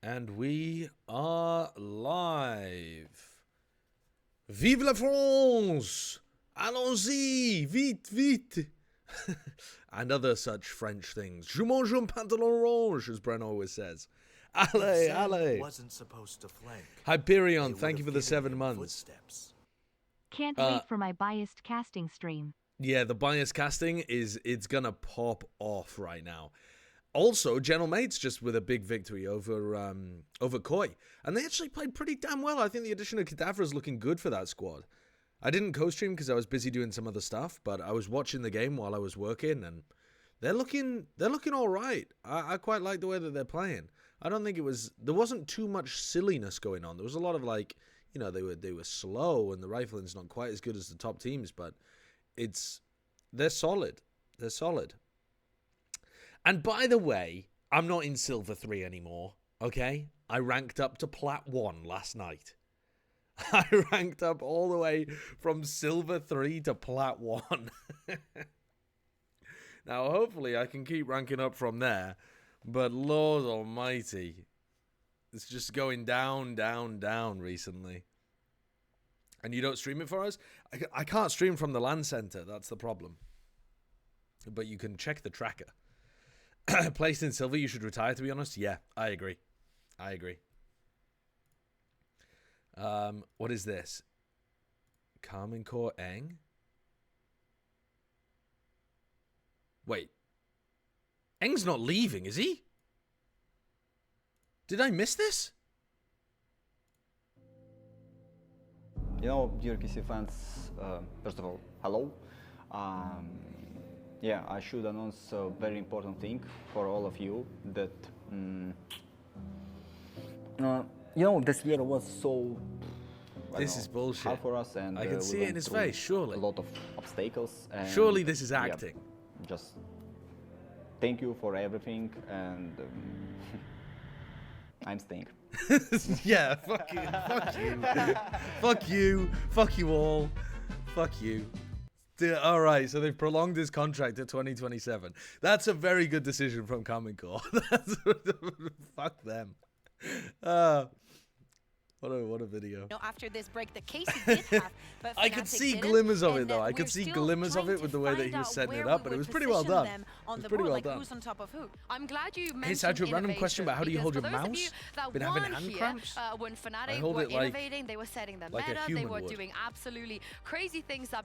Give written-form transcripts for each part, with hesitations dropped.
And we are live. Vive la France! Allons-y! Vite, vite! And other such French things. Je mange un pantalon orange, as Bren always says. Allez, allez! Wasn't supposed to flank. Hyperion, thank you for the 7 months. Footsteps. Can't wait for my biased casting stream. Yeah, the bias casting it's gonna pop off right now. Also, General Mates just with a big victory over Koi. And they actually played pretty damn well. I think the addition of Cadavra is looking good for that squad. I didn't co-stream because I was busy doing some other stuff, but I was watching the game while I was working, and they're looking all right. I quite like the way that they're playing. I don't think there wasn't too much silliness going on. There was a lot of they were slow, and the rifling's not quite as good as the top teams, but they're solid. They're solid. And by the way, I'm not in Silver 3 anymore, okay? I ranked up to Plat 1 last night. I ranked up all the way from Silver 3 to Plat 1. Now, hopefully, I can keep ranking up from there. But Lord almighty, it's just going down, down, down recently. And you don't stream it for us? I can't stream from the LAN center. That's the problem. But you can check the tracker. Placed in silver, you should retire, to be honest. Yeah, I agree. I agree. What is this? Carmen Core Eng? Wait. Eng's not leaving, is he? Did I miss this? You know, dear KC fans, first of all, hello. Yeah, I should announce a very important thing for all of you that, you know, this year was so This is bullshit. hard for us, and I can see it in his face, surely. A lot of obstacles. And, Surely this is acting. Yeah, just thank you for everything, and I'm staying. Yeah, fuck you, fuck you, fuck you, fuck you all, fuck you. Alright, so they've prolonged his contract to 2027. That's a very good decision from Common Core. Fuck them. What a video. After this break, the case did have, but I could see glimmers of it though. I could see glimmers of it with the way that he was setting it up, but it was pretty well done. It was pretty well done. Who's on top of who? I'm glad you mentioned Hey Sergio, random question about how do you hold your because for mouse? those of you that Been having weren't hand here, cramps? When I Fnatic hold were it like- innovating, they were setting the like a meta, they human were would. doing absolutely crazy things that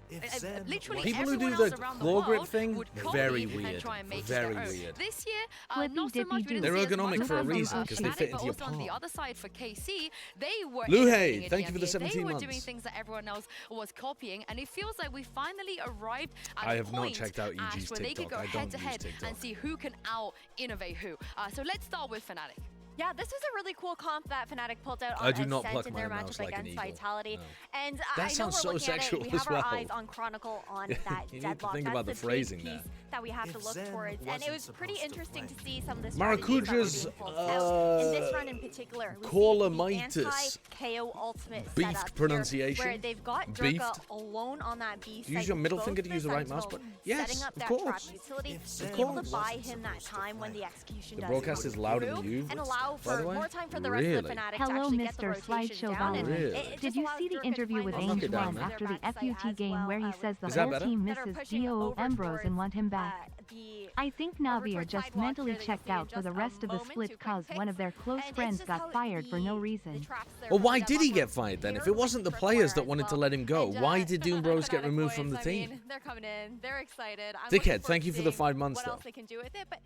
literally People who everyone do else the around claw the grip world thing, would copy very and weird. try and make Very it their own. weird. This year, Flippy not so dippy much. We didn't doo. see They're as much ergonomic of for a that from reason, 'cause they Fnatic, fit but into your also on the palm. other side for KC, they were Luhei, innovating at thank the you for the NBA. 17 They were doing months. things that everyone else was copying, and it feels like we finally arrived at I a have not point, checked out Ash, EG's where they could TikTok. go I don't head to use head TikTok. and see who can out innovate who. So let's start with Fnatic. Yeah, this was a really cool comp that Fnatic pulled out I on do not Ascent pluck in my their mouse matchup like an against eagle. Vitality. No. And That I know sounds we're so looking at sexual it. We as have our well. eyes on Chronicle on that You need to deadlock. think That's about the big phrasing piece there. that we have If to look Zen towards. And it wasn't was pretty supposed to interesting to flank. see some of the Maracuja's, strategies that were being pulled out. In this run in particular, we see the Colamitis. anti-KO ultimate Beefed setup pronunciation. here, where they've got Beefed. Durga alone on that B side. Use your middle both finger to the use the right mouse Sentinels, button. Yes, setting up of that course. trap utility, Of being able to course. buy him that time when the execution The does broadcast come is louder than through, you, and allow by the for way? more time for the rest of the Really? Fnatic to Hello, actually get the Mr. rotation Slideshow down, and Really? it Did just you allows see the Durga to interview find with I'll those knock Ainge it down One now. after the backside FUT as game well, where he says the Is that whole better? team that are misses pushing DOO over Ambrose and towards, want him back? the I think Navi are retard just sidewalk mentally here that you'll checked see in out for just the a rest of the moment, split two quick cause one of their picks. close And friends it's just got how fired for no the reason. traps there Well, for why the did he deadlock get are fired then? If very it wasn't the quick players fire that as wanted to well. let him go, And, why did Doom Bros get Fnatic removed from boys, the I mean, team? they're coming in. They're excited. I'm Dickhead, looking forward thank you to for the seeing 5 months, what though. else they can do with it, but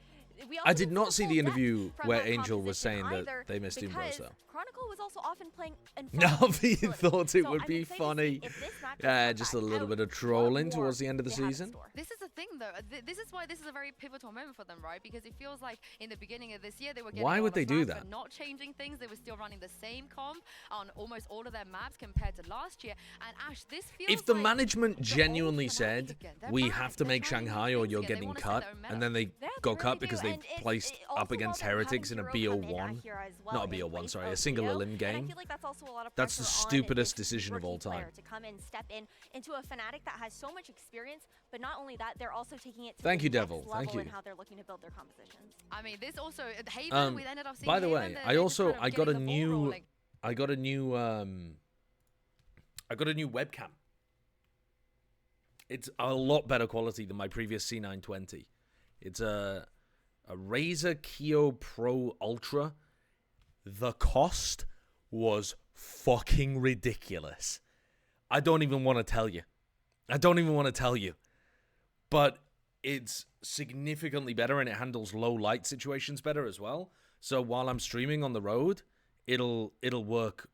we I also did didn't not see see the the full depth interview from where that Angel was composition saying that either, they missed Doom Bros because though. Chronicle was also often playing in Navi thought it So would I'm be excited to see funny. if this matchup Yeah, comes just a back little out, bit of what trolling more towards the end of the they have in season. store. This is the thing, though. This is why this is a very pivotal moment for them, right? Because it feels like in the beginning of this year, they were getting Why all would the they do flack that? for not changing things. They were still running the same comp on almost all of their maps compared to last year. And Ash, this feels If the like management the old genuinely Fnatic said, again. They're we back. have to They're make trying new Shanghai or things you're again. They getting wanna set cut, their own meta. and then they Yeah, got they cut really because do, they and placed also up against while they're Heretics in having a Hero come in BO1. at here as well Not a in BO1, place sorry, a of single Neo, elim and game. I feel like that's also a lot of That's the pressure on stupidest this decision of all rookie player time. to come and step in into a Fnatic that has so much experience, but not only that, they're also also taking it to Thank the you, next Devil. level Thank you. in how they're looking to build their compositions. I mean, this also Haven. We ended up seeing. By the Haven, way, they're just kind of I got a getting the ball new rolling. I got a new webcam. It's a lot better quality than my previous C920. It's a Razer Kio Pro Ultra. The cost was fucking ridiculous. I don't even want to tell you. But it's significantly better, and it handles low light situations better as well. So while I'm streaming on the road, it'll work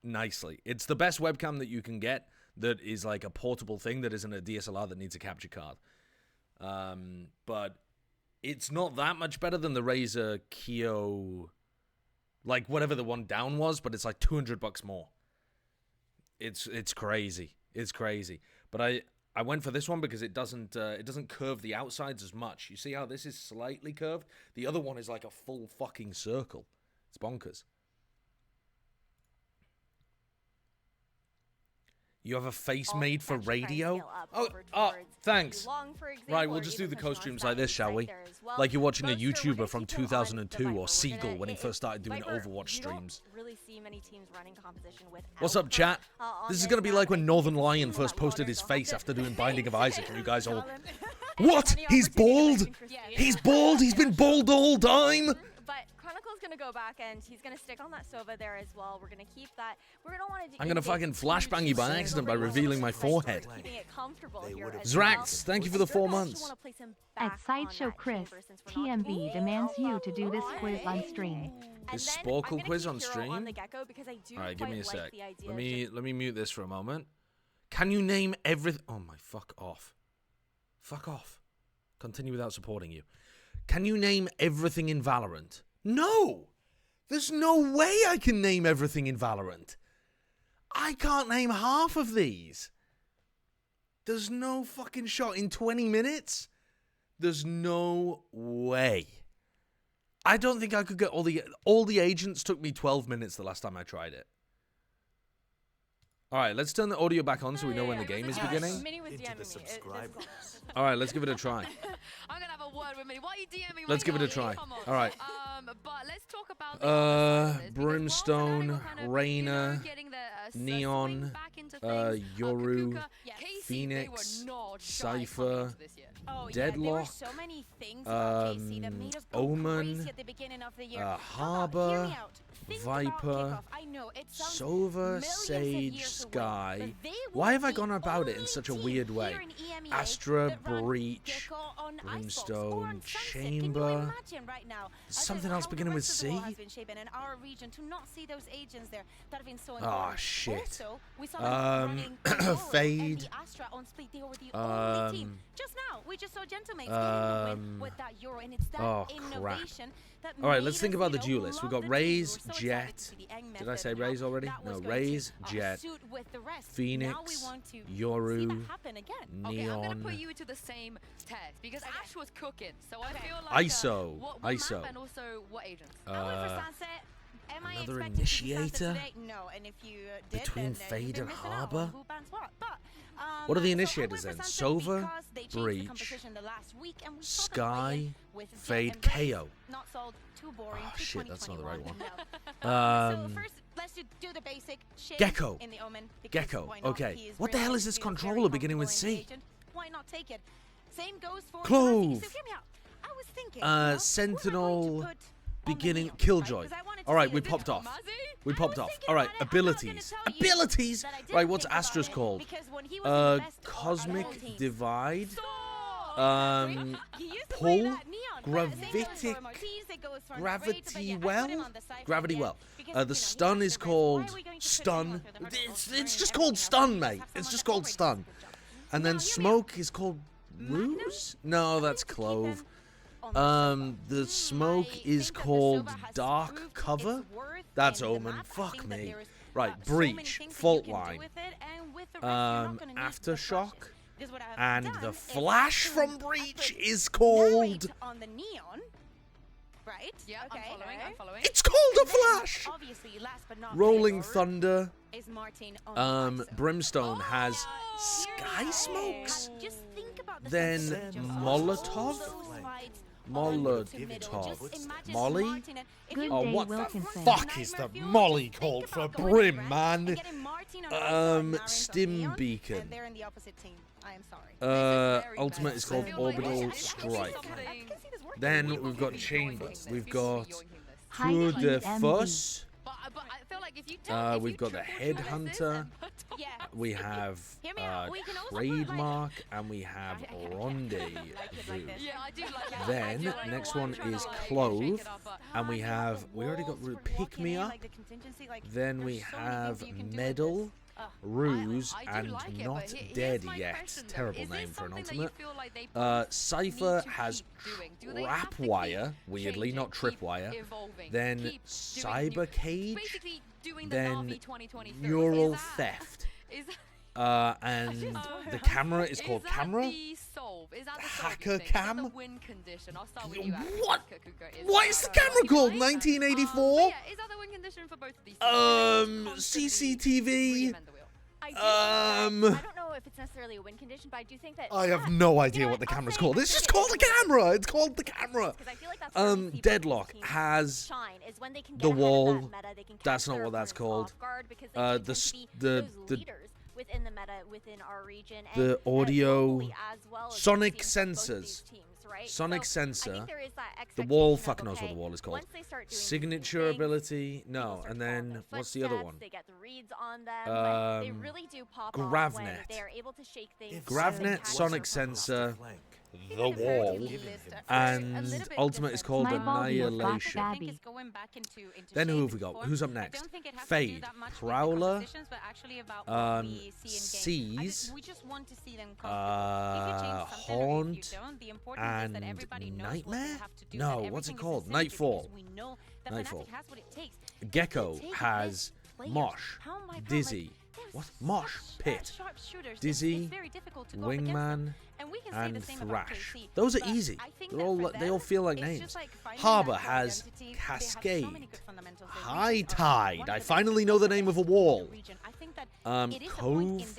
nicely. It's the best webcam that you can get that is like a portable thing that isn't a DSLR that needs a capture card. But it's not that much better than the Razer Kio, like whatever the one down was, but it's like $200 more. It's crazy. It's crazy. But I went for this one because it doesn't curve the outsides as much. You see how this is slightly curved? The other one is like a full fucking circle. It's bonkers. You have a face made for radio? Oh, thanks. Right, we'll just do the co-streams like this, shall we? Like you're watching a YouTuber from 2002 or Seagull when he first started doing Overwatch streams. What's up, chat? This is going to be like when Northern Lion first posted his face after doing Binding of Isaac, and you guys all... What? He's bald? He's bald? He's been bald the whole time? But Chronicle's gonna go back and he's gonna stick on that Sova there as well. We're gonna keep that. We're gonna want to. I'm gonna fucking flashbang you by accident by revealing my forehead. Keeping it comfortable here as Zrax, thank you for the 4 well. months. At Sideshow Chris, TMV demands you to do this quiz on stream. Is Sporkle quiz on stream? All right, give me a sec. Let me mute this for a moment. Can you name everything? Oh my, fuck off. Fuck off. Continue without supporting you. Can you name everything in Valorant? No! There's no way I can name everything in Valorant. I can't name half of these. There's no fucking shot in 20 minutes. There's no way. I don't think I could get all the agents. Took me 12 minutes the last time I tried it. All right, let's turn the audio back on so we know when the game is beginning. Into the subscribers. All right, let's give it a try. I'm gonna have a word with Minnie. Why are you DMing me? Let's give it a try. Come on. All right. But let's talk about the Brimstone, Reyna, Neon, Yoru, Phoenix, Cypher, Deadlock, Omen, Harbor, Viper, Sova, Sage, Sky. Why have I gone about it in such a weird way? Astra, Breach, Brimstone, Chamber. Something else beginning with C? Oh, shit. Fade. Oh, crap. Alright, let's think about the duelists. We've got Raze, Jet. Did I say Raze already? No, Raze, Jet, Phoenix, Yoru, Okay, I'm Neon, gonna put you to the same test because Ash was cooking. So I feel like ISO, what ISO. map and also what agents? Another initiator? Between Fade and Harbor? What are the initiators then? Sova, Breach, Sky, Fade, KO. Oh shit, that's not the right one. Gecko. Gecko, okay. What the hell is this controller beginning with C? Clove. Sentinel. Beginning Killjoy. Alright, we popped off. We popped off. Alright, abilities. Abilities? Right, what's Astra's called? Cosmic Divide. Pull. Gravity Well. The stun is called Stun. It's just called Stun, mate. It's just called Stun. And then smoke is called Ruse? No, that's Clove. The smoke is called Dark Cover. That's Omen. Fuck me. Right, Breach, Fault Line, Aftershock, and the Flash from Breach is called... Yeah, I'm following. It's called a Flash! Rolling Thunder. Brimstone has Sky Smokes. then Molotov? Molly? Good Oh, day, what the Wilkinson. fuck is the Molly called for Brim, man? Stim Beacon. They're in the opposite team. I am sorry. Ultimate is called Orbital Strike. Then we've got Chamber. We've got Tour de Force. But I feel like if you We've got the Headhunter. We have Trademark, and we have Rendezvous. Then next one is Clove, and we already got Pick Me Up. Then we have Medal, Ruse, and Not Dead Yet. Terrible name for an ultimate. Cypher has Trapwire, weirdly, not Tripwire. Then Cybercade. Then Neural Theft. And the camera is called Camera. Hacker Cam. What? What is the camera called? 1984? CCTV. I don't know if it's necessarily a win condition, but I do think that I have no idea what the camera's called. It's just called the camera. It's called the camera. Deadlock has the wall. That's not what that's called. Within the meta, within our region, the audio, Sonic sensors. Sensors. Right? Sonic so Sensor. The wall, fuck knows what the wall is called. Signature ability, no. And then what's the other one? They get the reads on them, but they really do pop off when they are able to shake things. Gravnet, Sonic Sensor, the wall, and Ultimate is called Annihilation. Then who have we got? Who's up next? Fade, Prowler, Seize, Haunt, and Nightmare? No, what's it called? Nightfall. Nightfall. Gecko has Mosh, Dizzy. What? Mosh, Pit, Dizzy, Wingman, and Thrash. Those are easy. They all feel like names. Harbor has Cascade, High Tide. I finally know the name of a wall. Cove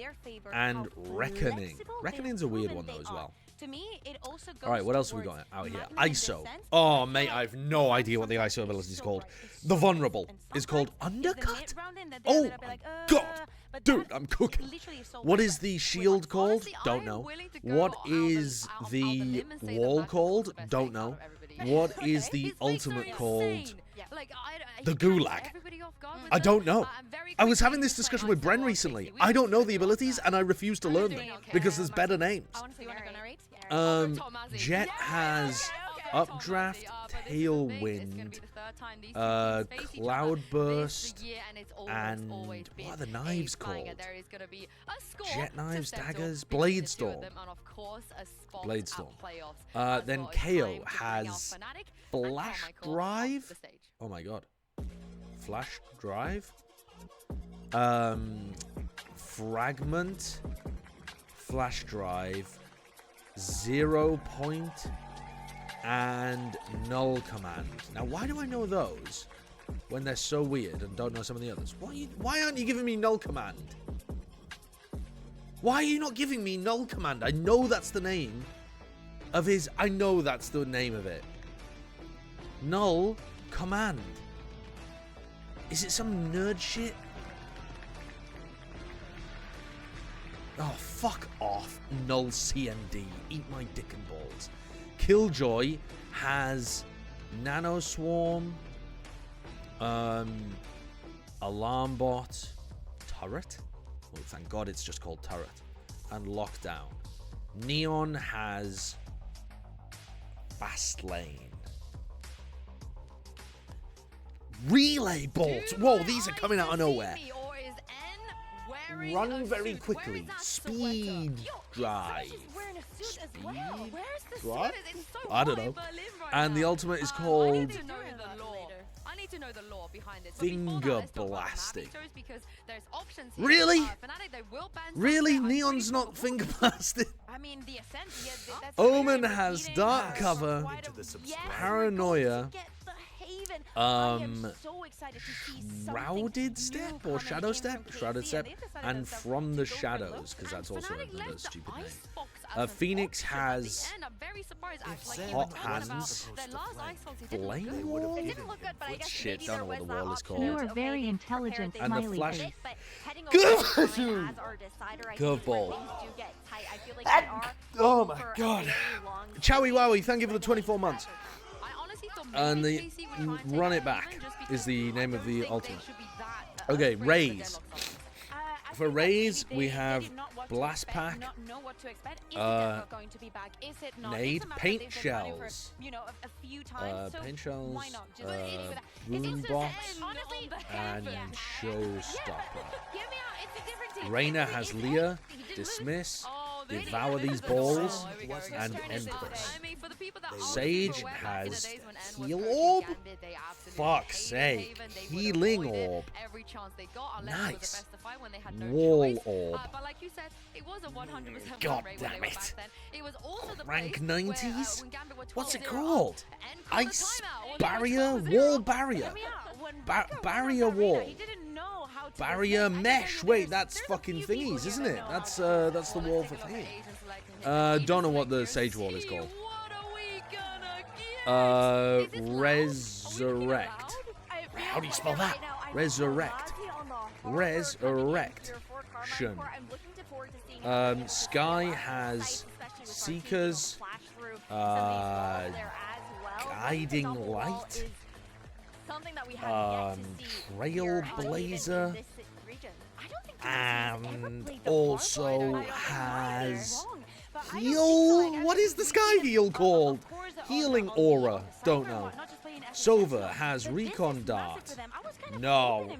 and Reckoning. Reckoning's a weird one though as well. Alright, what else have we got out here? ISO. Oh, mate, I have no idea what the ISO ability is called. The Vulnerable is called Undercut? Oh, my God. Dude, I'm cooking. What is the shield called? Don't know. What is the wall called? Don't know. What is the ultimate called? The Gulag. I don't know. I was having this discussion with Bren recently. I don't know the abilities, and I refuse to learn them because there's better names. Jet has Updraft, Tailwind, Cloudburst, and what are the knives called? Jet knives, daggers, Bladestorm. Bladestorm. Then KO has Flash Drive. Oh my god. Flash Drive? Fragment, Flash Drive, 0 Point, and Null Command. Now, why do I know those when they're so weird and don't know some of the others? Why aren't you giving me Null Command? Why are you not giving me Null Command? I know that's the name of his... I know that's the name of it. Null Command. Is it some nerd shit? Oh, fuck off, Null CND. Eat my dick and balls. Killjoy has Nano Swarm, Alarm Bot, Turret. Oh, thank God it's just called Turret. And Lockdown. Neon has Fast Lane. Relay Bolt. Whoa, these are coming out of nowhere. Run very quickly. Speed Drive. Speed Drive? I don't know. And the ultimate is called Finger Blasting. Really? Really? Neon's not Finger Blasting? Omen has Dark Cover, Paranoia, Shrouded Step or Shadow Step? Shrouded Step, and From the Shadows, because that's also another stupid name. Phoenix has I'm very surprised actually. hot hands. Flame It wall? didn't look good, but I guess Shit, maybe don't there know what was the that wall is option called. You of, are okay, very they intelligent, prepared And the things flash- this, but heading Good over to vision! line as our decider, I Curve think, is where ball. things do get tight. I feel like they are Oh going my for a god. very long Chowie Wowie, thank you for the 24 months. I honestly thought And maybe the KC would try and take Run it It Back even just is because the I name of don't the think they ultimate. should be that, Okay, afraid of the Raze. deadlock zones. I For feel like Raze, maybe we they have did not what to Blast expect, Pack, not know what to expect. Is the deadlock going to be back? Is it not? Nade, It's a map that Paint they've been running for, Shells. you know, a few times. So Paint Shells, why not just stick with that? Boom It's just Box, honestly, and Showstopper. hear me out. It's a different team. Reyna It's- has it's Leah, close. He did lose. Dismiss, Oh, Devour this These is a Balls, Oh, here we go. and Turn it up. Empress. I mean, for the people that aren't Sage super aware, back in the has days when N was Heal coaching Orb? Gambit, they absolutely Fuck's hated sake, Haven. They would Healing avoid it Orb. every chance they got, unless it was Nice. the best of fight when they had no Wall choice. Orb. But like you said, it was a 100% God win rate when they damn were it. back then. It was also the Rank place where, 90s? when Gambit were What's it 12-0 called? up, N called a Ice timeout when they were barrier? 12-0 Wall up. barrier? Hear me out. When Ba- Viper barrier went on that arena, wall. he didn't know how to Barrier defend. I can mesh. tell you Wait, there's- that's there's a fucking few people thingies, here isn't that it? know That's how to the Let's wall take for a look at thingy. Asian selecting. Don't know Asian what the selecting. Sage wall is called. What are we gonna get? Is this loud? Are we looking Resurrect. loud? I feel How do you like spell right that? now, I'm Resurrect. Nazi on the hardcore Resurrect. coming in here for Carmine Shun. Core. I'm looking forward to seeing how they're able to Sky scale up has sites, especially with Seekers, Marquinhos flash through some of these walls there as well. Guiding Double wall Light, is something that we have yet to see here, Trailblazer, in this region. I don't think KC has ever and played the also Barbed Wire. I don't know has why they're wrong, but I don't think so. Heal. Like, What is the Sky Heal called? Healing Aura. Don't know. Sova has Recon Dart. No,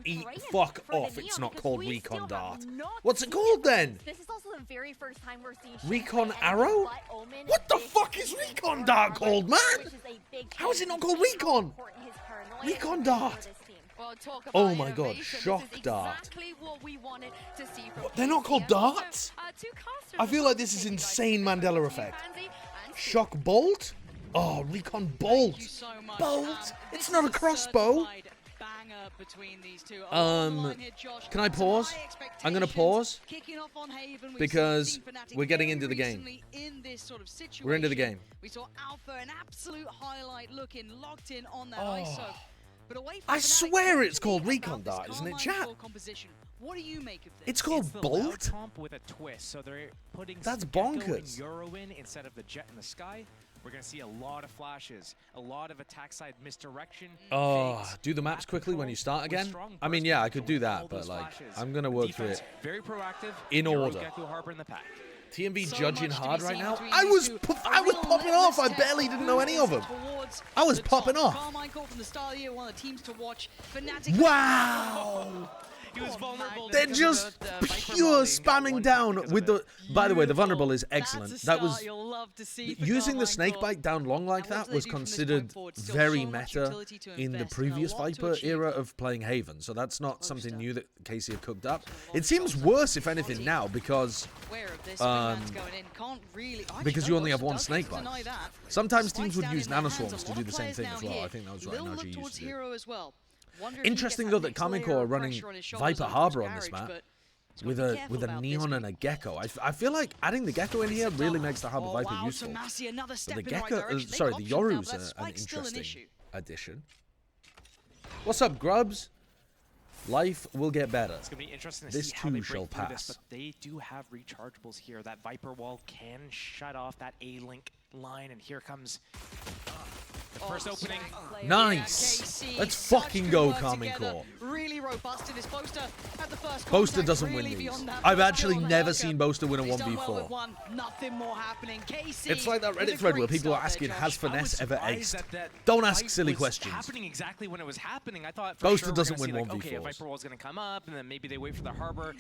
fuck off. It's not called Recon Dart. What's it called then? This is also the very first time we're seeing Recon Shinra and Arrow? Butt Omen What the big fuck is Recon Dart called, man? which is a big How is it change not called in how Recon? important his paranoia Recon is Dart. for this team. Well, talk about Oh my god, innovation. Shock This is Dart. exactly what we wanted to see from They're not called KC. And also, darts? two casters I feel as like this is well. insane Mandela effect. Pansy and Shock Bolt? Oh, Recon Bolt. Bolt? It's not a crossbow. Can I pause? I'm going to pause because we're getting into the game. We're into the game. We saw Alpha, an absolute highlight, looking locked in on that Oh. ISO. But away from I Fnatic, swear it's talk called to me Recon about this Dart, isn't it, Carmine chat? Core composition. What do you make of this? It's called It's the loud Bolt? comp with a twist, so they're putting That's Gecko bonkers. and Euro in instead of the jet in the sky. We're going to see a lot of flashes, a lot of attack side misdirection. Oh, fades, do the maps map quickly when control you start with again? strong I mean, burst yeah, I could potential, do all that, but those like, flashes. I'm going to work through Defense, it. very proactive. In Euro, order. Gecko, Harbor in the pack. TMV So judging much to be hard right seen now. between I these was two. I was A real popping off. I litmus barely test didn't know any of them. towards I was the popping top. off. Carmine Core from the start of the year, one of the teams to watch. Fnatic. Wow! He was vulnerable. They're because just of the Viper pure molly and got spamming one down because of with it. the. By the way, the Beautiful. vulnerable is That's excellent. a That start was you'll love to see for using the Carmine snake Core. bite down long like And what that do they was do from this considered point forward? Still very so much meta utility to in the invest and a previous lot to Viper achieve, era though. of playing Haven, so that's not something Poster. new that Casey have cooked up. It seems worse, if anything, now because Aware of this, um, Wingman's going in. Can't really, actually, because no, you only Ghost have one doesn't snake bite. deny that. Sometimes Spikes teams would down use in their hands, nanoswarms a to lot do of the same players thing now as well. here. I think that was right. Little Naji look used towards to do. Hero as well. Wonder if he Interesting gets though that that next Carmine layer Core are of running pressure on his shoulders Viper over Harbor his on this garage, map but he's with gotta a be careful with a about neon this. and a gecko. I feel like adding the gecko in here really makes the Harbor Oh, Viper wow, useful. Tomasi, another But step the in the right gecko, direction. They've sorry, got the options now, Yoru's but an Spike's still an interesting issue. addition. What's up, Grubs? Life will get better. It's going to be interesting to This see how they too shall break through pass. this, but they do have rechargeables here. That Viper wall can shut off that A-Link line, and here comes the first opening. Nice. KC, Let's such fucking good go, work Carmine together. Core. Really robust in his Boaster at the first Boaster contact, doesn't really win these. beyond that I've first actually kill on never Lurker. seen Boaster win a He's done well with 1v4. one. Nothing more happening. KC It's like that with a Reddit thread where great people are start there, asking, Josh. has Finesse ever surprised aced? that Don't ask fight silly was questions. Happening exactly when it was happening. I thought for Boaster sure doesn't we're gonna win see, like, okay, a 1v4s. Viper wall's going to come up, and then maybe they wait for the Harbor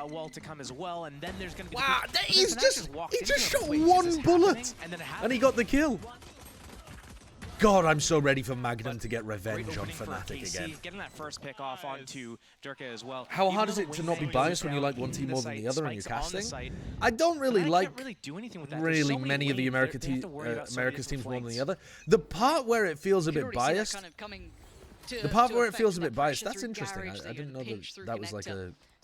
wall to come as well, and then there's going to be. Wow, the that but then is Fnatic just walked he into just it, shot wait, is one this bullet happening? And then it and he happened. got the kill. God, I'm so ready for Magnum to get Great revenge on opening for Fnatic KC, again. getting that first pick off onto Durka as well. How Even hard though is the it to wing not be is biased when you down like one in team the more than the site, other when you're Spike's on the casting? site. I don't really Fnatic like can't really do anything with that. There's so really many many of the lanes, they have to worry about so many America's different teams more than the flanks. other. The part where it feels a You can bit already see that biased, kind of coming to- the part to where it affect feels a that bit biased, pressure that's through interesting. garage. I They didn't know pinch through that was like connector. a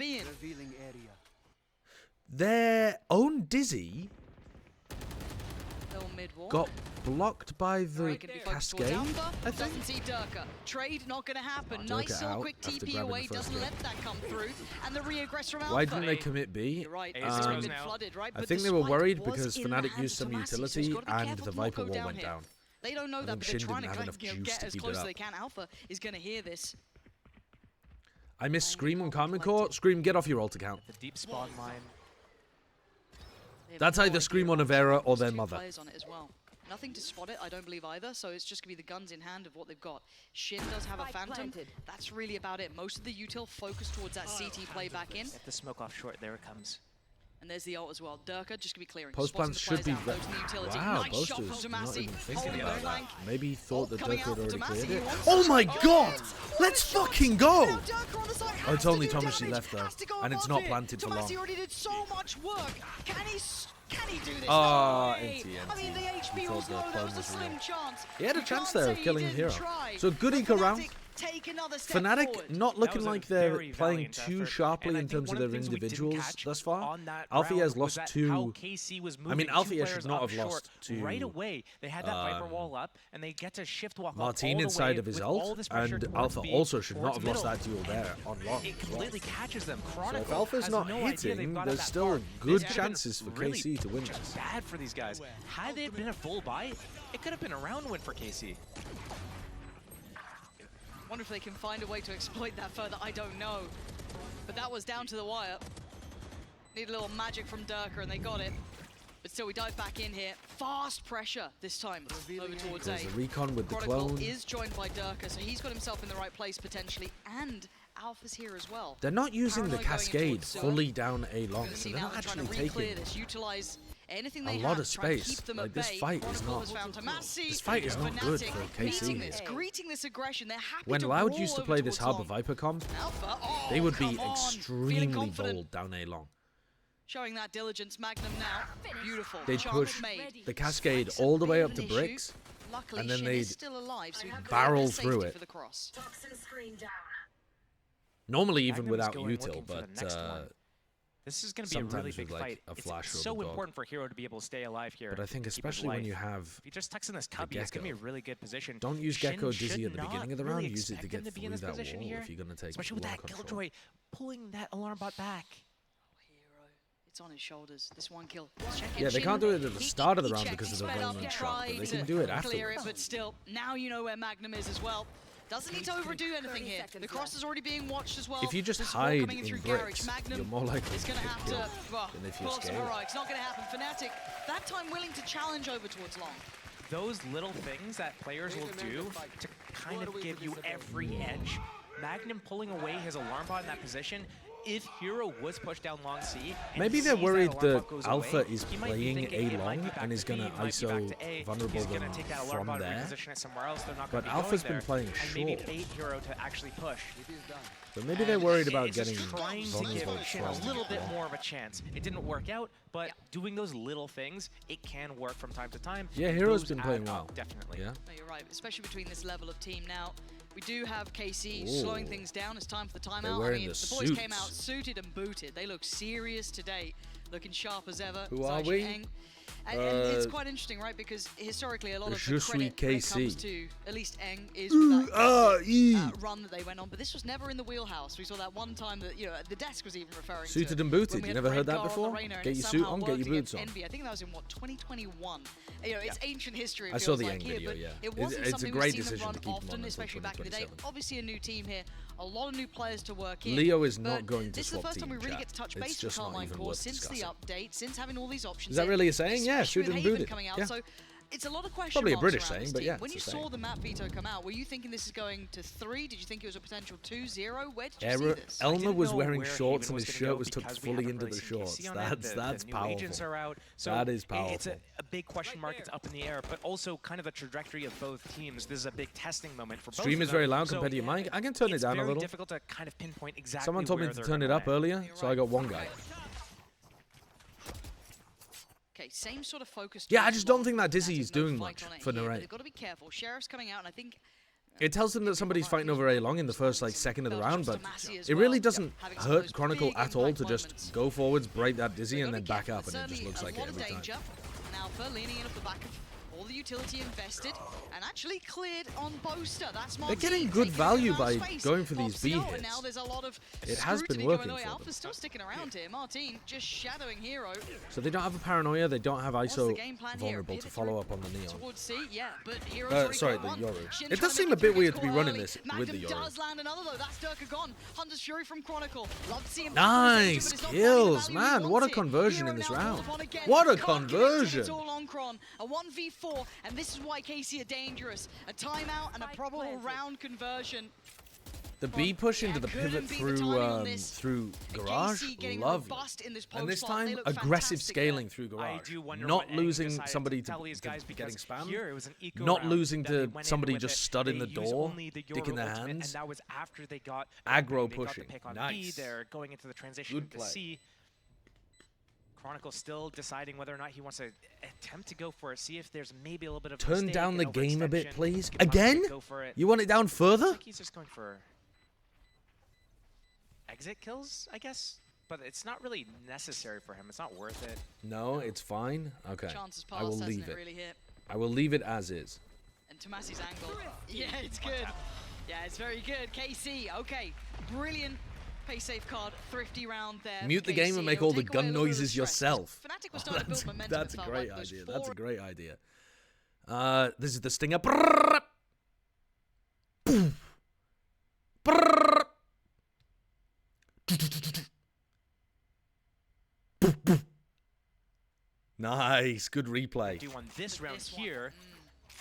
be in. Revealing area. Their own Dizzy Little mid wall. got blocked by the Right, gonna be focused towards Cascade, Alpha. I think. Doesn't see Durka. Trade not going to happen. Durka Nice little out quick after TP grabbing away. the first Doesn't kill. let that come through. And the reaggress from Alpha. Why didn't they commit B? You're right. Ace It's goes been now. flooded, right? I But think the they were spike worried was because in the Fnatic hands used of some Tomasi, so utility he's gotta be and careful the to not Viper go wall down went here. down. They don't know I that, think but they're Shin trying to didn't have enough juice get to as keep close it as up. they can. Alpha is going to hear this. I miss Scream on Karma Core. Scream, get off your alt account. The deep spawn line. That's either Scream or Navera or their mother. Players on it as well. Nothing to spot it, I don't believe either, so it's just going to be the guns in hand of what they've got. Shin does have a Phantom. That's really about it. Most of the util focus towards that CT play back in. Get the smoke off short. There it comes. And there's the ult as well. Durka just going to be clearing. Post plans should be... Wow, Nice shot Boasters from not Tomasi. even thinking Holding about the that. flank. Maybe he thought that Coming Dirk had out already from cleared Tomasi. it. He wants Oh to my shot. god! Oh, Let's shot. fucking go! Now Durka on the side Oh, it's has only to do Thomas he damage. left, though. Has to go And it's above not it. planted for long. Tomasi already did so much work. Can he do this? Oh, No way. NT. I mean, the He HP thought was the low. There clone was a was slim real. chance. He had a You chance can't there say of he killing didn't Hero. try. So good But eco round. Fnatic take another step Fnatic forward. not looking was a like they're very playing valiant too effort. sharply And I in think terms of one of their the things we didn't individuals catch thus far. on that Alfie round has was lost that two... how KC was moving Alfie two should players not up have lost short. to, Right away, they had that Viper wall up, and they get to shift walk Martin all the inside way of his with all ult, this pressure and towards Alpha B, also should not towards have lost middle. that duel there on long. It as well. completely catches them. So Chronicle if Alpha's has not no idea they've hitting, got it there's that still far. good This could've been chances for really KC to win just this. bad for these guys. Had they been a full buy, it could have been a round win for KC. Wonder if they can find a way to exploit that further. I don't know. But that was down to the wire. Need a little magic from Durka, and they got it. But still, we dive back in here. Fast pressure this time over towards A. There's a recon with the Chronicle clone. is joined by Durka, so he's got himself in the right place potentially, and Alpha's here as well. They're not using the Paranoid going cascade towards Sewer. fully down A long, We're gonna so see they're now not they're trying actually to re-clear taking this, utilize anything a they lot have of to try and space. keep them Like, at this bay. fight is Chronicle not... has found Tomasi. This fight is not good Fnatic for meeting KC. this, greeting this aggression. They're happy When to Loud brawl used to over play this towards Harbor long. Viper comp, Alpha, oh, they would be come on. Feeling extremely confident. bold down A long. Showing that diligence, Magnum now. Beautiful. They'd Charm push made. the cascade Spike's a all the way bit up of to an issue. bricks, Luckily, and then Shin they'd is still alive, so he can barrel clear through safety it. for the cross. Normally even Magnum is without going util, looking for the but next one. This is going to be a really sometimes big with, like, fight. a It's flash or so the dog. important for Hero to be able to stay alive here. I think keep his especially when life. you have If he just tucks in this cubby, it's going to be a Gecko. really good position. Don't use Shin Gecko should Dizzy at the not beginning of the really round. Use it to expect get him to be through in this that position wall here, if you're going to take especially with long that control. Killjoy pulling that alarm bot back. Hero, it's on his shoulders. This one kill. Check Yeah, they Shin, can't do it at the he- start of the he round checked, because he of the sped up, range he shot, but they tried can do it to clear it, afterwards. but still, now you know where Magnum is as well. Doesn't need to overdo anything here. The cross is already being watched as well. If you just There's support hide coming in through bricks, Garage. Magnum you're more likely is to going to get have to killed well, than if you're pull up some scared. heroics. Not going to happen. Fnatic, that time willing to challenge over towards long. Those little things that players will do to kind of give you every edge. Magnum pulling away his alarm bot in that position. If Hero was pushed down long C, and Maybe they're sees worried alarm that bot goes Alpha away, is he might be playing thinking A it might be long back and is to B, going to it might be ISO back to A. vulnerable He's gonna them take that alarm from bot, there. reposition it somewhere else. They're not But gonna be Alpha's going been there, playing and maybe short. bait Hero to actually push. But maybe they're worried about It's just getting trying to vulnerable give Shin a from little bit long. more of a chance. It didn't work out, but doing those little things, it can work from time to time. Yeah, and Hero's those been add playing up, well. Definitely. Yeah. No, you're right, especially between this level of team now. We do have KC Ooh. slowing things down. It's time for the timeout. They're I wearing mean, the the boys came suits. out suited and booted. They look serious today, looking sharp as ever. Who are Zai we? Eng. And it's quite interesting, right? Because historically, a lot of Je the suis credit when it KC. comes to at least Eng is with that run that they went on. But this was never in the wheelhouse. We saw that one time that the desk was even referring to Suited it and when booted. we You had never heard Red that Gar on the before? Reyna and Get it your suit somehow on, get worked your boots against on. Envy. I think that was in what 2021. It's ancient history. It I saw feels the like Eng here, video, but yeah. It wasn't It's a something great we've seen them decision run to keep them on often, until especially back in the day. 2027. Obviously, a new team here, a lot of new players to work in. Leo is but not going to this is the swap first time we team, really chat. get to touch It's base with just not Carmine even Core worth since the discussing. update, since having all these options. Is that in, really a saying? Yeah, especially suited with and Haven booted. coming out. Yeah. So it's a lot of question Probably a marks British around saying, this but team. yeah, When it's you a saw saying. the map veto come out, were you thinking this is going to 3? Did you think it was a potential 2-0? Where did you see this? Elma didn't was know wearing where shorts Haven and his was gonna shirt go was tucked because we fully haven't into really the seen KC shorts. on it. That's the new agents powerful. are out. So That is It's powerful. a big question mark. It's up in the air, but also kind of the trajectory of both teams. This is a big testing moment for both Stream of is very them. loud So compared to your mic. I can turn it it's down a very little. difficult to kind of pinpoint exactly Someone told me where to they're turn it gonna up land. earlier, so I got one guy. Okay, same sort of focus. Yeah, I towards just don't long. think that Dizzy Fnatic, is no doing fight much on it for here, but Narrate. They've got to be careful. Sheriff's coming out, and I think It tells them that somebody's fighting over A long in the first second of the round, but Tomasi as it really well, doesn't having some of hurt those Chronicle big at all impact to just moments. go forwards, break that Dizzy, They've and got then to be back careful, up, and it just certainly looks like a it lot of every time. danger. And Alpha leaning in off the back of all the utility invested, and actually cleared on Boaster. That's They're getting good value by going for these B hits. And now there's a lot of it has been scrutiny working going away. for them. Alpha's still sticking around here. Martin just shadowing Hero. So they don't have a paranoia, they don't have What's the ISO game plan vulnerable here? to follow up on the Neon. Towards C, yeah, but Hero's already Sorry, got the one. Yoru. Shin It trying does to seem make a bit it weird to be call running early. this with Magnum the Yoru. does land another though. That's Durka gone. Hunter's Fury from Chronicle. Love to see him Nice but it's not kills, finding the value he man. What a wanted. conversion Hero in this now round. called upon again. What a Can't connect it, conversion. It's all on Kron. A 1v4, and this is why KC are dangerous. A timeout and a probable round conversion. The B push into the couldn't pivot beat the timing on through this. through garage, KC getting lovely. robust in this And this post plot. They time, look aggressive fantastic scaling there. through I garage. do wonder Not what Egg losing decided somebody tell these guys getting because spammed. here it was an eco Not round losing that they to went in somebody with just it. studding They the used door, only the dick in Yoru their ultimate, hands. and that was after they got Aggro they got the pushing. pick on B. Nice. They're going into the transition Good to play. C. Chronicle still deciding whether or not he wants to attempt to go for it. See if there's maybe a little bit of Turn mistake, down an the game a bit, overextension. please. Could possibly Again? go for it. You want it down I further? think he's just going for exit kills, I guess. But it's not really necessary for him. It's not worth it. No, it's fine. Okay. Chances I will passed, leave hasn't it. really hit. I will leave it as is. And Tomasi's angle. Yeah, it's good. Yeah, it's very good. KC, okay. Brilliant pace safe card, thrifty round there. Mute the KC. game and make It'll all the take away a gun little bit of noises stress. yourself. Fnatic was starting to build momentum. That's a it felt great like. Those idea. That's a four- great idea. This is the stinger. Brrrr. Boom. Brrrr. Boom, boom. Nice, good replay. Do on this round This one. here,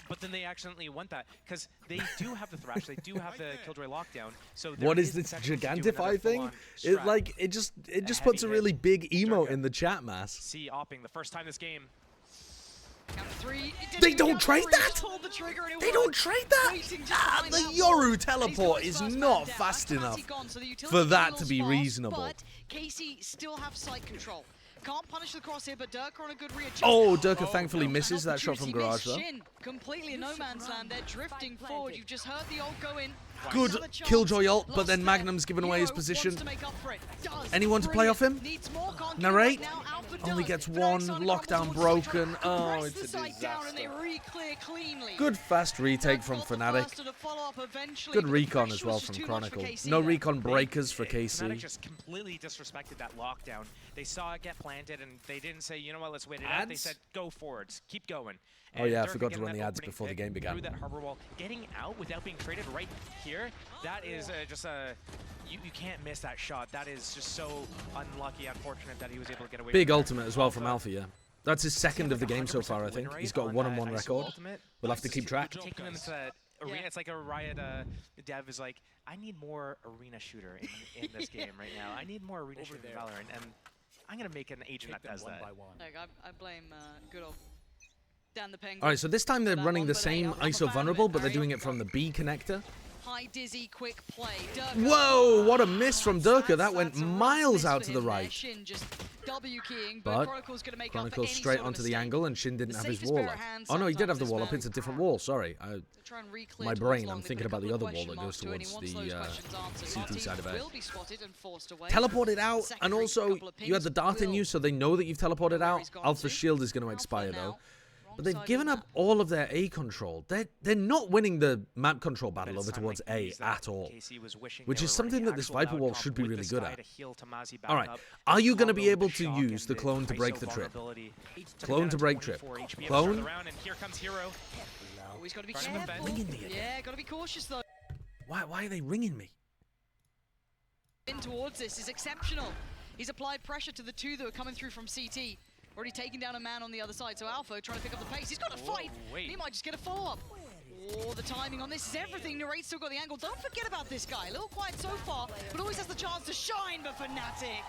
but then they accidentally want that because they do have the thrash, they do have the killjoy lockdown. So there What is this potential to do another gigantify thing? full-on It strat. like it just A puts a heavy really hit. big emote Durka. in the chat mass. C opping the first time this game. Count to three. It didn't They even don't count to trade three. He that? pulled the trigger and it They don't worked. trade that? Waiting just Ah, to the find out Yoru what. He's teleport got his is first not man down. fast That's enough gone, so the for utility that feels to be fast, reasonable. But KC still have sight control. Can't punish the crosshair, but Durka on a good readjust. Oh, Durka thankfully misses An that shot from opportunity garage missed. though. Shin, completely in no man's land. They're drifting forward. You've just heard the ult go in. Good Another chance. killjoy ult, but Lost then there. Magnum's given away his Hero position. wants to make up for it. Does. Anyone to play off him? Needs more. Can't get it Narrate? right now. Alpha Only does. gets Fnatic one, starting to lockdown crumble towards the broken. side. Oh, Compress it's a the side down and they disaster. re-clear cleanly. Good fast retake from Got the Fnatic. first and a follow-up eventually, Good but the recon pressure as well was from just too much for Chronicle. KC No there. recon breakers for Fnatic KC. just completely disrespected that lockdown. They saw it get planted and they didn't say, you know what, let's wait it out. They Ads? said, go forwards, keep going. Oh And yeah, I Durka forgot to getting run the that ads opening before the pick game began. Through that harbor wall, getting out without being traded right here, that is just a... You can't miss that shot. That is just so unlucky, unfortunate that he was able to get away Big from ultimate as well from Alpha, yeah. That's his second of the game so 100% far, I win think. rate He's got a on one-on-one that ISO record. ultimate. We'll have to keep track. Taking them into that arena, Yeah. it's like a Riot dev is like, I need more arena shooter in this game right now. I need more arena shooter in Valorant, and I'm gonna make an agent that does that. Like, I blame good old Dan the Penguin. Alright, so this time they're that running one, the but hey, same I'm a fan ISO of vulnerable, it, but they're Barry. doing it from the B connector. High dizzy, quick play. Durka. Whoa, what a miss from Durka. That's That went a rough miles miss out for to the him there. right. Shin just W keying, But Chronicle's gonna make Chronicle up for any straight sort of onto the mistake. angle, and Shin didn't The have his safest wall pair up. of hands Oh no, he did have the sometimes wall is up. It's a when different wall, sorry. to try and re-clear My towards brain, long. I'm They thinking put a about the couple other of wall that question goes marks to it, and towards he the wants those questions answered. CT Martin side of it. will be spotted and forced away. Teleported out, Second and free, also couple of you had the pings. dart in Will you, so they know that you've teleported where out. he's gone Alpha's to. shield is going to Alpha expire now. though. Wrong But they've side of given the up map. all of their A control. They're not winning the map control But battle it's over not towards like A these that at all. KC was wishing Which they is were something running that this actual Viper loud wall comp should be with really the good Sky at. to heal Tamazi back Alright, up. are you going to Combo be able with to the shock use the and clone to break ISO the trip? vulnerability. Took Clone down to at break trip. 24 HP at the start Clone? of the round, and here comes Hero. Oh, he's got to be Trying to careful. defend. Ringing me again. Yeah, got to be cautious though. Why are they ringing me? In towards this is exceptional. He's applied pressure to the two that are coming through from CT. Already taking down a man on the other side. So Alpha trying to pick up the pace. He's got to fight. wait. He might just get a follow-up. Oh, the timing on this is everything. Narrate's still got the angle. Don't forget about this guy. A little quiet so far, but always has the chance to shine. But Fnatic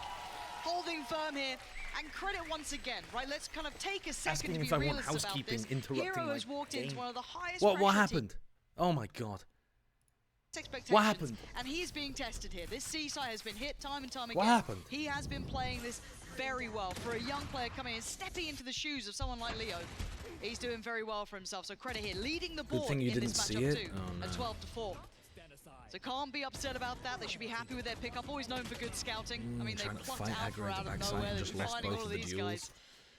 holding firm here. And credit once again, right? Let's kind of take a second Asking to be if I want realist about housekeeping, this. interrupting Hero my has walked into game. one of the highest What pressure happened? Oh my god. expectations. What happened? And he's being tested here. This Seaside has been hit time and time again. What happened? He has been playing this very well for a young player coming in, stepping into the shoes of someone like Leo. He's doing very well for himself. So credit here, leading the board thing you in didn't this see matchup it. too, Oh, at no. 12-4. So can't be upset about that. They should be happy with their pickup. Always known for good scouting. I mean, they trying to plucked fight Alpha aggro at out the of backside nowhere. and They've just been lost fighting both all of of the these duels. guys.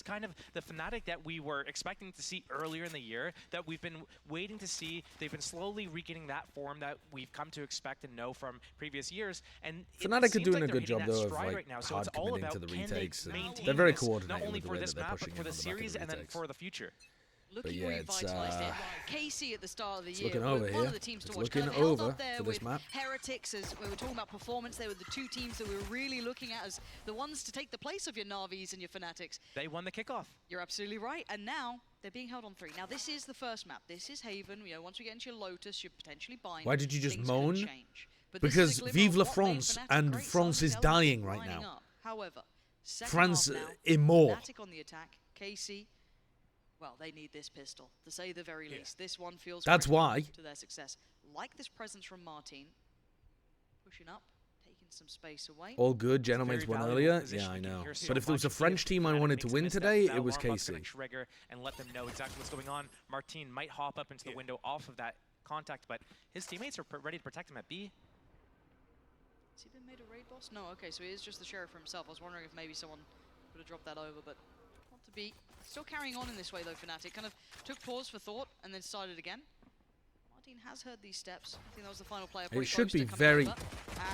is kind of the Fnatic that we were expecting to see earlier in the year, that we've been waiting to see. They've been slowly regaining that form that we've come to expect and know from previous years. And Fnatic are doing a good job though of like right now. So hard it's all committing about to the can retakes. they maintain They're very this, coordinated not only with the for way this that they're map, pushing but for in the on the back of series the and then retakes. for the future. Looking yeah, it's, revitalized here. KC at the start of the year looking were over one here. of the teams to It's watch. looking Kind of held over up there for this with map. Heretics, as we were talking about performance. They were the two teams that we were really looking at as the ones to take the place of your Navis and your Fanatics. They won the kickoff. You're absolutely right. And now they're being held on 3. Now this is the first map. This is Haven. You know, once we get into your Lotus, you're potentially bind. Why did you just Things can moan? change. But this Because is a glimmer Vive of la what made France, Fnatic and great. France Some is elements dying right lining now. up. However, second France half now, immortal. Fnatic on the attack. KC, well, they need this pistol, to say the very least. This one feels That's critical why. to their success. Like this presence from Martin, pushing up, taking some space away. All good. Gentleman's Very won valuable earlier. position. Yeah, I You can know. hear so But if there was a much. French team I Fnatic wanted to makes a win misstep. today, That it was Warlock's gonna KC. trigger and let them know exactly what's going on. Martin might hop up into the window off of that contact, but his teammates are ready to protect him at B. Has he been made a raid boss? No, okay, so he is just the sheriff for himself. I was wondering if maybe someone would have dropped that over, but not to be. Still carrying on in this way though, Fnatic. Kind of took pause for thought and then started again. Martin has heard these steps. I think that was the final player. It should be coming very... over.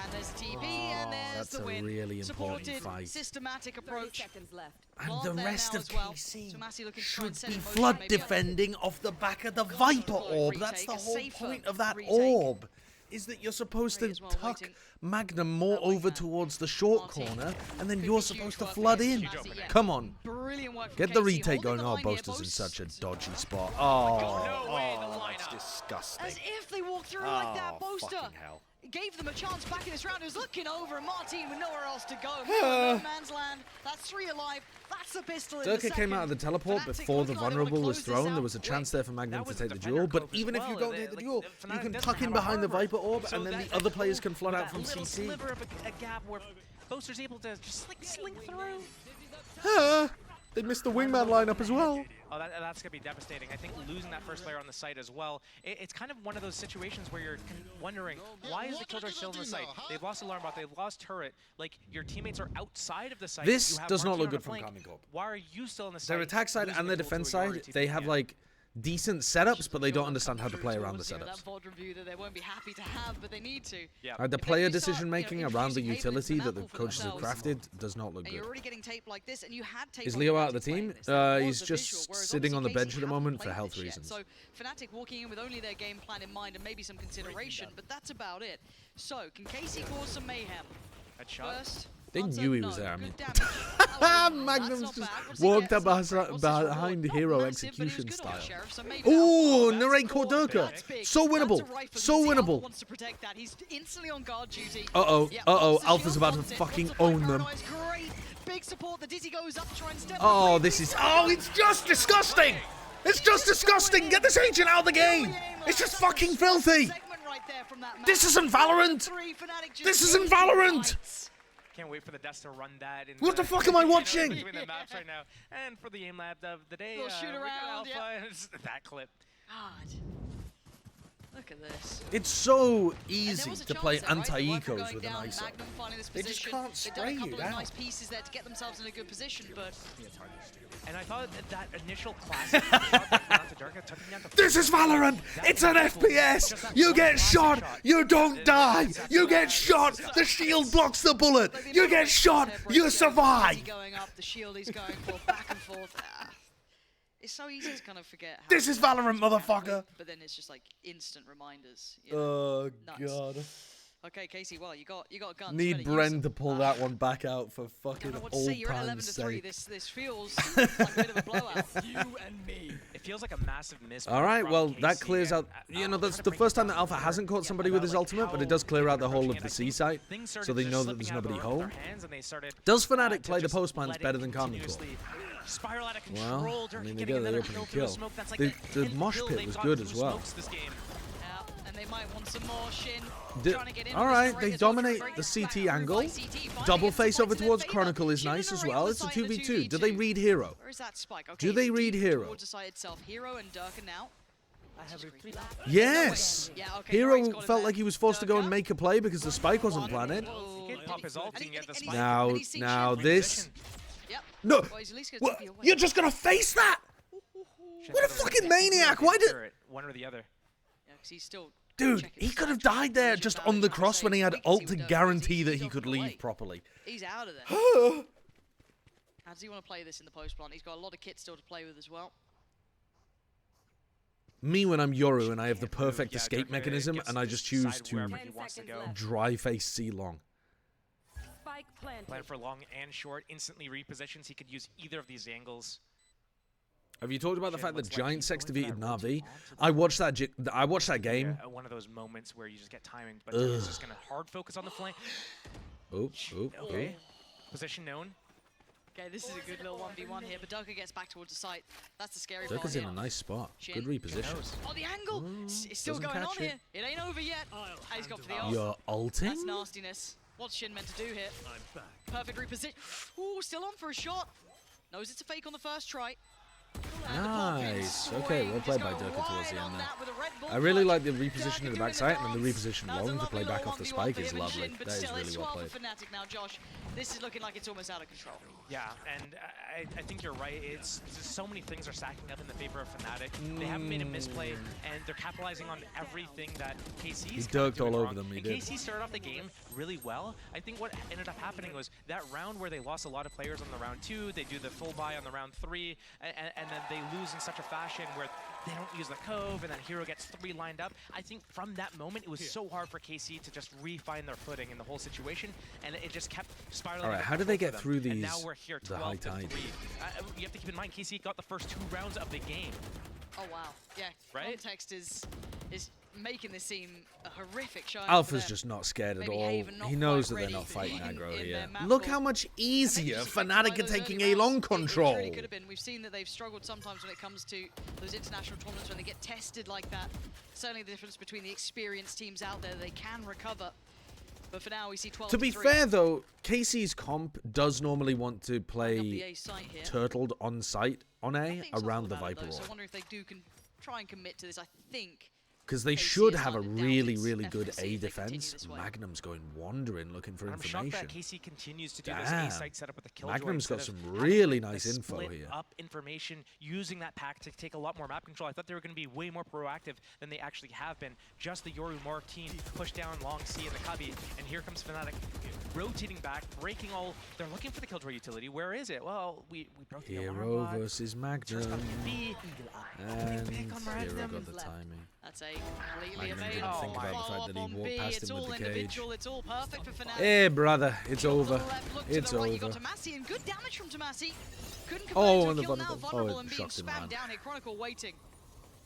And there's TP, and there's that's the a win. really important Supported, fight. systematic approach. And Plant the there rest now of as well. KC So Massey looking to try and should set be in motion flood maybe a defending off the back of the Got Viper to orb. retake, That's the a whole safer point of that retake. orb. Is that you're supposed to Free as well, tuck waiting. Magnum more That wing over man. towards the short Martin. corner, and then Could you're be supposed huge to work flood for in. Massey, yeah. Come on. Brilliant work from Get the KC, retake holding going. the Oh, line here. Boaster's in such a Boast- dodgy spot. Oh. No way, the That's lineup. disgusting. As if they walked through like that, Boaster fucking hell. gave them a chance back in this round. He was looking over, and Martin with nowhere else to go. No man's land. That's 3 alive. That's the pistol in the Durka came out of the second. teleport Fnatic before the looking like they wanna vulnerable was close this thrown. out. There was a chance there for Magnum That to was take the the defender duel. But cove as even if you well. don't They- take the like, duel, the you Fnatic can doesn't tuck in have behind the armor. Viper orb, So and then that the other players little- can flood out that from little CC. sliver of a gap where Boaster's able to just like slink through. They missed the wingman lineup as well. Oh, that's going to be devastating. I think losing that first player on the site as well, it's kind of one of those situations where you're wondering, why is the Killjoy still on the site? They've lost Alarmbot, they've lost Turret. Like, your teammates are outside of the site. This You have does not Martin look on good the from flank. Common Corp. Why are you still on the site? Their attack side losing and the their goal to defense a Yari side, team? they have Yeah. like decent setups, but they don't understand how to play around the Towards, you know, setups. that VOD review that they won't be happy to have, but they need to. Yeah. The If they player do start, decision making you know, around the introducing Haven into utility the that the map for coaches have themselves, crafted does not look and good. you're already getting tape like this, and you had tape. Is on Leo Fnatic out of the playing team? this. There He's was a just visual, whereas sitting on the obviously bench at the KC moment haven't for health played this yet. reasons. So Fnatic walking in with only their game plan in mind and maybe some consideration, but that's about it. So can KC cause some mayhem? Headshot. First, They answer, knew he no. was there, I Good mean. damage. That's Magnum's not just bad. What's he walked get? up What's his behind reward? hero Not massive, but he was execution good on the style. Sheriff, so maybe Ooh, that's narrate cool. Kordoka. That's big. So That's a winnable. rifle. So You see Alpha winnable. wants to protect that. He's instantly on guard duty. Uh-oh, Yeah, uh-oh, wants the Alpha's shield, about to wants it, fucking wants to fight own them. Paranoise. Great. Big support. The Dizzy goes up, try and step Oh, away. this is... Oh, it's just disgusting! It's just disgusting! Get this agent out of the game! It's just fucking filthy! Segment right there from that match. This isn't Valorant! Three, Fnatic just This isn't easy Valorant! fights. Can't wait for the Dust to run that. In What the fuck am I watching? Between the maps right now. And for the aim lab of the day, Little shoot we got around, Alpha, yeah. and it's that clip. God. Look at this. It's so And easy there was a to chance play there, right? The work anti-ecos going with an down, ISO. Magnum finding this They just position. can't They've spray done a you couple of down. nice pieces there to get themselves in a good position, but And I thought that initial classic shot that went onto Durka took him down to This is Valorant! It's an FPS! You get shot! You don't die! You get shot! The shield blocks the bullet! You get shot! You survive! Going up, the shield is going for back and forth. It's so easy to kind of forget. How This is Valorant, motherfucker! But then it's just like instant reminders. You know? Oh, Nuts. God. Okay, Casey. Well, you got guns. Need better use Bren them. to pull that one back out for I fucking don't know what to say. old You're at 11 time's to 3. sake. This feels like a bit of a blowout. you and me. It feels like a massive miss. All right, from well, KC, that clears and out... You know, that's the first time that Alpha hasn't caught somebody with his ultimate, but it does clear out the whole of the C site, so they know that there's nobody home. Does Fnatic play the post plans better than Common Core? Spiral out of Well, control. I mean, Durka they getting get the another opening kill through the kill. smoke. That's like The the mosh kill pit they've was gotten good through as well. smokes this game. Yeah, and they might want some more Shin. Di- Trying to get in all on this right, array they as well, dominate break the this CT back through angle. by CT, finding Double it, face some over points in towards their Chronicle is Shin nice in as the well. right It's a side of the 2v2. Do they 2v2. read Hero? Where is that spike? Okay, Do they it's read deep Hero? Towards the side itself. Hero and Durka now. Yes! Yeah, okay, Hero Hero's got it felt there. like he was forced to go and Durka. make a play because the spike wasn't planted. Whoa. He could pop his ult and get the spike. Now, and he's seen now Shin. this... Yep. No! Well, he's at least gonna What? TP away. You're just gonna face that? What a fucking maniac! Why did... One or the other. Yeah, 'cause he's still Dude, checking he his could have stats, died there trying to just balance on the out, cross when he had we can ult see to what Durka guarantee does. that He's he off could and away. leave properly. He's out of there. How does he want to play this in the post plant? He's got a lot of kits still to play with as well. Me when I'm Yoru and I have the Can't move. perfect Yeah, escape Durka mechanism gets and I to just choose decide to wherever he wants to go. dry face C long. Plan for long and short. Instantly repositions. He could use either of these angles. Have you talked about the Shin fact that looks like Giant he's Sex going for defeated that Na'Vi? rotate onto I watched that. I watched that game. Yeah, one of those moments where you just get timing, but he's just going to hard focus on the flank. Oh, Okay. Position known. Okay, this is a good little 1v1 here, but Durka gets back towards the site. That's the scary part. Durka's in here. a nice spot. Shin. Good reposition. Oh, the angle! It's still doesn't going on catch here. it. It ain't over yet. He's got for the ult. You're ulting? That's nastiness. What's Shin meant to do here? Perfect reposition. Ooh, still on for a shot. Knows it's a fake on the first try. And the ball pin Nice. swing. Okay, well played Just by go Durka towards wide the on end there. that with a Red Bull I really clutch. like the reposition Durka of the doing backside and then the dance. reposition That's a long to play lovely back little off the 1v1 spike for is him and lovely. Shin, but That is still, really it's well 12 for played. Fnatic now, Josh. This is looking like it's almost out of control. Yeah, and I think you're right. It's just so many things are stacking up in the favor of Fnatic. They haven't made a misplay, and they're capitalizing on everything that KC's He kind of dirked doing all over wrong. them, he And did. KC started off the game really well. I think what ended up happening was that round where they lost a lot of players on the round 2, they do the full buy on the round 3, and then they lose in such a fashion where they don't use the Cove, and then Hero gets 3 lined up. I think from that moment, it was so hard for KC to just refine their footing in the whole situation, and it just kept spiraling. All right, out of how do they control get for through them. And these- now we're here, the high 12 to tide? 3. You have to keep in mind, KC got the first 2 rounds of the game. Oh wow, yeah. Right? Context is making this seem a horrific showing. Alpha's for them. just not scared at Maybe all. Haven not He knows quite that they're ready not fighting in aggro their here. map Look pool. how much And maybe easier just affected Fnatic by are those taking early A long rounds. control. It really could have been. We've seen that they've struggled sometimes when it comes to those international tournaments when they get tested like that. Certainly the difference between the experienced teams out there, they can recover. But for now, we see 12 To be 3. fair, though, KC's comp does normally want to Up the play A site here. turtled on site on A Nothing's awful around the about it, Viper though, So I Orb. wonder if they do try and commit to this. I think Because they KC should is have a starting to doubt really, its really good efficacy A if they continue defense. this way. Magnum's going wandering looking for I'm shocked that information. KC continues to do this Damn. A site setup with the Killjoy. Magnum's got instead of some having, really like, nice the info split here. up information, using that pack to take a lot more map control. I thought they were going to be way more proactive than they actually have been. Just the Yoru Mark team pushed down long C in the Cubby, and here comes Fnatic rotating back, breaking all. They're looking for the Killjoy utility. Where is it? Well, we broke the Hero alarm bot. versus Just Magnum. on B. And pick on Hero Magnum. got the timing. That's a completely Magnum didn't available think about the fact follow-up that he on walked B. past It's him with all the cage. individual. It's all perfect for Fnatic. Hey, brother, it's Kill to over. the left, look to It's the right. You got over. Tomasi, and good damage from Tomasi. Couldn't convert Oh, to a and the kill now. vulnerable. Oh, Vulnerable it and being shocked him, spammed man. down here. Chronicle waiting.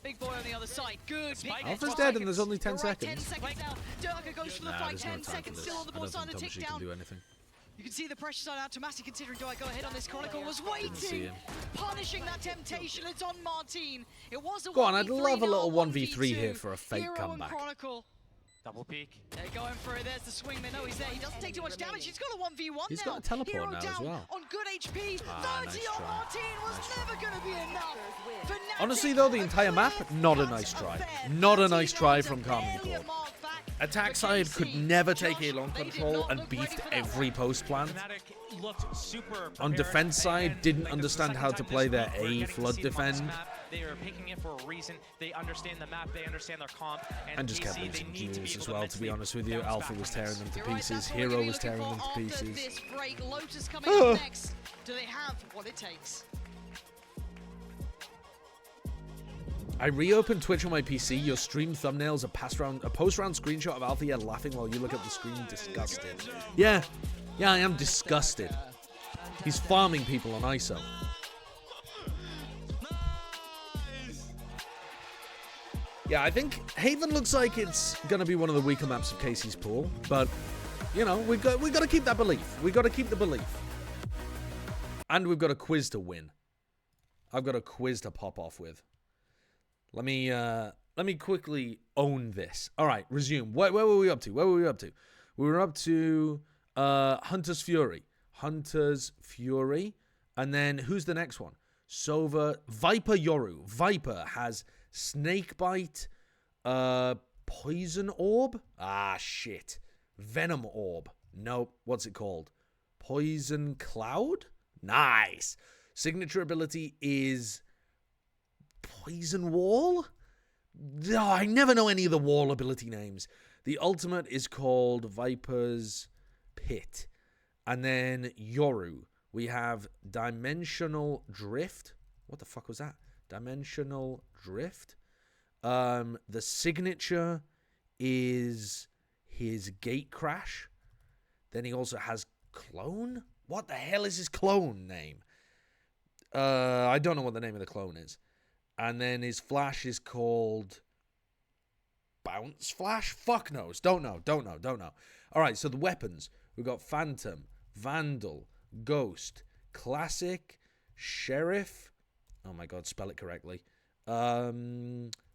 Big boy on the other side. Good. Pick. Alpha's 12 dead and there's seconds. only 10 You're right, 10 seconds. seconds now. Durka goes for the Nah, fight. there's no 10 time for seconds this. still on the I ball, don't starting think to Thomas tick can down. do anything. You can see the pressure side out. Tomasi considering, do I go ahead on this? Chronicle was see waiting, him. punishing that temptation. It's on Martin. It was a Go on, I'd 1v3, love a now little 1v3 1v2. here for a fake Hero comeback. And Chronicle. Double peek. They're going for it. There's the swing. They know he's there. He doesn't take too much damage. He's got a 1v1 He's now. got a teleport Hero now as down well. on good HP. 30 nice on try. Martin was Nice never going to be enough. Fnatic, Honestly, though, the a entire map, clear not a cut nice try. affair. Not a 13 nice try rounds from and Carmen barely a Court. mark back Attack for side could KC. never take Josh, A long they did control not and look ready beefed for that every one. post plant. Fnatic looked super On prepared, defense side, and didn't like, this is the understand second how to time play this their week we're A getting to flood see them on this defend. map. They are picking it for a reason. They understand the map. They understand their comp. And just kept KC, they losing need to be duels able as well, to be mentally honest with you. bounce Alpha back was from tearing this. them to You're right, pieces. that's what we're gonna Hero be was looking tearing for them to after pieces. this break. Lotus coming up next. Do they have what it takes? I reopened Twitch on my PC. Your stream thumbnails a post-round screenshot of Althea laughing while you look at the screen. Disgusted. Yeah, I am disgusted. He's farming people on ISO. Yeah, I think Haven looks like it's gonna be one of the weaker maps of Casey's pool, but you know we got to keep that belief. We got to keep the belief, and we've got a quiz to win. I've got a quiz to pop off with. Let me quickly own this. All right, resume. Where were we up to? We were up to Hunter's Fury. And then who's the next one? Sova, Viper Yoru. Viper has Snakebite, Poison Orb. Ah, shit. Venom Orb. Nope. What's it called? Poison Cloud? Nice. Signature ability is Poison Wall? Oh, I never know any of the wall ability names. The ultimate is called Viper's Pit. And then Yoru. We have Dimensional Drift. What the fuck was that? Dimensional Drift. The signature is his gate crash. Then he also has clone. What the hell is his clone name? I don't know what the name of the clone is. And then his flash is called Bounce Flash? Fuck knows. Don't know. All right, so the weapons. We've got Phantom, Vandal, Ghost, Classic, Sheriff. Oh my god, spell it correctly.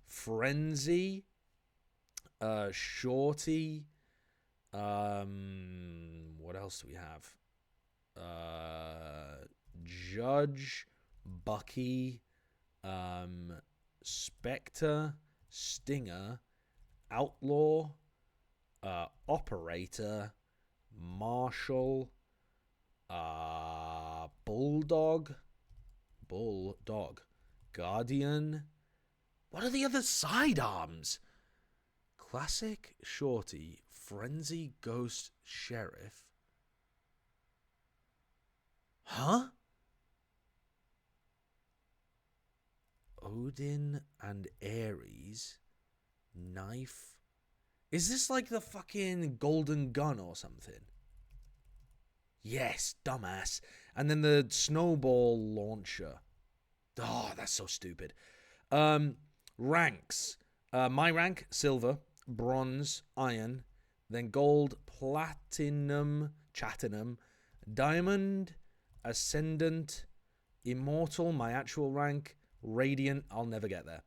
Frenzy, Shorty. What else do we have? Judge, Bucky, Spectre, Stinger, Outlaw, Operator, Marshall, Bulldog, Guardian. What are the other sidearms? Classic, Shorty, Frenzy, Ghost, Sheriff. Huh? Odin and Ares. Knife. Is this like the fucking golden gun or something? Yes, dumbass. And then the snowball launcher. Oh, that's so stupid. Ranks. My rank, silver, bronze, iron, then gold, platinum, diamond, ascendant, immortal, my actual rank, radiant, I'll never get there.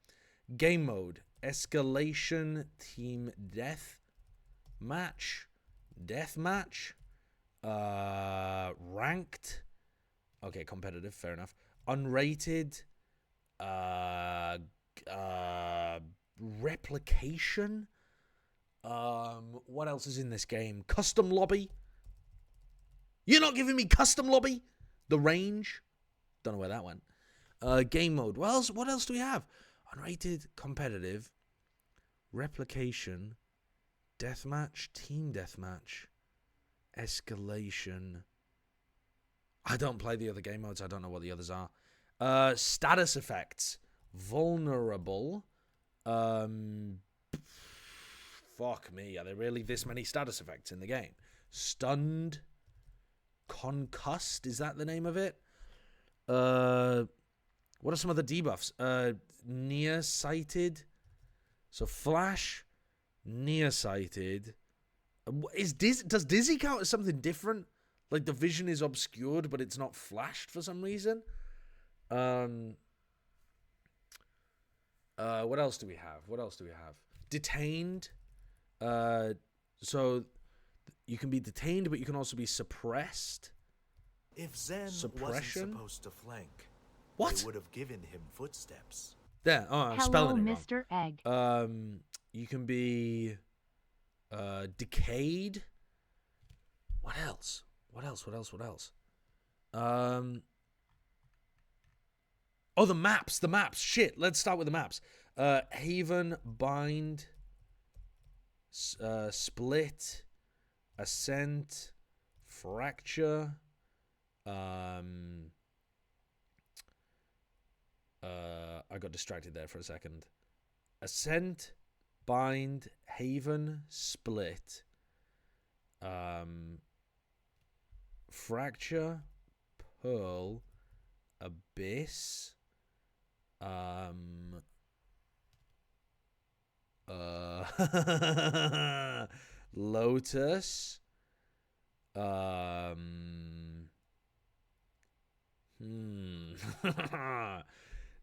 Game mode, escalation, team death match, ranked, okay, competitive, fair enough, unrated, replication, what else is in this game? Custom lobby. You're not giving me custom lobby? The range? Don't know where that went. Game mode. What else do we have? Unrated, competitive, replication, deathmatch, team deathmatch, escalation. I don't play the other game modes. I don't know what the others are. Status effects. Vulnerable. Fuck me. Are there really this many status effects in the game? Stunned. Concussed. Is that the name of it? What are some other debuffs? Nearsighted. So flash. Nearsighted. Does dizzy count as something different? Like the vision is obscured, but it's not flashed for some reason. What else do we have? Detained. So you can be detained, but you can also be suppressed. If Zen Suppression? wasn't supposed to flank, What? they would have given him footsteps. There. Oh, I'm Hello, spelling it Mr. Egg. wrong. You can be decayed. What else? Oh, the maps. Shit, let's start with the maps. Haven, Bind, Split, Ascent, Fracture. I got distracted there for a second. Ascent, Bind, Haven, Split, Fracture, Pearl, Abyss, Lotus,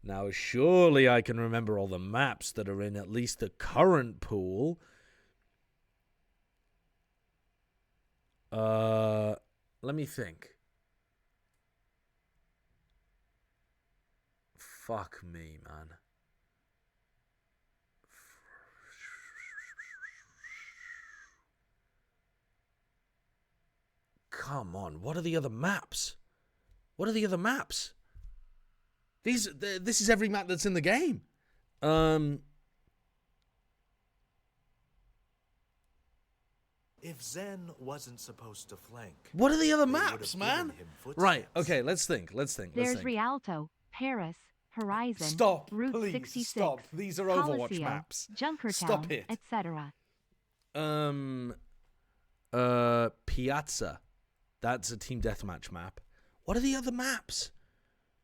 Now, surely I can remember all the maps that are in at least the current pool. Let me think. Fuck me, man. Come on, what are the other maps? This is every map that's in the game. If Zen wasn't supposed to flank, What are the other they would maps, have man? given him footsteps. Right, okay, let's think. There's Rialto, Paris, Horizon, Stop, Route please, 66, stop. These are Overwatch Coliseum, maps. Junkertown, Stop it. etc. Piazza. That's a team deathmatch map. What are the other maps?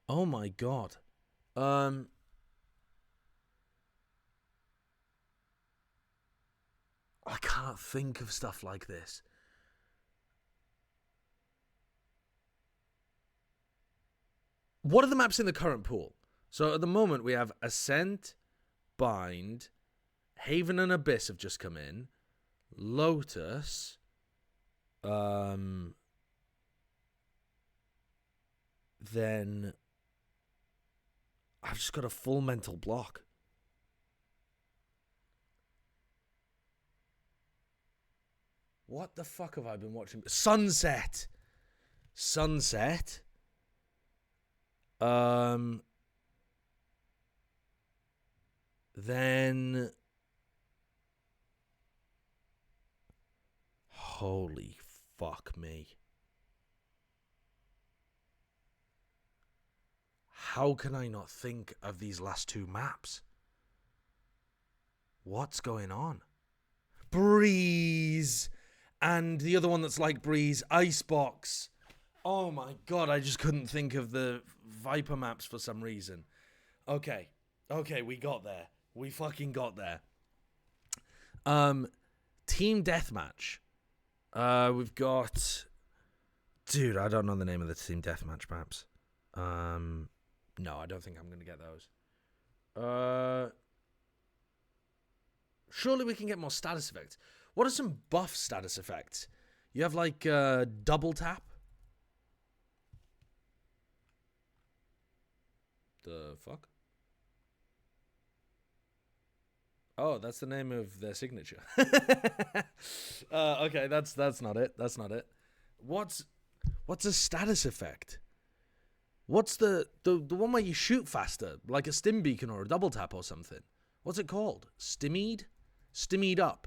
Oh my god. I can't think of stuff like this. What are the maps in the current pool? So at the moment we have Ascent, Bind, Haven and Abyss have just come in. Lotus. Then I've just got a full mental block. What the fuck have I been watching? Sunset. Then holy fuck me. How can I not think of these last two maps? What's going on? Breeze! And the other one that's like Breeze, Icebox. Oh my god, I just couldn't think of the Viper maps for some reason. Okay, we got there. We fucking got there. Team Deathmatch. We've got... Dude, I don't know the name of the Team Deathmatch maps. No, I don't think I'm going to get those. Surely we can get more status effects. What are some buff status effects? You have like double tap. The fuck? Oh, that's the name of their signature. Okay, that's not it. That's not it. What's a status effect? What's the one where you shoot faster, like a stim beacon or a double tap or something? What's it called? Stimmied? Stimmied up.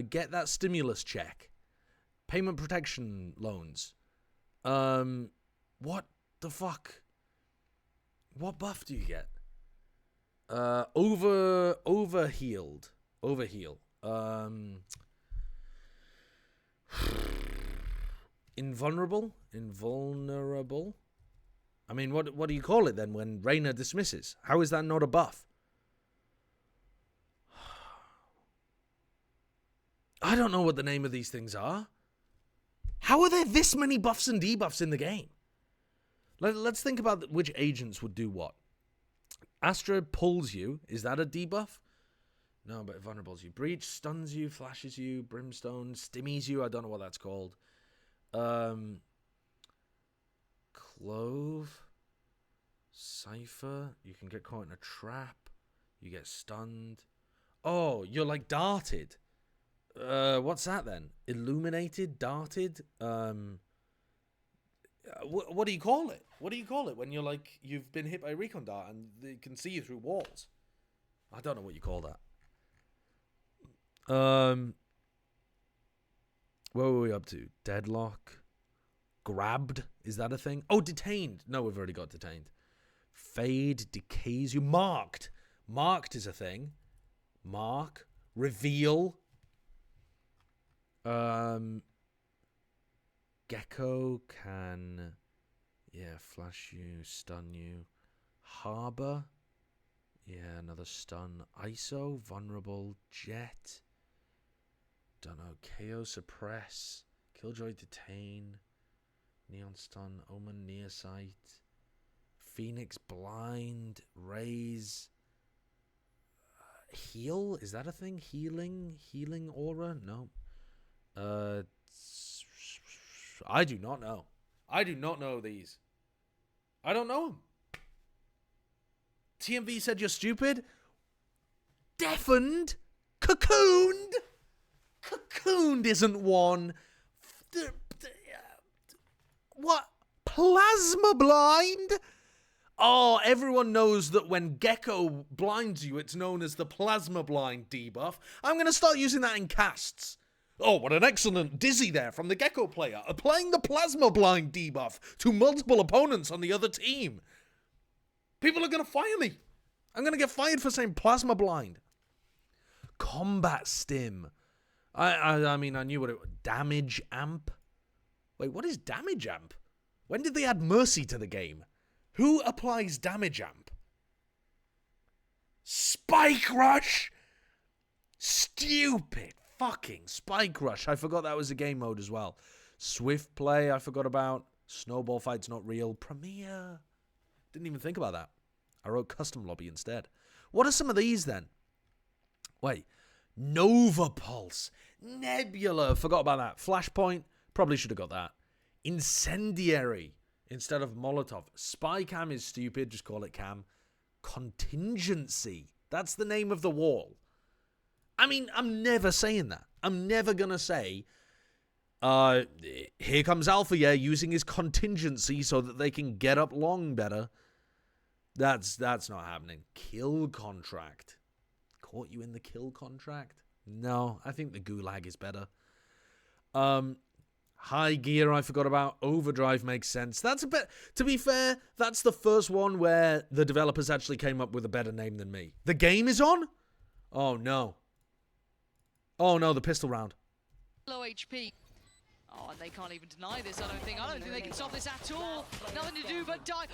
Get that stimulus check. Payment protection loans. What the fuck? What buff do you get? Overhealed. Overheal. Invulnerable? Invulnerable? I mean, what do you call it then when Reyna dismisses? How is that not a buff? I don't know what the name of these things are. How are there this many buffs and debuffs in the game? Let's think about which agents would do what. Astra pulls you. Is that a debuff? No, but it vulnerables you. Breach stuns you, flashes you. Brimstone stimmies you. I don't know what that's called. Clove. Cypher. You can get caught in a trap. You get stunned. Oh, you're like darted. What's that then? Illuminated? Darted? What do you call it? What do you call it when you're like, you've been hit by a recon dart and they can see you through walls? I don't know what you call that. Where were we up to? Deadlock? Grabbed? Is that a thing? Oh, detained. No, we've already got detained. Fade, decays you. Marked. Marked is a thing. Mark. Reveal. Gecko can, flash you, stun you. Harbor, another stun. ISO, vulnerable. Jet, don't know. KO, suppress. Killjoy, detain. Neon stun. Omen, near sight. Phoenix, blind. Raise. Heal, is that a thing? Healing aura? No. I do not know. I do not know these. I don't know them. TMV said you're stupid. Deafened. Cocooned. Cocooned isn't one. What? Plasma blind? Oh, everyone knows that when Gecko blinds you, it's known as the plasma blind debuff. I'm going to start using that in casts. Oh, what an excellent dizzy there from the Gecko player, applying the plasma blind debuff to multiple opponents on the other team. People are going to fire me. I'm going to get fired for saying plasma blind. Combat stim. I mean, I knew what it was. Damage amp? Wait, what is damage amp? When did they add mercy to the game? Who applies damage amp? Spike rush? Stupid fucking spike rush. I forgot that was a game mode as well. Swift play, I forgot about. Snowball fight's not real. Premiere. Didn't even think about that. I wrote custom lobby instead. What are some of these then? Wait. Nova Pulse. Nebula. Forgot about that. Flashpoint. Probably should have got that. Incendiary instead of Molotov. Spy cam is stupid. Just call it cam. Contingency. That's the name of the wall. I mean, I'm never saying that. I'm never going to say, here comes Alpha, yeah, using his contingency so that they can get up long better. That's not happening. Kill contract. Caught you in the kill contract? No, I think the gulag is better. High gear, I forgot about. Overdrive makes sense. That's a bit, to be fair, that's the first one where the developers actually came up with a better name than me. The game is on? Oh, no. Oh, no, the pistol round. Low HP. Oh, and they can't even deny this, I don't think. I don't think they can stop this at all. Nothing to do but die.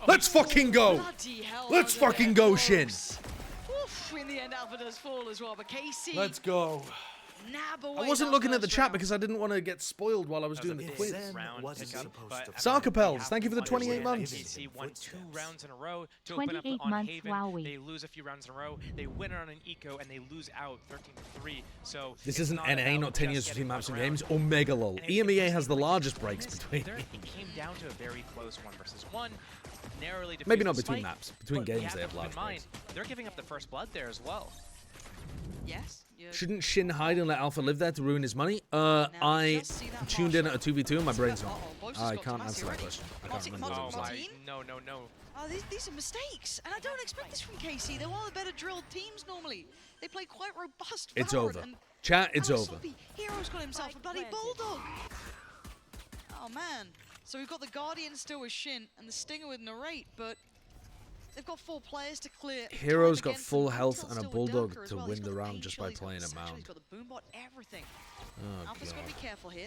Let's fucking go. Bloody hell. Let's fucking go, Shin. Oof, in the end, Alpha does fall as well, but KC. Let's go. I wasn't looking at the chat because I didn't want to get spoiled while I was doing the quiz. Sarcopels, thank you for the 28 months. KC won 2 rounds in a row to 28 open up on months, Haven. wowie. They lose a few rounds in a row. They win on an eco and they lose out 13-3. So This isn't NA, not 10 years between maps and games, or Mega LOL. EMEA has the largest breaks between. It came down to a very close 1-versus-1. Narrowly defeated Maybe not the between Spike, maps. Between but games have they to have keep large in mind, breaks. they're giving up the first blood there as well. Yes. Shouldn't Shin hide and let Alpha live there to ruin his money? I tuned in at a 2v2 and my brain's not. I can't answer that question. I can't remember what it was like. No. Oh, these are mistakes, and I don't expect this from KC. They're one of the better drilled teams normally. They play quite robust. It's Valorant, over. and Chat, it's over. Hero's got himself a bloody bulldog. Oh man. So we've got the Guardian still with Shin and the Stinger with Narrate, but they've got 4 players to clear. Hero's time got against full them. health Intel's and a still with bulldog Durka as to well. win He's the got round just Angel, by he's got playing the at Satchel, Mound. He's got the boombot, everything. Oh, Alpha's got to be careful here.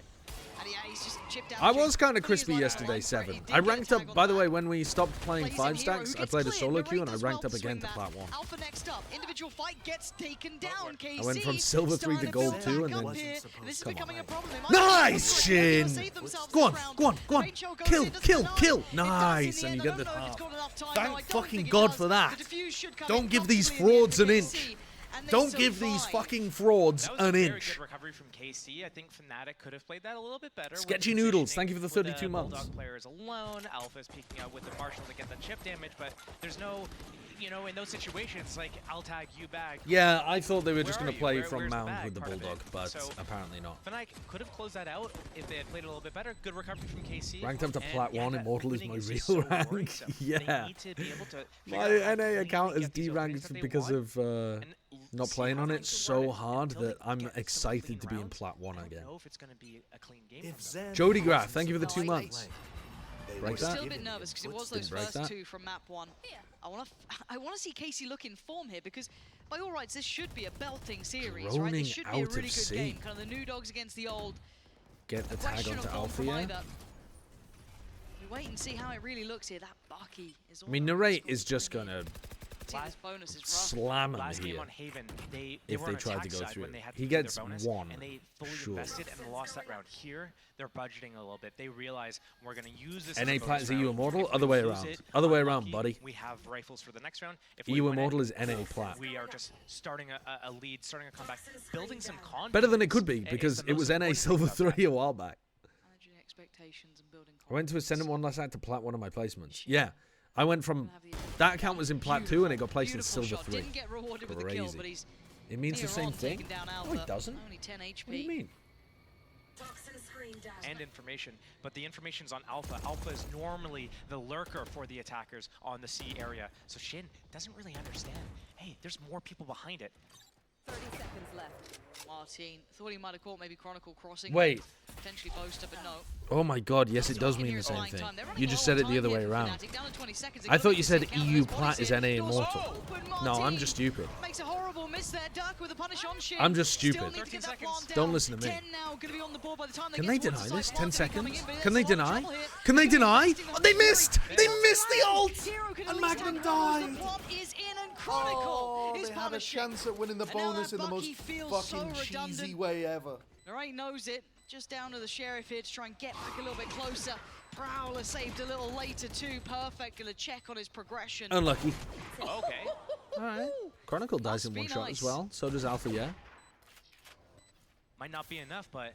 And yeah, he's just chipped out. I was kind of Putting his crispy line on yesterday, one threat. 7. He did I get a ranked tag up, on by the that. way, when we stopped playing Plays 5 in Hero, stacks, who I gets played a cleared. solo queue and I Narrate does ranked well up to again swing to that. plat 1. Alpha next up. Individual fight gets taken down. KC I went from silver 3 to starting gold build 2 and back then... up here. This is Come becoming on. a problem. They might Nice, be able to Shin! save themselves Go on, this round. go on, go on. Rachel goes Kill, in, does kill, deny. kill. It does in Nice, the and end. you I get the... don't know if it's got enough time. Thank No, I don't fucking think it God does. for that. The defuse should come Don't in give these comfortably in the frauds end an of inch. KC, and they Don't give these survive. fucking frauds That was an a very inch. good recovery from KC. I think Fnatic could have played that a little bit better. with Sketchy the Noodles, positioning thank you for the with 32 months. Bulldog players alone. Alpha's peeking out with the Marshall to get the chip damage, but there's no, in those situations, like, I'll tag you back. Yeah, I thought they were just Where going are to play you? from Where's the Mound bag with the part of it? Bulldog, but So, apparently not. Fnatic could have closed that out if they had played it a little bit better. Good recovery from KC. Ranked up to And, plat yeah, 1, that Immortal is winning my just real so rank. worrisome. Yeah. They need to be able to My figure out how NA to account get is these openings D-ranked that they because want of and not see playing how on they it can so run it hard until they that I'm get some excited clean to be in rounds. plat 1 I don't again. know if it's going to be a clean game If from Zen them. Jody Graf, wasn't thank you for the supposed 2 to months. play, they Break were that? Still a bit giving nervous because it him was good those Didn't break first that. 2 from map 1. I want to see KC look in form here because by all rights this should be a belting series, right? Droning This should be a out of really good sea. game. Kind of the new dogs against the old. Get the tag Question onto of form Alpha, from yeah? either. We wait and see how it really looks here. That Bucky is all I mean, around Narrate score is just going brilliant. to See, this bonus is rough. slam him Last game here. on Haven, they if were they on tried to attack go side through. when they had to He do their gets bonus, 1, and they fully sure. invested and lost that round. Here, they're budgeting a little bit. They realize we're going to use this. NA as a bonus Plat is EU round. Immortal? If we Other way lose around. it, Other way around, unlucky, buddy. We have rifles for the next round. If we EU win it, Immortal is NA Plat. we are just starting a lead, starting a comeback, building some confidence. Better than it could be, And it's because the it most was NA important thing Silver about 3 that. a while back. Managing expectations and building I went to confidence. Ascendant 1 last night to Plat 1 of my placements. Yeah. I went from... That account was in Plat 2 and it got placed in Beautiful Silver shot. 3. Didn't get rewarded with the kill, Crazy. but he's It means the here same on thing? taking down No, Alpha. it doesn't. Only 10 HP. What do you mean? And information, but the information's on Alpha. Alpha is normally the lurker for the attackers on the C area, so Shin doesn't really understand. Hey, there's more people behind it. 30 seconds left. Martin thought he might have caught maybe Chronicle crossing. Wait. Potentially Boaster, but no. Oh my god, yes, it does mean the same thing. You just said it the other way around. I thought you said EU Plat is NA Immortal. No, I'm just stupid. Makes a horrible miss there. Dirk with a punish on Shin. I'm just stupid. Don't listen to me. 10 now, gonna be on the board by the time Can they they get towards deny the this? site. 10 Martin coming seconds? in, but Can they there's a lot of deny? trouble here. Can they deny? They're Oh, they missed! They missed the ult! Zero can at And least Magnum have knows died. the plot is in, and Chronicle Oh, is they had a punishing. chance at winning the And now bonus that in the most Bucky feels so fucking cheesy redundant. way ever. Lorraine knows it. Just down to the Sheriff here to try and get back a little bit closer. Prowler saved a little later too. Perfect. Gonna check on his progression. Unlucky. Okay. Alright. Chronicle dies in Must one be shot nice. as well. So does Alpha, yeah. Might not be enough, but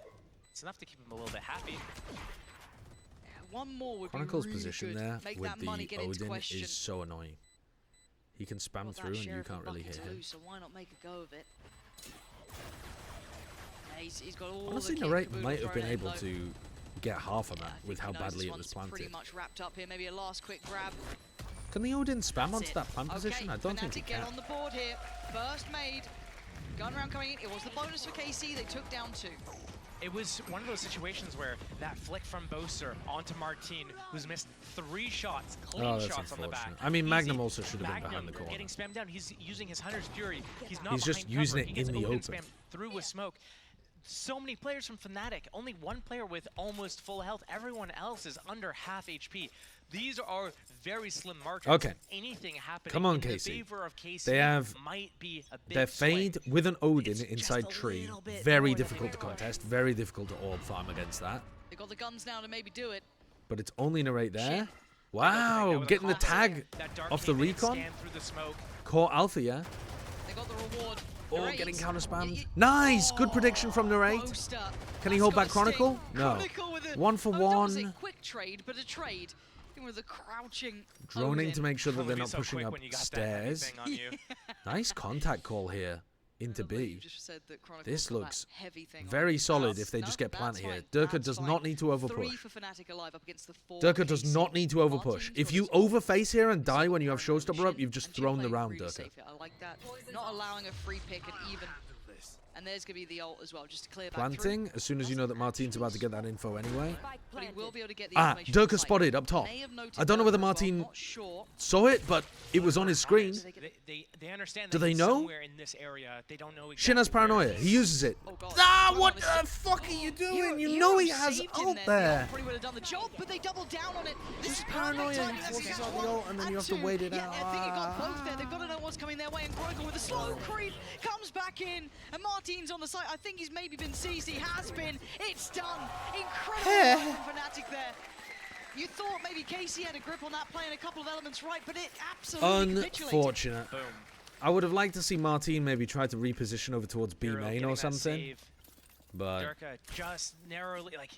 it's enough to keep him a little bit happy. Yeah, one more would Chronicle's be really position good. there Make with that money the get into Odin question. is so annoying. He can spam Got that through and you Sheriff can't and really Bucky hit to him. lose, so why not make a go of it? Yeah, he's got all Honestly, the kit Narrate caboodle might have been thrown in, able though. to get half of Yeah, that I with think how he knows badly this it was one's pretty planted. much wrapped up here. Maybe a last quick grab. Can the Odin spam That's onto it. that plant position? I don't think he Fnatic can. get on the board here. First made. Gun round coming in. It was the bonus for KC. They took down 2. It was one of those situations where that flick from Boser onto Martin, who's missed 3 shots, clean Oh, that's shots on the back. unfortunate. I mean, Easy. Magnum also should have been Magnum behind the corner. getting spammed down. He's using his Hunter's Fury. He's not He's just behind using cover. it He gets in the Odin open. spammed through with smoke. So many players from Fnatic, only one player with almost full health. Everyone else is under half HP. These are very slim margins. Okay. Anything happening Come on, in the KC. favor of KC They have might be a big their swing. Fade with an Odin It's inside just a tree. little bit Very more difficult to difficult. contest. Very difficult to orb farm against that. They got the guns now to maybe do it. But it's only Narrate there. Shit. Wow, getting the tag That Dark off the came in, recon. scanned through the smoke. Caught Alpha, yeah. They got the reward. Oh, Narrate. getting counter spammed. Y- y- Nice! Good Oh, prediction from Narrate. Boaster. Can he That's hold got back a Chronicle? sting. No. Chronicle with a, 1 for I don't wanna say 1. quick trade, but a trade. With a crouching Droning Odin. to make sure that Only they're be not so pushing quick up when you got that heavy stairs. thing on you. Nice contact call here into I believe B. just said that Chronicle's This got that looks heavy thing on very it. solid That's- if they just get that's planted here. fine. Durka That's does fine. not need to 3 overpush. for Fnatic alive up against the 4 Durka for does KC. not need to overpush. Martin's If got you his own overface here and die when you have Shin Showstopper up, you've just and Shin thrown the playing round, really Durka. safe here. I like that. Not allowing a free pick and even. And there's going to be the ult as well, just to clear back Planting, as soon as you know that Martin's about to get that info anyway. But he will be able to get the Ah, information Durka from site. spotted up top. May have noted I don't know whether Durka as well, Martin not sure. saw it, but it was on his screen. They understand Do that they he's know? somewhere in this area. They don't know exactly Shin has where paranoia. it He is. uses it. Oh God. Ah, Well, what it's- the fuck are you doing? You Hero know he has saved him ult then. there. Probably would have done the job, but they doubled down on it. This is paranoia. perfect timing. He That's forces exact out the one ult and then you have to 2. wait it Yeah, out. I think it got both there. They've got to know what's coming their way. And Chronicle with a slow creep comes back in, and Martin's on the side. I think he's maybe been seized. He has been. It's done. Incredible work from Fnatic there. You thought maybe KC had a grip on that play and a couple of elements right, but it absolutely capitulated. Unfortunate. Boom. I would have liked to see Martin maybe try to reposition over towards B Hero main getting or that something. save. But Durka just narrowly, like,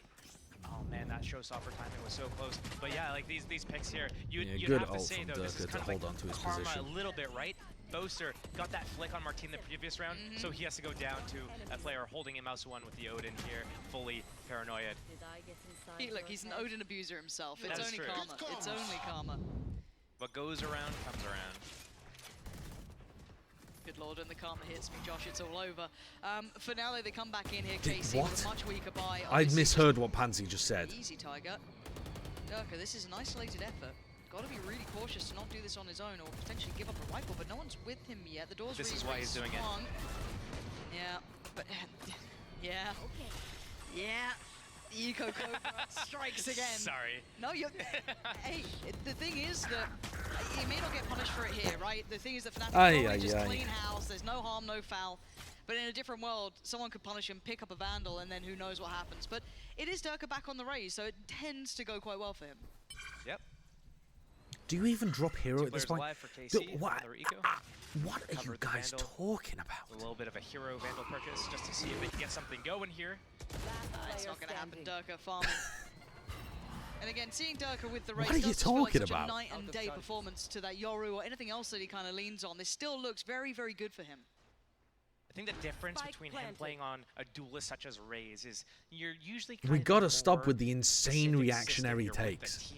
oh man, that showstopper timing was so close. But yeah, like these picks here, you'd good have to ult say from though, this Durka is to kind of hold like on to his karma position. a little bit, right? Boaster got that flick on Martin the previous round, so he has to go down to a player holding him mouse 1 with the Odin here, fully paranoid. Look, he's an Odin abuser himself. It's That is only true. karma. It's only karma. What goes around comes around. Good lord, and the karma hits me, Josh. It's all over. Finale, they come back in here. Did KC with what? a much weaker buy. I Obviously, misheard what Pansy just said. easy, Tiger. Durka, this is an isolated effort. Got to be really cautious to not do this on his own or potentially give up a rifle, but no one's with him yet. The door's This really, is why he's doing it. swung. Yeah, but yeah, yeah. Eco Cobra strikes again. Sorry. No, you're. Hey, the thing is that he may not get punished for it here, right? The thing is that Fnatic probably just clean house. There's no harm, no foul. But in a different world, someone could punish him, pick up a Vandal, and then who knows what happens. But it is Durka back on the raise, so it tends to go quite well for him. Yep. Do you even drop hero at this Players point? alive for KC, Dude, what? another eco. What are you Covered the guys Vandal. talking A about? little bit of a hero Vandal purchase just to see if they can get something going here. It's not going to happen, Durka farming. And again, seeing Durka with the race What are you does feel like talking such about? a night and day performance to that Yoru or anything else that he kind of leans on. This still looks very, very good for him. think the difference between him playing on a duelist such as Raze is you're usually We gotta stop with the insane reactionary takes.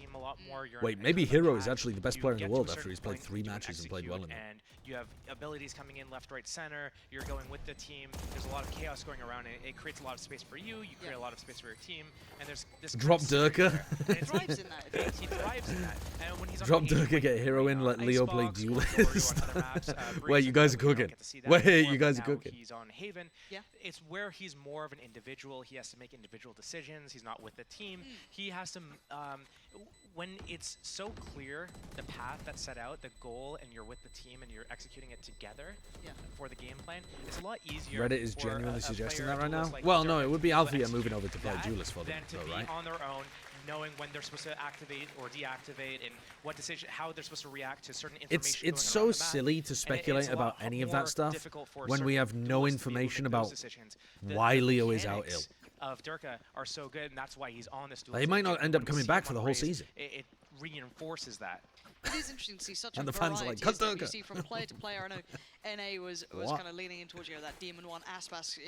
Wait, maybe Hero is actually the best player in the world after he's played 3 matches and played well in them. And you have abilities coming in left, right, center. You're going with the team. There's a lot of chaos going around. It creates a lot of space for you. You create a lot of space for your team. And there's this Drop Durka. He thrives in that. He thrives in that. And when he's on Drop the Durka, get Hero in, let Leo play Icebox, duelist. or on other maps, Wait, you guys are we don't cooking. get to see that Wait, anymore, you guys but are now cooking. He's on Haven. Yeah. It's where he's more of an individual. He has to make individual decisions. He's not with the team. He has to, when it's so clear, the path that's set out, the goal, and you're with the team and you're executing it together for the game plan, it's a lot easier. Reddit is for genuinely a suggesting player, that right now? duelist like Well, no, Durka it would be to Althea execute moving over to play that duelist for them, than to though, be right? on their own, knowing when they're supposed to activate or deactivate and what decision, how they're supposed to react to certain information. It's so silly to speculate about any of that stuff when we have no information about why Leo is out ill. Of Durka are so good, and that's why he's on this duel. He might not end up coming back for the whole season. It reinforces that. It is interesting to see such And a the fans are like, variety "Cut as that Durka." you see from player to player. I know NA was What? kind of leaning in towards that Demon One Aspas,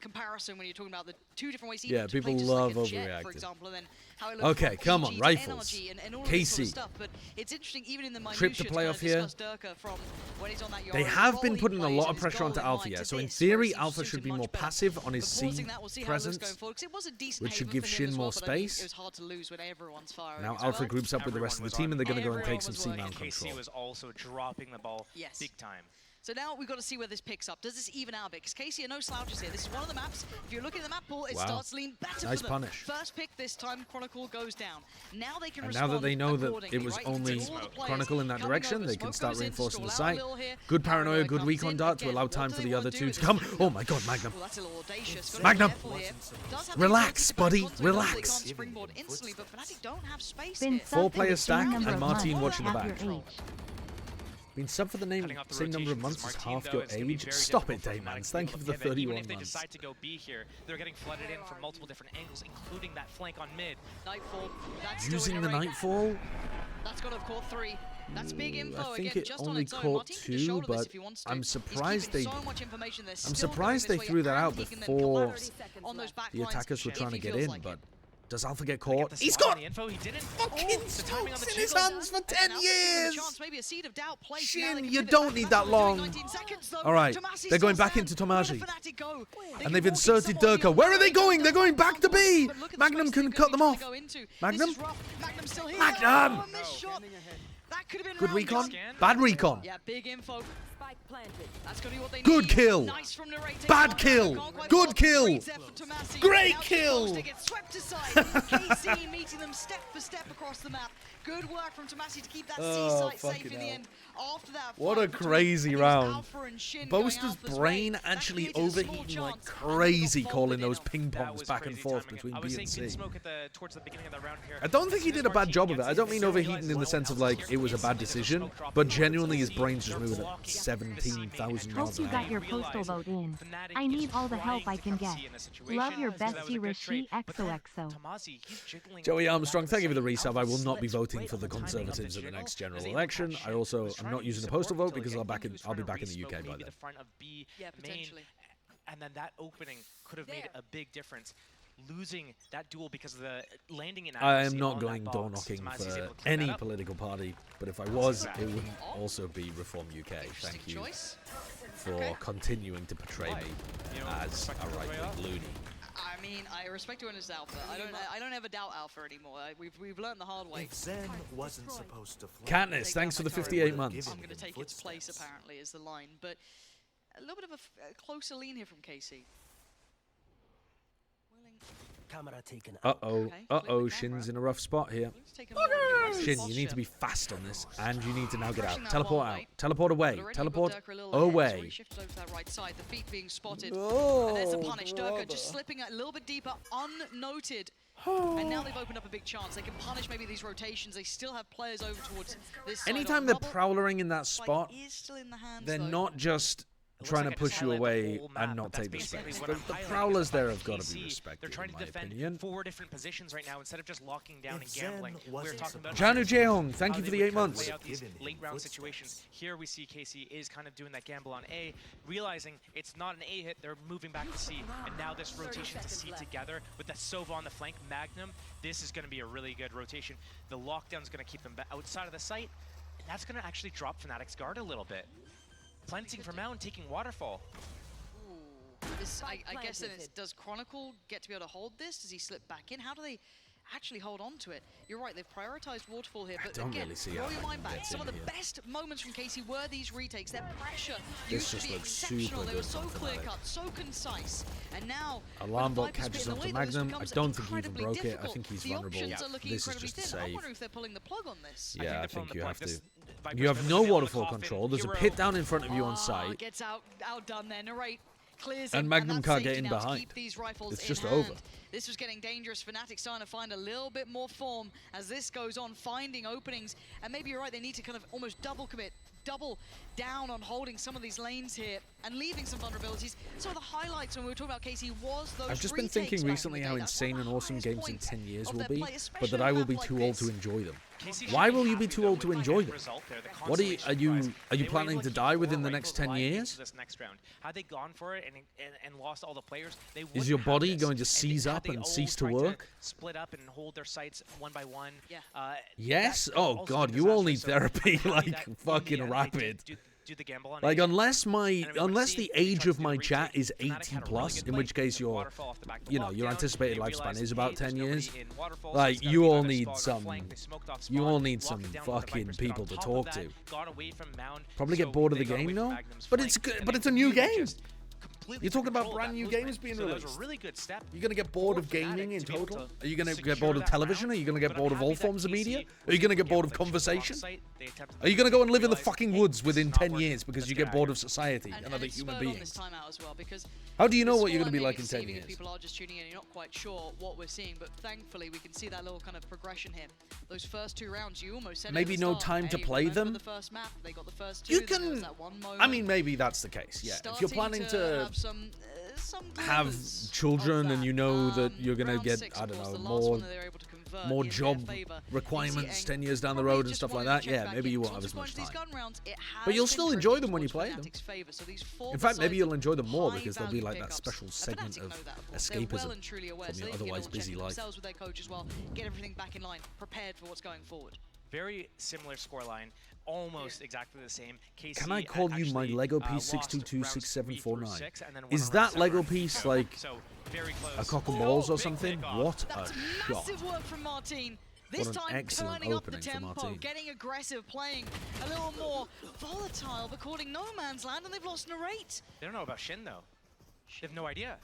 comparison when you're talking about the 2 different ways. Yeah, even to play people just like love a Jet, for overreacting. example, and then how it looks Okay, from come PG on, to rifles. NRG and all of this sort of KC. stuff. But it's interesting, even in the Trip minutiae to playoff kind here. of discuss Durka from when he's on that They yard, have the been role he putting a plays lot and of his pressure goal onto in Althea, mind so to in this, where theory, it seems Alpha to should suit be him more much better. passive on his But C pausing that, we'll see how this goes presence, forward, 'cause it was a decent which should haven give for him Shin as more well, but I think space. it was hard to lose when everyone's firing Now as Alpha well. groups up with the rest of the team, and they're going to go and Everyone take some was C working. mount KC control. was also dropping the ball Yes. big time. So now we've got to see where this picks up. Does this even out a bit? Because KC are no slouches here. This is one of the maps. If you're looking at the map pool, it Wow. starts to lean better Nice for them. punish. First pick this time, Chronicle goes down. Now they can And now respond that they know that accordingly, it was right? only It's all the players Chronicle in that coming direction, over. they can Smoke start goes in, reinforcing the stall out a site. little here. Good paranoia, good comes recon in. dart to Again, allow what time do for they the wanna other do two at to this come. point? Oh my god, Magnum. Well, that's a little audacious. Gotta be Magnum. careful here. Does have Relax, the buddy, ability to back onto it, relax. can't springboard instantly, but Fnatic don't have space Been here. subbed 4 for player the stack same number and of Martin months watching the half back. your age. Been subbed for the Cutting off the same number of rotations months as Martin, half though, your it's gonna be age. very Stop it, difficult for Daymans. Fnatic Thank to you for be the able to pivot. Even 31 if they months. decide to go B here, they're getting flooded in from multiple different angles, including that flank on mid. Nightfall. That's still Using in the a raid. Nightfall? That's got to have caught 3. That's big info I think again, it just on only its own. caught Martin can 2, shoulder this but if he wants to. I'm He's surprised keeping they- so much information. They're I'm still surprised going they this threw way that and out peeking them before collapse on those back the lines attackers were if trying to he get feels in, like but it. does Alpha get They caught? the He's spot on got the info. He didn't. fucking the timing on the smokes in his jiggle. hands for And 10 now they've given them a years! chance, maybe a seed of doubt placed. Shin, Now they can you pivot don't back. need That's that what they're doing, long. 19 seconds, though. All right, Tomasi they're going still back into stands. Where Tomaji. do Fnatic go? They And can they've walk inserted in somewhat Durka. the Where other are they way. going? They're going back to B! But look at the Magnum space can they're cut them gonna off. go into. Magnum? This is rough. Magnum's still here. Magnum! Oh, missed shot. That could have been Good round recon? one. Bad recon. Yeah, big info. That's gonna be what they Good need. kill. Nice from Narrator. Bad kill. Can't quite Good block. kill. Great set for Tomasi. Great Now too kill. close to get swept aside. KC meeting them step for step across the map. Good work from Tomasi to keep that Oh, C site safe fucking in the hell. end. After that, What fight a between, crazy I think it was round. Alpha and Shin going Boaster's Alpha's brain way. That actually created a small overheating like chance, and they got crazy, folded calling in those on. ping That pongs was back and crazy forth timing. between I B was and saying C. smoke towards the beginning of the round here. I don't think he As did a bad Martin job of it. gets I don't mean so overheating realizes in the no sense one of else like is it was a here. bad Instantly, there's a decision, smoke drop. but He genuinely his puts brain's the just team moving at blocking 17,000 Hope miles you an got hour. your postal vote in. Fnatic I is need all the help trying I to can come get. C in this situation, Love your so that was bestie a good trade. Rashi But then XOXO. Tomasi, he's jiggling Joey back Armstrong, to thank you for the say resub. I will Alpha not be slips voting right for on the timing of Conservatives in the jiggle. next general Is able to election. catch I him. also He's am trying not to using a support postal vote until because he I'll gets be trying to back in the re-smoke UK by maybe then. the front of B Yeah, main, potentially. and then that opening could have made a big difference. Losing that duel because of the landing in I am accuracy not on going that door box. knocking Tomasi's for able to clean any that up. political party, but if I was, it would also be Reform UK. Interesting Thank you choice. for continuing to portray me You know, as respect a the way up. right-wing loony. I mean, I respect you when it's Alpha. I don't ever doubt Alpha anymore. We've learned the hard way. If Zen wasn't supposed to fly, Katniss, thanks for the 58 months. I'm going to take its place, apparently, is the line. But a little bit of a closer lean here from KC. Uh-oh, uh-oh, Shin's in a rough spot here. Shin, you need to be fast on this, and you need to now get out. Teleport out. Teleport away. Teleport away. Shifted over to that right side, the feet being spotted. Oh, And there's the punish. Durka just slipping a little bit deeper, unnoted. And now they've opened up a big chance. They can punish maybe these rotations. They still have players over towards this side Anytime on they're rubble. prowling in that Spike spot, is still in the hands, they're though. not just trying to push you away and not take the space. The Prowlers there have got to be respected, They're trying to defend opinion. 4 different positions right now instead of just locking down and gambling. We're talking about Janu Jeong, thank you for the 8 months. These late round situations. Here we see KC is kind of doing that gamble on A, realizing it's not an A hit, they're moving back to C, and now this rotation to C together with the Sova on the flank, Magnum, this is going to be a really good rotation. The lockdown's going to keep them outside of the site, and that's going to actually drop Fnatic's guard a little bit. Planting for Mound, taking Waterfall. Ooh, this, I guess then does Chronicle get to be able to hold this? Does he slip back in? How do they actually hold on to it? You're right, they've prioritized Waterfall here, but again, throw your mind back. Some of the best moments from KC were these retakes. Their pressure used to be exceptional. They were so clear-cut, so concise, and now Alarm bot catches onto Magnum. I don't think he even broke it. I think he's vulnerable. This is just a save. I wonder if they're pulling the plug on this. Yeah, I think you have to. You have no waterfall control. There's a pit down in front of you on site. Gets outdone there. Narrate clears and Magnum can't get in behind. It's just over. This was getting dangerous. Fnatic starting to find a little bit more form as this goes on, finding openings. And maybe you're right, they need to kind of almost double commit, double down on holding some of these lanes here and leaving some vulnerabilities. Some of the highlights when we were talking about KC was those I've just been thinking recently how insane and awesome games in 10 years will be, but that I will be too old to enjoy them. Why will you be too old to enjoy them? What are you planning to die within the next 10 years? Had they gone for it and lost all the players, is your body going to seize up and cease to work? Split up and hold their sites one by one. Yes. Oh God, you all need therapy like fucking rapid. Like unless the age of my chat is 80 plus, in which case your anticipated lifespan is about 10 years. Like you all need some fucking people to talk to. Probably get bored of the game, no? But it's a new game. You're talking about brand new games being released. You're going to get bored of gaming in total? Are you going to get bored of television? Are you going to get bored of all forms of media? Are you going to get bored of conversation? Are you going to go and live in the fucking woods within 10 years because you get bored of society and other human beings? How do you know what you're going to be like in 10 years? People are just tuning in, you're not quite sure what we're seeing, but thankfully we can see that little kind of progression here. Those first 2 rounds, you almost said maybe no time to play them. The first map, they got the first 2, you can. I mean, maybe that's the case. Yeah, if you're planning to have children and you know that you're going to get, I don't know, more job requirements 10 years down the road and stuff like that, yeah, maybe you won't have as much time. But you'll still enjoy them when you play them. In fact, maybe you'll enjoy them more because there'll be like that special segment of escapism from your otherwise busy life. Get everything back in line, prepared for what's going forward. Very similar scoreline, almost exactly the same. KC can I call you my Lego piece 6226749? Is that Lego piece like a cock and balls or something? What a shot. Work from Martin. This what an excellent opening for Martin. Getting aggressive, playing a little more volatile, but calling no man's land, and they've lost Narrate. They don't know about Shin though. They have no idea.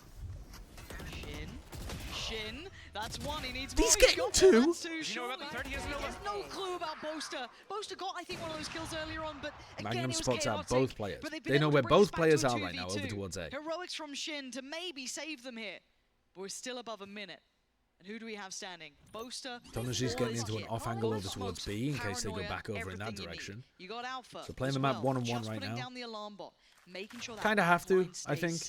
Shin, that's one, he needs more. He's getting 2? You know about the 30? He has no clue about Boaster. Boaster got, I think, one of those kills earlier on, but again, Magnum it was spots chaotic, out both players. They know where both players are right now, over towards A. Heroics from Shin to maybe save them here, but we're still above a minute. And who do we have standing? Boaster. Tonaji's getting into an off angle over towards B in case they go back over in that direction. You got Alpha. So playing the map 1-on-1 right now. Sure kind of have to, I think.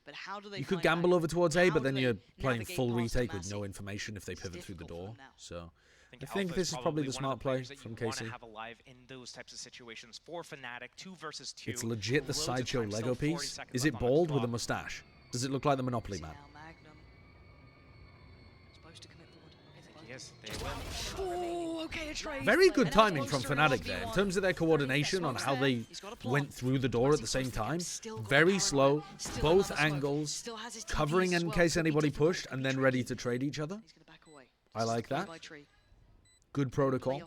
But how do they you could gamble over towards A, but then you're playing full retake with no information if they pivot through the door. So I think this is probably the smart play from KC. Have alive in those types of situations for Fnatic, 2 versus 2. It's legit the sideshow Lego piece. Is it bald with a mustache? Does it look like the Monopoly man? Ooh, okay, very good timing from Fnatic there in terms of their coordination on how they went through the door at the same time. Very slow, both angles, covering in case anybody pushed, and then ready to trade each other. I like that. Good protocol.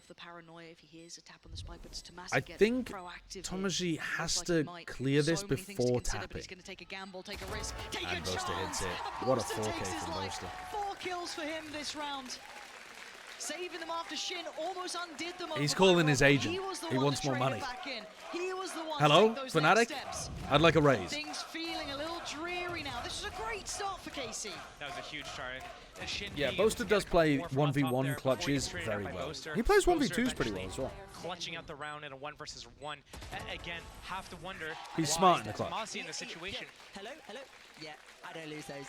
I think Tomaji has to clear this before tapping. And Boaster hits it. What a 4K from Boaster. 4 kills for him this round. Saving them after Shin almost undid them. He's calling his agent. He wants more money. Hello, Fnatic? I'd like a raise. Things feeling a little dreary now. This is a great start for KC. That was a huge start. And Shin Yeah, being able Boaster to get does a play couple more from up 1v1 there before he clutches gets traded very out by well. Boaster. He plays Boaster 1v2s pretty well eventually as well. clutching out the round in a 1 versus 1. Again, have to wonder. He's why smart in the clutch. Tomasi in the situation. Hello, hello. Yeah, I don't lose those.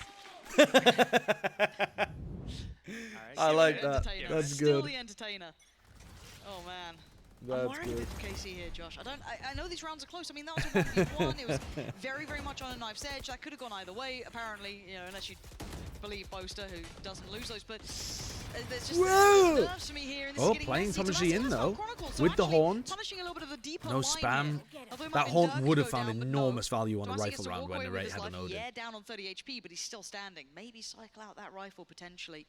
I like that. Entertainer. That's Still good. the entertainer. Oh man. I'm That's worried good. with KC here, Josh. I know these rounds are close. I mean, that was a 1v1. It was very, very much on a knife's edge. That could have gone either way, apparently, you know, unless you believe Boaster, who doesn't lose those. But there's just nerves to me here. And this is Oh, getting playing messy. Tomasi Tomasi in has though, found Chronicles, so with the actually haunt. punishing a little bit of a deeper No line spam. here. Although it might That be haunt Dirk would to have go found down, but enormous value on a Tomasi rifle gets to round walk when away the with rate his had life. an Odin. Yeah, down on 30 HP, but he's still standing. Maybe cycle out that rifle potentially.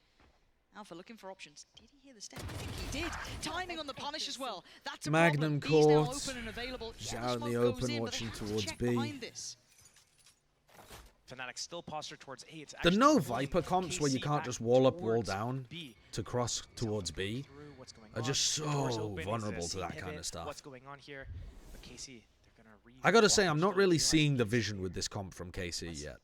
Alpha looking for options. Did he hear the step? I think he did. Timing on the punish as well. That's a Magnum problem. He's now Court. open and available. He's Yeah, out in the smoke goes open in, but they watching have to towards check B. behind this. Fnatic still posture towards A. It's The actually no pulling Viper comps where you KC can't back just wall up, wall towards down B. to cross towards B Through what's going are on. just The door's so open. Is vulnerable this to that pivot? kind of stuff. What's going on here? But KC, they're gonna I gotta say, walk I'm us not through really the seeing the KC. vision with this comp from KC yet.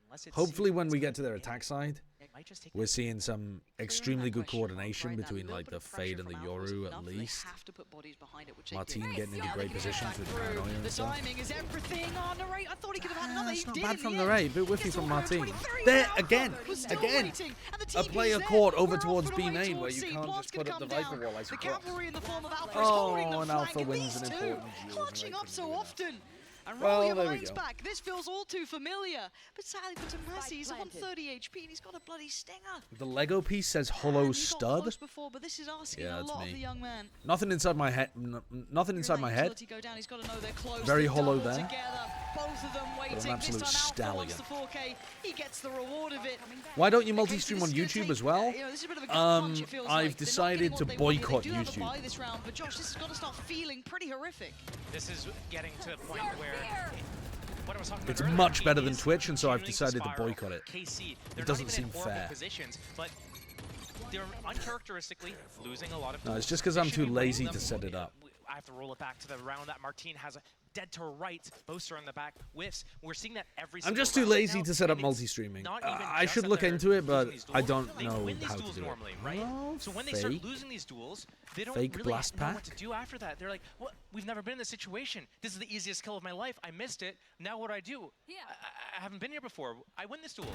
Unless it's Hopefully seen, when it's we gonna get to their be attack it. side, It might just take we're seeing some extremely good coordination Right, that between little like bit the of pressure Fade and the from Alpha was Yoru enough at that least. They have to put bodies behind it, which they Martin did. getting into Now great they can get positions back with through. paranoia and The stuff. timing is everything on the rate. I thought he could have had another. It's He not did bad in from the the end. Ray, bit whiffy Gets from all Martin. 23 There, now. again, Was still again, waiting, and the a TP's player there. caught over We're off towards and B away main where towards you C. can't Blast just put gonna up the come Viper down. wall, I The suppose. cavalry in the form of Alpha is holding the Oh, and flank, Alpha and wins these an two important duel. clutching up so often. And Well, roll your there we minds go. back. This feels all too familiar. But sadly for Tomasi, he's on 30 HP and he's got a bloody stinger. The Lego piece says And hollow he got stud. close before, but this is asking Yeah, a that's lot me. of the young man. Nothing inside my head. Nothing inside my head. Go down. He's got to know they're close. Very They're hollow doubled there. Together. Both of them waiting. This absolute time Alpha stallion. wants the 4K. He gets the reward of it. Why don't you Okay, multi-stream so on this is gonna YouTube take, as well? you know, this is a bit of a gut punch, it feels like. I've They're not decided getting to what they wanted. boycott They do have a YouTube. bye this round, but Josh, this has got to start feeling pretty horrific. This is getting to the point where what I was talking about It's earlier, much it better than is Twitch, and so I've continuing decided to spiral. boycott it. KC, It they're doesn't not seem even in horrible fair. positions, but they're uncharacteristically losing a lot of No, it's duels. just 'cause They I'm should too be lazy winning to them. set it up. I have to roll it back to the round that Martin has a dead to right, Boaster in the back, whiffs. We're seeing that every I'm single just too round lazy now, to set up and it's multi-streaming. not even I just should that look they're into it, but losing these I duels. don't They know win these how to duels do it. normally, right? Well, So when they start fake. losing these duels, they don't Fake really blast know pack? what to do after that. They're like, "What? We've never been in this situation. This is the easiest kill of my life. I missed it. Now what do I do? I haven't been here before. I win this duel."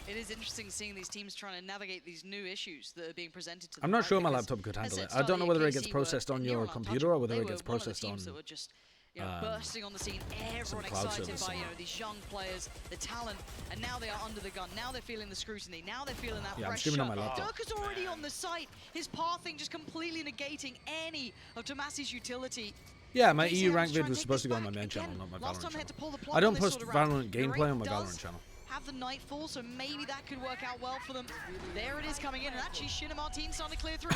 It is interesting seeing these teams trying to navigate these new issues that are being presented to them. I'm not right? sure my Because laptop could as handle said, it. I don't know Starlight whether it KC gets processed were on near your untouchable. computer or whether They it were gets one of the processed teams on that were just, you know, bursting on the scene, everyone cloud excited service by, you somewhere. know, these young players, the talent, and now they are under the gun. Now they're feeling the scrutiny. Now they're feeling that Yeah, I'm pressure. streaming on my laptop. Dirk is already on the site. His pathing just completely negating any of Tomasi's utility. Yeah, my KC EU has rank to try vid and was take supposed to this go on my back. main channel, Again, not my last Valorant time they had to channel. pull the plug I don't on this post sort of round. Valorant Your gameplay on my rate Valorant does channel. have the Nightfall, so maybe that could work out well for them. There it is coming in, and actually Shin and Martin starting to clear through.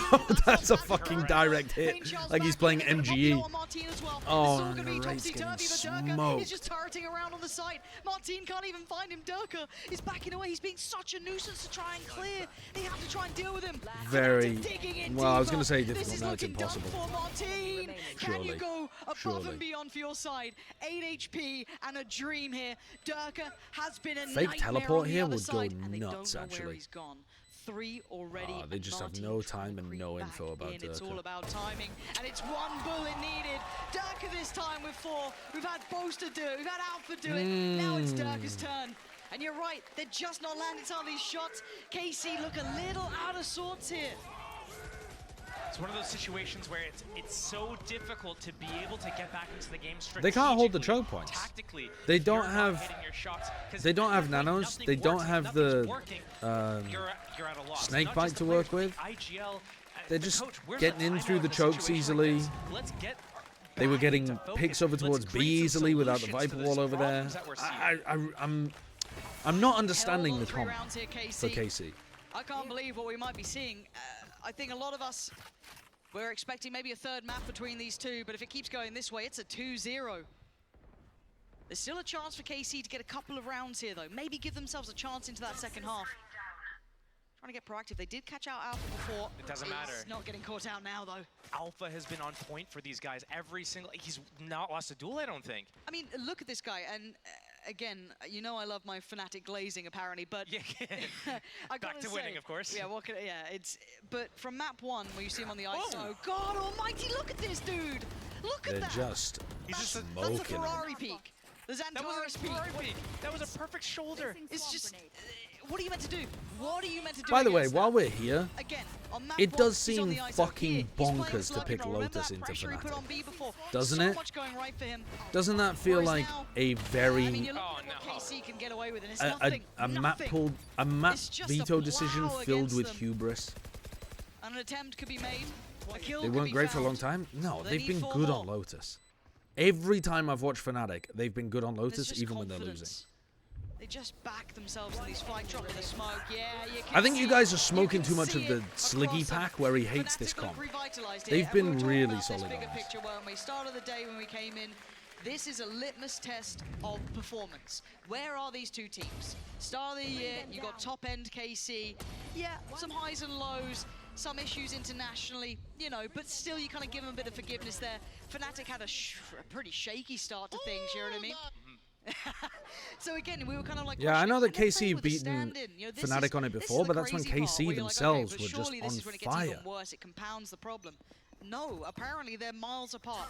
That's not a bad fucking for direct hit, Rain Charles like he's back, playing they're gonna pop MGE. the ult on Martin as well. Oh, This is all gonna and be the rate's topsy-turvy, getting but Durka smoked. is just turreting around on the site. Martin can't even find him. Durka is backing away. He's being such a nuisance to try and clear. They have to try and deal with him. Very Digging in well. I was deeper. going to say This difficult. is Now it's looking done impossible. for Martin. Can you Surely. go above Surely. and beyond for your side? 8 HP and a dream here. Durka has been a Fake nightmare teleport on the here other would go side, and they nuts, don't know where actually. he's gone. 3 already. They just have Martin no trying time to and creep no back info about in. It's Durka. all about timing, and it's one bullet needed. Durka this time with 4. We've had Boaster do it. We've had Alpha do it. Now it's Durka's turn. And you're right, they're just not landing some of these shots. KC look a little out of sorts here. It's one of those situations where it's so difficult to be able to get back into the game They can't hold the strategically, choke points. tactically, They if don't you're not have- hitting your shots, 'cause They don't at have that point, nanos. nothing They don't works, have nothing's the working, you're at a loss. snake Not bite just to the work players, with. but IGL, They're the just coach, where's getting the in timeout through the this chokes situation where easily. it's, let's get They were back getting into picks focus. over Let's towards B create some easily without the solutions to Viper this wall over there. problems that we're seeing. I'm not understanding Hell the of 3 comp rounds here, for KC. I can't believe what we might be seeing. I think a lot of us were expecting maybe a third map between these two, but if it keeps going this way, it's a 2-0. There's still a chance for KC to get a couple of rounds here, though. Maybe give themselves a chance into that second half. Trying to get proactive. They did catch out Alpha before. It doesn't matter. He's not getting caught out now, though. Alpha has been on point for these guys every single. He's not lost a duel, I don't think. I mean, look at this guy, and again, you know I love my Fnatic glazing apparently, but Yeah. I Back to winning, of course. Yeah, but from map 1 where you see him on the ice. Oh God Almighty! Look at this dude! Look at They're that! just That's a smoking him. Ferrari peak. The That was Xantares a peak. Ferrari peak. That was a perfect shoulder. It's just, what are you meant to do? What are you meant to do? By the way, against while that? we're here, Again, on map it 1, does he's on seem the ice up here. fucking He's playing bonkers to slug pick and roll. Remember Lotus that into pressure he put Fnatic? on B before? Doesn't So it? much going right for him. Doesn't that feel Whereas like now, a I mean, very you're looking at what KC can get away with, and it's nothing. a map nothing. It's just a veto decision plow filled against with them. hubris? An attempt could be made. A kill They could weren't be great for a long found. time. No, They they've need been 4 good more. on Lotus. Every time I've watched Fnatic, they've been good on There's Lotus, just even when they're losing. confidence. They just back themselves in these fights, dropping the smoke. Yeah, you can I think you see guys are it. smoking You too can much see of the it Sliggy across them. pack where he hates this Fnatic look comp. revitalized They've here, been and we were really talking about solid this on bigger this. picture when we started the day when we came in. This is a litmus test of performance. Where are these two teams? Start of the year, you got top end KC. Yeah, some highs and lows, some issues internationally, you know, but still you kind of give them a bit of forgiveness there. Fnatic had a pretty shaky start to things, you know what I mean? So again, we were kind of like, Yeah, I know that questioning, KC can they play with a beaten stand-in? You know, this Fnatic is- on it this is before, the but that's when crazy part, KC where you're like, themselves okay, were but just surely on this is when it gets fire. even worse. It compounds the problem. No, apparently they're miles apart.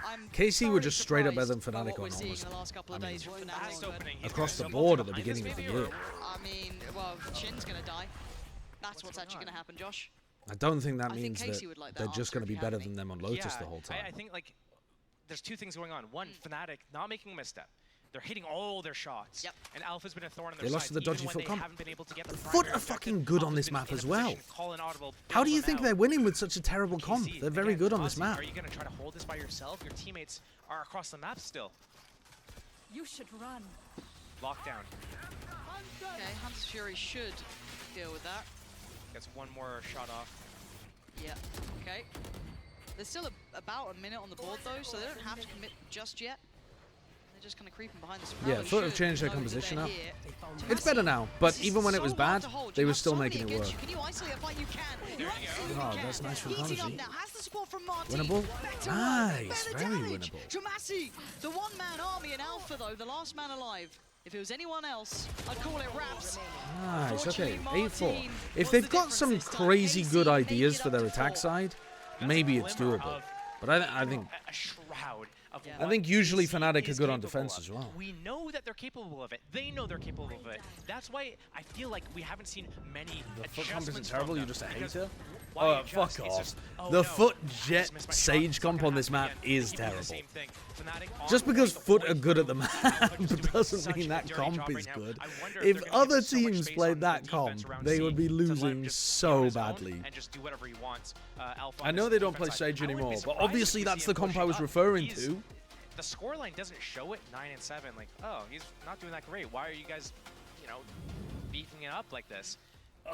I'm KC were just straight up better than surprised by Fnatic what we're on seeing almost- in the last couple of I mean, days from Fnatic, Last but- opening, he's across gonna the go board at the behind this beginning of the maybe, year. or- I mean, well, Chin's gonna die. That's what's actually gonna happen, Josh. I don't think that I think means KC that would like that they're just answer going to if be you better had than me. them on Lotus Yeah, the whole time. I think like there's two things going on. One, Fnatic not making a misstep. They're hitting all their shots. Yep. And Alpha's been a thorn in They their lost sides, to the even dodgy when Foot they comp. haven't been able to get The the Foot primary are objective. fucking good on Alpha's this been map in as a well. position to call an audible, How do bail you them think out. they're winning with such a terrible comp? KC, They're very again, good on this Ozzy, map. Are you going to try to hold this by yourself? Your teammates are across the map still. You should run. Lockdown. Okay, Hunter's Fury should deal with that. Gets one more shot off. Yeah, okay. There's still about a minute on the board though, so they don't have to commit just yet. They're just kind of creeping behind the Sprout. Yeah, who Foot have should changed their know that composition they're up. here. It's better now, but This is even when it so was hard bad, to hold. they You were have still so many making it against work. you. Can you isolate a fight? You can. You absolutely Oh, can. that's nice from Heating up Hansi. now. Has the support from Martin. Winnable? Better Nice, work, better very damage. winnable. Jamasi, the one-man army in Alpha though, the last man alive. If it was anyone else, I'd call it Raps. Nice, okay, Unfortunately, 8-4. Martin If was they've the got some difference this time. crazy KC good make ideas it for up their to attack 4. side, That's maybe a it's glimmer doable. of, But I think a shroud of Yeah. I what think usually KC Fnatic are is good on capable defense of. as well. We know that they're capable of it. They know they're capable of it. That's why I feel like we haven't seen many The Foot comp adjustments isn't from terrible, them, you're just a because hater? why Oh, adjust? fuck It's off. just, oh, The no, Foot I just Jet missed my shot. Sage It's not comp gonna on this happen map again. is They keep doing the terrible. same thing. Fnatic on Just the because way, Foot the are good at the way map through, just doing doesn't such mean a that dirty comp job is right now. good. I wonder If they're gonna other give so much teams space played on that the comp, defense around they C would be to let him losing just be so on his own badly. and just do whatever he wants. Alpha I on know his they don't play defense side. Sage I wouldn't be anymore, but surprised if obviously we that's see the him comp I pushing was up. referring He's- to. The scoreline doesn't show it, 9-7. Like, oh, he's not doing that great. Why are you guys, beefing it up like this?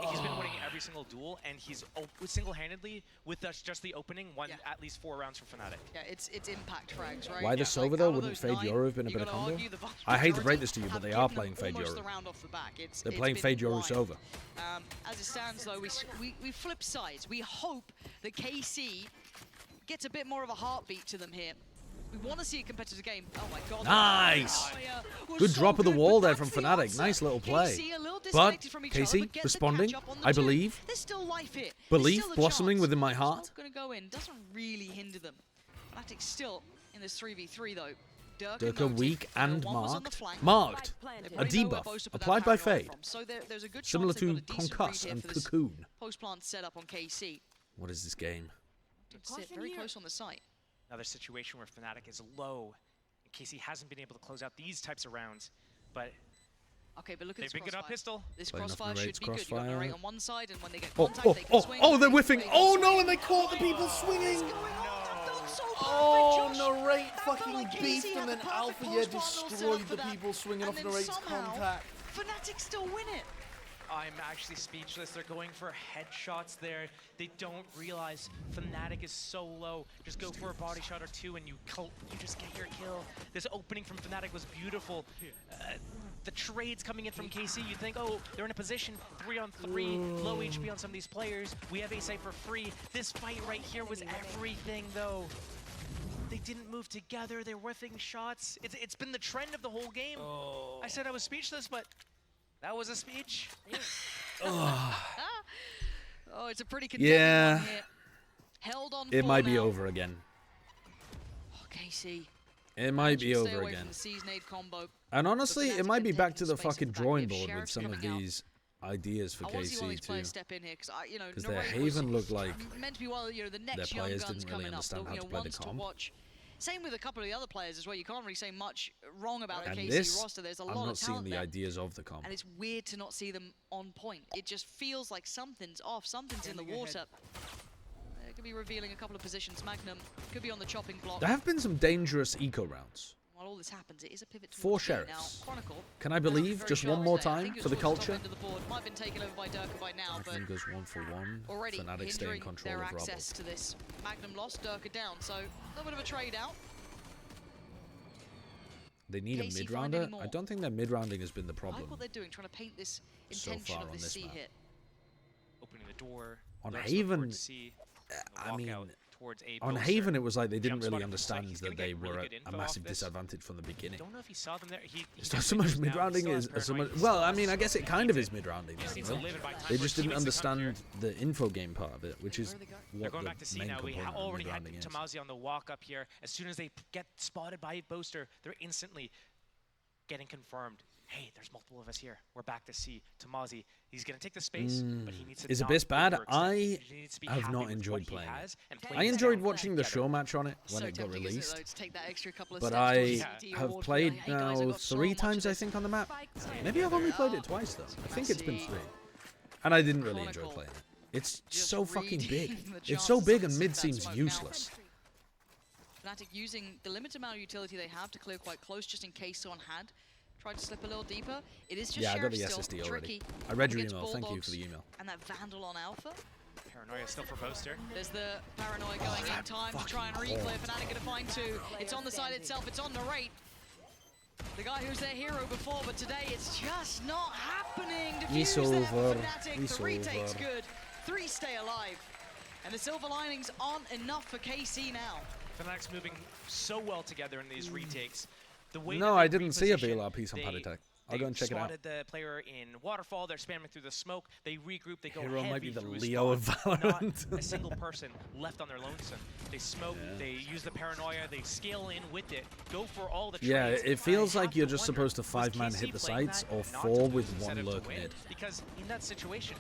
He's been winning every single duel, and he's single-handedly, with just the opening, won at least 4 rounds for Fnatic. Yeah, it's impact frags, right? Why the Yeah, Sova like, though? out of Wouldn't those Fade 9, Yoru have been a you better gotta combo? argue the vast I hate to majority break this to you, but have they are given playing them Fade almost the Yoru. round off the back. They're It's playing been Fade Yoru wide. Sova. As it stands, though, we flip sides. We hope that KC gets a bit more of a heartbeat to them here. We want to see a competitive game. Oh my god. Nice! Fire was Good so drop of the good, wall but there from that's the Fnatic. answer. Nice little play. KC a little But disconnected from each other, KC but get the responding, catch up on the I two. believe. There's still life here. There's Belief still a blossoming chance. within my heart. It's not going to go in. Doesn't really hinder them. Fnatic still in this 3v3 though. Durka noted, weak and one was on the marked. flank. Marked. They A probably know where debuff Bosa put that applied by parry line Fade. from. So there's a good Similar chance they've to got a decent Concuss read here and for this Cocoon. post-plant setup on KC. What is this game? Sit very close on the site. Another situation where Fnatic is low. KC hasn't been able to close out these types of rounds, but Okay, but look at they've this been good up crossfire. pistol. This Playing off crossfire narrates, should be good. You got crossfire. narrate on one side, and when they get Oh, contact, oh, they can oh, swing. oh, they're whiffing. They can Oh swing. no, and they caught the people swinging. Oh, narrate fucking beefed and then Alpha yeah destroyed the people swinging off narrate's contact. Fnatic still win it. I'm actually speechless. They're going for headshots there. They don't realize Fnatic is so low. Just go for a body shot or two and you just get your kill. This opening from Fnatic was beautiful. The trades coming in from KC, you think, oh, they're in a position, 3-on-3, low HP on some of these players. We have A-site for free. This fight right here was everything, though. They didn't move together. They were whiffing shots. It's been the trend of the whole game. I said I was speechless, but that was a speech. Oh, it's a pretty contending one here. Held on. It might be over again. Oh, KC. It might be over again. And honestly, it might be back to the fucking drawing board with some of these ideas for KC too. Because their Haven looked like their players didn't really understand how to play the comp. Same with a couple of the other players as well. You can't really say much wrong about the And KC roster. There's a lot I'm not of seeing talent the there. ideas of the comp. And it's weird to not see them on point. It just feels like something's off, something's in the water. It could be revealing a couple of positions. Magnum could be on the chopping block. There have been some dangerous eco rounds. While all this happens, it is a pivot towards 4 B. sheriffs. Now, Chronicle, Can I believe just one more time for the culture? Might have been taken over by Durka by now, but Magnum goes 1 for 1. already Fnatic stay in hindering control their of Rubble. access to this. Magnum lost, Durka down, so a little bit of a trade out. They need a KC mid-rounder. find any I don't think their mid-rounding has been the I problem. like what they're doing, trying to paint this So intention far of on this this C map. hit. Opening the door. On Rex Haven, towards C, I mean, towards A on poster. Haven it was like they didn't Jump really spot, it looks like understand he's that gonna they get really were good a info massive off this. disadvantage from the beginning. Don't know if he saw them there. It's not so much mid-rounding as so much. Well, I mean, I guess it kind of is mid-rounding. They just didn't understand the info game part of it, which is They're what going the back to C main now. We component of already had mid-rounding is. Tamazi on the walk up here. As soon as they get spotted by Boaster, they're instantly getting confirmed. Hey, there's multiple of us here. We're back to C. Tamazi, he's going to take the space, but he needs to Is not Abyss bad? overextend. I He needs to be have happy not with enjoyed what he playing has it. and play I this enjoyed down watching the together. show match on it when So it got tempting, isn't it, released. though, to take that extra couple of But steps I towards the have award played for, hey guys, I now got so 3 much times, of I this. think, on the map. Maybe I've only played it twice, though. I think it's been 3. And I didn't really enjoy playing it. It's so fucking big. It's so big and mid seems useless. Fnatic using the limited amount of utility they have to clear quite close just in case someone had tried to slip a little deeper. It is just Yeah, I got the Sheriff SSD still already. tricky I read your against email. Thank you Bulldogs for the email. and that Vandal on Alpha. Paranoia still for Boaster. There's the Paranoia going in time to try and reclear. Fnatic gonna find 2. It's on the side itself. It's on Narrate. The guy who's their hero before, but today it's just not happening. It's Diffuse there over. for Fnatic. It's The retake's over. good. 3 stay alive. And the silver linings aren't enough for KC now. Fnatic's moving so well together in these retakes. The way No, that they I didn't see a reposition, VLR piece on they- Paddy Tech. I'll they go and check it out. spotted the player in Waterfall. They're spamming through the smoke. They regroup. They go Hero heavy might be the through his Leo of spawn. Valorant. Not a single person left on their lonesome. They smoke. They use the Paranoia. They scale in with it. Go for all the Yeah, trades. it feels I like have you're to just wonder, supposed to was 5-man KC hit the playing sites that or not 4 to with lose 1 instead of to lurk win? mid. Because in that situation,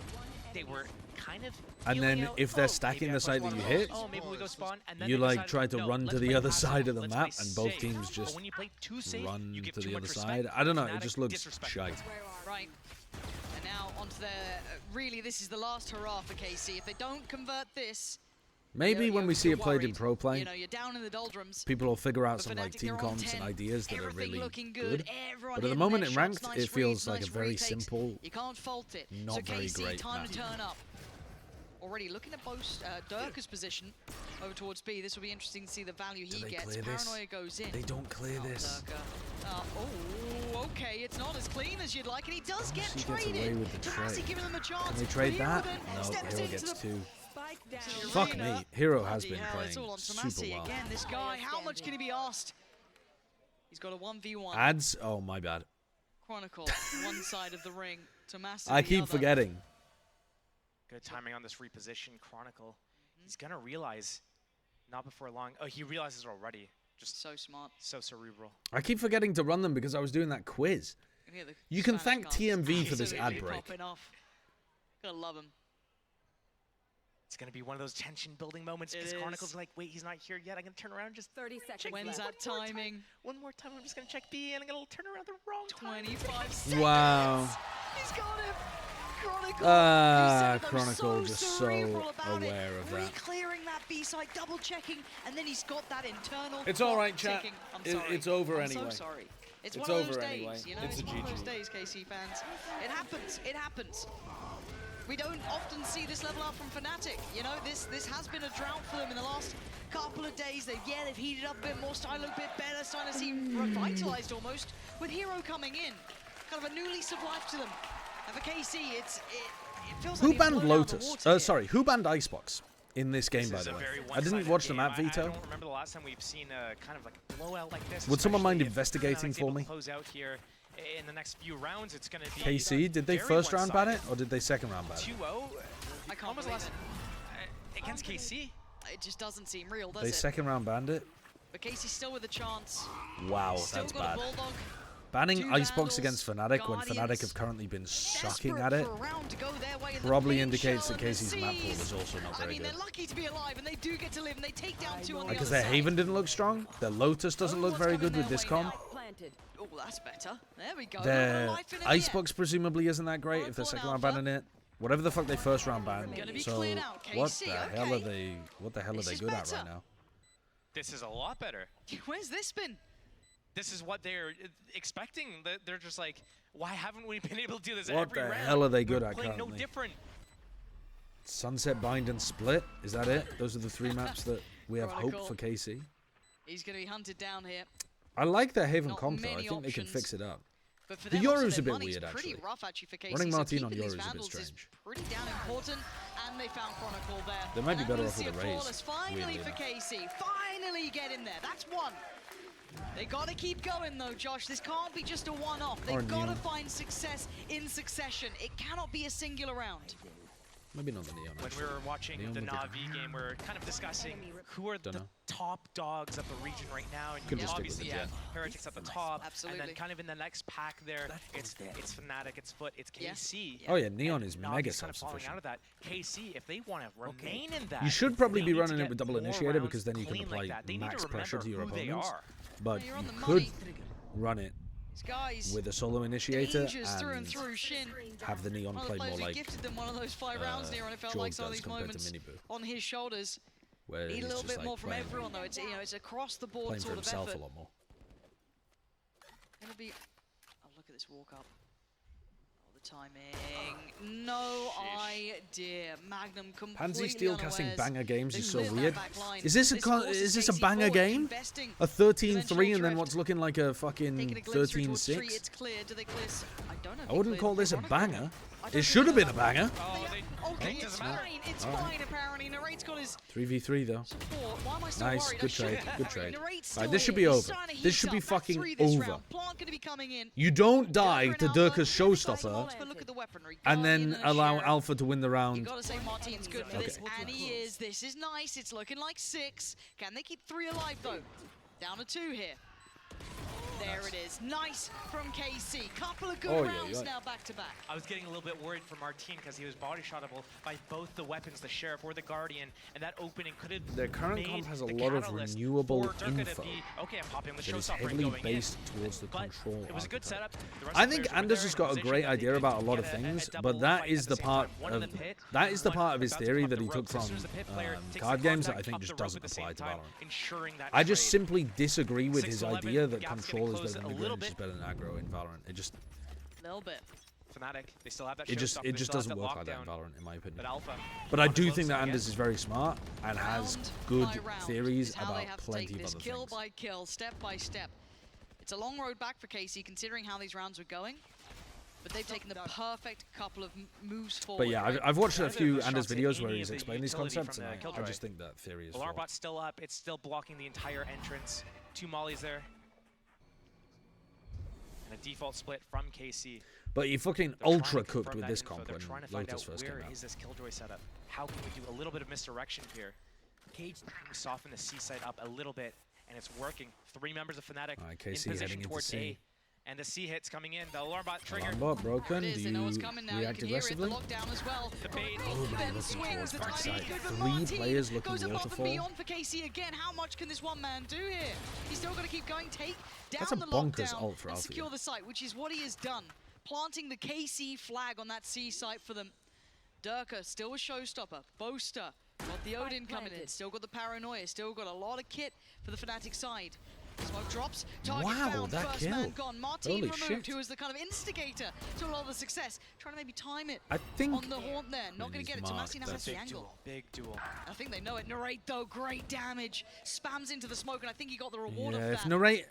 they were kind of And feeling then out, if they're oh, stacking maybe I the site push that you one hit, oh, maybe we go spawn, and then you they like decided, try to no, run to let's the play other passive, side of the let's map, play and both safe. teams But just when you play too safe, run you give to too the much other respect. side. I don't know, it Fnatic just looks disrespectful. shite. Right. And now onto their... really, this is the last hurrah for KC. If they don't convert this... Maybe when we see you're it played in worried. pro play, You know, you're down in the doldrums. people will figure out But some like Fnatic, team they're on comps and 10. ideas that are Everything really looking good. Everyone But at the hitting moment their in shots, ranked, nice it feels reads, like a nice very retakes. simple, You can't fault it. not so very KC, great time map. to turn up. Already looking at both Durka's position over towards B. This will be interesting to see the value he they gets. clear this? Paranoia goes in. They don't clear this. Durka. Oh, okay. It's not as clean as you'd like, and he does get He gets away traded. with the Tamazi trade. giving them a chance. Can they trade Hero that? then No, steps Hero into gets the 2. to Fuck Arena. me. Hero has Bloody been hell, playing it's all on super Tamazi well. again. This guy, how much can he be asked? He's got a 1v1. Ads? Oh, my bad. Chronicle, one side of the ring. Tamazi I the keep other. forgetting. Good timing on this reposition. Chronicle. He's going to realize, not before long. Oh, he realizes already. Just so smart. So cerebral. I keep forgetting to run them because I was doing that quiz. You can thank TMV for this ad break. Gotta love him. It's going to be one of those tension-building moments because Chronicle's like, wait, he's not here yet. I'm going to turn around just 30 seconds. When's that timing? One more time, I'm just going to check B, and I'm going to turn around the wrong 25 seconds. Wow. He's got him. Chronicle. Chronicle just so aware of that. Re-clearing that B side, double-checking, and then he's got that internal. It's all right, chat. ticking. I'm sorry. It's over I'm anyway. so sorry. It's It's one of those over days, anyway. you know. It's a One of those GG. days, KC fans. It happens. It happens. We don't often see this level up from Fnatic. You know, this has been a drought for them in the last couple of days. They've heated up a bit more, starting to look a bit better, starting to seem revitalized almost, with Hero coming in. Kind of a new lease of life to them. And for KC, it feels like Who they've banned blown out the Lotus? water here. Sorry, who banned Icebox? in this game, by This is the a way. very I didn't one-sided watch the game. map I veto. don't remember the last time we've seen a kind of like a blowout like this. Would someone mind especially if investigating Fnatic's for able to me? Close out here in the next few rounds. It's going to be KC, did they very first round ban one-sided. it or did they second round ban it? 2-0. I can't When was the believe last it. against KC? It just doesn't seem real, does They it? second round banned it? But Casey's still with a chance. Wow, Still that's got a bad. Bulldog. Banning Two Icebox Vandals, against Fnatic when Fnatic Guardians. have currently been sucking Desperate at it for a round to go their way in the probably pink indicates shell that and the Casey's map pool Cs. was also not I very mean, good. they're lucky to be alive, and they do get to live, and they take down two on the Because other their side. Haven didn't look strong. Their Lotus doesn't Oh, look what's very coming good with their this way comp. now? Oh, that's better. There we go. Their Life in the air. Icebox presumably isn't that great if they're second round banning it. Whatever the fuck they first round banned. Gonna be So cleared out. what KC, the hell are okay. they? What the hell are This they is good at better. right now? This is a lot better. Where's this been? This is what they're expecting. They're just like, why haven't we been able to do this What every the round? hell are they good We're at playing no currently? different. Sunset, Bind, and Split. Is that it? Those are the three maps that we have hope Chronicle. for KC. He's going to be hunted down here. I like their Haven Not comp though. I many think they can options. fix it up. But for The them, also, Yoru's their a bit money's weird, pretty actually. rough, actually, for KC. Running so Martine on keeping Yoru these is a bit Vandals strange. pretty damn important, and they found Chronicle there. They might be And better we'll off with see a a raise, flawless finally weirdly for enough. KC. Finally get in there. That's one. They got to keep going, though, Josh. This can't be just a one-off. Or They've got to Neon. find success in succession. It cannot be a singular round. Maybe not the Neon. When we actually. were watching Neon the would be Na'Vi game, we're kind of discussing who are the Dunno. top dogs of the region right now. And Could you just stick with obviously the have Jet. Heretics at the top, and Absolutely. then kind of in the next pack there, it's Fnatic, it's Foot, it's Yeah. KC. Oh yeah, Neon is Na'Vi's mega kind of falling out self-sufficient. of that. KC, if they want to remain in that, You should probably they be need to running it get with double more initiator rounds because then you can clean apply like that. They need max to pressure to your remember who they opponents. are. But You're on you the could money. run it These guys, with a solo initiator dangers through and and through. Shin, have the Neon one of play the more players who like gifted them one of those 5 rounds near, and it felt Jorg like some of does these compared to moments Miniboo, on his shoulders. where Need he's a little just bit like more from playing, everyone, though. It's, you know, it's across the board playing for sort of himself effort. a lot more. Gonna be. Oh, look at this walk up. Oh, the timing. No idea. Magnum completely Pansy Steel casting unawares. banger games They is so lit that weird. back line. Is this This forces is this a KC banger forward, game? investing A 13-3 and eventual then drift. what's looking like a Taking fucking a glimpse through towards 3, 13-6? it's clear. Do they clear? I don't know. if I they wouldn't cleared call this a Chronicle. banger. I don't It think should have they been a know. banger. Oh, Okay, it it's doesn't matter. fine. It's Alright. fine, apparently. Narrate's got his 3v3 though. support. Why am I still Nice, worried? good I should trade, be good worried. trade. Narrate's Alright, still this should here. be He's over. starting to This heat should be up. That's fucking 3 this over. round. Plant gonna be coming in. You don't die Dagger to and Alpha. Durka's showstopper But look at the weaponry. and Guardian then and a allow Sheriff. Alpha to win the You round. gotta say Martin's good for this, Okay. and he is. This is nice. It's looking like 6. Can they keep 3 alive though? Down to 2 here. There it is. Nice from KC. Couple of good Oh, yeah, rounds yeah. now back to back. I was getting a little bit worried for Martine because he was body shotable by both the weapons, the Sheriff or the Guardian, and that opening could have Their current made comp has a the lot of catalyst renewable for Durka info to be, okay, I'm popping with that is Showstopper and heavily going based in. towards the But control it was a good archetype. setup. The rest I of the think players were Anders there has in got a position great that they idea could about a lot of get things, double but that fight is at the same part time. One in of the pit, that is the one part of his about to theory come up that the he rope. took So as from soon as the pit player takes card the games that I contact think up just the rope doesn't at the same apply to time, Valorant. ensuring that I just trade. simply disagree with his 6-11, idea that gap's control getting is better closed than a mid little range is bit. better than aggro in Valorant. It just Little bit. Fnatic, they still have that it just Showstopper, it they just still have doesn't that work like that in lockdown. Valorant in my opinion. But Alpha, But I on do his think that lonesome Anders again. is very smart and has Round good by round theories is how they about have to plenty take of this other kill things. by kill, step by step. It's a long road back for KC considering how these rounds were going, but they've taken the perfect couple of moves forward. But yeah, right? I've watched a Neither few of the Anders shots hit videos any where of he's the explained these utility concepts, from and the I Killjoy. just think that theory is Alarm flawed. bot's still up. It's still blocking the entire entrance. 2 mollies there. And a default split from KC. But he fucking They're trying to ultra confirm cooked with that this info. comp They're when trying to find Lotus out first came where out. is this Killjoy setup. How can we do a little bit of misdirection here? Cage soften the C side up a little bit, and it's working. 3 members of Fnatic Alright, in KC heading position into towards C. A. And the C hit's coming in. The alarm bot trigger. Alarm bot broken. It is, Do they know what's you coming now. You react can hear it, the aggressively? lockdown as well. The bait. Then looking swings towards the backside. timing good, but 3 Martin players looking goes above and waterfall. beyond for KC again. How much can this one man do here? He's still got to keep going, take down That's a the bonkers lockdown ult for and Alpha, secure yeah. the site, which is what he has done. Planting the KC flag on that C site for them. Durka still a showstopper. Boaster got the Odin coming in. Still got the Paranoia. Still got a lot of kit for the Fnatic side. Smoke drops. Target Wow, found. that First kill. man gone. Martin Holy removed, shit. who was the kind of instigator to a lot of the success. Trying to maybe time it I think on the haunt there. Not going to get it. marked, Tomasi now has that's the it. angle. Big duel. I think they know it. Narrate though, great damage. Spams into the smoke, and I think he got the reward Yeah, of if that. Narrate...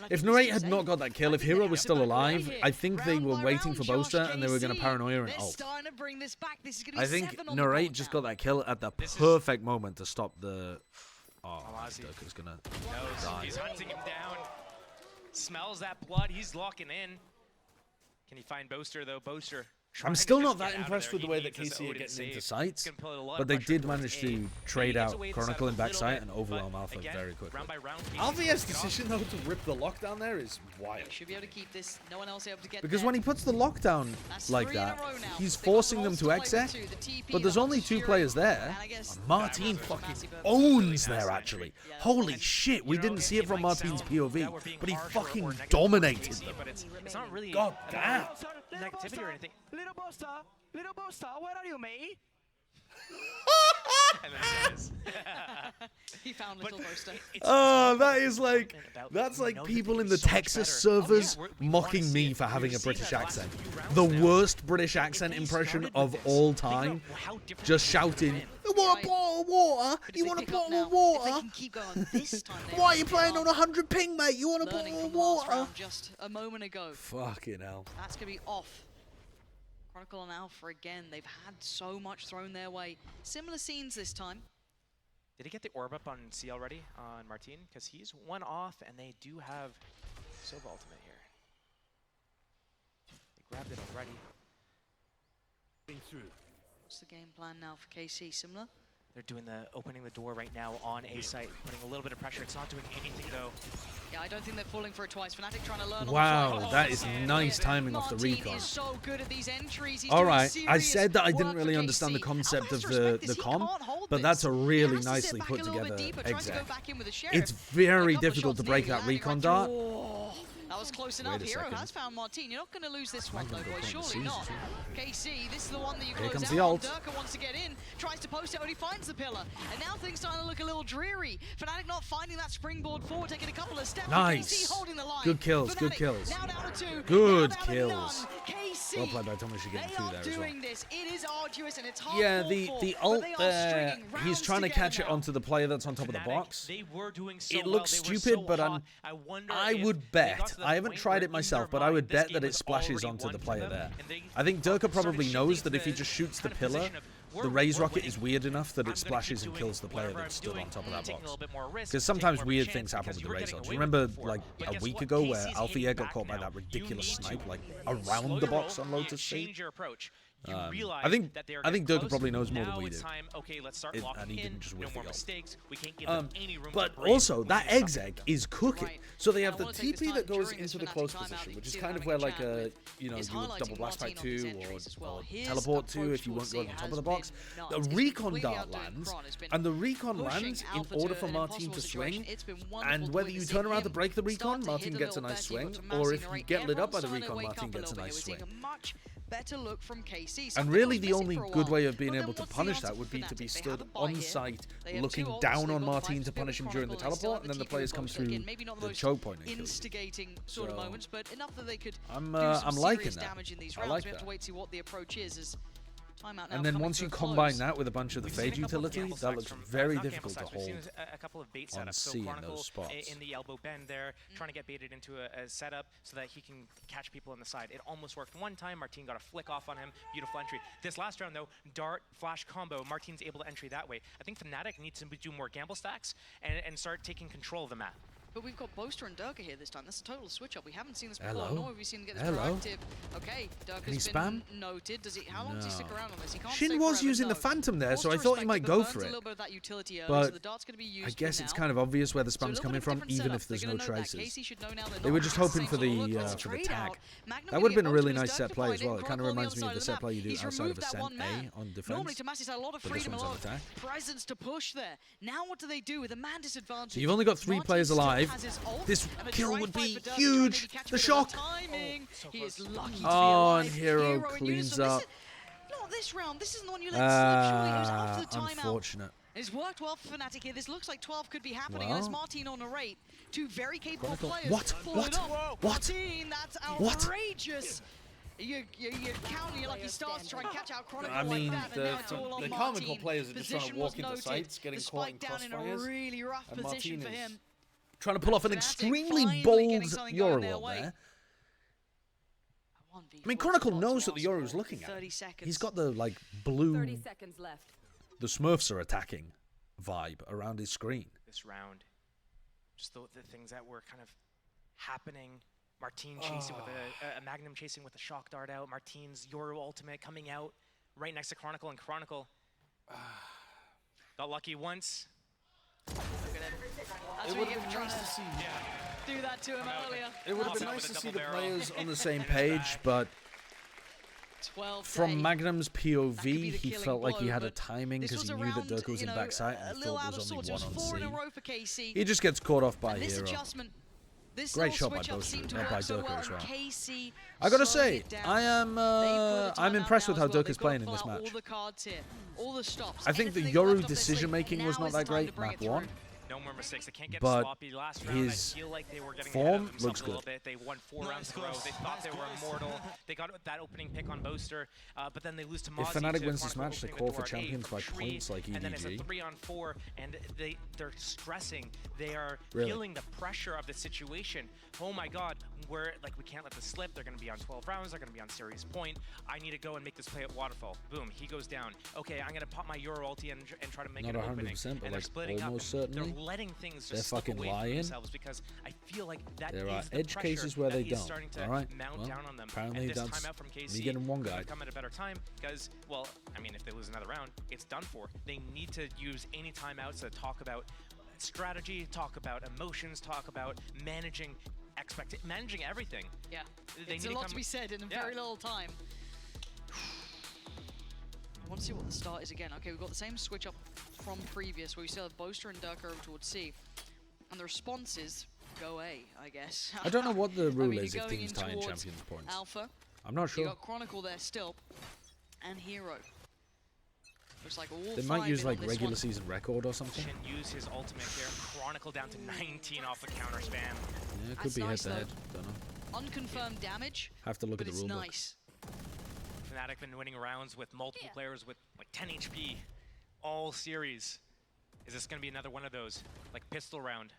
If Narrate had not got that kill, if Hero was still alive, I think they were waiting for Boaster and they were going to paranoia and ult. I think Narrate just got that kill at the perfect moment to stop the... Oh, Durka's going to die. He's hunting him down. Smells that blood. He's locking in. Can he find Boaster, though? Boaster. I'm still not that impressed with the way that KC are getting into sites, but they did manage to trade out Chronicle in backside and overwhelm Alpha very quickly. Alpha's decision, though, to rip the lockdown there is wild. Should be able to keep this. No one else able to get Because there. when he puts the lockdown like that, he's forcing them to exec, but there's only 2 players there. Martin fucking owns there, actually. Holy shit, we didn't see it from Martin's POV, but he fucking dominated them. It's not really God damn. negativity or anything. Little Boaster, where are you, mate? And then he does. He found Little Boaster. Oh, that is like, that's like people in the Texas servers mocking me for having a British accent. The worst British accent impression of all time. Just shouting, "You want a bottle of water? You want a bottle of water? Why are you playing on 100 ping, mate? You want a bottle of water?" Just a moment ago. Fucking hell. That's going to be off. Chronicle and Alpha again. They've had so much thrown their way. Similar scenes this time. Did he get the orb up on C already, on Martin? Because he's 1 off, and they do have Sova ultimate here. They grabbed it already. What's the game plan now for KC? Similar? They're doing the opening the door right now on A site, putting a little bit of pressure. It's not doing anything though. Yeah, I don't think they're falling for it twice. Fnatic trying to learn. Wow, that is nice timing off the recon. Is so good at these entries. He's Alright, I serious said that I didn't work really for understand the KC. concept of Alpha has respect the this. He comp, can't hold but this. that's a He really has to sit nicely back put a little bit together deeper, tries to go exec. back in with the Sheriff. It's very A couple of difficult to shots break nearly that landing recon right dart. through. Oh, that was close enough. Wait a Hero second. has found Martin. You're not going to lose this one, though, gonna go boys. point Surely the not. season. KC, this is the one that you Here close comes out the on. ult. Durka wants to get in, tries to post it, only finds the pillar. And now things starting to look a little dreary. Fnatic not finding that springboard forward, taking a couple of steps. Nice. KC holding the line. Good kills, Fnatic good kills. now down to 2. Good now down to kills. none. KC, Well played by Thomas, you're getting they 2 are there as well. doing this. It is arduous and it's hard. Yeah, the ult there, he's trying to catch it now. onto the player that's on top of the box. They were doing so It looks well. They were stupid, so but hot. I wonder I if would they got bet, to the I haven't point tried where it myself, in but their I would mind, this bet that game it was splashes already onto won the for player them, there. and they I think Durka probably started knows shifting that if he the just shoots the kind of pillar, position of, the raise we're rocket winning. is weird enough that I'm it gonna keep splashes and doing kills the player whatever that's I'm stood doing, on top of that taking a box. little bit more risk, Because taking sometimes more of a weird chance things happen because with you the were raise getting rods. away with Remember, it before. like, But a guess week what? ago where KC's Alpha hitting got back caught by now. that ridiculous You need snipe, to like, slow around your the box roll, on Lotus change State? your approach. You I realize think that they are Durka getting close. probably knows more than Now we it's do. time. Okay, let's start And locking he didn't in. just No whiff more the ult. mistakes. We can't give them any room But to breathe. also, We that need to exec is cooking. Right. So they And have I the wanna take this TP that time goes during into this the close Fnatic timeout position, that which is you kind see of them where having like a a, chat you know, is you would double highlighting blast pipe Martin's 2 entries as well. or His teleport 2 approach if you we'll weren't going see on top has of the box. been nuts. The It's recon completely dart outdoing lands, Kron. It's been and the recon pushing lands in Alpha order to for an Martin impossible to swing. situation. It's been wonderful And the whether way you we've turn seen around to him break the recon, start to Martin hit a gets a little nice Betty, swing. but Or Tomasi if you narrate, get lit up by the everyone's starting to recon, wake Martin up a gets a little bit. nice We're swing. seeing a much better look from KC. And Something really was the missing only for a good while. way of being But then able to what's the punish answer that would for be to Fnatic? be They stood have a buy on here. site, They have looking two ults. down They've on got Martin five to build punish him with during the Chronicle. They still teleport, have and then the TP players with come Boaster. through Again, maybe not the most choke point and kill you. instigating sort of So, moments, but enough that they could I'm do some liking serious that. damage in these I rounds. like We have that. to wait to see what the approach is as timeout now And then coming once to you a combine close. that with a bunch of the We've seen Fade a couple of utility, gamble that stacks looks from- very not difficult to gamble stacks, we've hold seen a couple of bait on setups. C So in Chronicle those spots. in the elbow bend there, trying to get baited into a setup so that he can catch people on the side. It almost worked one time. Martin got a flick off on him. Beautiful entry. This last round, though, dart, flash combo. Martin's able to entry that way. I think Fnatic needs to do more gamble stacks and start taking control of the map. But we've got Boaster and Durka here this time. That's a total switch up. We haven't seen this before, Hello? nor have we seen him get this Hello? proactive. Okay, Can he Durka's spam? been noted. Does he? How long does he stick No. around on this? He can't Shin stay was forever, using no. the Phantom there, Forced so to I thought he respect might it, go but for burns a it. little bit of that utility early, But so the dart's going to be used I guess for it's now. kind of obvious where the So a spam's little coming bit from, different even setup. if there's They're no gonna know that. traces. KC should know now they're They not were just at the hoping same for sort of look. the Let's for the trade tag. out. Magnum That would have been a gonna really get nice Boaster set to play deploy as well. in. It kind of Chronicle on the reminds me other of the side set play you do He's outside of removed that Ascent one man. A on defense. Normally Tomasi's had a lot of But this freedom, a one's on lot of attack. presence to push there. Now what do they do with a man disadvantage? So you've only got 3 Martin players still alive. has his ult, This and a kill dry would fight be for Durka, huge. trying to maybe catch The a bit of shock. timing. He is lucky to be Oh, alive. and Hero in use. cleans So this up. is not this round. This isn't the one you let slip. Surely it was after the timeout. Unfortunate. It's worked well for Fnatic here. This looks like 12 could be happening. And there's Martin on narrate. Two very capable players. What? Followed up. What? Martin, that's outrageous. You're counting your lucky stars to try and catch out Chronicle I mean, like that, and now it's all on the Martin. Comical players are just trying to Position walk was into noted. sites, getting The caught in spike down in a crossfires. really rough and position for Martinez him. Trying to pull off an Fnatic extremely finally bold getting something Euro going their up way. there. 1v4 I mean, Chronicle spot knows to that the ask Euro's for. looking at 30 him. seconds. He's got the, like, blue... 30 seconds left. The Smurfs are attacking vibe around his screen. This round, just the things that were kind of happening. Martin chasing with a Magnum chasing with a shock dart out. Martin's Euro ultimate coming out right next to Chronicle, and Chronicle got lucky once. Look at him. That's It what would you have get been for nice trying to see. to do that to him earlier. It would have Awesome been with nice a to see double the barrel. players On the same page, but 12 from day. Magnum's That could be POV, the he killing felt like he blow, had a but timing this because was he a knew that round, Durka was you in know, backside a and little thought out there of was only sorts. It one was on 4 in a C. row for KC. He just gets caught off by And this Hero. adjustment, this Great little shot by switch up Boaster, seemed to by work so Durka well, as well. and KC I gotta slowed say, it down. I am I'm impressed with how Durka's playing in this All match. the cards here, all the stops. I think the anything Yoru left up their sleeve. decision making was Now not is the that time to great, bring map it through. 1. No more mistakes. They can't get But sloppy last round. his I feel like they were getting form ahead of themselves looks a little good. bit. They won 4 rounds in a row. They thought they were immortal. They got that opening pick on Boaster, but then they lose to Mozzie. If Fnatic to wins this Chronicle match, they opening call the for door at champions A by for points like And then it's a EDG. 3-on-4, and they're stressing. They are Really? feeling the pressure of the situation. Oh my God, we can't let this slip. They're going to be on 12 rounds. They're going to be on series point. I need to go and make this play at Waterfall. Boom, he goes down. Okay, I'm going to pop my Euro ulti and try to make Not it an opening. 100%, but And they're like splitting almost up. And certainly. they're letting things They're just slip fucking away from lying. themselves because I feel like that There are is the edge pressure cases where that they he's don't. starting to All right. mount Well, down on them. apparently And this that's timeout from KC me getting one guy. could come at a better time because, well, I mean, if they lose another round, it's done for. They need to use any timeouts to talk about strategy, talk about emotions, talk about managing everything. Yeah, They it's need a to lot to be said in a very little time. I want to see what the start is again. Okay, we've got the same switch up from previous where we still have Boaster and Durka over towards C. And the response is go A, I guess. I don't know what the rule mean, is you're if going teams in tie in towards champions points. Alpha. I'm not You sure. got Chronicle there still. And Hero. Looks like all They might five use in on like this regular one. season record or something. Shin use his ultimate here. Chronicle down to 19 off the counter spam. Yeah, it could That's be nice, head to head. Don't know. Unconfirmed damage. Have to look but at the it's rulebook. nice. Fnatic been winning rounds with multiple players with like 10 HP all series. Is this going to be another one of those, like pistol round?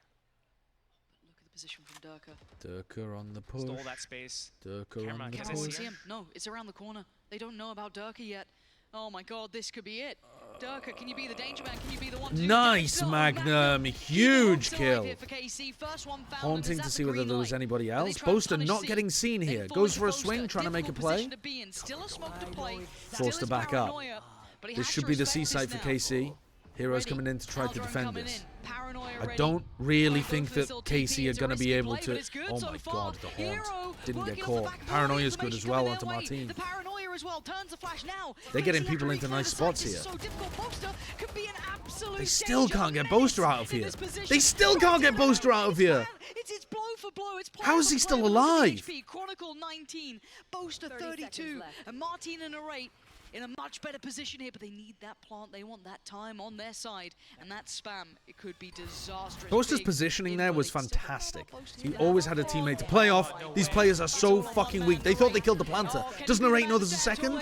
Look at the position from Durka. Durka on the push. Stole that space. Durka Camera, on the can I I don't push. see him. No, it's around the corner. They don't know about Durka yet. Oh my God, this could be it. Durka, can you be the danger man? Can you be the one to Nice Magnum, huge kill. Here for KC. First one found, Haunting and to is see that the whether green there was light? anybody Are they else. trying to Boaster punish not C? getting seen They here. forward Goes to for a Boaster. swing, trying to make a Difficult play. position to be in. Still a smoke to play. Forced Still to is back up. paranoia, but he This has should to be the respect C this side for now. KC. Heroes Ready. coming in to try to Aldrin defend coming this. in. Paranoia I ready. don't really Going think for that this little KC TP. are going to It's a be risky able play, to... but it's good Oh so my far. God, the haunt. Hero Didn't get working off the caught. back of Paranoia's good information as well coming onto their way. Martin. The paranoia as well turns the flash now. They're getting KC people actually into clear nice the spots sight. here. This is so difficult. Boaster could be an absolute They still danger. can't get Menace Boaster out of in here. this position. They still can't get Boaster out of here. It's blow for blow. It's play How is for he still play. Look at the alive? HP. Chronicle 19, Boaster 30 32, seconds left. and Martin and Array in a much better position here, but they need that plant. They want that time on their side, and that spam, it could be disastrous. Boaster's Big positioning there input. was They still don't know fantastic. about Boaster He yet. always had a teammate to play off. These players are so fucking weak. They thought they killed the planter. Does Narrate know there's a second?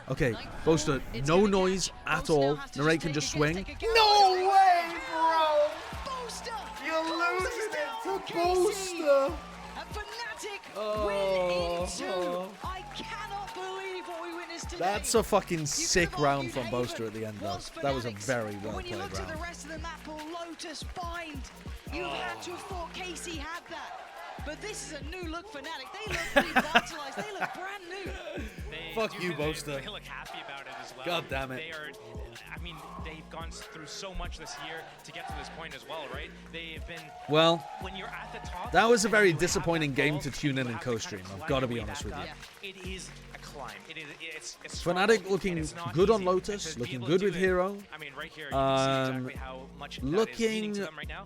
Okay, Boaster, no noise at all. Narrate can just swing. No way, bro! Boaster! You're losing it to KC. Boaster! And Fnatic Oh, win in two. oh. I cannot believe what we witnessed today. That's a fucking You sick could have round argued from Haven Boaster at the end, though. was That was a Fnatic's, very but well when you played looked at the round. rest of the map, Lotus bind. You had to have thought KC had that. But this is a new look Fnatic. They look revitalized. They look brand new. Fuck you, Boaster. They look happy about it as well. God damn it. They are, I mean, they've gone through so much this year to get to this point as well, right? They've been, Well, when you're at the top, that was a and very you have disappointing that game ball, to tune in you and have to kind co-stream. of I've climb got to your be way honest back with you. up. It is a climb. It's Fnatic struggle, looking and it's not good on easy. Lotus, And to be looking able to good do with it, Hero. I mean, right here, you can see exactly how much that is meaning Looking to them right now.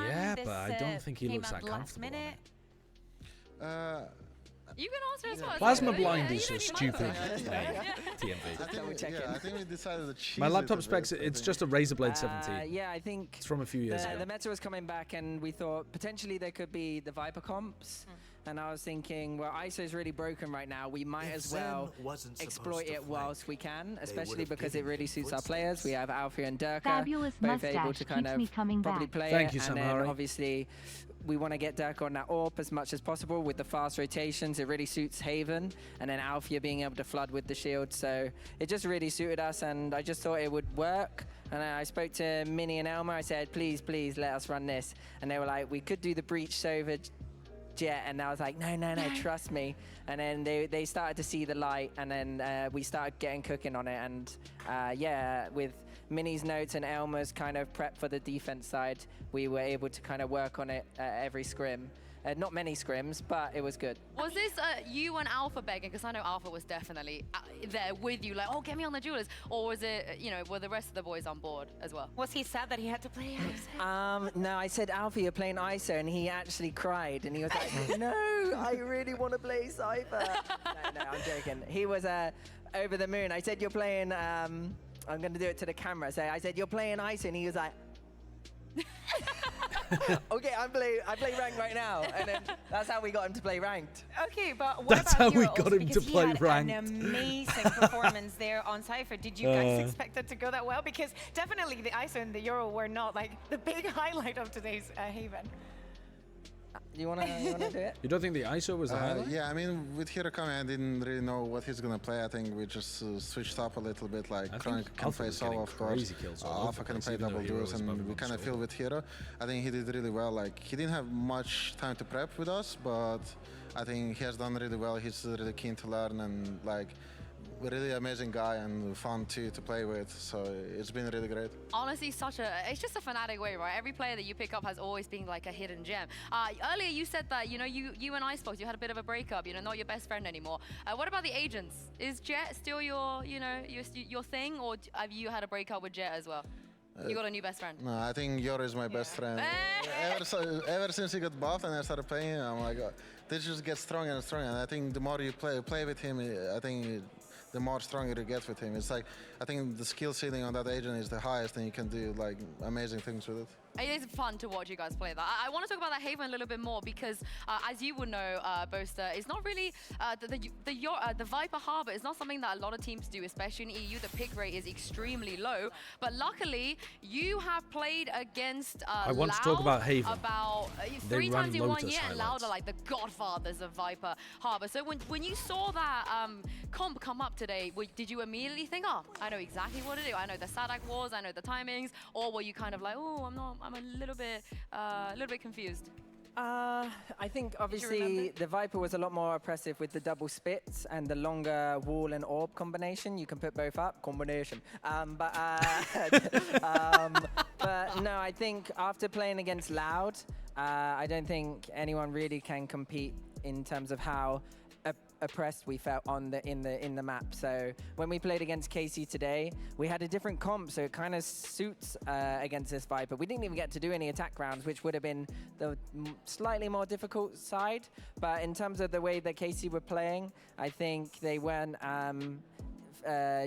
run? Yeah, This, but I don't think he came looks out that last comfortable on minute. it. You can answer as well. Plasma Yeah, blind yeah, is you a don't need stupid much. name. Yeah. TMV. I think we decided to cheese My it laptop a specs, bit, I it's think. just a Razer Blade 17. Yeah, I think It's from a few years ago. the meta was coming back, and we thought potentially there could be the Viper comps. And I was thinking, well, ISO is really broken right now. We might as well exploit it whilst we can, especially because it really suits our players. We have Alfie and Durka, Fabulous both able mustache to kind keeps me of coming probably back. play Thank it. you, and then Samari. obviously we want to get Durka on that AWP as much as possible with the fast rotations. It really suits Haven, and then Alfia being able to flood with the shield. So it just really suited us, and I just thought it would work. And I spoke to Minnie and Elmer. I said, please, please let us run this. And they were like, we could do the breach Sova Jet, and I was like, no, trust me. And then they started to see the light, and then we started getting cooking on it. And yeah, with Minnie's notes and Elmer's kind of prep for the defense side, we were able to kind of work on it every scrim. Not many scrims, but it was good. Was this you and Alpha begging? Because I know Alpha was definitely there with you, like, oh, get me on the Jewelers. Or was it, you know, were the rest of the boys on board as well? Was he sad that he had to play ISO? No, I said, Alfie, you're playing ISO, and he actually cried, and he was like, no, I really want to play Cypher. No, I'm joking. He was over the moon. I said, you're playing, I'm going to do it to the camera. So I said, you're playing ISO, and he was like, okay, I play ranked right now, and then that's how we got him to play ranked. Okay, but what That's about how we Hero got also, him to because he play had ranked. an amazing performance there on Cypher. Did you guys expect it to go that well? Because definitely the ISO and the Euro were not like the big highlight of today's Haven. You wanna do it? You don't think the ISO was the highlight? Yeah, I mean, with Hero coming, I didn't really know what he's gonna play. I think we just switched up a little bit. Like Chronic can play solo, of course. Alpha can play double duels, and we kind of feel with Hero. I think he did really well. Like he didn't have much time to prep with us, but I think he has done really well. He's really keen to learn, and like really amazing guy and fun too to play with. So it's been really great. Honestly, it's just a fanatic way, right? Every player that you pick up has always been like a hidden gem. Earlier you said that, you know, you and Icebox, you had a bit of a breakup, you know, not your best friend anymore. What about the agents? Is Jet still your, you know, your thing, or have you had a breakup with Jet as well? You got a new best friend? No, I think Yoro is my best friend. Ever since he got buffed and I started playing him, I'm like, this just gets stronger and stronger. And I think the more you play with him, I think the more stronger you get with him. It's like, I think the skill ceiling on that agent is the highest, and you can do like amazing things with it. It is fun to watch you guys play that. I want to talk about that Haven a little bit more because, as you would know, Boaster, it's not really the Viper Harbor is not something that a lot of teams do, especially in EU. The pick rate is extremely low, but luckily you have played against I want Loud to talk about Haven. about They 3 run times in 1 Lotus year, and highlights. Loud are like the godfathers of Viper Harbor. So when you saw that comp come up today, did you immediately think, oh, I know exactly what to do. I know the Sadak wars, I know the timings, or were you kind of like, oh, I'm a little bit confused? I think obviously the Viper was a lot more oppressive with the double spits and the longer wall and orb combination. You can put both up, combination. But no, I think after playing against Loud, I don't think anyone really can compete in terms of how oppressed we felt in the map. So when we played against KC today, we had a different comp, so it kind of suits against this Viper. We didn't even get to do any attack rounds, which would have been the slightly more difficult side. But in terms of the way that KC were playing, I think they weren't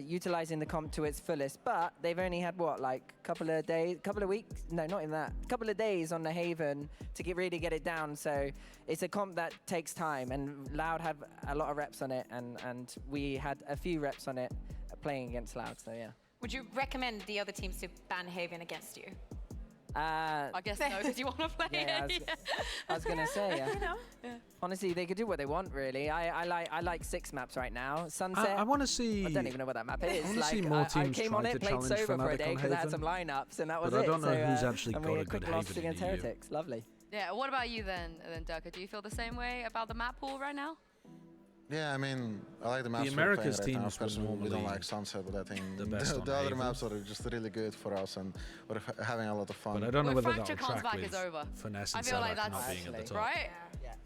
utilizing the comp to its fullest. But they've only had what, like couple of weeks? No, not even that. Couple of days on the Haven to really get it down. So it's a comp that takes time, and Loud have a lot of reps on it, and we had a few reps on it playing against Loud. So yeah. Would you recommend the other teams to ban Haven against you? I guess no, because you want to play it. I was gonna say, yeah. You know? Honestly, they could do what they want, really. I like 6 maps right now. Sunset. I want to see. I don't even know what that map is. I want to see more teams I came try on to it, played challenge Sova for a Fnatic day on because I had Haven. some lineups, and that was But it. I don't know so, who's actually and got we a good quick lost Haven in against EU. Heretics. Lovely. Yeah, what about you then Durka? Do you feel the same way about the map pool right now? Yeah, I mean, I like the maps. The Americas we're playing right now. teams Of course, would we don't normally like Sunset, but I think the best on the other Haven. maps are just really good for us, and we're having a lot of fun. But I don't know When whether that'll Fracture comes track back, with it's over. Finesse I and feel like Sadak not that's being at the top. right.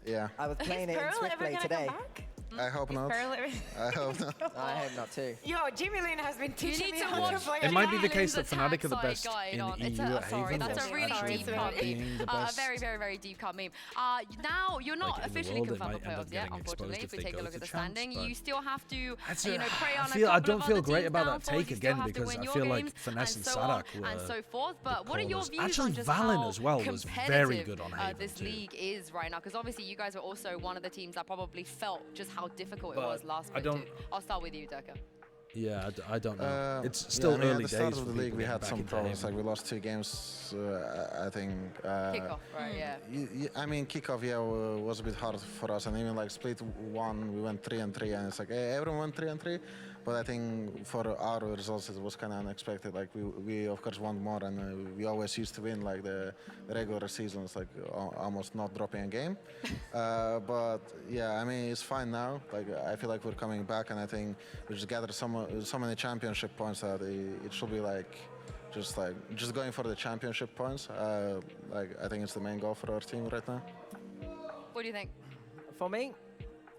Yeah. I was playing it in Pearl Swift ever play gonna today. come back? I hope not. I hope not. I hope not too. Yo, Jimmy Lin has been teaching me to how to watch play. It might be the Jimmy's case that Fnatic are the attack best side in guide on- EU it's at sorry, Haven. that's whilst a really actually deep not cut being meme. the A best. very, very, very deep cut meme. Now, you're not Like, in the officially world, it confirmed for might end up playoffs yet, getting unfortunately, exposed if we if they take a go look to at the champs, standing. but You still have to, That's prey on a I couple don't of feel other great teams' about that downfalls. take You still again have to because win I your feel like games, Finesse and so on Sadak were and so forth. But what are your callers. views Actually, on just Valen how as well was very competitive good on Haven this too. league is right now? Because obviously you guys were also one of the teams that probably felt just how difficult it But was last I week. don't- I'll start with you, Durka. Yeah, I don't know. It's Yeah, still I mean, early at the days start for of the league, people we getting had back some into problems. Haven. Like we lost 2 games, I think. Kickoff, right? Yeah. I mean, kickoff, was a bit hard for us, and even like split 1, we went 3-3, and it's like everyone went 3-3. But I think for our results, it was kind of unexpected. Like we of course want more, and we always used to win like the regular seasons, like almost not dropping a game. But yeah, I mean, it's fine now. Like I feel like we're coming back, and I think we just gathered so many championship points that it should be like just going for the championship points. Like I think it's the main goal for our team right now. What do you think? For me,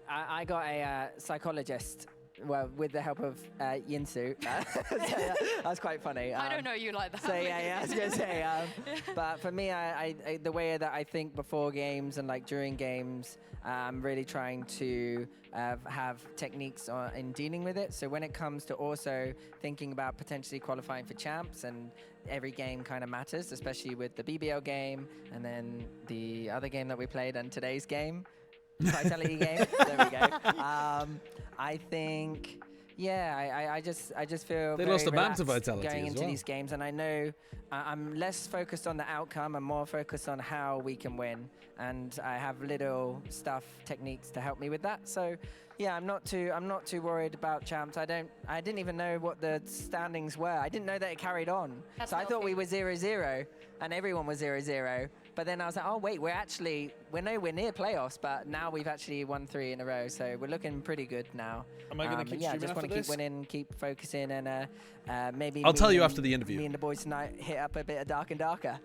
I got a psychologist. Well, with the help of Yinsu. So, yeah, that's quite funny. I don't know you like that. So yeah, I was gonna say. But for me, I the way that I think before games and like during games, I'm really trying to have techniques in dealing with it. So when it comes to also thinking about potentially qualifying for champs, and every game kind of matters, especially with the BBL game and then the other game that we played and today's game. Vitality game. There we go. I think, yeah, I just feel They very lost a ban to relaxed Vitality going as into well. these games, and I know I'm less focused on the outcome and more focused on how we can win. And I have little techniques to help me with that. So, yeah, I'm not too worried about champs. I didn't even know what the standings were. I didn't know that it carried on. That's so I thought healthy. we were 0-0, and everyone was 0-0. But then I was like, oh wait, we're nowhere near playoffs, but now we've actually won 3 in a row, so we're looking pretty good now. Am I going to keep yeah, I streaming just after want to keep this? winning, keep focusing, and maybe I'll tell you and- after the interview. Me and the boys tonight hit up a bit of Dark and Darker.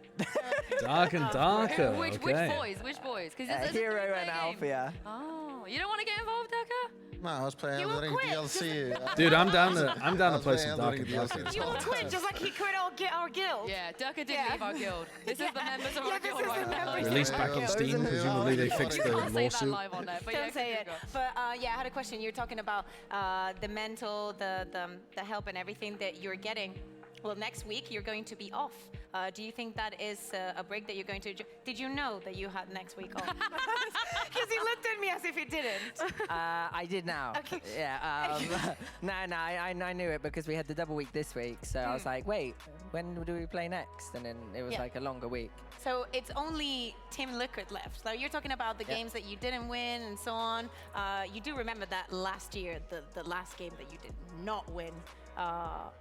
Dark and darker. Which Okay. boys? Because Hero and Alphia. Oh, you don't want to get involved, Durka? No, I was playing Elden Ring DLC. Dude, I'm down to I was play playing some Elden Dark Ring and DLC. Darker. You will quit just like he quit our guild. Yeah, Durka did leave our guild. This is the members of our this guild is right the now. members. Released back on Steam. Presumably they fixed You the can't say that lawsuit. live on there, but Don't yeah, say it. go. But yeah, I had a question. You're talking about the mental, the help and everything that you're getting. Well, next week you're going to be off. Do you think that is a break that you're going to? Did you know that you had next week off? Because he looked at me as if he didn't. I did now. Okay. Yeah. No, I knew it because we had the double week this week. So I was like, wait, when do we play next? And then it was Yeah. like a longer week. So it's only Team Liquid left. So you're talking about the games that you didn't win and so on. You do remember that last year, the last game that you did not win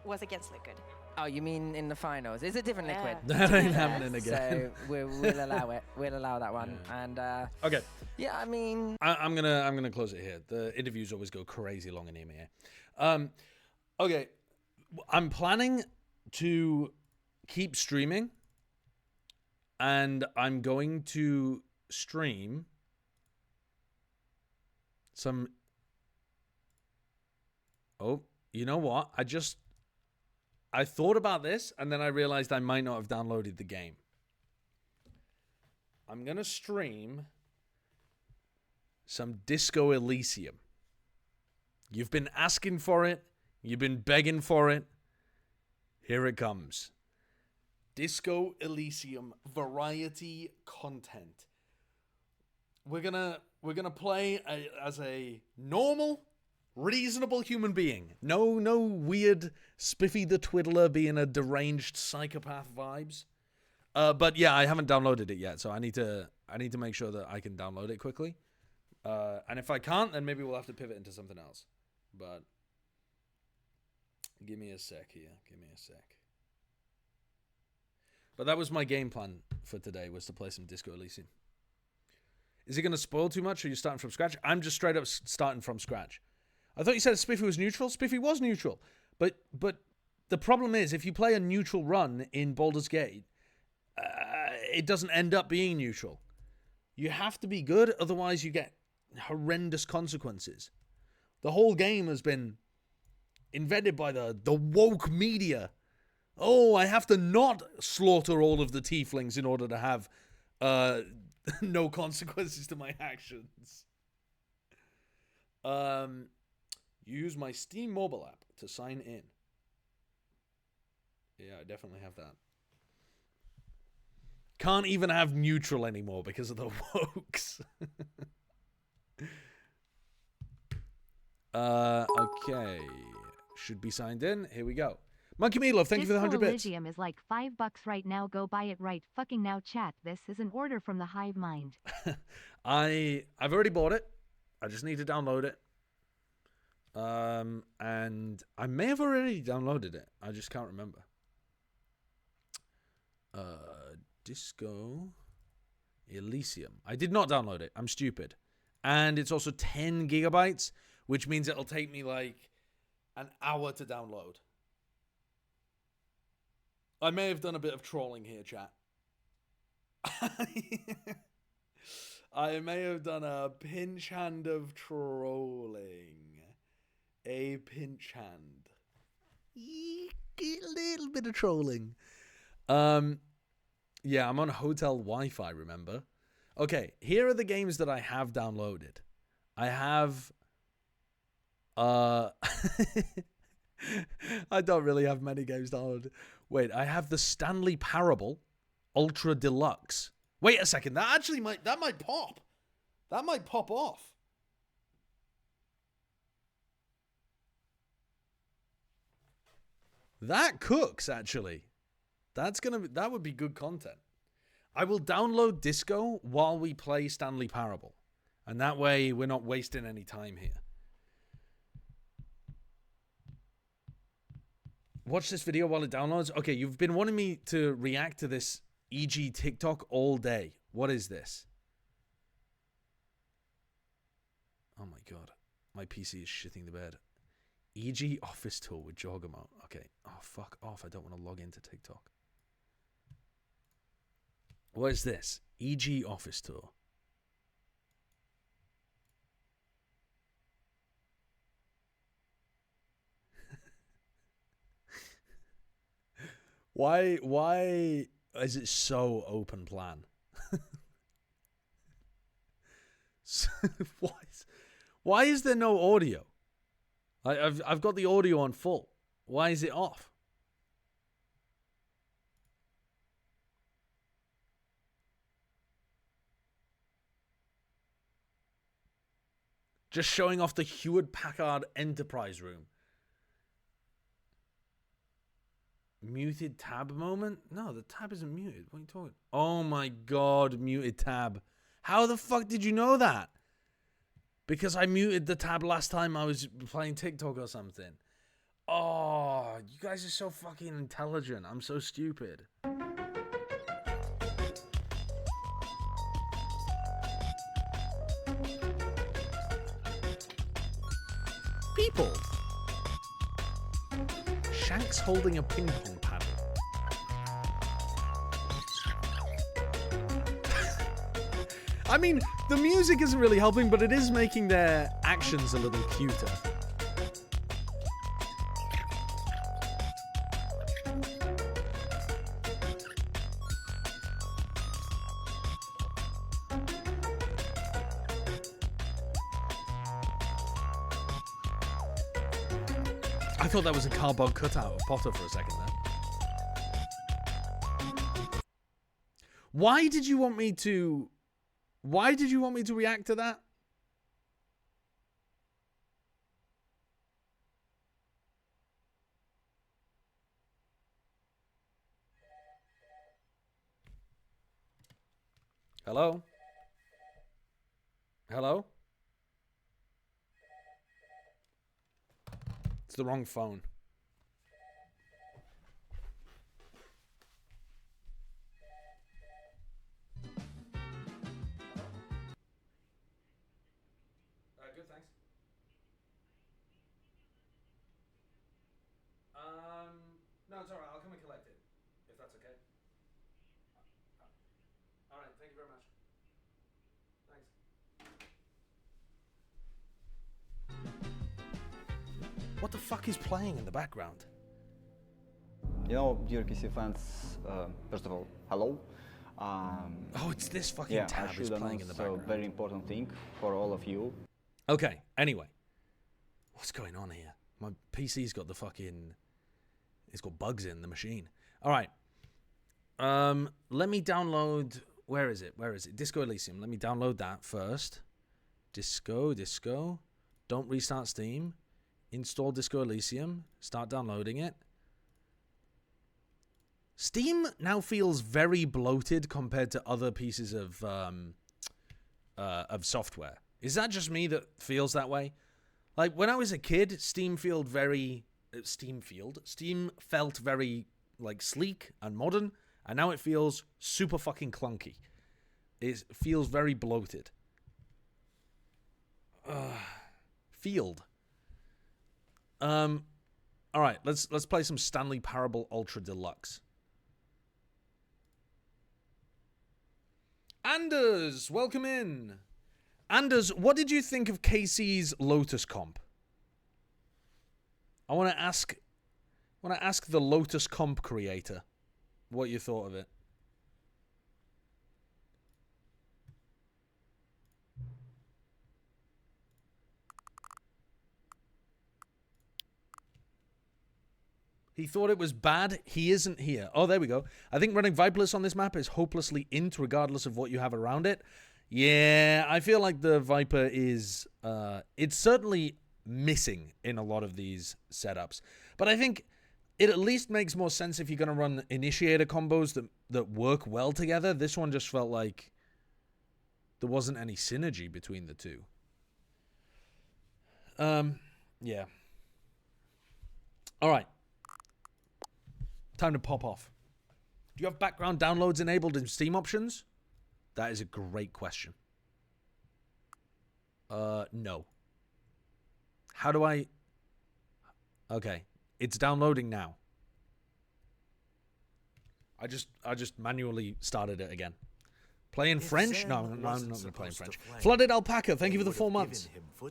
was against Liquid. Oh, you mean in the finals? It's a different Yeah. Liquid. That ain't happening again. So we'll allow it. We'll allow that one. And Okay. yeah, I mean, I'm gonna close it here. The interviews always go crazy long in here. Okay, I'm planning to keep streaming, and I'm going to stream some. Oh, you know what? I thought about this, and then I realized I might not have downloaded the game. I'm gonna stream some Disco Elysium. You've been asking for it. You've been begging for it. Here it comes. Disco Elysium variety content. We're gonna play as a normal, reasonable human being. No weird Spiffy the Twiddler being a deranged psychopath vibes. But yeah, I haven't downloaded it yet, so I need to make sure that I can download it quickly. And if I can't, then maybe we'll have to pivot into something else. But give me a sec here. Give me a sec. But that was my game plan for today, was to play some Disco Elysium. Is it going to spoil too much, or are you starting from scratch? I'm just straight up starting from scratch. I thought you said Spiffy was neutral. Spiffy was neutral. But the problem is, if you play a neutral run in Baldur's Gate, it doesn't end up being neutral. You have to be good, otherwise you get horrendous consequences. The whole game has been invented by the woke media. Oh, I have to not slaughter all of the tieflings in order to have no consequences to my actions. Use my Steam mobile app to sign in. Yeah, I definitely have that. Can't even have neutral anymore because of the wokes. Okay. Should be signed in. Here we go. Monkey Meatloaf, thank you for the 100 bits. Elysium is like $5 right now. Go buy it right fucking now, chat. This is an order from the Hive Mind. I've already bought it. I just need to download it. And I may have already downloaded it. I just can't remember. Disco Elysium. I did not download it. I'm stupid. And it's also 10 gigabytes, which means it'll take me like an hour to download. I may have done a bit of trolling here, chat. I may have done a pinch hand of trolling. A pinch hand. A little bit of trolling. Yeah, I'm on hotel Wi-Fi, remember? Okay, here are the games that I have downloaded. I have... I don't really have many games downloaded. Wait, I have the Stanley Parable Ultra Deluxe. Wait a second, that actually might pop. That might pop off. That cooks, actually. That would be good content. I will download Disco while we play Stanley Parable. And that way we're not wasting any time here. Watch this video while it downloads. Okay, you've been wanting me to react to this EG TikTok all day. What is this? Oh my god. My PC is shitting the bed. EG Office Tour with Jogamo. Okay. Oh, fuck off. I don't want to log into TikTok. What is this? EG Office Tour. Why is it so open plan? Why is there no audio? I've got the audio on full. Why is it off? Just showing off the Hewlett-Packard Enterprise room. Muted tab moment? No, the tab isn't muted. What are you talking? Oh my god, muted tab. How the fuck did you know that? Because I muted the tab last time I was playing TikTok or something. Oh, you guys are so fucking intelligent. I'm so stupid. People. Shanks holding a ping pong paddle. I mean, the music isn't really helping, but it is making their actions a little cuter. I thought that was a cardboard cutout of Potter for a second there. Why did you want me to react to that? Hello? Hello? It's the wrong phone. Good, thanks. No, it's alright. I'll come and collect it, if that's okay. Alright, thank you very much. Thanks. What the fuck is playing in the background? You know, dear KC fans, first of all, hello. Oh, it's this fucking yeah, tab I is should playing in the announce background. a very important thing for all of you. Okay, anyway. What's going on here? My PC's got the fucking... It's got bugs in the machine. All right. Let me download... Where is it? Where is it? Disco Elysium. Let me download that first. Disco. Don't restart Steam. Install Disco Elysium. Start downloading it. Steam now feels very bloated compared to other pieces of software. Is that just me that feels that way? Like when I was a kid, Steam felt very like sleek and modern, and now it feels super fucking clunky. It feels very bloated. Field. All right, let's play some Stanley Parable Ultra Deluxe. Anders, welcome in. Anders, what did you think of KC's Lotus comp? I want to ask the Lotus comp creator what you thought of it. He thought it was bad. He isn't here. Oh, there we go. I think running Viperless on this map is hopelessly int regardless of what you have around it. Yeah, I feel like the Viper is... it's certainly missing in a lot of these setups. But I think it at least makes more sense if you're going to run initiator combos that work well together. This one just felt like there wasn't any synergy between the two. Yeah. All right. Time to pop off. Do you have background downloads enabled in Steam options? That is a great question. No. How do I... Okay. It's downloading now. I just manually started it again. Play in French? No, I'm not going to play in French. Flooded Alpaca, thank you for the 4 months. All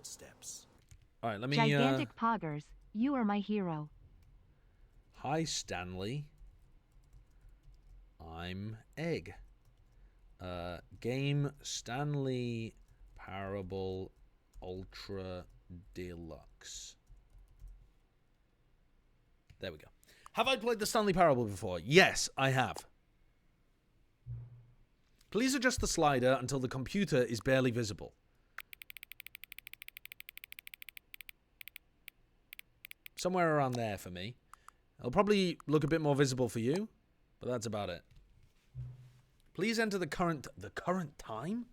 right, let me... Gigantic Poggers, you are my hero. Hi, Stanley. I'm Egg. Game Stanley Parable Ultra Deluxe. There we go. Have I played the Stanley Parable before? Yes, I have. Please adjust the slider until the computer is barely visible. Somewhere around there for me. It'll probably look a bit more visible for you, but that's about it. Please enter the current time?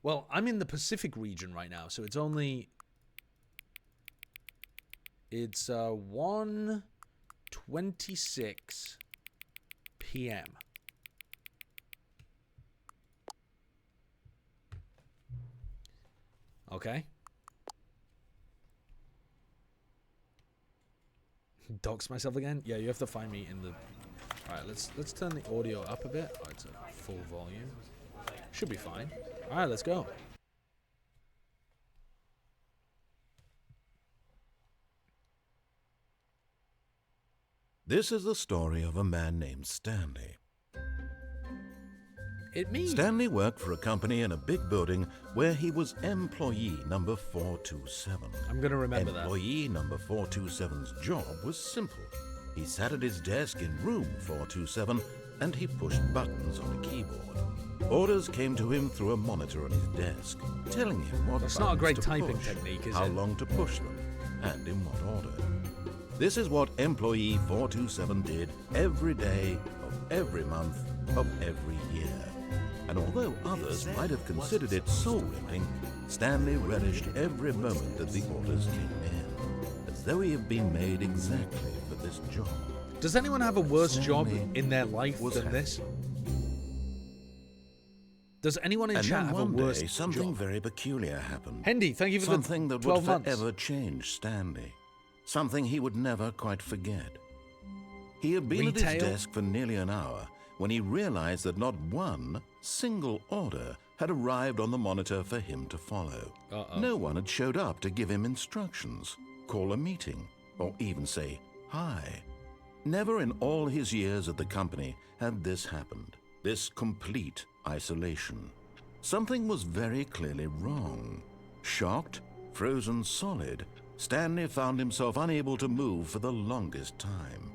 Well, I'm in the Pacific region right now, so it's 1:26 p.m. Okay. Dox myself again? Yeah, you have to find me in the... Alright, let's turn the audio up a bit. Oh, it's at full volume. Should be fine. Alright, let's go. This is the story of a man named Stanley. Stanley worked for a company in a big building where he was employee number 427. I'm going to remember that. Employee number 427's job was simple. He sat at his desk in room 427 and he pushed buttons on a keyboard. Orders came to him through a monitor on his desk, telling him what That's not a great buttons to typing push, technique, is how it? long to push them, and in what order. This is what employee 427 did every day of every month of every year. And although others might have considered it soul-rending, Stanley relished every moment that the orders came in, as though he had been made exactly for this job. Does anyone have a worse Stanley job in their life than this? Does anyone in And chat then have a one worse day, something job? very peculiar happened. Hendy, thank you for something the that 12 would months. forever change Stanley. Something he would never quite forget. He had been at his Retail? desk for nearly an hour when he realized that not one single order had arrived on the monitor for him to follow. Uh-oh. No one had showed up to give him instructions. call a meeting, or even say hi. Never in all his years at the company had this happened, this complete isolation. Something was very clearly wrong. Shocked, frozen solid, Stanley found himself unable to move for the longest time.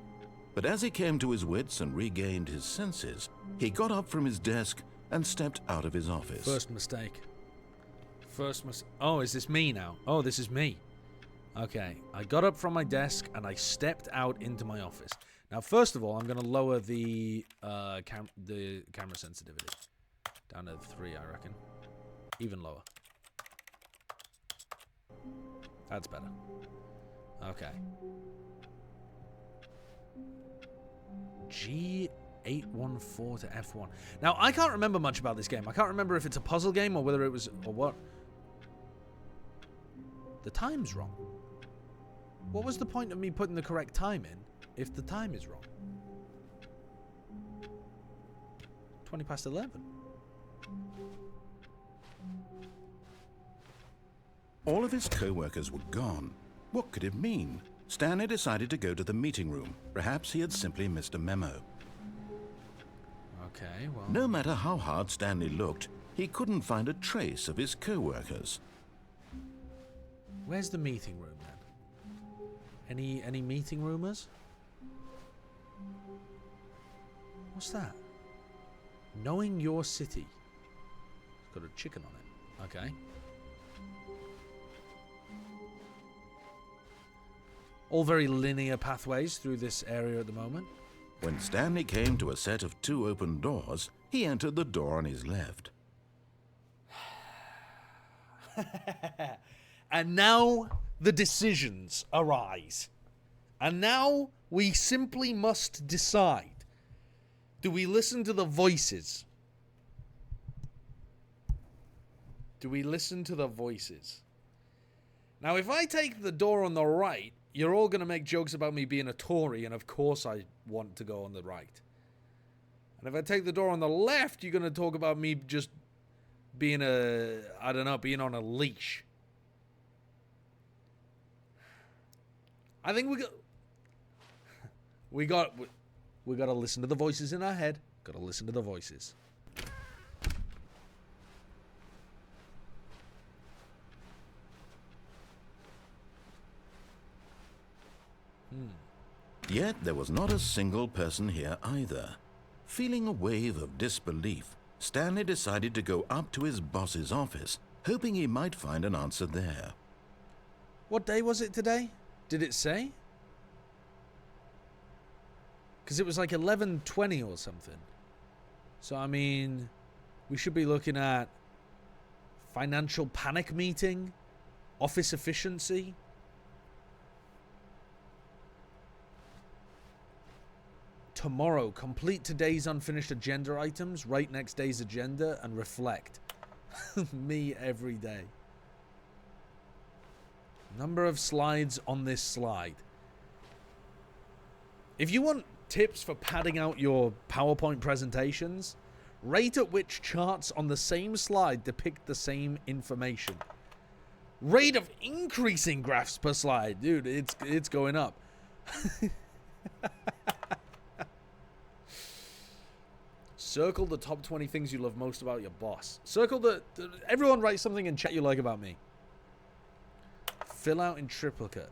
But as he came to his wits and regained his senses, he got up from his desk and stepped out of his office. First mistake. Oh, is this me now? Oh, this is me. Okay, I got up from my desk and I stepped out into my office. Now, first of all, I'm going to lower the camera sensitivity down to 3, I reckon. Even lower. That's better. Okay. G814 to F1. Now, I can't remember much about this game. I can't remember if it's a puzzle game or whether it was... or what. The time's wrong. What was the point of me putting the correct time in if the time is wrong? 20 past 11. All of his co-workers were gone. What could it mean? Stanley decided to go to the meeting room. Perhaps he had simply missed a memo. Okay, well... No matter how hard Stanley looked, he couldn't find a trace of his co-workers. Where's the meeting room, then? Any meeting rumors? What's that? Knowing your city. It's got a chicken on it. Okay. All very linear pathways through this area at the moment. When Stanley came to a set of 2 open doors, he entered the door on his left. And now the decisions arise. And now we simply must decide. Do we listen to the voices? Do we listen to the voices? Now, if I take the door on the right, you're all going to make jokes about me being a Tory, and of course I want to go on the right. And if I take the door on the left, you're going to talk about me just being being on a leash. I think we got to listen to the voices in our head. Got to listen to the voices. Yet there was not a single person here either. Feeling a wave of disbelief, Stanley decided to go up to his boss's office, hoping he might find an answer there. What day was it today? Did it say? Because it was like 11:20 or something. So, I mean, we should be looking at financial panic meeting, office efficiency. Tomorrow, complete today's unfinished agenda items, write next day's agenda, and reflect. Me every day. Number of slides on this slide. If you want tips for padding out your PowerPoint presentations, rate at which charts on the same slide depict the same information. Rate of increasing graphs per slide. Dude, it's going up. Circle the top 20 things you love most about your boss. Circle everyone write something in chat you like about me. Fill out in triplicate.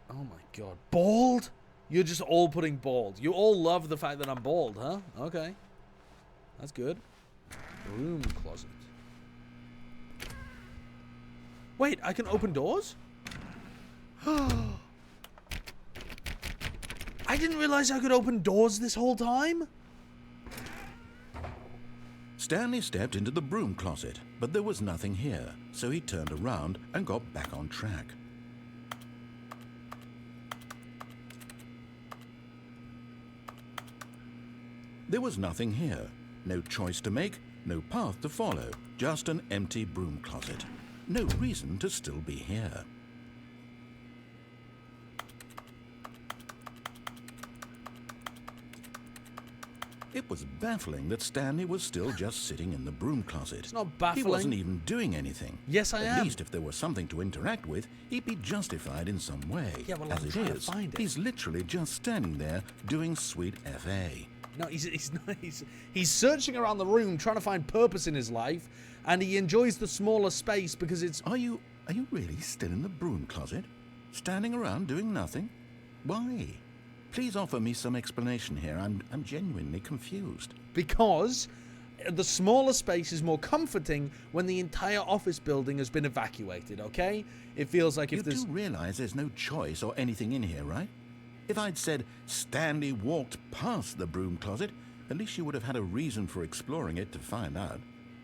Oh my god. Bald? You're just all putting bald. You all love the fact that I'm bald, huh? Okay. That's good. Broom closet. Wait, I can open doors? I didn't realize I could open doors this whole time. Stanley stepped into the broom closet, but there was nothing here, so he turned around and got back on track. There was nothing here. No choice to make, no path to follow, just an empty broom closet. No reason to still be here. It was baffling that Stanley was still just sitting in the broom closet. It's not baffling. He wasn't even doing anything. Yes, I am. At least if there was something to interact with, he'd be justified in some way. Yeah, well, As I'm it trying to is, find it. he's literally just standing there doing sweet FA. No, he's not. He's searching around the room trying to find purpose in his life, and he enjoys the smaller space because it's... Are you really still in the broom closet? Standing around doing nothing? Why? Please offer me some explanation here. I'm genuinely confused. Because the smaller space is more comforting when the entire office building has been evacuated, okay? It feels like if there's... You do realize there's no choice or anything in here, right? If I'd said Stanley walked past the broom closet, at least you would have had a reason for exploring it to find out.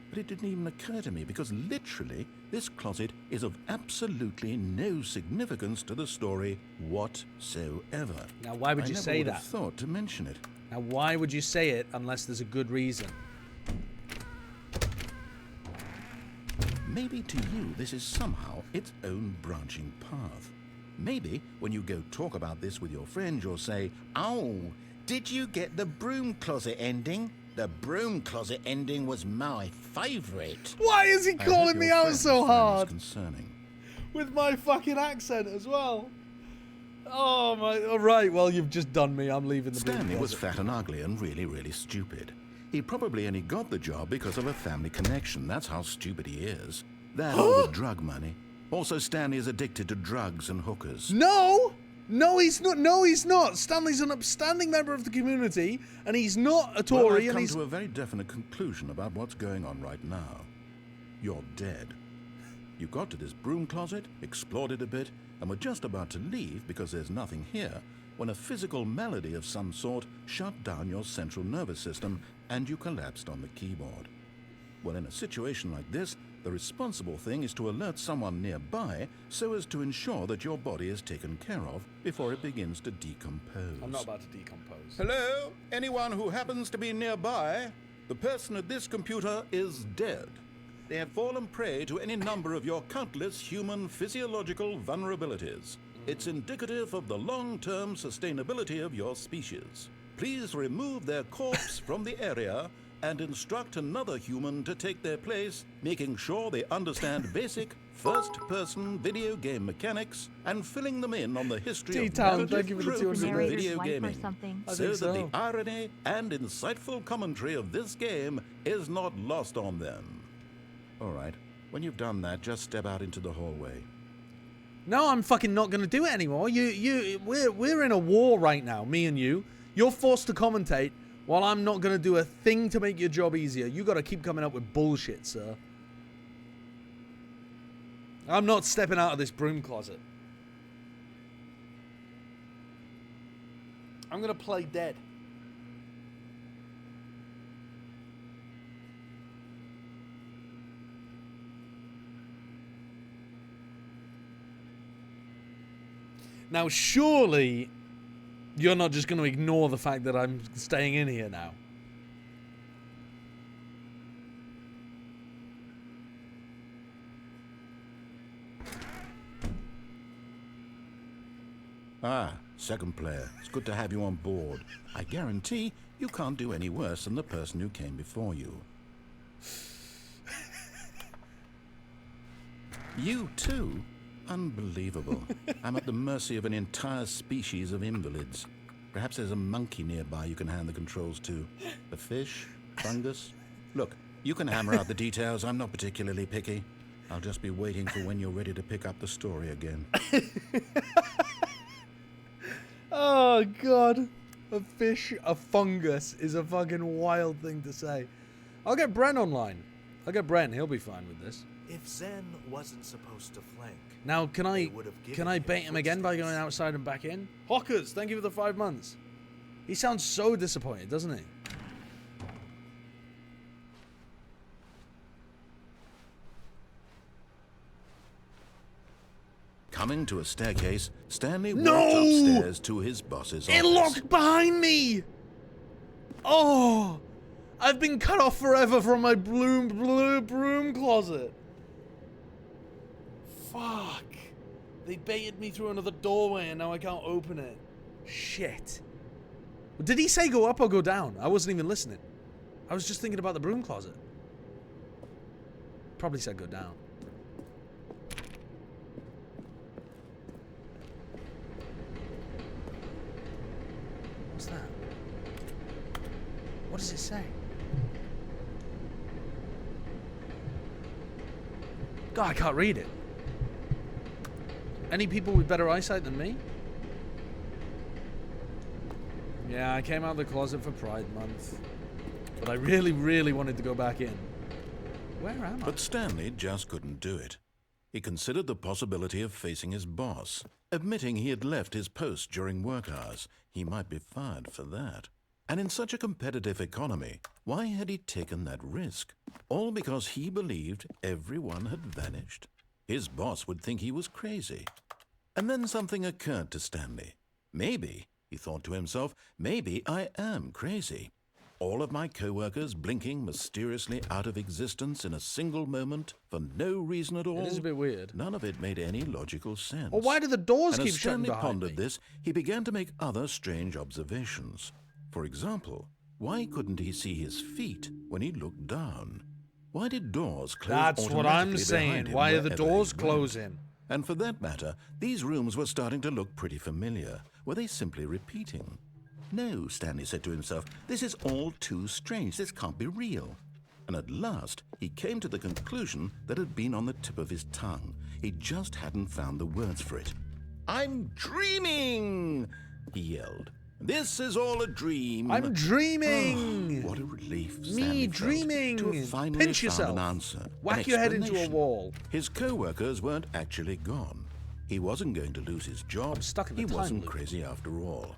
But it didn't even occur to me because literally this closet is of absolutely no significance to the story whatsoever. Now, why would you say I never would that? have thought to mention it. Now, why would you say it unless there's a good reason? Maybe to you this is somehow its own branching path. Maybe when you go talk about this with your friend, you'll say, "Oh, did you get the broom closet ending? The broom closet ending was my favourite." Why is he calling me out so hard? Concerning. With my fucking accent as well. Oh my... All right, well, you've just done me. I'm leaving the broom Stanley was closet. fat and ugly and really, really stupid. He probably only got the job because of a family connection. That's how stupid he is. That all the drug money. Also, Stanley is addicted to drugs and hookers. No! No, he's not. No, he's not. Stanley's an upstanding member of the community, and he's not a Tory. Well, I've and come he's to a very definite conclusion about what's going on right now. You're dead. You got to this broom closet, explored it a bit, and were just about to leave because there's nothing here, when a physical malady of some sort shut down your central nervous system and you collapsed on the keyboard. Well, in a situation like this, the responsible thing is to alert someone nearby so as to ensure that your body is taken care of before it begins to decompose. I'm not about to decompose. Hello? Anyone who happens to be nearby? The person at this computer is dead. They have fallen prey to any number of your countless human physiological vulnerabilities. It's indicative of the long-term sustainability of your species. Please remove their corpse from the area and instruct another human to take their place, making sure they understand basic first-person video game mechanics and filling them in on the history of narrative tropes in video gaming, so that the irony and insightful commentary of this game is not lost on them. All right, when you've done that, just step out into the hallway. No, I'm fucking not gonna do it anymore. We're in a war right now, me and you. You're forced to commentate while I'm not gonna do a thing to make your job easier. You gotta keep coming up with bullshit, sir. I'm not stepping out of this broom closet. I'm gonna play dead. Now, surely you're not just going to ignore the fact that I'm staying in here now. Ah, second player. It's good to have you on board. I guarantee you can't do any worse than the person who came before you. You too? Unbelievable. I'm at the mercy of an entire species of invalids. Perhaps there's a monkey nearby you can hand the controls to. A fish? Fungus? Look, you can hammer out the details. I'm not particularly picky. I'll just be waiting for when you're ready to pick up the story again. Oh, God. A fish, a fungus is a fucking wild thing to say. I'll get Brent online. I'll get Brent. He'll be fine with this. If Zen wasn't supposed to flank, now, can I bait him again by going outside and back in? Hawkers, thank you for the 5 months. He sounds so disappointed, doesn't he? Coming to a staircase, Stanley walked upstairs to his boss's office. It locked behind me! Oh! I've been cut off forever from my broom closet. Fuck. They baited me through another doorway and now I can't open it. Shit. Did he say go up or go down? I wasn't even listening. I was just thinking about the broom closet. Probably said go down. What's that? What does it say? God, I can't read it. Any people with better eyesight than me? Yeah, I came out of the closet for Pride Month. But I really, really wanted to go back in. Where am I? But Stanley just couldn't do it. He considered the possibility of facing his boss, admitting he had left his post during work hours. He might be fired for that. And in such a competitive economy, why had he taken that risk? All because he believed everyone had vanished. His boss would think he was crazy. And then something occurred to Stanley. Maybe, he thought to himself, maybe I am crazy. All of my co-workers blinking mysteriously out of existence in a single moment for no reason at all. It is a bit weird. None of it made any logical sense. Well, why do the doors and keep as shutting Stanley behind pondered me? this, he began to make other strange observations. For example, why couldn't he see his feet when he looked down? Why did doors close That's what I'm automatically saying. behind him Why are the wherever doors he went? closing? And for that matter, these rooms were starting to look pretty familiar. Were they simply repeating? No, Stanley said to himself, this is all too strange. This can't be real. And at last, he came to the conclusion that had been on the tip of his tongue. He just hadn't found the words for it. I'm dreaming, he yelled. This is all a dream. I'm dreaming. Oh, what a relief. Me Stanley felt dreaming. to have finally Pinch found yourself. an answer. Whack an your head into a explanation. wall. His co-workers weren't actually gone. He wasn't going to lose his job. Stuck in the he time wasn't loop. crazy after all.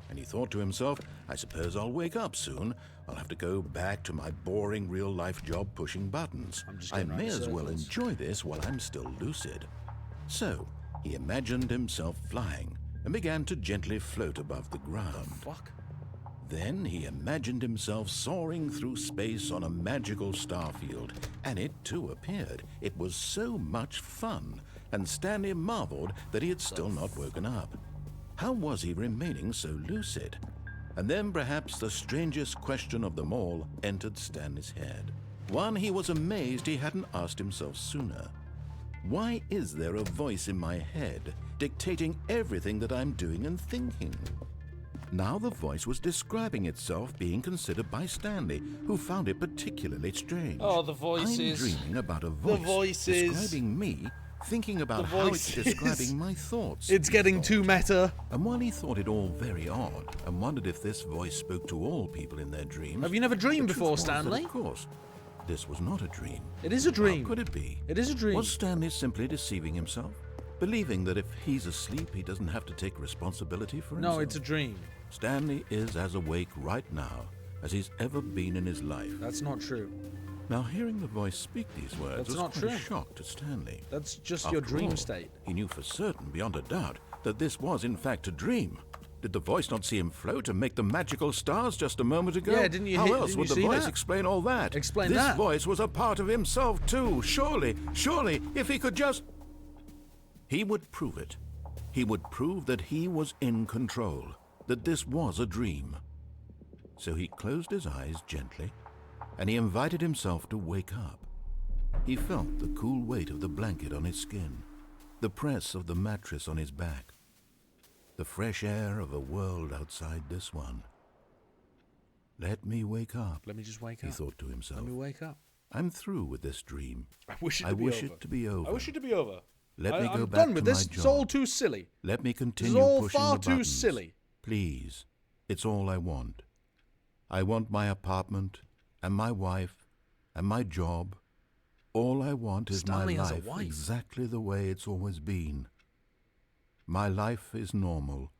And he thought to himself, I suppose I'll wake up soon. I'll have to go back to my boring real-life job pushing buttons. I may as well enjoy this while I'm still lucid. So, he imagined himself flying and began to gently float above the ground. Fuck. Then he imagined himself soaring through space on a magical starfield, and it too appeared. It was so much fun, and Stanley marveled that he had still not woken up. How was he remaining so lucid? And then perhaps the strangest question of them all entered Stanley's head. One he was amazed he hadn't asked himself sooner. Why is there a voice in my head dictating everything that I'm doing and thinking? Now the voice was describing itself being considered by Stanley, who found it particularly strange. Oh, the voices. I'm dreaming about a voice voices. describing me, thinking about The how it's voices. describing my thoughts. It's he getting thought. too meta. And while he thought it all very odd and wondered if this voice spoke to all people in their dreams... Have you never dreamed the truth before, was that, Stanley? Of course. This was not a dream. It is a dream. How could it be? It is a dream. Was Stanley simply deceiving himself? Believing that if he's asleep, he doesn't have to take responsibility for himself? No, it's a dream. Stanley is as awake right now as he's ever been in his life. That's not true. Now, hearing the voice speak these words That's was not quite a true. shock to Stanley. That's just After your dream all, state. He knew for certain, beyond a doubt, that this was in fact a dream. Did the voice not see him float and make the magical stars just a moment ago? Yeah, didn't you How hit- else didn't would you the see voice that? explain all that? Explain this that. voice was a part of himself too. Surely, if he could just... He would prove it. He would prove that he was in control, that this was a dream. So he closed his eyes gently, and he invited himself to wake up. He felt the cool weight of the blanket on his skin, the press of the mattress on his back, the fresh air of a world outside this one. Let me wake up. Let me just wake he up. thought to himself. Let me wake up. I'm through with this dream. I wish it I to be wish over. it to be over. I wish it to be over. Let me go I'm back done with to this. my It's job. all too silly. Let me This continue is all pushing far the too buttons. silly. Please, it's all I want. I want my apartment and my wife and my job. All I want is Stanley my has a life wife. exactly the way it's always been. My life is normal.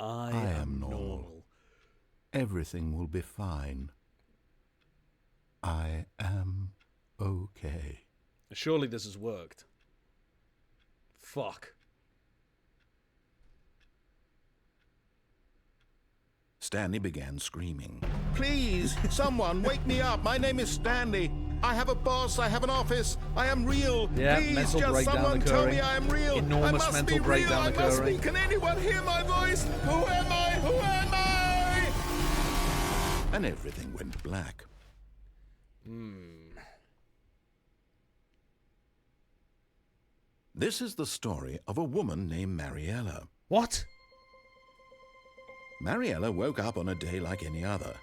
I am normal. Everything will be fine. I am okay. Surely this has worked. Fuck. Stanley began screaming. Please, someone, wake me up. My name is Stanley. I have a boss. I have an office. I am real. Yeah, Please, mental just breakdown someone tell occurring. me I am real. Enormous I must mental be breakdown real. I must be. occurring. Can anyone hear my voice? Who am I? Who am I? and everything went black. This is the story of a woman named Mariella. What? Mariella woke up on a day like any other.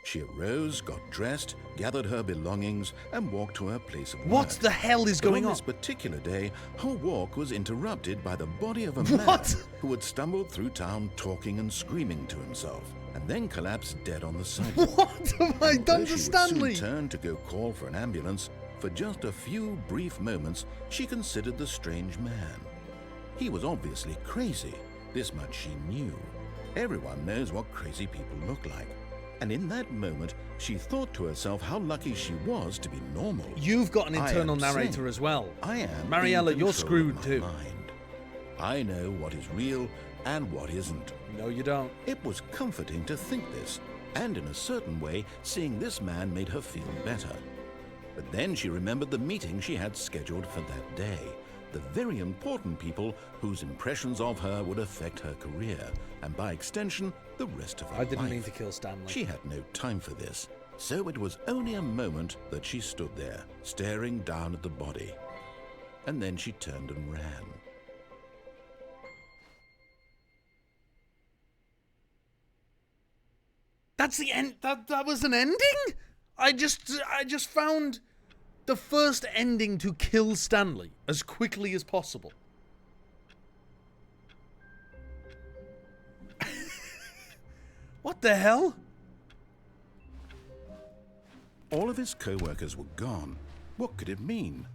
She arose, got dressed, gathered her belongings, and walked to her place of work. What the hell is going on? on? This particular day, her walk was interrupted by the body of a man who had stumbled through town talking and screaming to himself, and then collapsed dead on the sidewalk. What have I done to Stanley? She would soon turn to go call for an ambulance. For just a few brief moments, she considered the strange man. He was obviously crazy. This much she knew. Everyone knows what crazy people look like. And in that moment, she thought to herself how lucky she was to be normal. You've got an internal narrator as well. I am. Mariella, you're screwed too. Mind. I know what is real and what isn't. No, you don't. It was comforting to think this, and in a certain way, seeing this man made her feel better. But then she remembered the meeting she had scheduled for that day. The very important people whose impressions of her would affect her career, and by extension, the rest of her life. I didn't mean to kill Stanley. She had no time for this, so it was only a moment that she stood there, staring down at the body. And then she turned and ran. That's the end. That was an ending? I just found the first ending to kill Stanley as quickly as possible. What the hell? All of his co-workers were gone. What could it mean?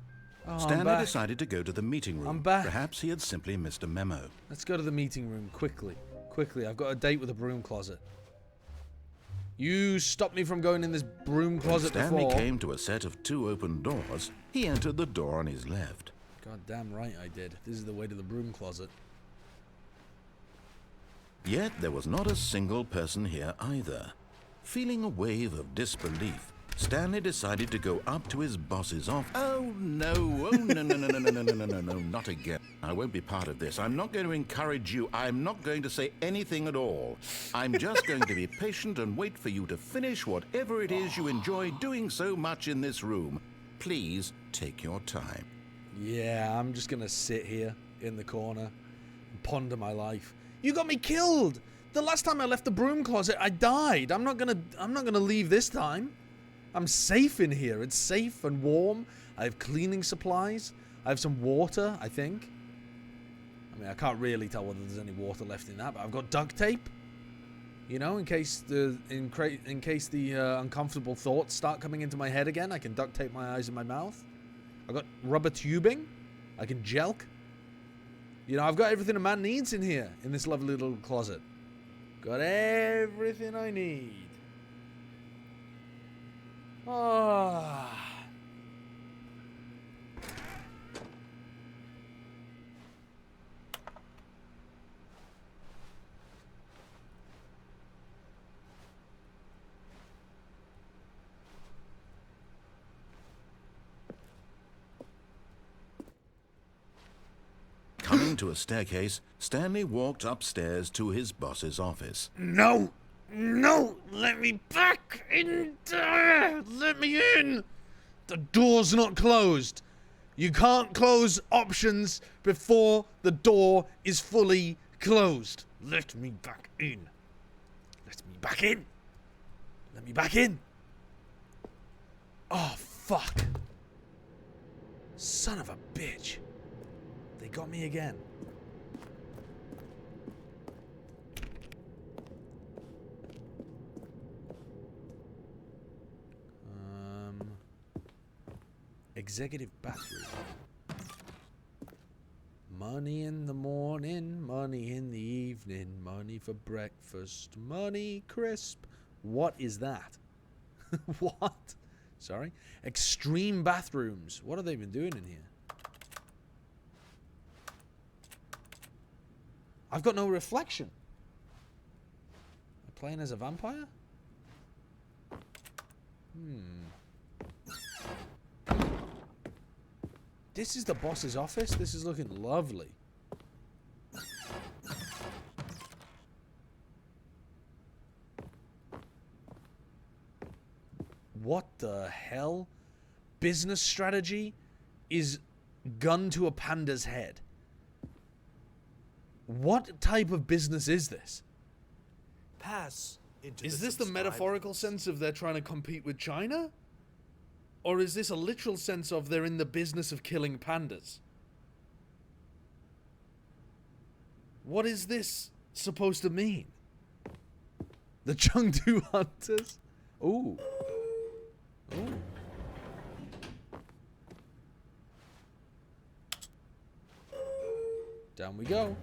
Oh, Stanley decided to go to the meeting room. I'm back. Perhaps he had simply missed a memo. Let's go to the meeting room quickly. Quickly, I've got a date with a broom closet. You stopped me from going in this broom closet when Stanley before. came to a set of 2 open doors, he entered the door on his left. God damn right I did. This is the way to the broom closet. Yet there was not a single person here either. Feeling a wave of disbelief, Stanley decided to go up to his boss's office. Oh no, no, not again. I won't be part of this. I'm not going to encourage you. I'm not going to say anything at all. I'm just going to be patient and wait for you to finish whatever it is you enjoy doing so much in this room. Please take your time. Yeah, I'm just gonna sit here in the corner and ponder my life. You got me killed! The last time I left the broom closet, I died. I'm not gonna leave this time. I'm safe in here. It's safe and warm. I have cleaning supplies. I have some water, I think. I mean, I can't really tell whether there's any water left in that, but I've got duct tape. You know, in case the uncomfortable thoughts start coming into my head again, I can duct tape my eyes and my mouth. I've got rubber tubing. I can jelk. You know, I've got everything a man needs in here, in this lovely little closet. Got everything I need. Ah. Coming to a staircase, Stanley walked upstairs to his boss's office. No! No! Let me back in there! Let me in! The door's not closed. You can't close options before the door is fully closed. Let me back in. Let me back in. Let me back in. Oh, fuck. Son of a bitch. They got me again. Executive bathroom. Money in the morning, money in the evening, money for breakfast, money crisp. What is that? What? Sorry? Extreme bathrooms. What have they been doing in here? I've got no reflection. Am I playing as a vampire? This is the boss's office. This is looking lovely. What the hell? Business strategy is gun to a panda's head. What type of business is this? Pass into Is this the metaphorical sense of they're trying to compete with China? Or is this a literal sense of they're in the business of killing pandas? What is this supposed to mean? The Chengdu Hunters? Ooh. Ooh. Down we go.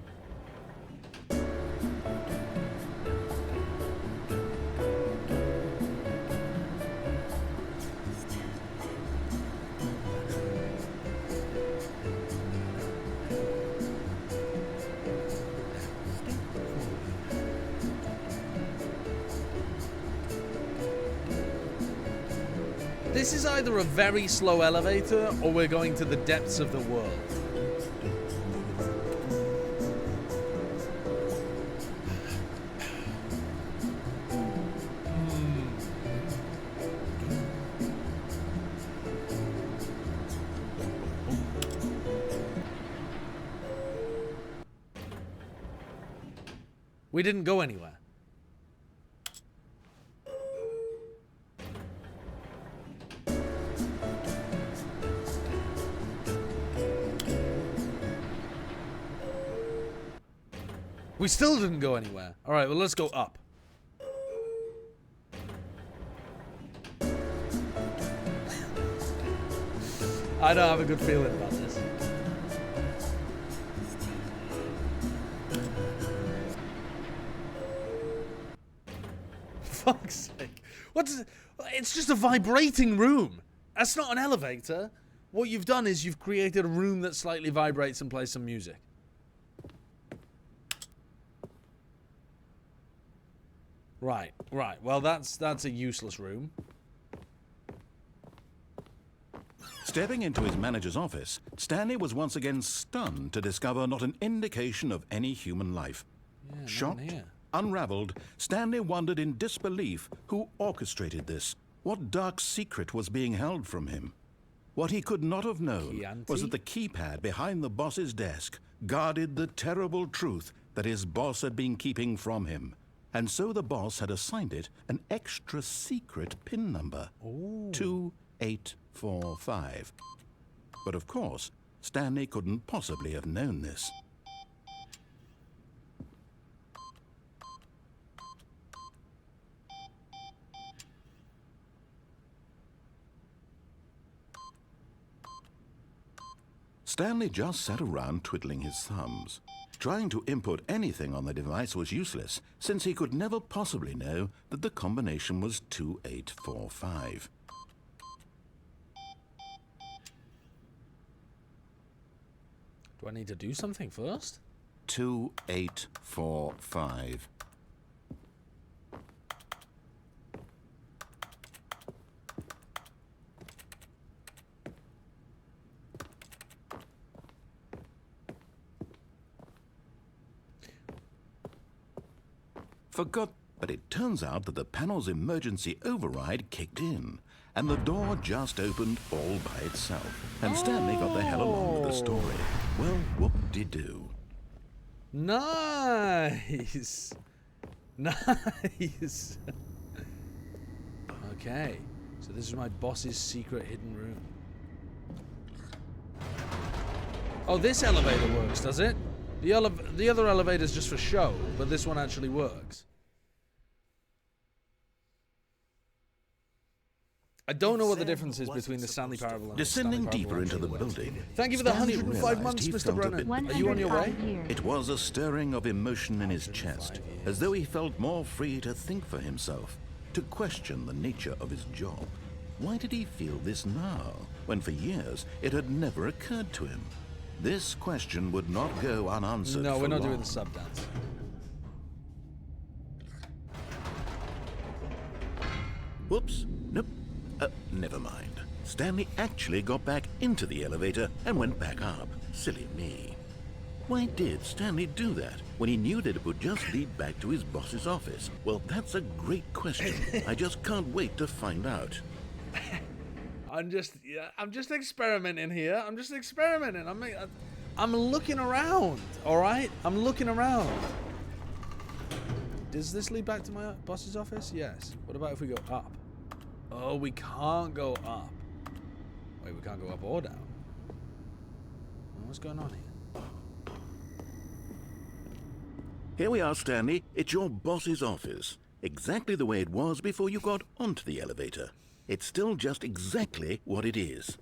This is either a very slow elevator or we're going to the depths of the world. We didn't go anywhere. We still didn't go anywhere. All right, well, let's go up. I don't have a good feeling about this. Fuck's sake. What's... It's just a vibrating room. That's not an elevator. What you've done is you've created a room that slightly vibrates and plays some music. Right, right. Well, that's a useless room. Stepping into his manager's office, Stanley was once again stunned to discover not an indication of any human life. Yeah, Shocked, unraveled, Stanley wondered in disbelief who orchestrated this. What dark secret was being held from him? What he could not have known was that the keypad behind the boss's desk guarded the terrible truth that his boss had been keeping from him. And so the boss had assigned it an extra secret PIN number. 2845. But of course, Stanley couldn't possibly have known this. Stanley just sat around twiddling his thumbs. Trying to input anything on the device was useless, since he could never possibly know that the combination was 2845. Do I need to do something first? 2845. Forgot, but it turns out that the panel's emergency override kicked in, and the door just opened all by itself, and Stanley got the hell along with the story. Well, whoop-de-doo. Nice! Nice! Okay, so this is my boss's secret hidden room. Oh, this elevator works, does it? The other elevator's just for show, but this one actually works. I don't know what the difference is between the Stanley Parable and Descending deeper into the building, Thank you for the Stanley 105 months, realized he Mr. felt a Brennan. bit Are you on your way? It was a stirring of emotion in his chest, as though he felt more free to think for himself, to question the nature of his job. Why did he feel this now, when for years it had never occurred to him? This question would not go unanswered. No, we're not long. doing the sub dance. Whoops. Nope. Never mind. Stanley actually got back into the elevator and went back up. Silly me. Why did Stanley do that when he knew that it would just lead back to his boss's office? Well, that's a great question. I just can't wait to find out. I'm just experimenting here. I'm just experimenting. I'm looking around. All right, I'm looking around. Does this lead back to my boss's office? Yes. What about if we go up? Oh, we can't go up. Wait, we can't go up or down. What's going on here? Here we are, Stanley. It's your boss's office. Exactly the way it was before you got onto the elevator. It's still just exactly what it is.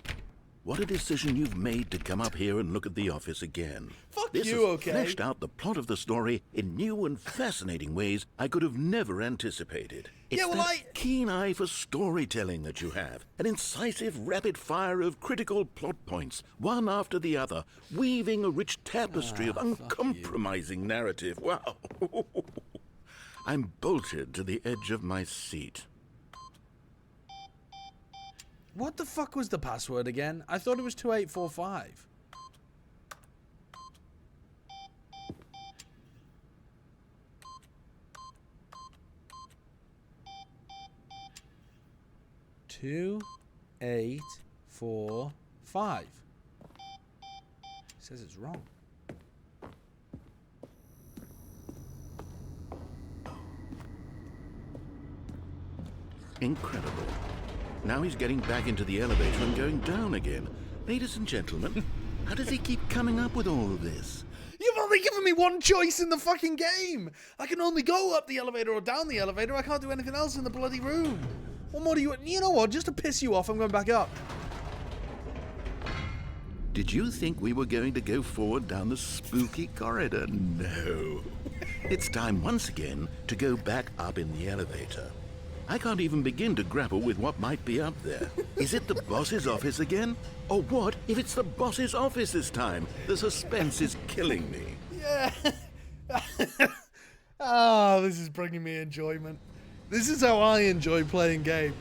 What a decision you've made to come up here and look at the office again. Fuck this you, has okay? fleshed out the plot of the story in new and fascinating ways I could have never anticipated. It's that keen eye for storytelling that you have. An incisive rapid fire of critical plot points, one after the other, weaving a rich tapestry of uncompromising narrative. Wow. I'm bolted to the edge of my seat. What the fuck was the password again? I thought it was 2845. Two, 8, 4, 5. It says it's wrong. Incredible. Now he's getting back into the elevator and going down again. Ladies and gentlemen, how does he keep coming up with all of this? You've only given me one choice in the fucking game. I can only go up the elevator or down the elevator. I can't do anything else in the bloody room. What more do you... You know what? Just to piss you off, I'm going back up. Did you think we were going to go forward down the spooky corridor? No. It's time once again to go back up in the elevator. I can't even begin to grapple with what might be up there. Is it the boss's office again? Or what if it's the boss's office this time? The suspense is killing me. Yeah. Oh, this is bringing me enjoyment. This is how I enjoy playing games.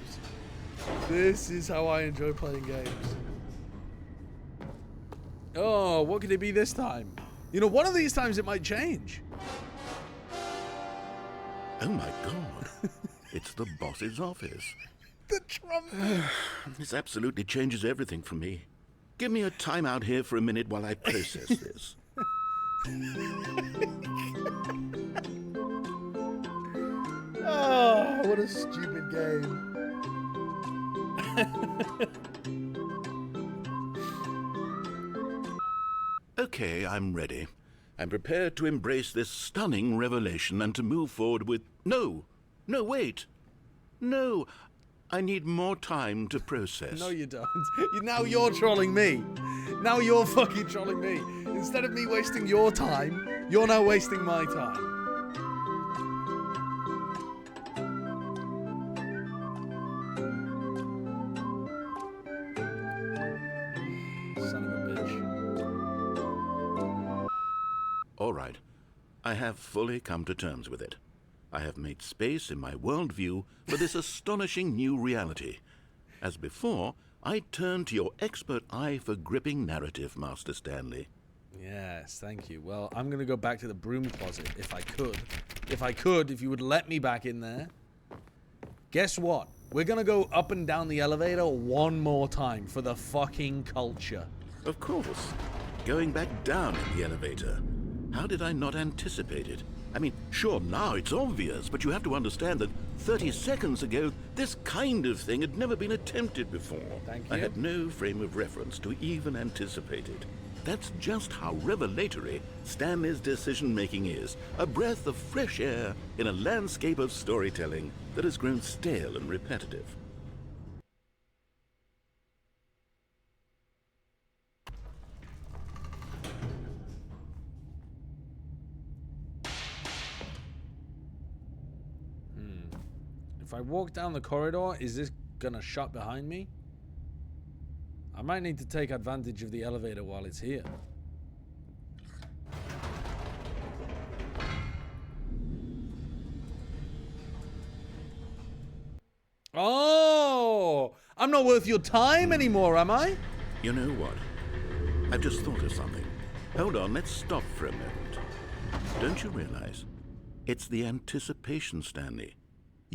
This is how I enjoy playing games. Oh, what could it be this time? You know, one of these times it might change. Oh my god. It's the boss's office. The trumpet. This absolutely changes everything for me. Give me a timeout here for a minute while I process this. Oh, what a stupid game. Okay, I'm ready. I'm prepared to embrace this stunning revelation and to move forward with... No, wait. No, I need more time to process. No, you don't. Now you're trolling me. Now you're fucking trolling me. Instead of me wasting your time, you're now wasting my time. Son of a bitch. All right. I have fully come to terms with it. I have made space in my worldview for this astonishing new reality. As before, I turn to your expert eye for gripping narrative, Master Stanley. Yes, thank you. Well, I'm going to go back to the broom closet if I could. If you would let me back in there. Guess what? We're going to go up and down the elevator one more time for the fucking culture. Of course. Going back down in the elevator. How did I not anticipate it? I mean, sure, now it's obvious, but you have to understand that 30 seconds ago, this kind of thing had never been attempted before. Thank you. I had no frame of reference to even anticipate it. That's just how revelatory Stanley's decision-making is. A breath of fresh air in a landscape of storytelling that has grown stale and repetitive. If I walk down the corridor, is this gonna shut behind me? I might need to take advantage of the elevator while it's here. Oh! I'm not worth your time anymore, am I? You know what? I've just thought of something. Hold on, let's stop for a moment. Don't you realize? It's the anticipation, Stanley.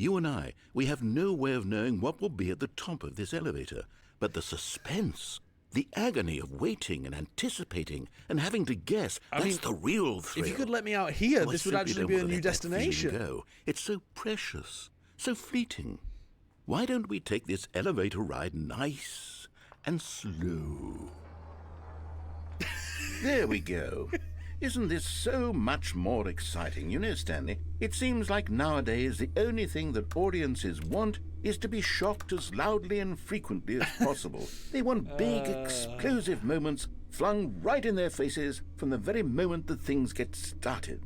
You and I, we have no way of knowing what will be at the top of this elevator. But the suspense, the agony of waiting and anticipating and having to guess, that's the real thrill. If you could let me out here, Oh, I this would simply actually don't be a want to new let that feeling destination. go. It's so precious, so fleeting. Why don't we take this elevator ride nice and slow? There we go. Isn't this so much more exciting? You know, Stanley, it seems like nowadays the only thing that audiences want is to be shocked as loudly and frequently as possible. They want big, explosive moments flung right in their faces from the very moment that things get started.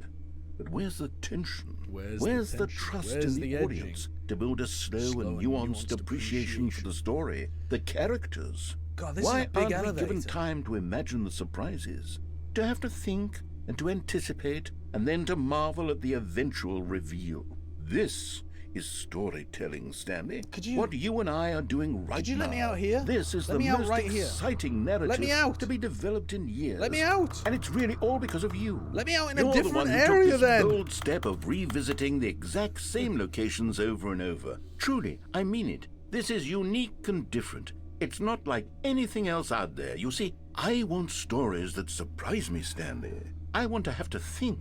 But where's the tension? Where's the trust in the audience to build a slow and nuanced appreciation for the story, the characters? God, this Why is a big aren't we given elevator. time to imagine the surprises? To have to think and to anticipate and then to marvel at the eventual reveal. This is storytelling, Stanley. What you and I are doing right now. Could you let me out here? This is Let the me out most right here. exciting narrative Let me out. to be developed in years. Let me out. And it's really all because of you. Let me out in You're a the different one who area took this then. bold step of revisiting the exact same locations over and over. Truly, I mean it. This is unique and different. It's not like anything else out there. You see, I want stories that surprise me, Stanley. I want to have to think.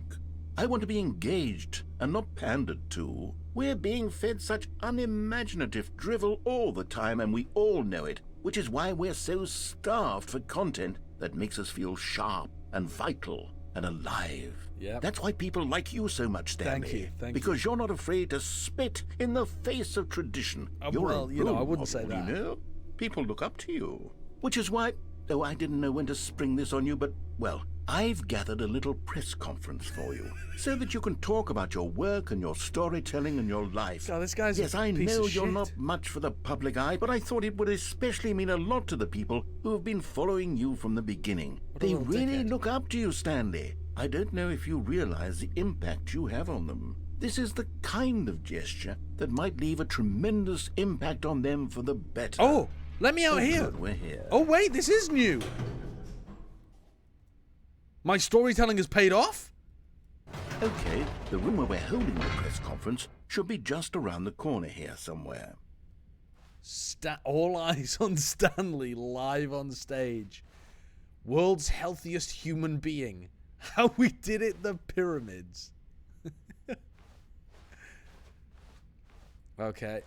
I want to be engaged and not pandered to. We're being fed such unimaginative drivel all the time, and we all know it, which is why we're so starved for content that makes us feel sharp and vital and alive. Yep. That's why people like you so much, Stanley. Thank you. Because you're not afraid to spit in the face of tradition. You're well, a you know, I role wouldn't say model, that. You know? People look up to you. Which is why, though I didn't know when to spring this on you, but, well, I've gathered a little press conference for you, so that you can talk about your work and your storytelling and your life. God, this guy's yes, a I piece know of you're shit. not much for the public eye, but I thought it would especially mean a lot to the people who have been following you from the beginning. They really look up to you, Stanley. I don't know if you realize the impact you have on them. This is the kind of gesture that might leave a tremendous impact on them for the better. Oh, let me out So here. good, we're here. Oh, wait, this is new. My storytelling has paid off? Okay, the room where we're holding the press conference should be just around the corner here somewhere. All eyes on Stanley live on stage. World's healthiest human being. How we did it, the pyramids. Okay.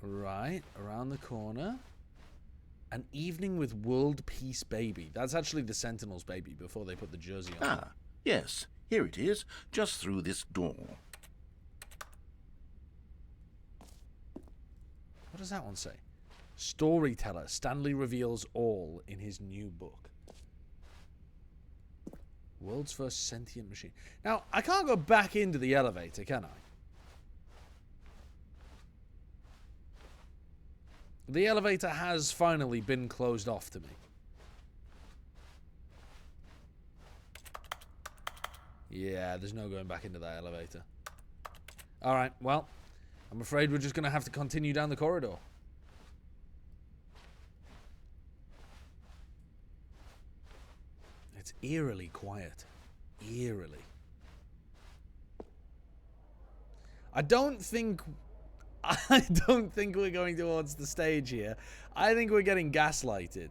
Right, around the corner. An evening with World Peace Baby. That's actually the Sentinel's baby before they put the jersey on. Ah, yes, here it is, just through this door. What does that one say? Storyteller. Stanley reveals all in his new book. World's first sentient machine. Now, I can't go back into the elevator, can I? The elevator has finally been closed off to me. Yeah, there's no going back into that elevator. Alright, well, I'm afraid we're just going to have to continue down the corridor. It's eerily quiet. Eerily. I don't think we're going towards the stage here. I think we're getting gaslighted.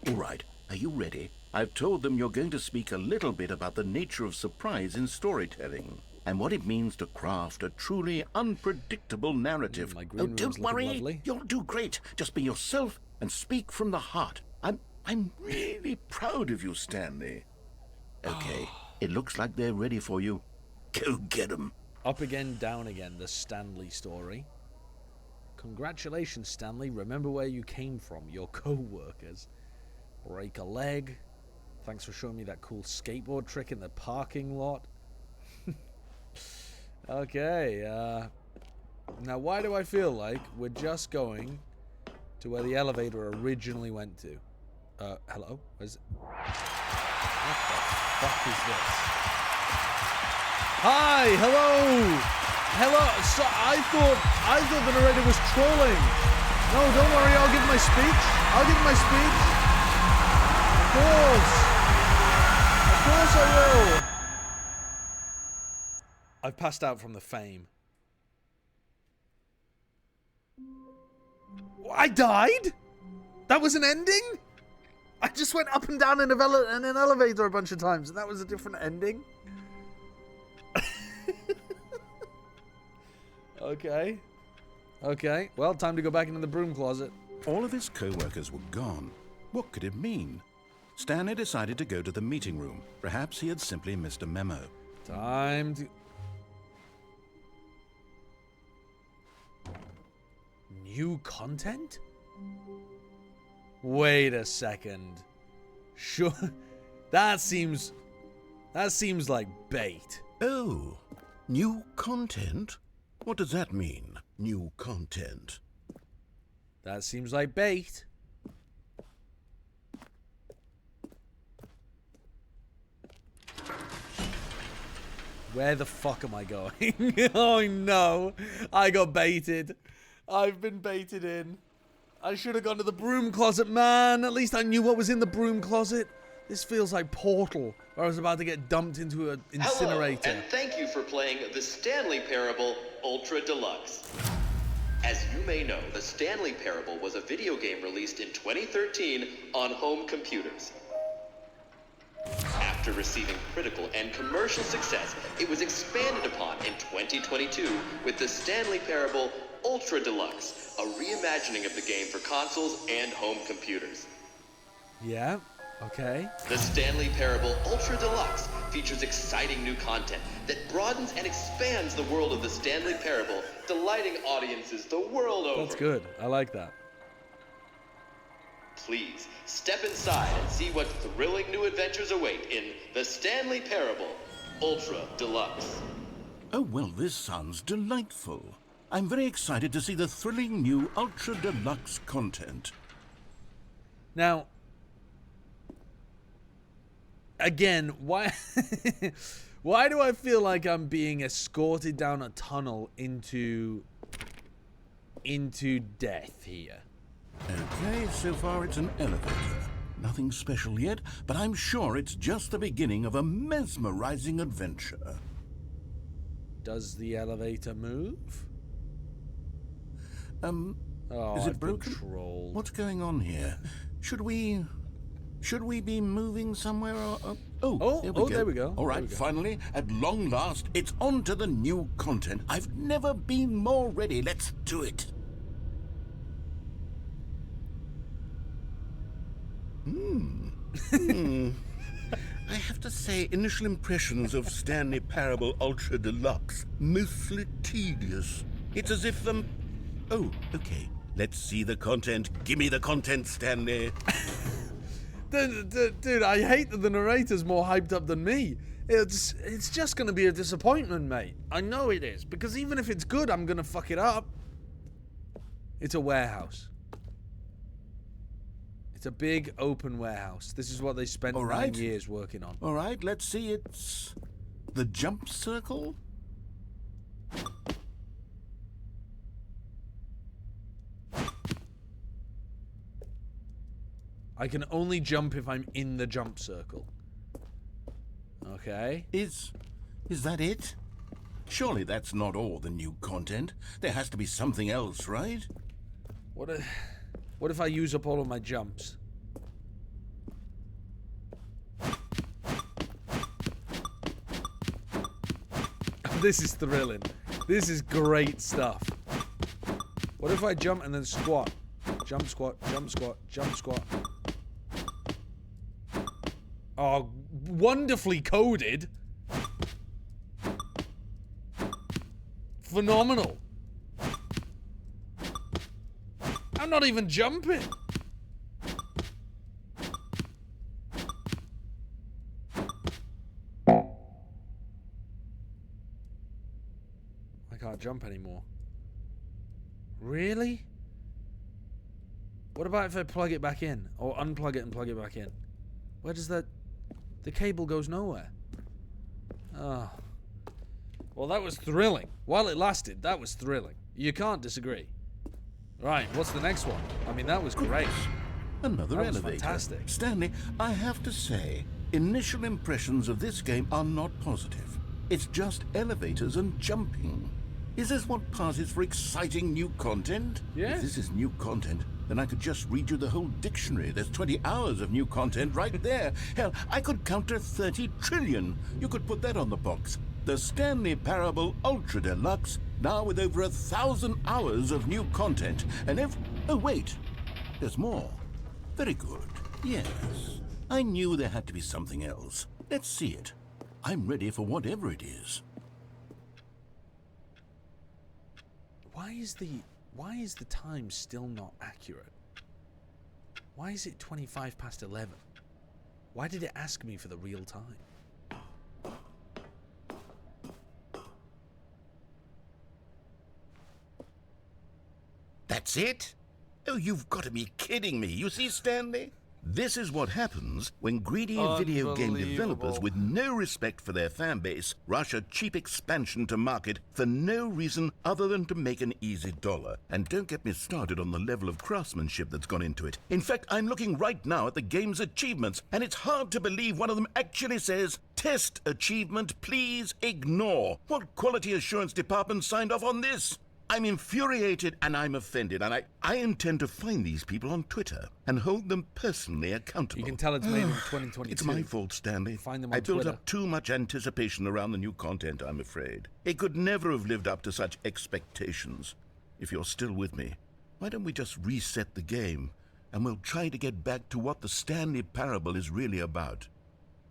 All right, are you ready? I've told them you're going to speak a little bit about the nature of surprise in storytelling and what it means to craft a truly unpredictable narrative. Oh, don't worry. Lovely. You'll do great. Just be yourself and speak from the heart. I'm really proud of you, Stanley. Okay, it looks like they're ready for you. Go get them. Up again, down again, the Stanley story. Congratulations, Stanley. Remember where you came from, your co-workers. Break a leg. Thanks for showing me that cool skateboard trick in the parking lot. Okay, now why do I feel like we're just going to where the elevator originally went to? Hello? Where's it? What the fuck is this? Hi, hello! Hello, so I thought the narrator was trolling. No, don't worry, I'll give my speech. I'll give my speech. Of course I will. I've passed out from the fame. I died? That was an ending? I just went up and down in an elevator a bunch of times, and that was a different ending? Okay. Okay. Well, time to go back into the broom closet. All of his co-workers were gone. What could it mean? Stanley decided to go to the meeting room. Perhaps he had simply missed a memo. Time to... New content? Wait a second. Sure. That seems like bait. Oh, new content? What does that mean, new content? That seems like bait. Where the fuck am I going? Oh no, I got baited. I've been baited in. I should have gone to the broom closet, man. At least I knew what was in the broom closet. This feels like Portal, where I was about to get dumped into an incinerator. Hello, and thank you for playing the Stanley Parable Ultra Deluxe. As you may know, the Stanley Parable was a video game released in 2013 on home computers. After receiving critical and commercial success, it was expanded upon in 2022 with the Stanley Parable Ultra Deluxe, a reimagining of the game for consoles and home computers. Yeah, okay. The Stanley Parable Ultra Deluxe features exciting new content that broadens and expands the world of the Stanley Parable, delighting audiences the world over. That's good. I like that. Please, step inside and see what thrilling new adventures await in the Stanley Parable Ultra Deluxe. Oh, well, this sounds delightful. I'm very excited to see the thrilling new Ultra Deluxe content. Now, again, why why do I feel like I'm being escorted down a tunnel into death here? Okay, so far it's an elevator. Nothing special yet, but I'm sure it's just the beginning of a mesmerizing adventure. Does the elevator move? Is it broken? What's going on here? Should we be moving somewhere? There we go. All right, finally, at long last, it's on to the new content. I've never been more ready. Let's do it. I have to say, initial impressions of Stanley Parable Ultra Deluxe, mostly tedious. It's as if Oh, okay. Let's see the content. Give me the content, Stanley. Dude, I hate that the narrator's more hyped up than me. It's just gonna be a disappointment, mate. I know it is, because even if it's good, I'm gonna fuck it up. It's a warehouse. It's a big open warehouse. This is what they spent 9 years working on. All right, let's see. It's the jump circle. I can only jump if I'm in the jump circle. Okay. Is that it? Surely that's not all the new content. There has to be something else, right? What if I use up all of my jumps? This is thrilling. This is great stuff. What if I jump and then squat? Jump, squat, jump, squat, jump, squat. Oh, wonderfully coded. Phenomenal. I'm not even jumping. I can't jump anymore. Really? What about if I plug it back in? Or unplug it and plug it back in? Where does that... The cable goes nowhere. Oh. Well, that was thrilling. While it lasted, that was thrilling. You can't disagree. Right, what's the next one? I mean, that was great. Another that was elevator. Fantastic. Stanley, I have to say, initial impressions of this game are not positive. It's just elevators and jumping. Is this what passes for exciting new content? Yes. If this is new content, then I could just read you the whole dictionary. There's 20 hours of new content right there. Hell, I could count to 30 trillion. You could put that on the box. The Stanley Parable Ultra Deluxe, now with over 1,000 hours of new content. And oh, wait. There's more. Very good. Yes. I knew there had to be something else. Let's see it. I'm ready for whatever it is. Why is the time still not accurate? Why is it 25 past 11? Why did it ask me for the real time? That's it? Oh, you've got to be kidding me. You see, Stanley? This is what happens when greedy video game developers with no respect for their fan base rush a cheap expansion to market for no reason other than to make an easy dollar. And don't get me started on the level of craftsmanship that's gone into it. In fact, I'm looking right now at the game's achievements, and it's hard to believe one of them actually says, "Test achievement, please ignore." What quality assurance department signed off on this? I'm infuriated and I'm offended, and I intend to find these people on Twitter and hold them personally accountable. You can tell it's made in 2022. It's my fault, Stanley. Find them on I built Twitter. up too much anticipation around the new content, I'm afraid. It could never have lived up to such expectations. If you're still with me, why don't we just reset the game and we'll try to get back to what the Stanley Parable is really about.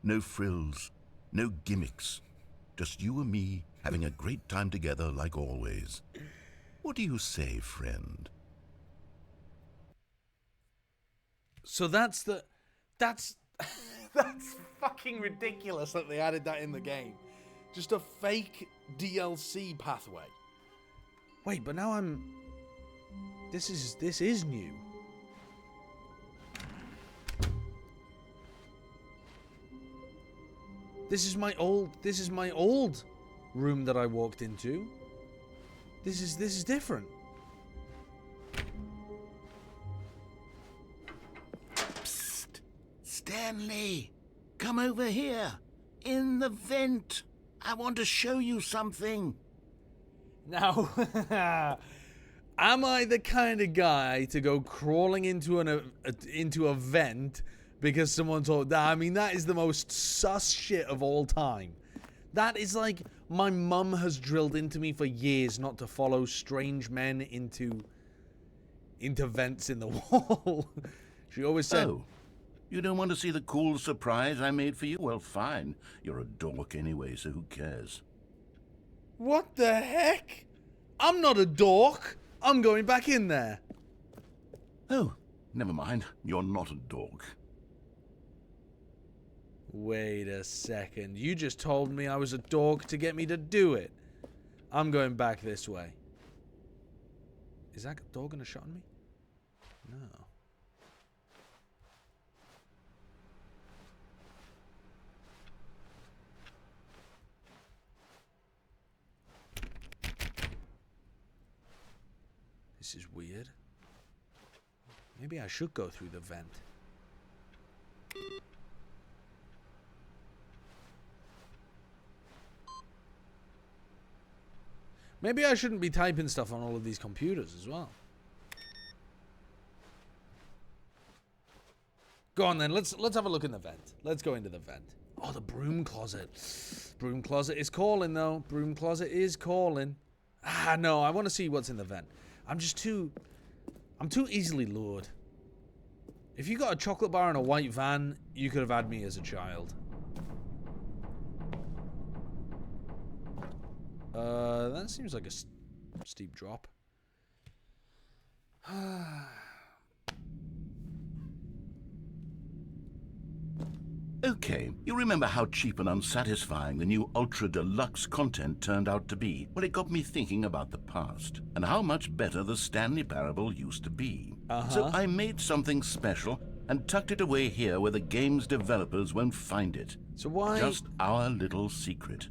No frills, no gimmicks. Just you and me having a great time together like always. What do you say, friend? So that's fucking ridiculous that they added that in the game. Just a fake DLC pathway. Wait, but now this is new. This is my old room that I walked into. This is different. Psst! Stanley! Come over here! In the vent! I want to show you something! Now, am I the kind of guy to go crawling into a vent because someone told... I mean, that is the most sus shit of all time. That is like... My mum has drilled into me for years not to follow strange men into vents in the wall. She always said... Oh, you don't want to see the cool surprise I made for you? Well, fine. You're a dork anyway, so who cares? What the heck? I'm not a dork. I'm going back in there. Oh, never mind. You're not a dork. Wait a second. You just told me I was a dork to get me to do it. I'm going back this way. Is that dog gonna shot me? No. This is weird. Maybe I should go through the vent. Maybe I shouldn't be typing stuff on all of these computers as well. Go on then, let's have a look in the vent. Let's go into the vent. Oh, the broom closet. Broom closet is calling though. Broom closet is calling. Ah, no, I want to see what's in the vent. I'm too easily lured. If you got a chocolate bar and a white van, you could have had me as a child. That seems like a steep drop. Okay, you remember how cheap and unsatisfying the new Ultra Deluxe content turned out to be? Well, it got me thinking about the past and how much better the Stanley Parable used to be. So I made something special and tucked it away here where the game's developers won't find it. So why... Just our little secret.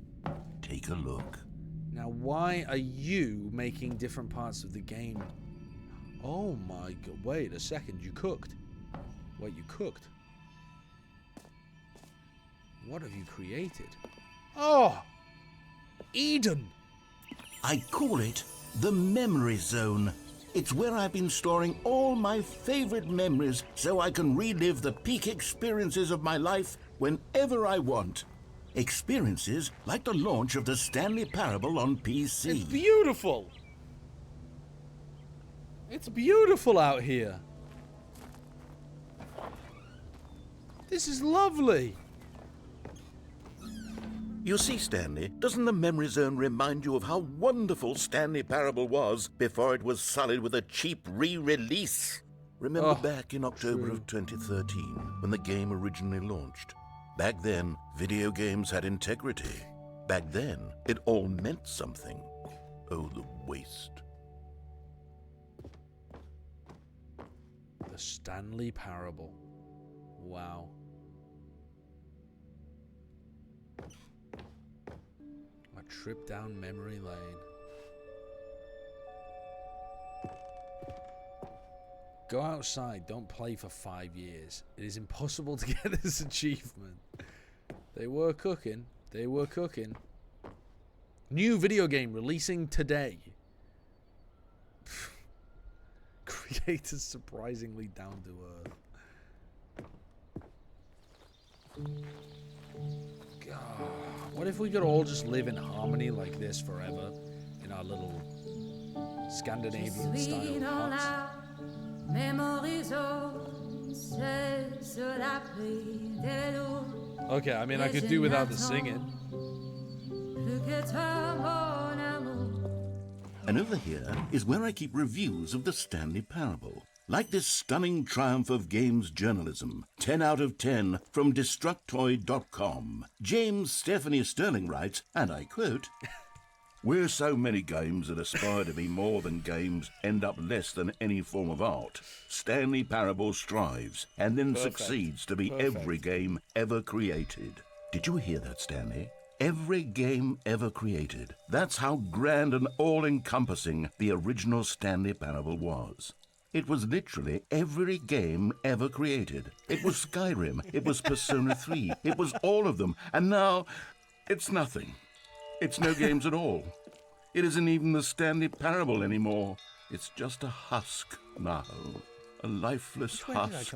Take a look. Now, why are you making different parts of the game? Oh my god, wait a second, you cooked. Wait, you cooked? What have you created? Oh! Eden! I call it the Memory Zone. It's where I've been storing all my favorite memories so I can relive the peak experiences of my life whenever I want. Experiences like the launch of the Stanley Parable on PC. It's beautiful. It's beautiful out here. This is lovely. You see, Stanley, doesn't the Memory Zone remind you of how wonderful Stanley Parable was before it was sullied with a cheap re-release? Remember back in October of 2013, when the game originally launched? Back then, video games had integrity. Back then, it all meant something. Oh, the waste. The Stanley Parable. Wow. A trip down memory lane. Go outside, don't play for 5 years. It is impossible to get this achievement. They were cooking. They were cooking. New video game releasing today. Creators surprisingly down to earth. God, what if we could all just live in harmony like this forever in our little Scandinavian style huts? Okay, I mean I could do without the singing. And over here is where I keep reviews of the Stanley Parable. Like this stunning triumph of games journalism, 10 out of 10 from Destructoid.com. James Stephanie Sterling writes, and I quote, "Where so many games that aspire to be more than games end up less than any form of art, Stanley Parable strives and then succeeds to be every game ever created." Did you hear that, Stanley? Every game ever created. That's how grand and all-encompassing the original Stanley Parable was. It was literally every game ever created. It was Skyrim, it was Persona 3, it was all of them, and now it's nothing. It's no games at all. It isn't even the Stanley Parable anymore. It's just a husk now. A lifeless husk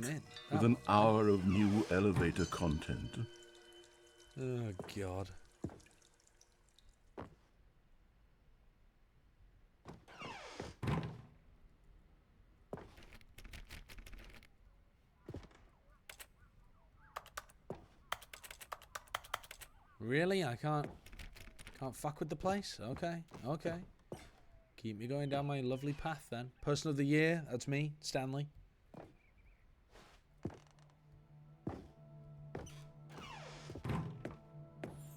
with an hour of new elevator content. Oh, God. Really? I can't fuck with the place? Okay, okay. Keep me going down my lovely path then. Person of the year, that's me, Stanley.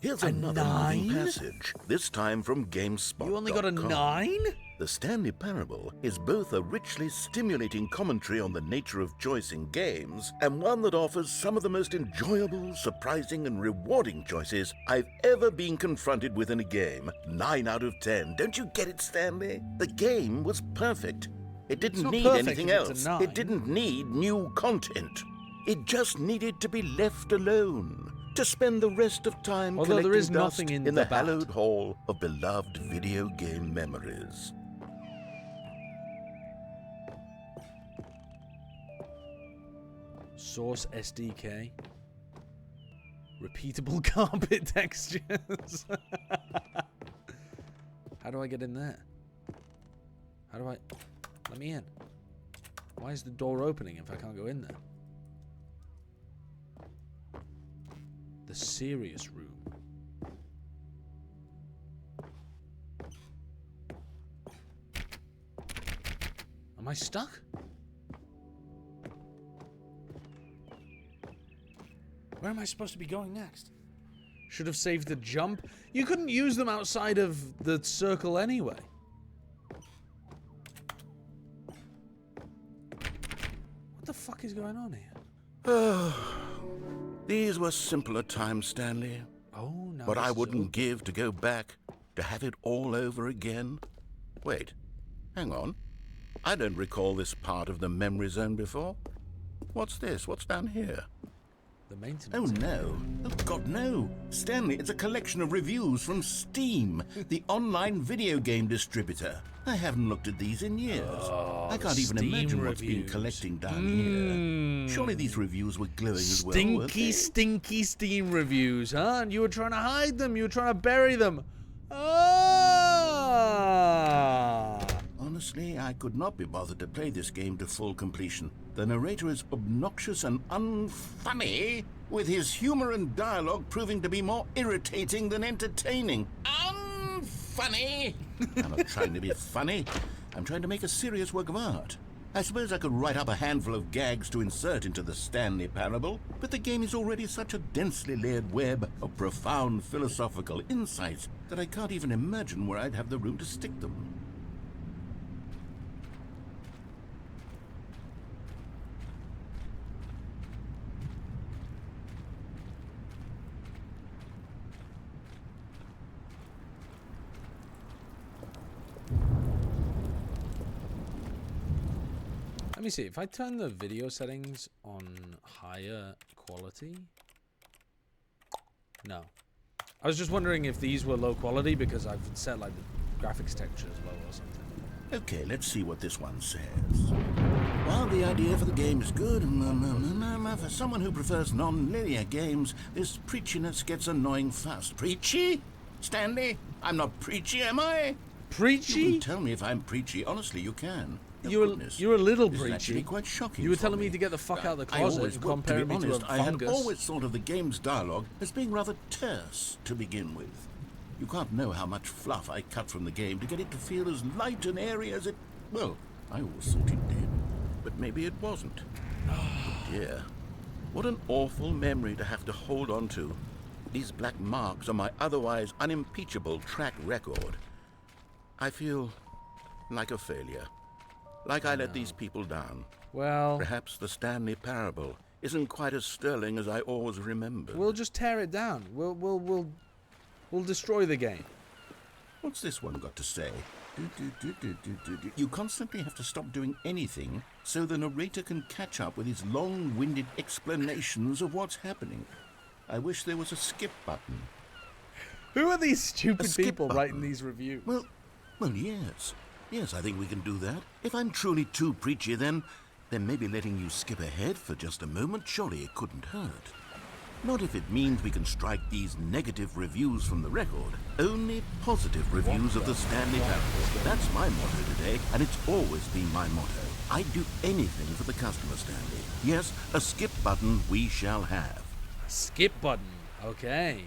Here's another moving passage, this time from GameSpot.com. You only got a 9? The Stanley Parable is both a richly stimulating commentary on the nature of choice in games, and one that offers some of the most enjoyable, surprising, and rewarding choices I've ever been confronted with in a game. 9 out of 10. Don't you get it, Stanley? The game was perfect. It didn't need anything else. It didn't need new content. It just needed to be left alone. To spend the rest of time collecting dust in the hallowed hall of beloved video game memories. Source SDK. Repeatable carpet textures. How do I get in there? How do I... Let me in. Why is the door opening if I can't go in there? The serious room. Am I stuck? Where am I supposed to be going next? Should have saved the jump. You couldn't use them outside of the circle anyway. What the fuck is going on here? These were simpler times, Stanley. Oh, no. But I wouldn't give to go back, to have it all over again. Wait, hang on. I don't recall this part of the memory zone before. What's this? What's down here? The maintenance. Oh no. Oh God, no. Stanley, it's a collection of reviews from Steam, the online video game distributor. I haven't looked at these in years. I can't even imagine what's been collecting down here. Surely these reviews were glowing as well, weren't they? Stinky Steam reviews, huh? And you were trying to hide them. You were trying to bury them. Ah! Honestly, I could not be bothered to play this game to full completion. The narrator is obnoxious and unfunny, with his humor and dialogue proving to be more irritating than entertaining. Unfunny! I'm not trying to be funny. I'm trying to make a serious work of art. I suppose I could write up a handful of gags to insert into the Stanley Parable, but the game is already such a densely layered web of profound philosophical insights that I can't even imagine where I'd have the room to stick them. Let me see, if I turn the video settings on higher quality. No. I was just wondering if these were low quality because I've set like the graphics textures low or something. Okay, let's see what this one says. While the idea for the game is good, for someone who prefers non-linear games, this preachiness gets annoying fast. Preachy? Stanley? I'm not preachy, am I? Preachy? You can tell me if I'm preachy. Honestly, you can. You're a little This is preachy. actually quite shocking. You were for telling me to get the fuck out of the I closet always and would. comparing To me be honest, to a I had fungus. always thought of the game's dialogue as being rather terse to begin with. You can't know how much fluff I cut from the game to get it to feel as light and airy as it... Well, I always thought it did. But maybe it wasn't. Oh dear. What an awful memory to have to hold on to. These black marks on my otherwise unimpeachable track record. I feel like a failure. Like I let these people down. Well... Perhaps the Stanley Parable isn't quite as sterling as I always remembered. We'll just tear it down. We'll destroy the game. What's this one got to say? You constantly have to stop doing anything so the narrator can catch up with his long-winded explanations of what's happening. I wish there was a skip button. Who are these stupid people writing these reviews? Well, yes. Yes, I think we can do that. If I'm truly too preachy, then maybe letting you skip ahead for just a moment, surely it couldn't hurt. Not if it means we can strike these negative reviews from the record. Only positive reviews of the Stanley Parable. That's my motto today, and it's always been my motto. I'd do anything for the customer, Stanley. Yes, a skip button we shall have. Skip button. Okay.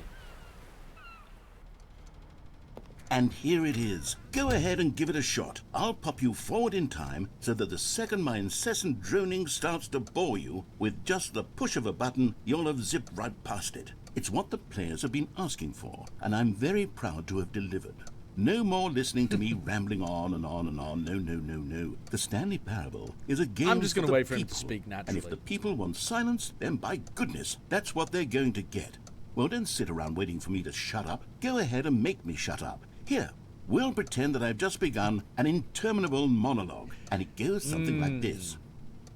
And here it is. Go ahead and give it a shot. I'll pop you forward in time so that the second my incessant droning starts to bore you, with just the push of a button, you'll have zipped right past it. It's what the players have been asking for, and I'm very proud to have delivered. No more listening to me rambling on and on and on. No. The Stanley Parable is a game I'm just going to wait for him people. to speak naturally. And if the people want silence, then by goodness, that's what they're going to get. Well, don't sit around waiting for me to shut up. Go ahead and make me shut up. Here, we'll pretend that I've just begun an interminable monologue, and it goes something like this.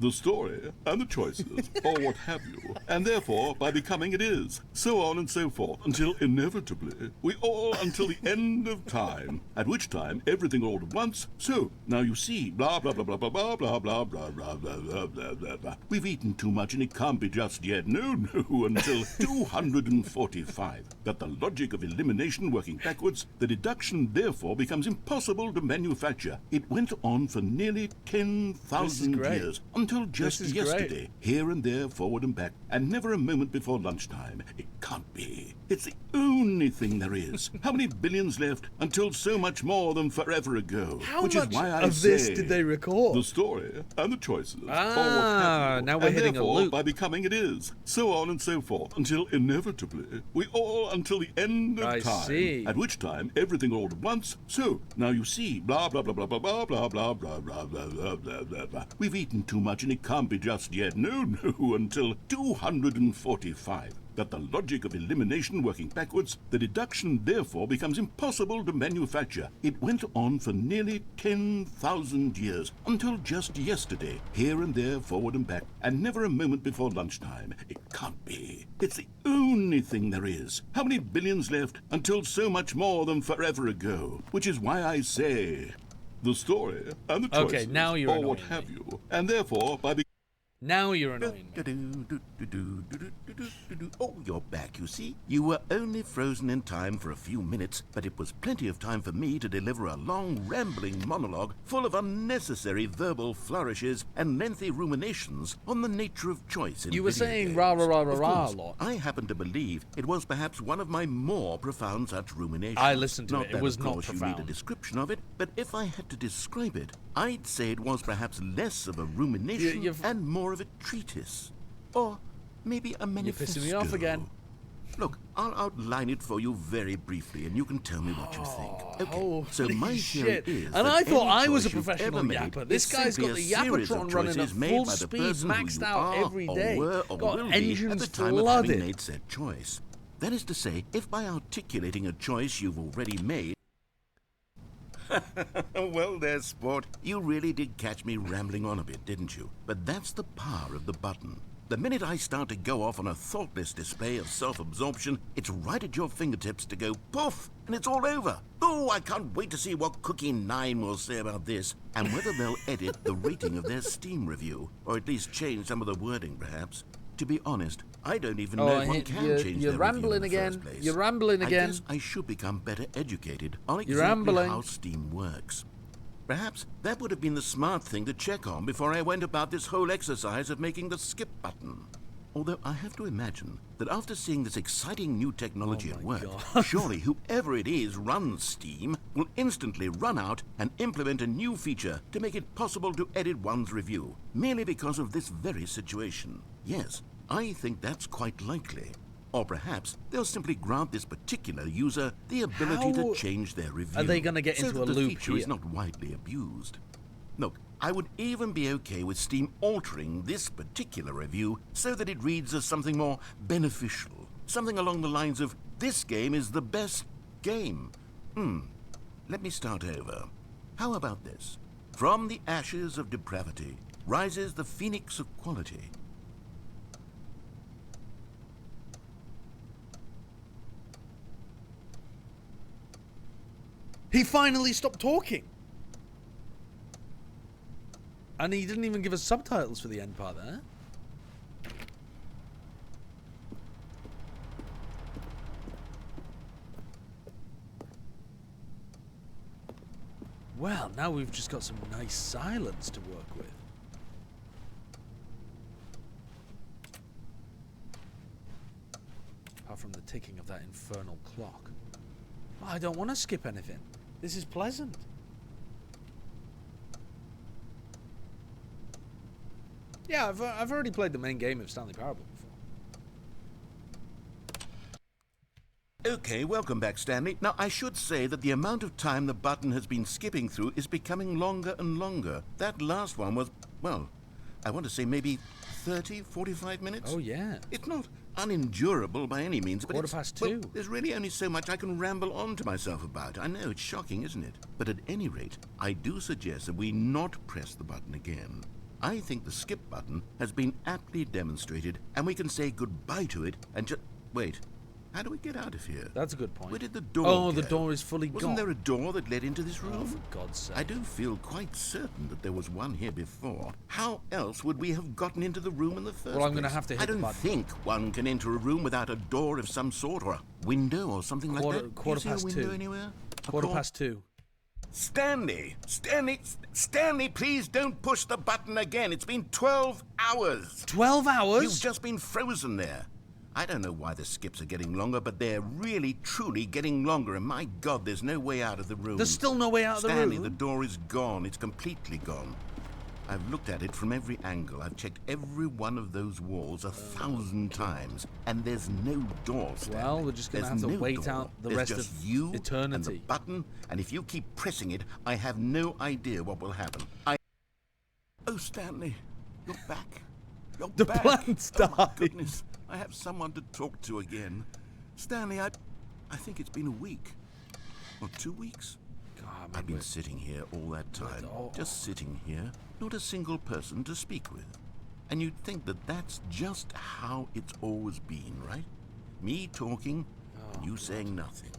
The story, and the choices, or what have you, and therefore, by becoming it is, so on and so forth, until inevitably, we all until the end of time, at which time, everything all at once, so, now you see, blah, blah, blah, blah, blah, blah, blah, blah, blah, blah, blah, blah, blah, blah, blah. We've eaten too much and it can't be just yet, no, until 245. But the logic of elimination working backwards, the deduction therefore becomes impossible to manufacture. It went on for nearly 10,000 years, until just yesterday, here and there, forward and back, and never a moment before lunchtime. It can't be. It's the only thing there is. How many billions left until so much more than forever ago? How Which much is why I of say, this did they record? The story and the choices, or what have you, now we're and hitting a therefore, loop. by becoming it is, so on and so forth, until inevitably, we all until the end of I time. see. At which time, everything all at once, so, now you see, blah, blah, blah, blah, blah, blah, blah, blah, blah, blah, blah, blah, blah, blah, blah. We've eaten too much and it can't be just yet, no, until 245. that the logic of elimination working backwards, the deduction therefore becomes impossible to manufacture. It went on for nearly 10,000 years, until just yesterday, here and there, forward and back, and never a moment before lunchtime. It can't be. It's the only thing there is. How many billions left until so much more than forever ago? Which is why I say the story and the choices, Okay, now you're or what annoying have me. you, and therefore by Now you're annoying me. Oh, you're back, you see. You were only frozen in time for a few minutes, but it was plenty of time for me to deliver a long, rambling monologue full of unnecessary verbal flourishes and lengthy ruminations on the nature of choice in You were video saying games. rah, rah, rah, rah, Of rah course, a lot. I happen to believe it was perhaps one of my more profound such ruminations. I listened to Not it. It that, was of not course, you need profound. a description of it, but if I had to describe it, I'd say it was perhaps less of a rumination and more of a treatise. Or maybe a manifesto. You're pissing me off again. Look, I'll outline it for you very briefly, and you can tell me what you think. Okay, so holy my theory shit. is And that I thought any I was a choice you've professional ever made yapper. This is guy's got simply the a series of Yapatron running at choices made full by the speed, person who maxed you out are, every or day. were, or Got will be at engines the time flooded. of having made said choice. That is to say, if by articulating a choice you've already made. Well, there, sport. You really did catch me rambling on a bit, didn't you? But that's the power of the button. The minute I start to go off on a thoughtless display of self-absorption, it's right at your fingertips to go poof, and it's all over. Oh, I can't wait to see what Cookie 9 will say about this, and whether they'll edit the rating of their Steam review, or at least change some of the wording, perhaps. To be honest, I don't even know if one can change you're their rambling review in the again. first place. You're rambling again. I guess I should become better educated on You're exactly rambling. how Steam works. Perhaps that would have been the smart thing to check on before I went about this whole exercise of making the skip button. Although I have to imagine that after seeing this exciting new technology at work, surely whoever it is runs Steam will instantly run out and implement a new feature to make it possible to edit one's review, merely because of this very situation. Yes, I think that's quite likely. Or perhaps they'll simply grant this particular user the ability to change their review. Are they going to get so into that a the loop feature here? is not widely abused. Look, I would even be okay with Steam altering this particular review so that it reads as something more beneficial. Something along the lines of, this game is the best game. Let me start over. How about this? From the ashes of depravity rises the phoenix of quality. He finally stopped talking. And he didn't even give us subtitles for the end part there. Well, now we've just got some nice silence to work with. Apart from the ticking of that infernal clock. Oh, I don't want to skip anything. This is pleasant. Yeah, I've already played the main game of Stanley Parable before. Okay, welcome back, Stanley. Now, I should say that the amount of time the button has been skipping through is becoming longer and longer. That last one was, well, I want to say maybe 30, 45 minutes? Oh, yeah. It's not unendurable by any means, but Quarter past well, 2. there's really only so much I can ramble on to myself about. I know, it's shocking, isn't it? But at any rate, I do suggest that we not press the button again. I think the skip button has been aptly demonstrated, and we can say goodbye to it and just... Wait, how do we get out of here? That's a good point. Where did the door Oh, go? the door is fully Wasn't gone. there a door that led into this room? Oh, for God's sake. I do feel quite certain that there was one here before. How else would we have gotten into the room in the first Well, I'm place? gonna have to hit I the don't button. think one can enter a room without a door of some sort, or a window, or something like that. Quarter Do you see past a window 2. anywhere? Quarter past 2. Stanley, please don't push the button again. It's been 12 hours. 12 hours? You've just been frozen there. I don't know why the skips are getting longer, but they're really, truly getting longer, and my God, there's no way out of the room. There's still no way out of the Stanley, room? the door is gone. It's completely gone. I've looked at it from every angle. I've checked every one of those walls 1,000 times, and there's no door, Stanley. Well, we're just going to There's have to no wait door. out the There's rest just of you and the eternity. button, and if you keep pressing it, I have no idea what will happen. Oh, Stanley, you're back. You're The back. plant's Oh, my died. goodness. I have someone to talk to again. Stanley, I think it's been a week. Or 2 weeks? God, I've been sitting here all that time. Just sitting here. Not a single person to speak with. And you'd think that that's just how it's always been, right? Me talking, and you saying nothing.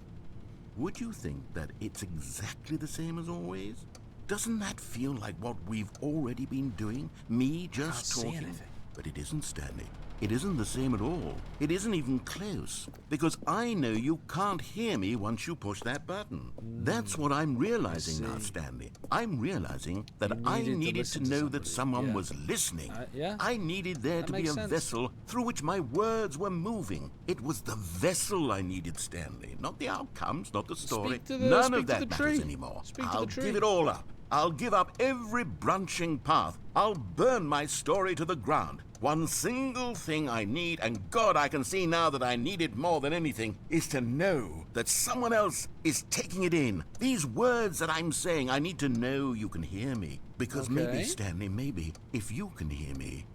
Would you think that it's exactly the same as always? Doesn't that feel like what we've already been doing? Me just talking? But it isn't, Stanley. It isn't the same at all. It isn't even close. Because I know you can't hear me once you push that button. That's what I'm realizing now, Stanley. I'm realizing that I needed to know that someone was listening. I needed there to be a vessel through which my words were moving. It was the vessel I needed, Stanley. Not the outcomes, not the story. None of that matters anymore. I'll give it all up. I'll give up every branching path. I'll burn my story to the ground. One single thing I need, and God, I can see now that I need it more than anything, is to know that someone else is taking it in. These words that I'm saying, I need to know you can hear me. Because maybe, Stanley, maybe, if you can hear me,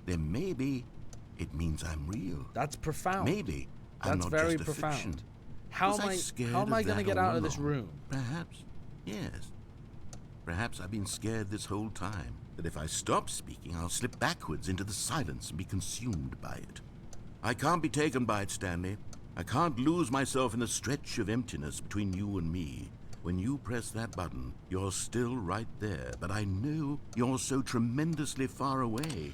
then maybe it means I'm real. That's profound. Maybe I'm not very just a profound. fiction. How am I going to get out of this room? Perhaps, yes. Perhaps I've been scared this whole time, that if I stop speaking, I'll slip backwards into the silence and be consumed by it. I can't be taken by it, Stanley. I can't lose myself in the stretch of emptiness between you and me. When you press that button, you're still right there, but I know you're so tremendously far away.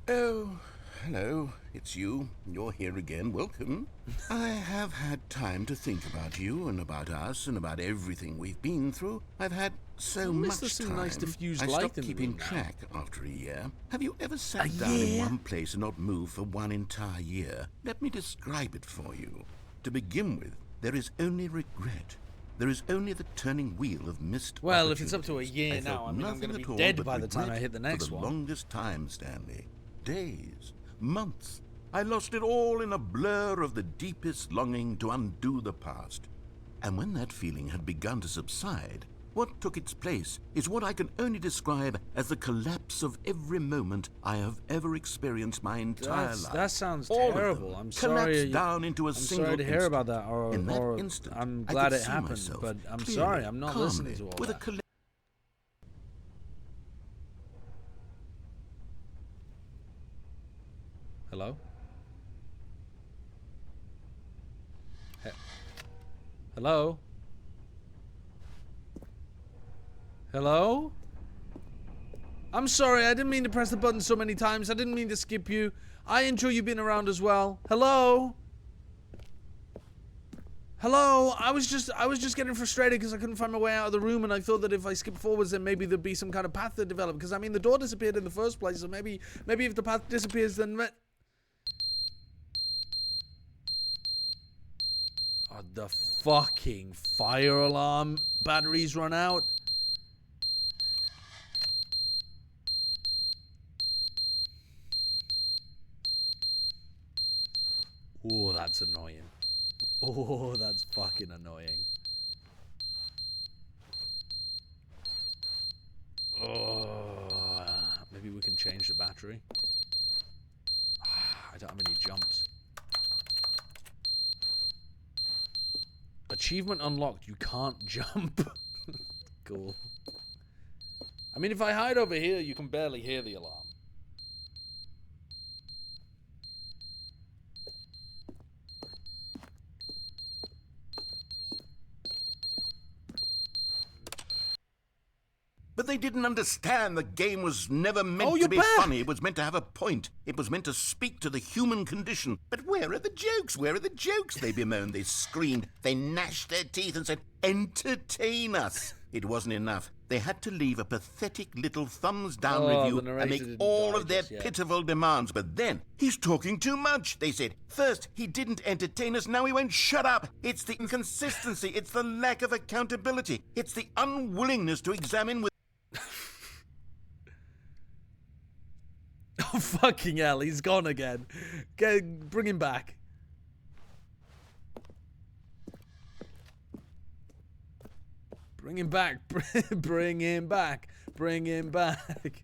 Oh, hello, it's you. You're here again. Welcome. I have had time to think about you and about us and about everything we've been through. I've had so much time. Nice diffused I light stopped in the keeping room now. track after a year. Have you ever sat down in one place and not moved for one entire year? Let me describe it for you. To begin with, there is only regret. There is only the turning wheel of missed Well, if it's up to a opportunities. year I now, felt I mean, I'm nothing going to at be all dead but by the time I regret hit the next for the one. longest time, Stanley. Days, months. I lost it all in a blur of the deepest longing to undo the past. And when that feeling had begun to subside, what took its place is what I can only describe as the collapse of every moment I have ever experienced my entire life. That sounds All of terrible. them I'm collapsed sorry. down into a I'm single sorry to hear instant. about that. Or, In that or instant, I'm I glad could it see happened, myself but I'm clearly, sorry. I'm not calmly, listening to all with that. Hello? Hello? Hello? I'm sorry, I didn't mean to press the button so many times. I didn't mean to skip you. I enjoy you being around as well. Hello? Hello? I was just getting frustrated because I couldn't find my way out of the room, and I thought that if I skipped forwards, then maybe there'd be some kind of path that developed. Because I mean, the door disappeared in the first place, so maybe if the path disappears, then oh, the fucking fire alarm batteries run out. Oh, that's annoying. Oh, that's fucking annoying. Oh, maybe we can change the battery. I don't have any jumps. Achievement unlocked. You can't jump. Cool. I mean, if I hide over here, you can barely hear the alarm. But they didn't understand the game was never meant to be funny. It was meant to have a point. It was meant to speak to the human condition. But where are the jokes? Where are the jokes? They bemoaned, they screamed, they gnashed their teeth and said, entertain us. It wasn't enough. They had to leave a pathetic little thumbs-down review and make all of their pitiful demands. But then, he's talking too much, they said. First, he didn't entertain us, now he won't shut up. It's the inconsistency, it's the lack of accountability, it's the unwillingness to examine with... Oh, fucking hell, he's gone again. Bring him back. Bring him back. Bring him back. Bring him back.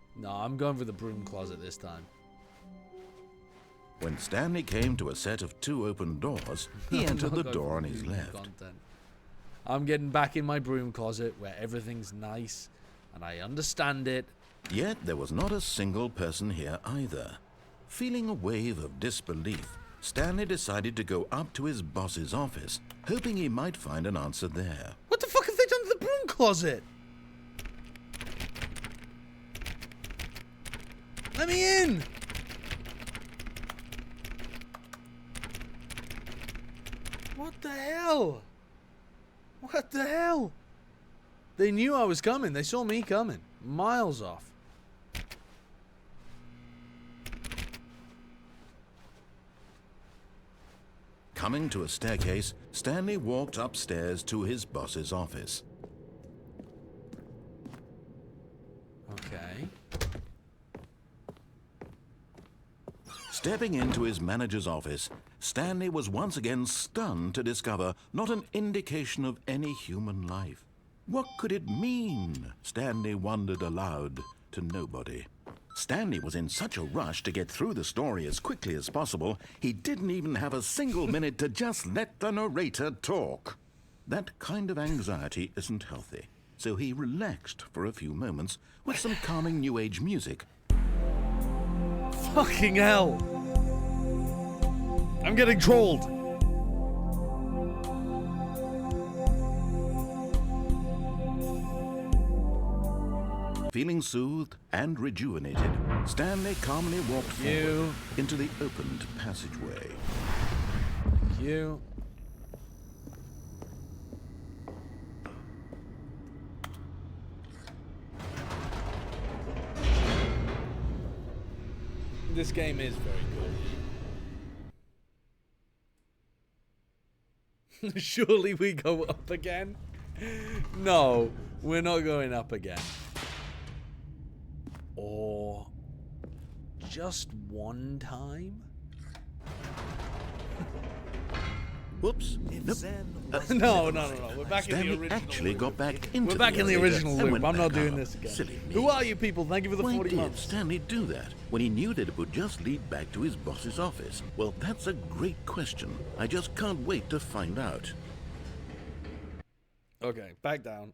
No, I'm going for the broom closet this time. When Stanley came to a set of 2 open doors, he entered the door on his left. Content. I'm getting back in my broom closet where everything's nice and I understand it. Yet there was not a single person here either. Feeling a wave of disbelief, Stanley decided to go up to his boss's office, hoping he might find an answer there. What the fuck have they done to the broom closet? Let me in! What the hell? What the hell? They knew I was coming. They saw me coming. Miles off. Coming to a staircase, Stanley walked upstairs to his boss's office. Okay. Stepping into his manager's office, Stanley was once again stunned to discover not an indication of any human life. What could it mean? Stanley wondered aloud to nobody. Stanley was in such a rush to get through the story as quickly as possible, he didn't even have a single minute to just let the narrator talk. That kind of anxiety isn't healthy, so he relaxed for a few moments with some calming New Age music. Fucking hell! I'm getting trolled! Feeling soothed and rejuvenated, Stanley calmly walked forward into the opened passageway. Thank you. This game is very good. Surely we go up again? No, we're not going up again. Or just one time? Whoops. Nope. No. We're back in the Stanley original actually loop. got back into We're back in the original and loop. went I'm not back doing out. this again. Silly me. Who are you people? Thank you for the Why 40 did months. Stanley do that when he knew that it would just lead back to his boss's office? Well, that's a great question. I just can't wait to find out. Okay, back down.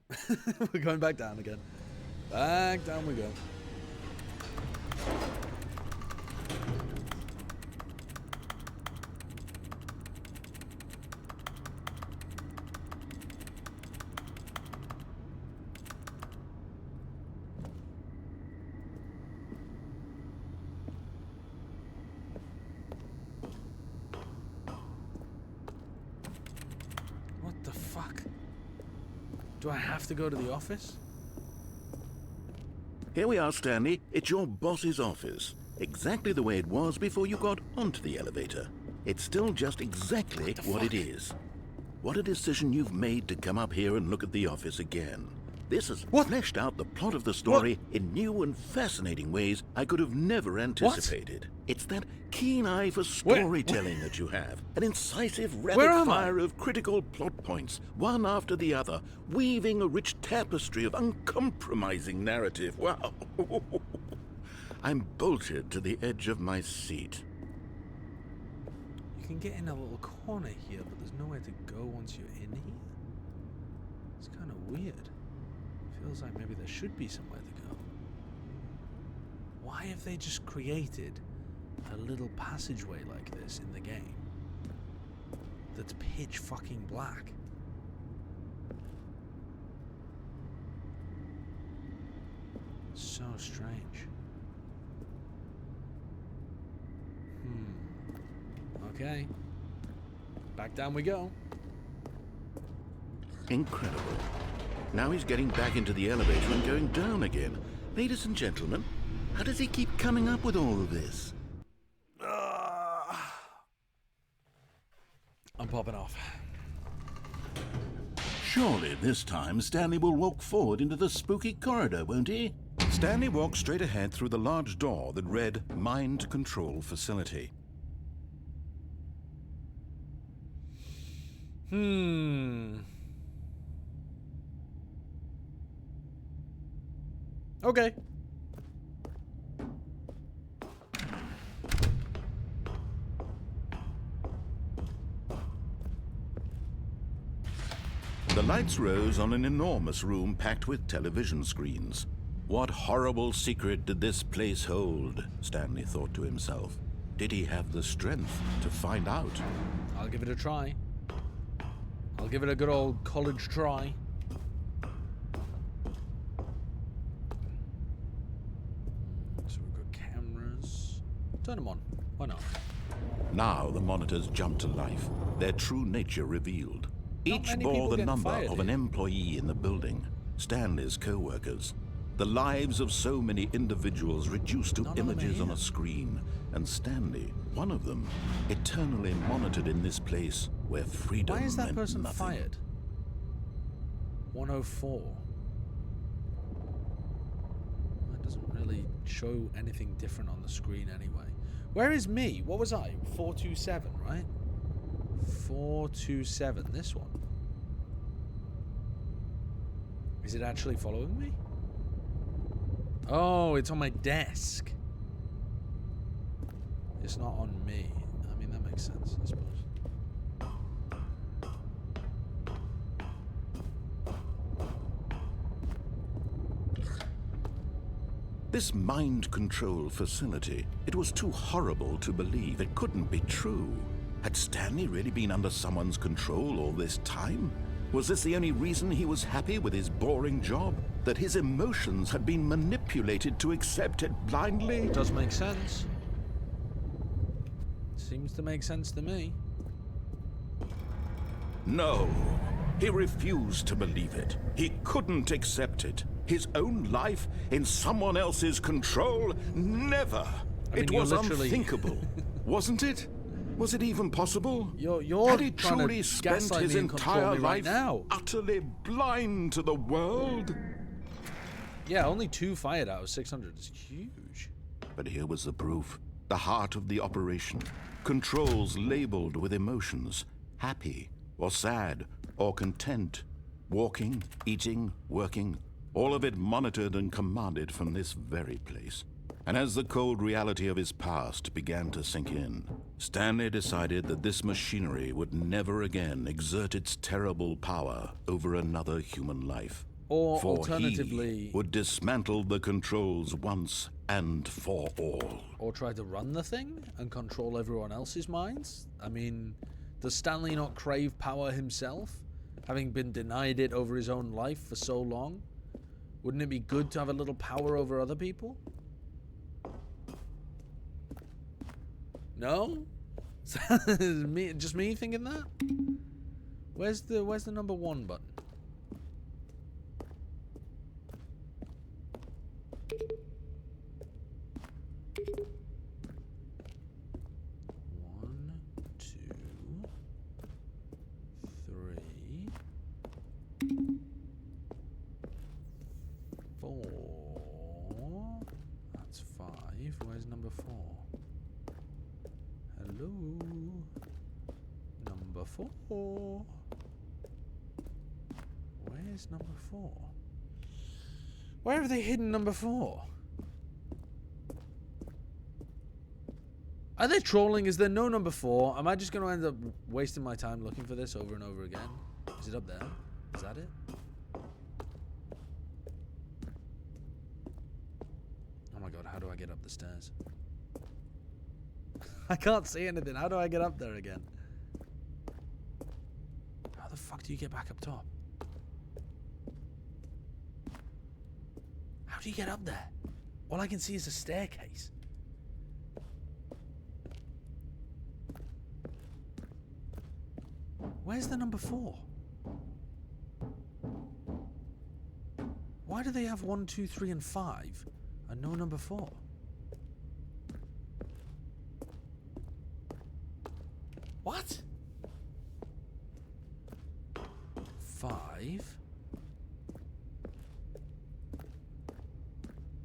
We're going back down again. Back down we go. What the fuck? Do I have to go to the office? Here we are, Stanley. It's your boss's office. Exactly the way it was before you got onto the elevator. It's still just exactly what it is. What a decision you've made to come up here and look at the office again. This has fleshed out the plot of the story in new and fascinating ways I could have never anticipated. It's that keen eye for storytelling that you have. An incisive rapid fire of critical plot points, one after the other, weaving a rich tapestry of uncompromising narrative. Wow. I'm bolted to the edge of my seat. You can get in a little corner here, but there's nowhere to go once you're in here. It's kind of weird. Feels like maybe there should be somewhere to go. Why have they just created a little passageway like this in the game that's pitch fucking black? So strange. Okay. Back down we go. Incredible. Now he's getting back into the elevator and going down again. Ladies and gentlemen, how does he keep coming up with all of this? I'm popping off. Surely this time Stanley will walk forward into the spooky corridor, won't he? Stanley walked straight ahead through the large door that read Mind Control Facility. Okay. The lights rose on an enormous room packed with television screens. What horrible secret did this place hold? Stanley thought to himself. Did he have the strength to find out? I'll give it a try. I'll give it a good old college try. So we've got cameras. Turn them on. Why not? Now the monitors jumped to life, their true nature revealed. Each bore the number of an employee in the building, Stanley's co-workers. The lives of so many individuals reduced to images on a screen, and Stanley, one of them, eternally monitored in this place where freedom Why is that meant person nothing. fired? 104. That doesn't really show anything different on the screen anyway. Where is me? What was I? 427, right? 427. This one. Is it actually following me? Oh, it's on my desk. It's not on me. I mean, that makes sense, I suppose. This mind control facility, it was too horrible to believe. It couldn't be true. Had Stanley really been under someone's control all this time? Was this the only reason he was happy with his boring job? That his emotions had been manipulated to accept it blindly? It does make sense. Seems to make sense to me. No. He refused to believe it. He couldn't accept it. His own life in someone else's control? Never. It was unthinkable, wasn't it? Was it even possible? You're Had he trying truly to spent gaslight his me and control entire me right life now. utterly blind to the world? Yeah, only 2 fired out of 600 is huge. But here was the proof. The heart of the operation. Controls labeled with emotions. Happy, or sad, or content. Walking, eating, working. All of it monitored and commanded from this very place. And as the cold reality of his past began to sink in, Stanley decided that this machinery would never again exert its terrible power over another human life. Or For alternatively, he would dismantle the controls once and for all. or try to run the thing and control everyone else's minds? I mean, does Stanley not crave power himself, having been denied it over his own life for so long? Wouldn't it be good to have a little power over other people? No? Just me thinking that? Where's the number 1 button? One, 2, 3, 4. That's 5. Where's number 4? Hello? Number 4. Where's number 4? Where have they hidden number 4? Are they trolling? Is there no number 4? Am I just going to end up wasting my time looking for this over and over again? Is it up there? Is that it? Oh my god, how do I get up the stairs? I can't see anything. How do I get up there again? How the fuck do you get back up top? How do you get up there? All I can see is a staircase. Where's the number 4? Why do they have 1, 2, 3, and 5 and no number 4? What? 5.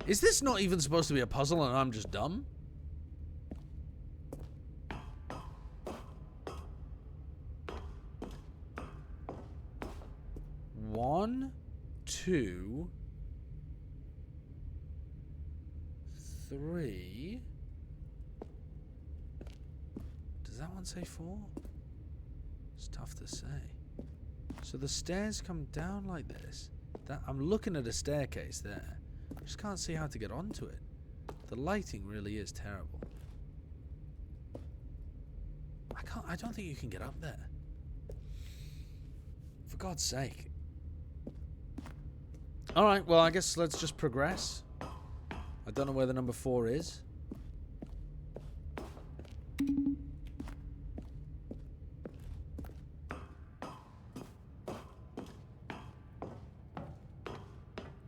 Is this not even supposed to be a puzzle and I'm just dumb? One, 2, 3. Does that one say 4? It's tough to say. So the stairs come down like this. I'm looking at a staircase there. I just can't see how to get onto it. The lighting really is terrible. I don't think you can get up there. For God's sake. Alright, well I guess let's just progress. I don't know where the number 4 is.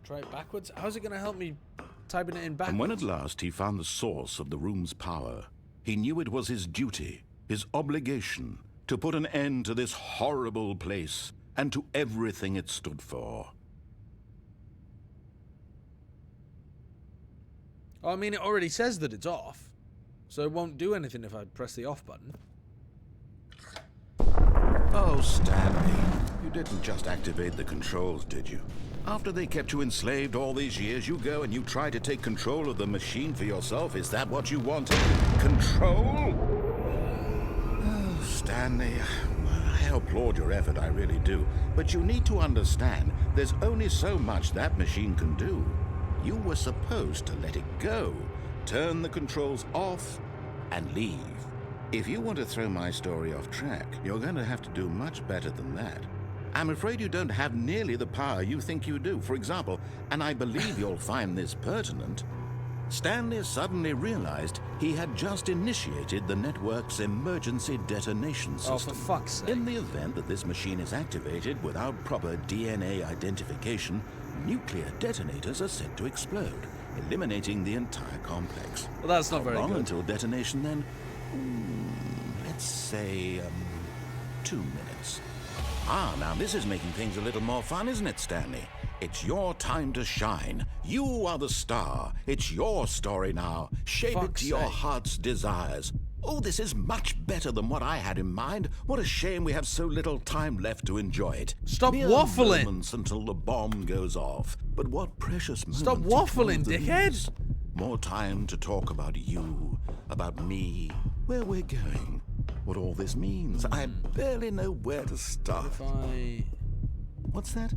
Try it backwards? How's it going to help me typing it in backwards? And when at last he found the source of the room's power, he knew it was his duty, his obligation, to put an end to this horrible place and to everything it stood for. Oh, I mean, it already says that it's off, so it won't do anything if I press the off button. Oh, Stanley, you didn't just activate the controls, did you? After they kept you enslaved all these years, you go and you try to take control of the machine for yourself. Is that what you wanted? Control? Oh, Stanley, I applaud your effort, I really do. But you need to understand, there's only so much that machine can do. You were supposed to let it go, turn the controls off, and leave. If you want to throw my story off track, you're going to have to do much better than that. I'm afraid you don't have nearly the power you think you do. For example, and I believe you'll find this pertinent, Stanley suddenly realized he had just initiated the network's emergency detonation system. Oh, for fuck's sake. In the event that this machine is activated without proper DNA identification, nuclear detonators are set to explode, eliminating the entire complex. Well, that's not very How long good. until detonation then? Let's say 2 minutes. Ah, now this is making things a little more fun, isn't it, Stanley? It's your time to shine. You are the star. It's your story now. Shape it to your heart's desires. Oh, this is much better than what I had in mind. What a shame we have so little time left to enjoy it. Stop Mere waffling. moments until the bomb goes off. But what precious moments. Stop waffling, dickhead. More time to talk about you, about me, where we're going, what all this means. I barely know where to start. What's that?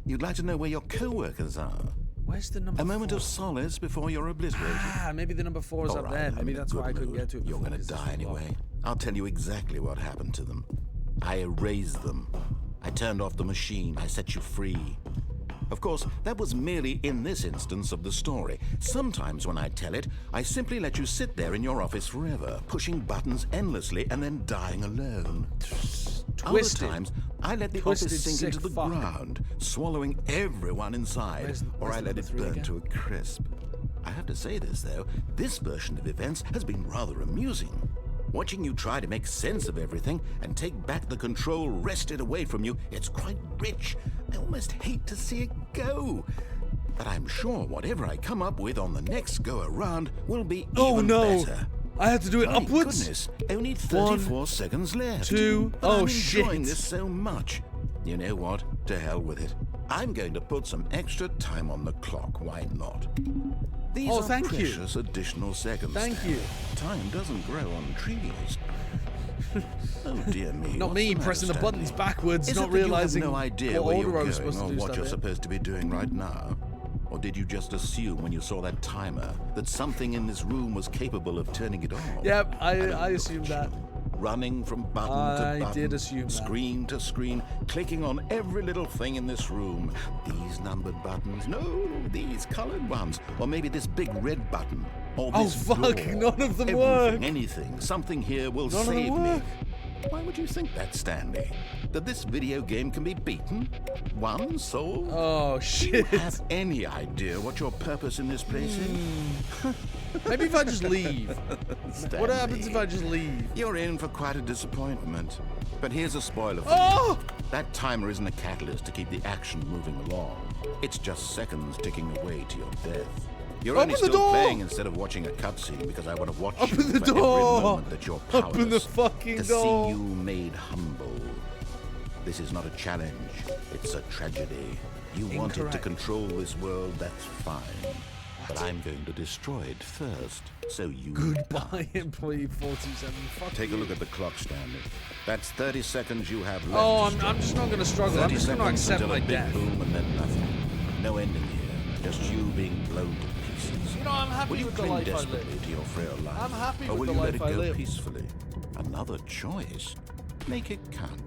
You'd like to know where your co-workers are? Where's the number A moment 4? of solace before you're obliterated. Ah, maybe the number 4 is All up right, there. I'm Maybe in a that's good why I couldn't mood. get to it You're before. going to die anyway. I'll tell you exactly what happened to them. I erased them. I turned off the machine. I set you free. Of course, that was merely in this instance of the story. Sometimes when I tell it, I simply let you sit there in your office forever, pushing buttons endlessly and then dying alone. Twisted. Other times, I let the Twisted, office sink sick into the fuck. ground, swallowing everyone inside, or where's I the let number it 3 burn again? to a crisp. I have to say this, though, this version of events has been rather amusing. Watching you try to make sense of everything and take back the control wrested away from you, it's quite rich. I almost hate to see it go. But I'm sure whatever I come up with on the next go-around will be even better. I had to do it My upwards? Goodness, only 34 seconds left. 2, But oh I'm shit. enjoying this so much. You know what? To hell with it. I'm going to put some extra time on the clock. Why not? These Oh, are thank you. precious additional seconds. Thank you. Time doesn't grow on trees. Oh dear me. Not what's me matter, pressing the Stanley? buttons backwards, Is not it that realizing you have no idea what where order you're I was going supposed to or do what stuff you're in. supposed to be doing right now? Or did you just assume when you saw that timer that something in this room was capable of turning it off? Yep, I assumed that. Running from button to I button, did assume that. screen to screen, clicking on every little thing in this room. These numbered buttons, no, these colored ones, or maybe this big red button, or Oh, this fuck, door. none of them Everything, work. anything, something here will None of them save me. work. Why would you think that, Stanley? That this video game can be beaten? Won? Sold? Oh, shit. Do you have any idea what your purpose in this place is? Maybe if I just leave. What happens Stanley, if I just leave? You're in for quite a disappointment. But here's a spoiler for Oh! you. That timer isn't a catalyst to keep the action moving along. It's just seconds ticking away to your death. You're Open only the still door! playing instead of watching a cutscene because I want to watch you Open the for door! every moment that you're powerless. Open the fucking to door! see you made humble. This is not a challenge. It's a tragedy. You wanted to Incorrect. control this world, that's fine. But I'm going to destroy it first, so you... Goodbye, employee 47. Fuck Take you. a look at the clock, Stanley. That's 30 seconds you have left. Oh, I'm just not going to struggle. I'm just going to accept my death. Boom and then nothing. No ending here. Just you being blown to pieces. You know, I'm happy with the life I live. Will you cling desperately to your frail life? I'm happy or with will the you let life it I go live. peacefully? Another choice. Make it count.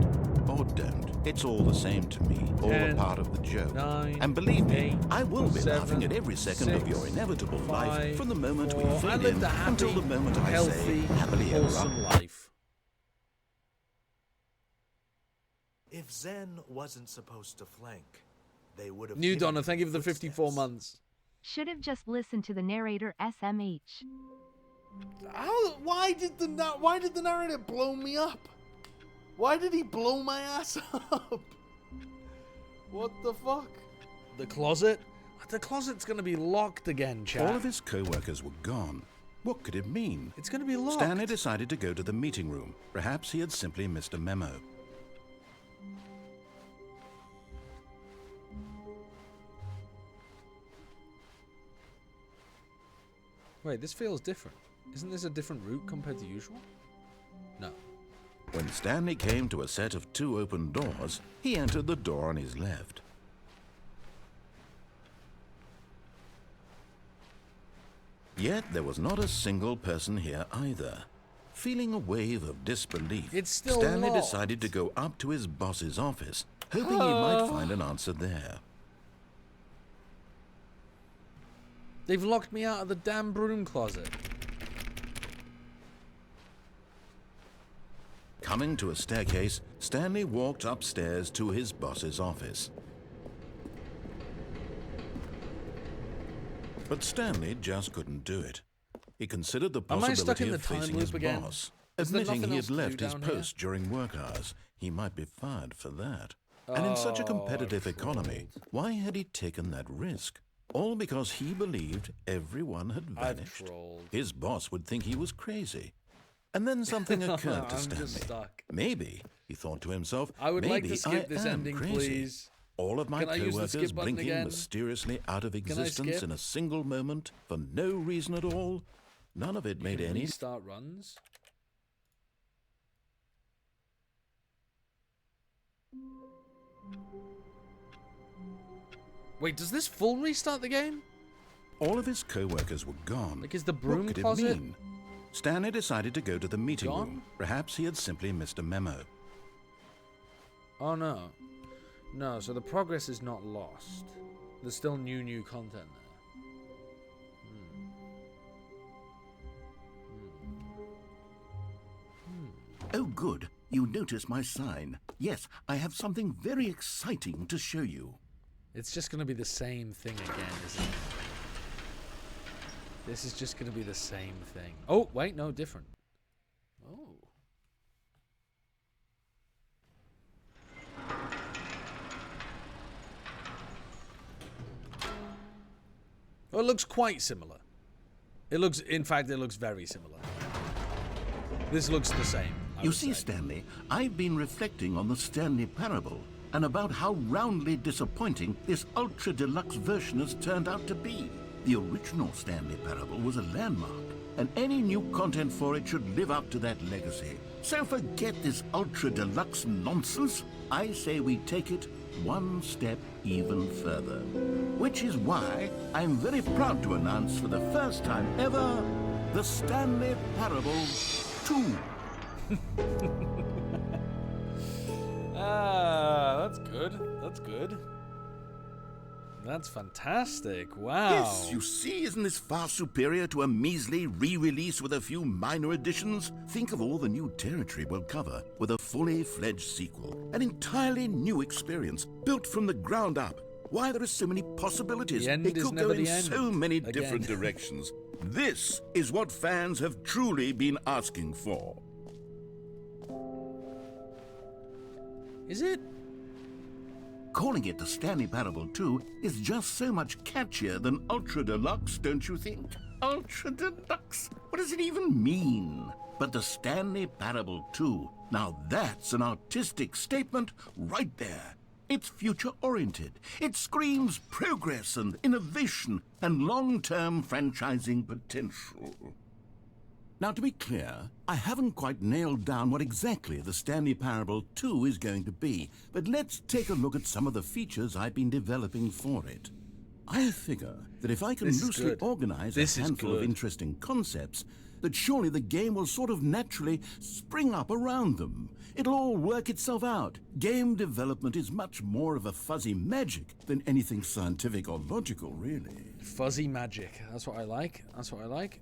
Or don't. It's all the same to me. All a part of the joke. 9, and believe me, 8, I will be 7, laughing at every second 6, of your inevitable 5, life from the moment 4. we I fade lived in a happy, until the moment I say healthy, happily ever wholesome after. life. If Zen wasn't supposed to flank, they would have... New given Donna, him thank you for the footsteps. 54 months. Should have just listened to the narrator SMH. Why did the narrator blow me up? Why did he blow my ass up? What the fuck? The closet? The closet's gonna be locked again, chat. All of his co-workers were gone. What could it mean? It's gonna be locked. Stanley decided to go to the meeting room. Perhaps he had simply missed a memo. Wait, this feels different. Isn't this a different route compared to usual? No. When Stanley came to a set of 2 open doors, he entered the door on his left. Yet there was not a single person here either. Feeling a wave of disbelief, It's still Stanley locked. decided to go up to his boss's office, hoping he might find an answer there. They've locked me out of the damn broom closet. Coming to a staircase, Stanley walked upstairs to his boss's office. But Stanley just couldn't do it. He considered the Am I stuck possibility in the of time facing loop his again? boss. Is there Admitting nothing he else had to do left his down here? post during work hours, he might be fired for that. And in such a competitive economy, why had he taken that risk? All because he believed everyone had vanished. His boss would think he was crazy. And then something occurred to I'm Stanley. just stuck. Maybe, he thought to himself, I would like maybe to skip this I am ending, crazy. please. All of my Can I use the co-workers skip button blinking again? mysteriously out of Can I existence skip? in a single moment for no reason at all. None of it made Can any restart runs. Wait, does this full restart the game? All of his co-workers were gone. Like, is the broom what could closet it mean? Stanley decided to go to the meeting gone? room. Perhaps he had simply missed a memo. Oh no. No, so the progress is not lost. There's still new content there. Oh, good. You notice my sign. Yes, I have something very exciting to show you. It's just going to be the same thing again, isn't it? This is just going to be the same thing. Oh, wait, no, different. Oh. Oh, it looks quite similar. It looks, in fact, it looks very similar. This looks the same. I You would see, say. Stanley, I've been reflecting on the Stanley parable and about how roundly disappointing this ultra deluxe version has turned out to be. The original Stanley parable was a landmark, and any new content for it should live up to that legacy. So forget this ultra deluxe nonsense. I say we take it one step even further. Which is why I'm very proud to announce for the first time ever, the Stanley Parable 2. That's good. That's good. That's fantastic. Wow. Yes, you see, isn't this far superior to a measly re-release with a few minor additions? Think of all the new territory we'll cover with a fully fledged sequel. An entirely new experience, built from the ground up. Why, there are so many possibilities. The end It is could never go in the end. so many Again. different directions. This is what fans have truly been asking for. Is it? Calling it the Stanley Parable 2 is just so much catchier than Ultra Deluxe, don't you think? Ultra Deluxe? What does it even mean? But the Stanley Parable 2, now that's an artistic statement right there. It's future-oriented. It screams progress and innovation and long-term franchising potential. Now, to be clear, I haven't quite nailed down what exactly the Stanley Parable 2 is going to be, but let's take a look at some of the features I've been developing for it. I figure that if I can loosely organize a handful of interesting concepts, that surely the game will sort of naturally spring up around them. It'll all work itself out. Game development is much more of a fuzzy magic than anything scientific or logical, really. Fuzzy magic. That's what I like. That's what I like.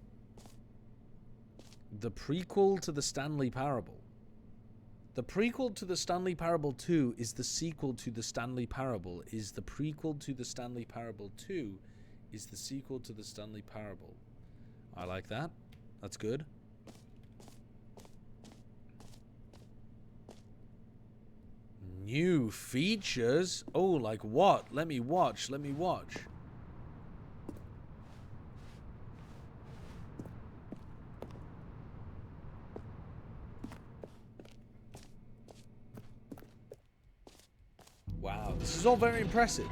The prequel to the Stanley Parable. The prequel to the Stanley Parable 2 is the sequel to the Stanley Parable. Is the prequel to the Stanley Parable 2 is the sequel to the Stanley Parable. I like that. That's good. New features? Oh, like what? Let me watch. Let me watch. Wow, this is all very impressive.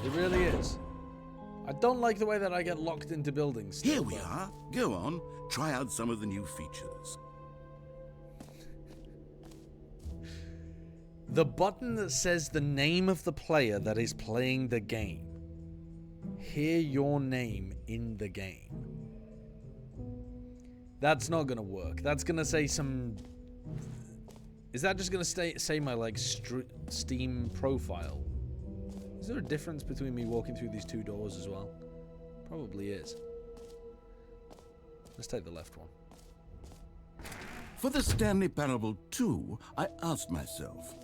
It really is. I don't like the way that I get locked into buildings still, Here we are. Go on. Try out some of the new features. The button that says the name of the player that is playing the game. Hear your name in the game. That's not gonna work. That's gonna say some... Is that just gonna say my, like, Steam profile? Is there a difference between me walking through these two doors as well? Probably is. Let's take the left one. For the Stanley Parable 2, I asked myself,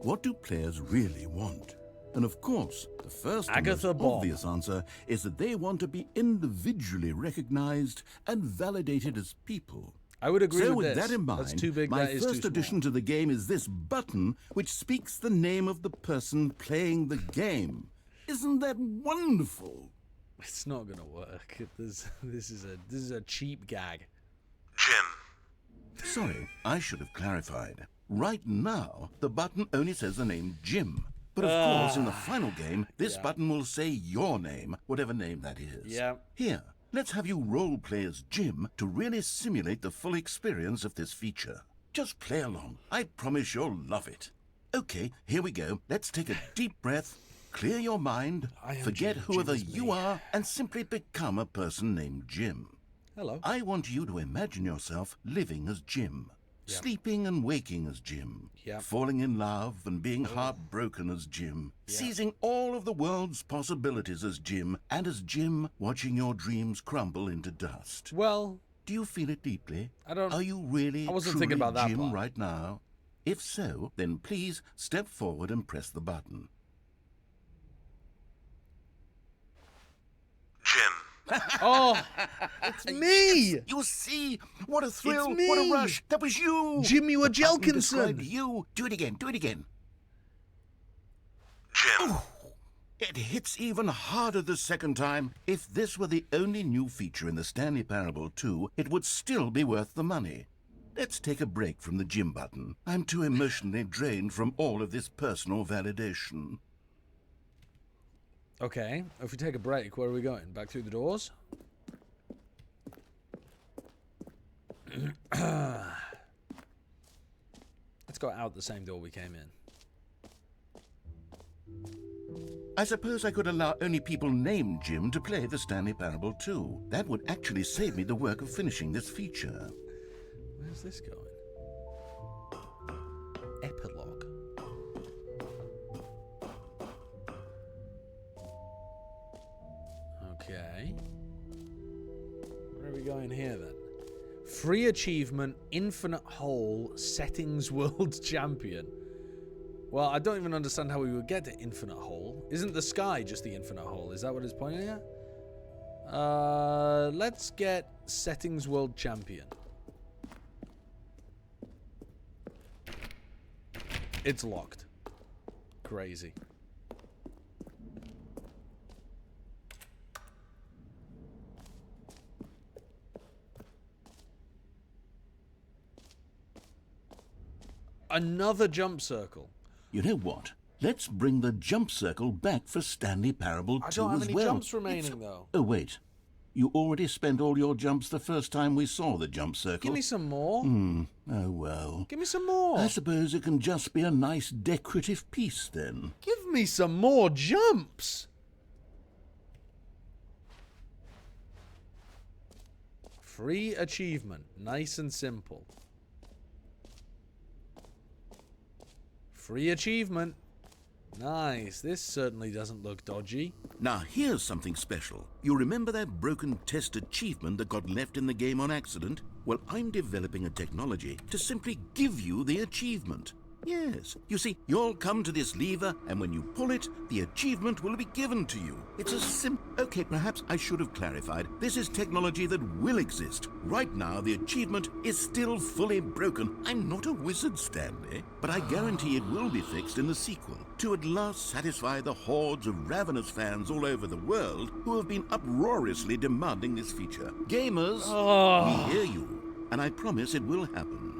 what do players really want? And of course, the first and most obvious answer is that they want to be individually recognized and validated as people. I would agree with this. That in mind, That's too big, my that is first too addition to the game is this button, which speaks the name of the person playing the game. Isn't that wonderful? It's not gonna work. This is a cheap gag. Jim. Sorry, I should have clarified. Right now, the button only says the name Jim. But of course, in the final game, this button will say your name, whatever name that is. Yeah. Here, let's have you role-play as Jim to really simulate the full experience of this feature. Just play along. I promise you'll love it. Okay, here we go. Let's take a deep breath, clear your mind, forget whoever you are, and simply become a person named Jim. Hello. I want you to imagine yourself living as Jim. Sleeping and waking as Jim, falling in love and being heartbroken as Jim, seizing all of the world's possibilities as Jim, and as Jim watching your dreams crumble into dust. Well, do you feel it deeply? I don't. Are you really I wasn't truly thinking about that Jim part. right now? If so, then please step forward and press the button. Jim. Oh, it's me! Yes, you see? What a thrill, It's me! what a rush. That was you! Jimmy The button Wajelkinson! described you. Do it again, do it again. Jim. Oh, it hits even harder the second time. If this were the only new feature in the Stanley Parable 2, it would still be worth the money. Let's take a break from the Jim button. I'm too emotionally drained from all of this personal validation. Okay, if we take a break, where are we going? Back through the doors? Let's go out the same door we came in. I suppose I could allow only people named Jim to play the Stanley Parable 2. That would actually save me the work of finishing this feature. Where's this going? Epilogue. Okay. Where are we going here then? Free achievement, infinite hole, settings world champion. Well, I don't even understand how we would get to infinite hole. Isn't the sky just the infinite hole? Is that what it's pointing at? Let's get settings world champion. It's locked. Crazy. Another jump circle. You know what? Let's bring the jump circle back for Stanley Parable 2 I don't have as any well. jumps remaining, though. Oh, wait. You already spent all your jumps the first time we saw the jump circle. Give me some more. Oh, well. Give me some more. I suppose it can just be a nice decorative piece, then. Give me some more jumps. Free achievement. Nice and simple. Free achievement. Nice. This certainly doesn't look dodgy. Now, here's something special. You remember that broken test achievement that got left in the game on accident? Well, I'm developing a technology to simply give you the achievement. Yes. You see, you'll come to this lever, and when you pull it, the achievement will be given to you. It's a Okay, perhaps I should have clarified. This is technology that will exist. Right now, the achievement is still fully broken. I'm not a wizard, Stanley, but I guarantee it will be fixed in the sequel to at last satisfy the hordes of ravenous fans all over the world who have been uproariously demanding this feature. Gamers, we hear you, and I promise it will happen.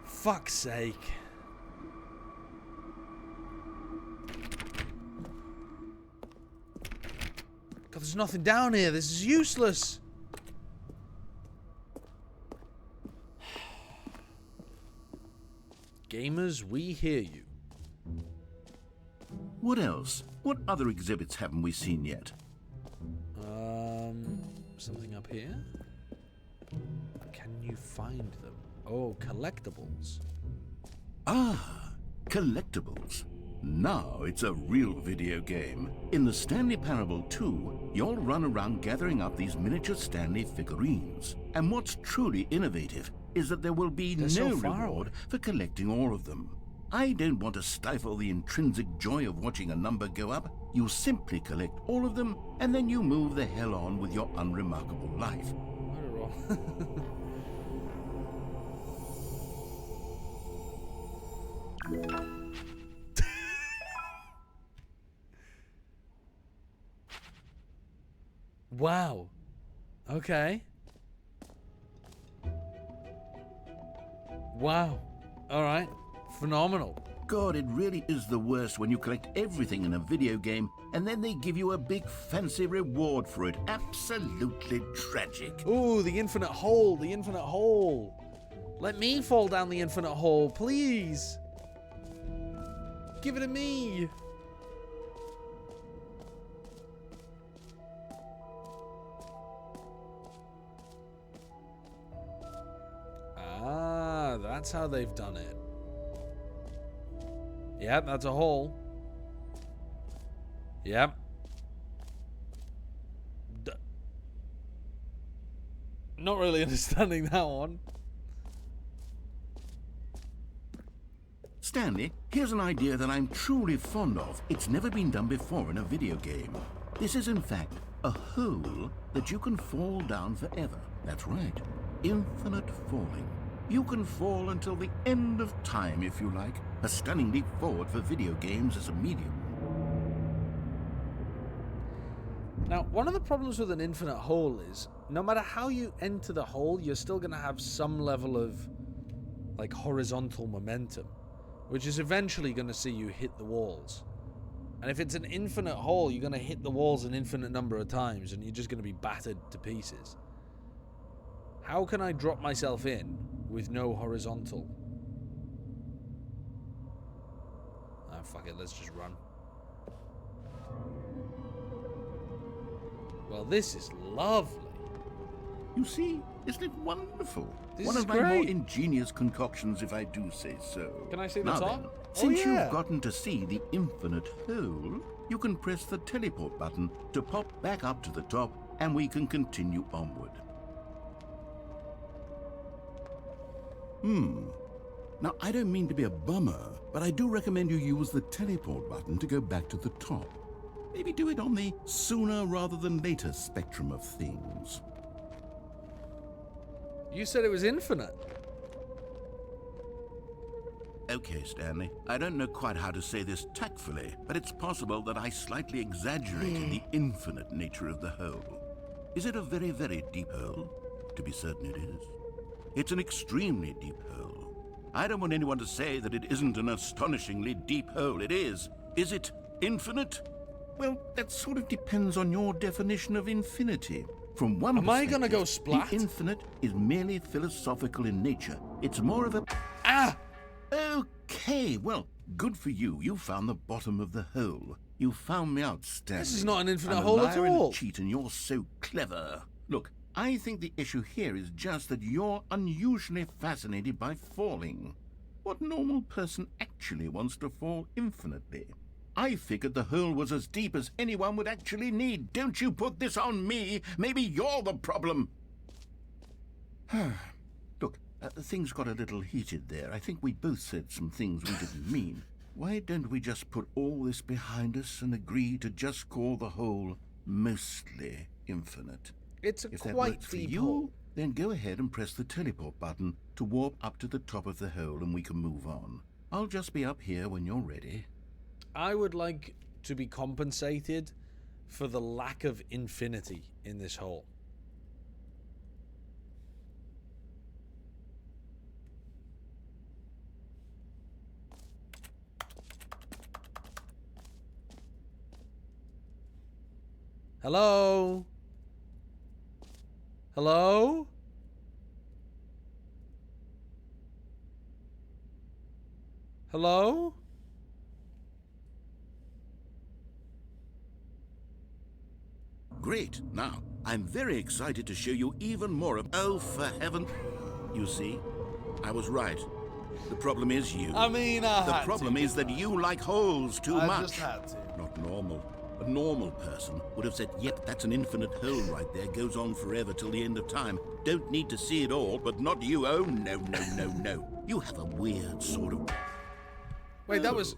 Fuck's sake. God, there's nothing down here. This is useless. Gamers, we hear you. What else? What other exhibits haven't we seen yet? Something up here? Can you find them? Oh, collectibles. Ah, collectibles. Now it's a real video game. In the Stanley Parable 2, you'll run around gathering up these miniature Stanley figurines. And what's truly innovative is that there will be no reward for collecting all of them. I don't want to stifle the intrinsic joy of watching a number go up. You simply collect all of them, and then you move the hell on with your unremarkable life. Wow. Okay. Wow. All right. Phenomenal. God, it really is the worst when you collect everything in a video game and then they give you a big fancy reward for it. Absolutely tragic. Ooh, the infinite hole. The infinite hole. Let me fall down the infinite hole, please. Give it to me. Ah, that's how they've done it. Yep, that's a hole. Yep. Not really understanding that one. Stanley, here's an idea that I'm truly fond of. It's never been done before in a video game. This is, in fact, a hole that you can fall down forever. That's right. Infinite falling. You can fall until the end of time, if you like. A stunning leap forward for video games as a medium. Now, one of the problems with an infinite hole is, no matter how you enter the hole, you're still going to have some level of, like, horizontal momentum, which is eventually going to see you hit the walls. And if it's an infinite hole, you're going to hit the walls an infinite number of times, and you're just going to be battered to pieces. How can I drop myself in with no horizontal? Ah, fuck it, let's just run. Well, this is lovely. You see, isn't it wonderful? This One is of my more great. ingenious concoctions, if I do say so. Can I see the now top? Then, Oh, since yeah. you've gotten to see the infinite hole, you can press the teleport button to pop back up to the top, and we can continue onward. Now, I don't mean to be a bummer, but I do recommend you use the teleport button to go back to the top. Maybe do it on the sooner rather than later spectrum of things. You said it was infinite. Okay, Stanley. I don't know quite how to say this tactfully, but it's possible that I slightly exaggerated the infinite nature of the hole. Is it a very, very deep hole? To be certain it is. It's an extremely deep hole. I don't want anyone to say that it isn't an astonishingly deep hole. It is. Is it infinite? Well, that sort of depends on your definition of infinity. From one Am I gonna go splat? The infinite is merely philosophical in nature. It's more of a... Ah! Okay, well, good for you. You found the bottom of the hole. You found me out, Stanley. This is not an infinite I'm a hole at liar and all. a cheat, and you're so clever. Look, I think the issue here is just that you're unusually fascinated by falling. What normal person actually wants to fall infinitely? I figured the hole was as deep as anyone would actually need. Don't you put this on me. Maybe you're the problem. Look, things got a little heated there. I think we both said some things we didn't mean. Why don't we just put all this behind us and agree to just call the hole mostly infinite? It's a If that quite works for deep you, hole. then go ahead and press the teleport button to warp up to the top of the hole and we can move on. I'll just be up here when you're ready. I would like to be compensated for the lack of infinity in this hole. Hello? Hello? Hello? Great. Now, I'm very excited to show you even more of... Oh, for heaven... You see, I was right. The problem is you. I mean, The problem is that you like holes too much. I just had to. Not normal. A normal person would have said, yep, that's an infinite hole right there. Goes on forever till the end of time. Don't need to see it all, but not you. Oh, no, no, no, no. You have a weird sort of... Wait, that was...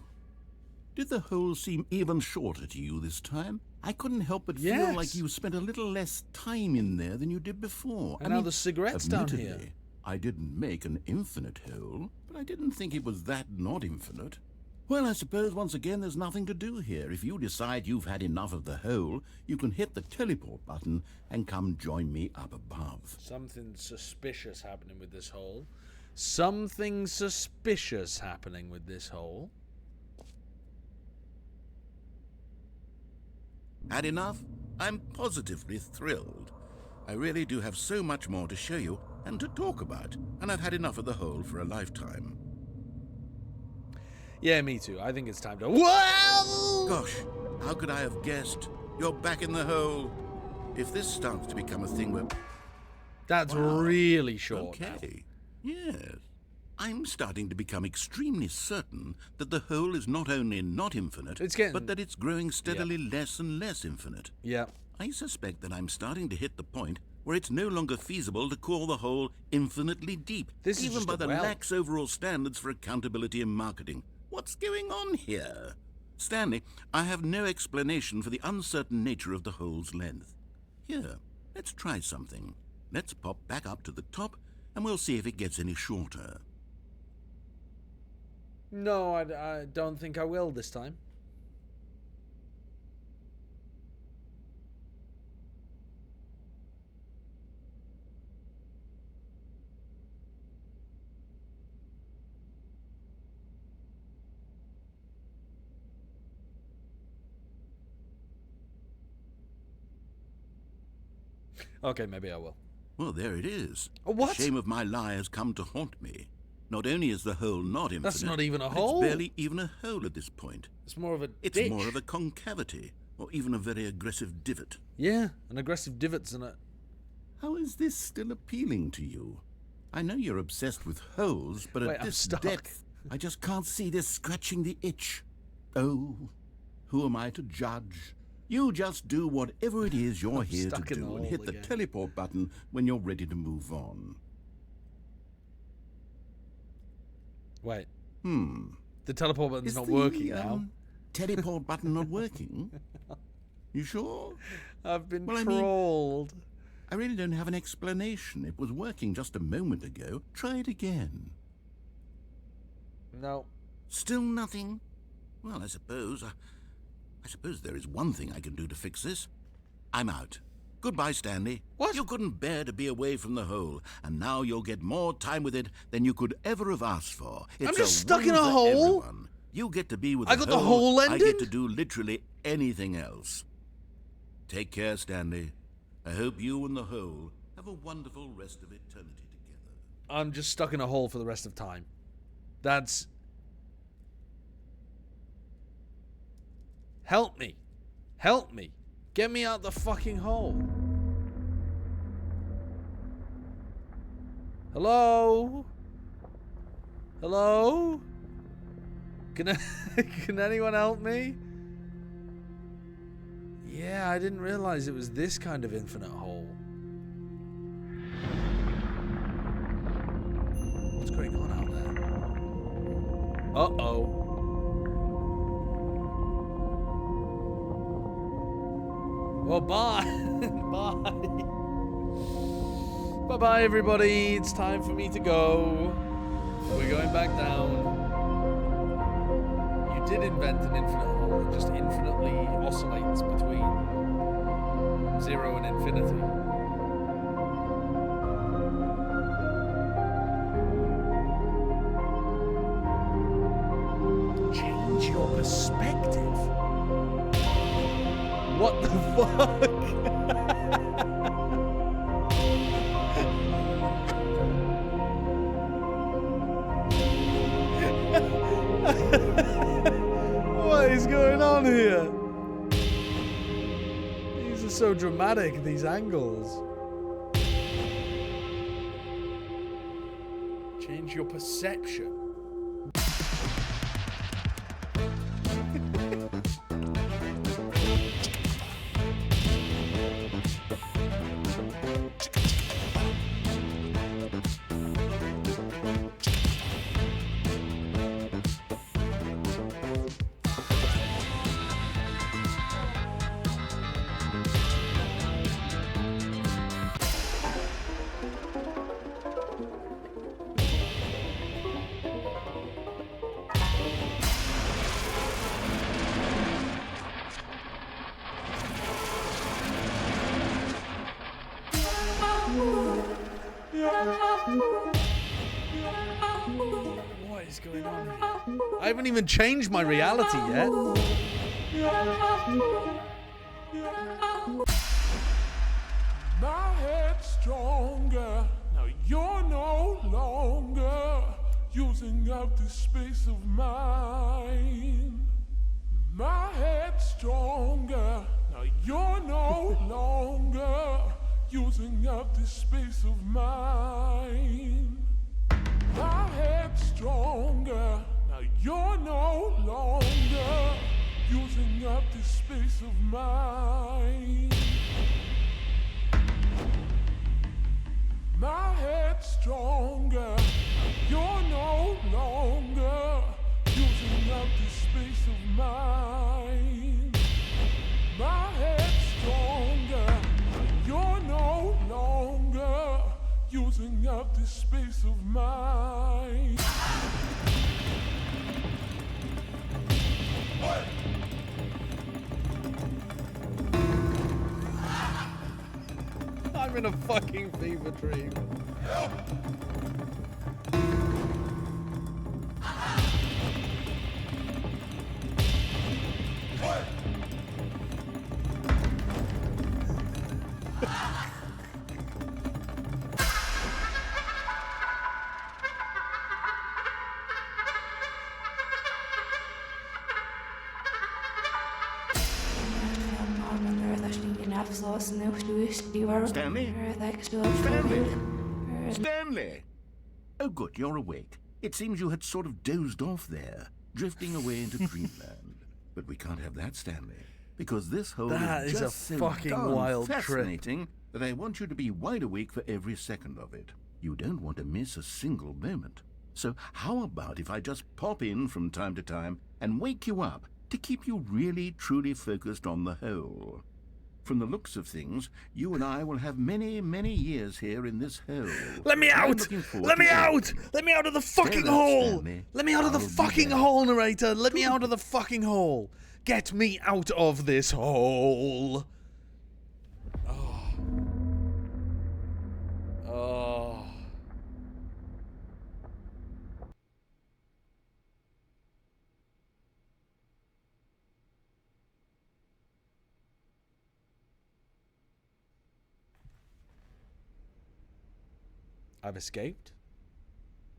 Did the hole seem even shorter to you this time? I couldn't help but feel Yes. like you spent a little less time in there than you did before. And now the cigarette's down here. admittedly, I didn't make an infinite hole, but I didn't think it was that not infinite. Well, I suppose once again there's nothing to do here. If you decide you've had enough of the hole, you can hit the teleport button and come join me up above. Something suspicious happening with this hole. Something suspicious happening with this hole. Had enough? I'm positively thrilled. I really do have so much more to show you and to talk about, and I've had enough of the hole for a lifetime. Yeah, me too. I think it's time to... Whoa! Gosh, how could I have guessed? You're back in the hole. If this starts to become a thing where... That's Wow. really short. Okay. Yes. I'm starting to become extremely certain that the hole is not only not infinite, but that it's growing steadily less and less infinite. Yeah. I suspect that I'm starting to hit the point where it's no longer feasible to call the hole infinitely deep, This is even just by a the well. lax overall standards for accountability in marketing. What's going on here? Stanley, I have no explanation for the uncertain nature of the hole's length. Here, let's try something. Let's pop back up to the top, and we'll see if it gets any shorter. No, I don't think I will this time. Okay, maybe I will. Well, there it is. What? The shame of my lie has come to haunt me. Not only is the hole not infinite, That's not even a but hole. It's barely even a hole at this point. It's more of a It's ditch. more of a concavity, or even a very aggressive divot. Yeah, an aggressive divots in it. How is this still appealing to you? I know you're obsessed with holes, but Wait, at I'm this stuck. depth, I just can't see this scratching the itch. Oh, who am I to judge? You just do whatever it is you're I'm here to stuck in the do and hole hit the again. teleport button when you're ready to move on. Wait. Hmm. The teleport button's Is not the, working now. Teleport button not working? You sure? I've been Well, I mean, trolled. I really don't have an explanation. It was working just a moment ago. Try it again. No. Still nothing? Well, I suppose there is one thing I can do to fix this. I'm out. Goodbye, Stanley. What? You couldn't bear to be away from the hole, and now you'll get more time with it than you could ever have asked for. It's I'm just a stuck in win a for hole. everyone. You get to be with I got the hole I ended? get to do literally anything else. Take care, Stanley. I hope you and the hole have a wonderful rest of eternity together. I'm just stuck in a hole for the rest of time. That's... Help me. Help me. Get me out the fucking hole. Hello? Hello? Can anyone help me? Yeah, I didn't realize it was this kind of infinite hole. What's going on out there? Uh-oh. Well, bye. Bye. Bye-bye, everybody. It's time for me to go. We're going back down. You did invent an infinite hole that just infinitely oscillates between 0 and infinity. Change your perspective. What the fuck? What is going on here? These are so dramatic, these angles. Change your perception. What is going on here? I haven't even changed my reality yet. My head's stronger. Now you're no longer using up this space of mine. My head's stronger. Now you're no longer using up this space of mine. My head's stronger. Now you're no longer using up this space of mine. My head's stronger. You're no longer using up this space of mine. My head's stronger. You're no longer using up this space of mine. What? I'm in a fucking fever dream. What? Stanley? Stanley? Stanley? Oh, good, you're awake. It seems you had sort of dozed off there, drifting away into dreamland. But we can't have that, Stanley, because this hole That is is just a so fucking darn wild trip. fascinating that I want you to be wide awake for every second of it. You don't want to miss a single moment. So how about if I just pop in from time to time and wake you up to keep you really, truly focused on the hole? From the looks of things, you and I will have many, many years here in this hole. Let me I'm out! looking forward Let me to it. out! Let me out of the fucking Stay there, hole! Stanley. Let me out of the I'll be fucking there. hole, narrator! Let me out of the fucking hole! Get me out of this hole! Oh. Oh. I've escaped,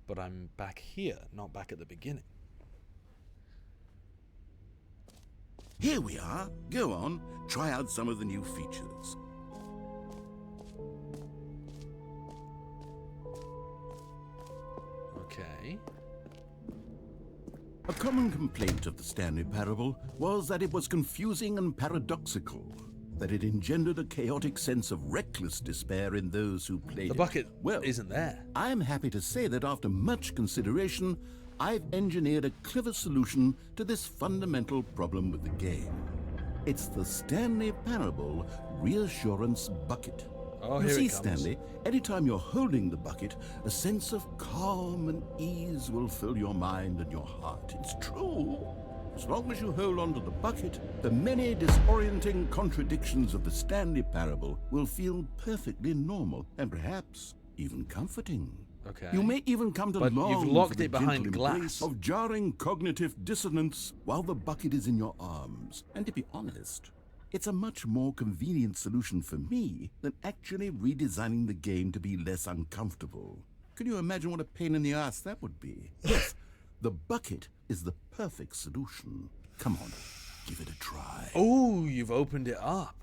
but I'm back here, not back at the beginning. Here we are. Go on, try out some of the new features. Okay. A common complaint of the Stanley Parable was that it was confusing and paradoxical, that it engendered a chaotic sense of reckless despair in those who played it. The bucket well, isn't there. I'm happy to say that after much consideration, I've engineered a clever solution to this fundamental problem with the game. It's the Stanley Parable Reassurance Bucket. Oh, you here see, it comes. Stanley, anytime you're holding the bucket, a sense of calm and ease will fill your mind and your heart. It's true. As long as you hold on to the bucket, the many disorienting contradictions of the Stanley Parable will feel perfectly normal and perhaps even comforting. Okay. You may even come to But long you've locked for the it behind gentle embrace glass. of jarring cognitive dissonance while the bucket is in your arms. And to be honest, it's a much more convenient solution for me than actually redesigning the game to be less uncomfortable. Can you imagine what a pain in the ass that would be? Yes, the bucket is the perfect solution. Come on, give it a try. Oh, you've opened it up.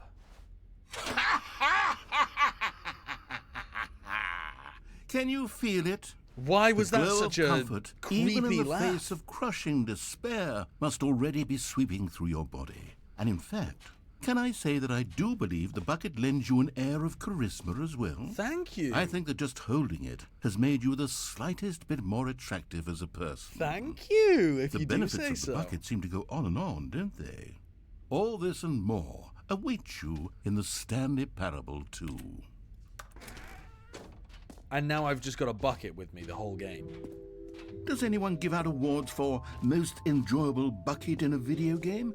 Can you feel it? Why was The that glow such of a comfort, even in creepy the laugh? face of crushing despair, must already be sweeping through your body. And in fact, can I say that I do believe the bucket lends you an air of charisma as well? Thank you. I think that just holding it has made you the slightest bit more attractive as a person. Thank you, if The you do benefits say of the so. bucket seem to go on and on, don't they? All this and more await you in the Stanley Parable 2. And now I've just got a bucket with me the whole game. Does anyone give out awards for most enjoyable bucket in a video game?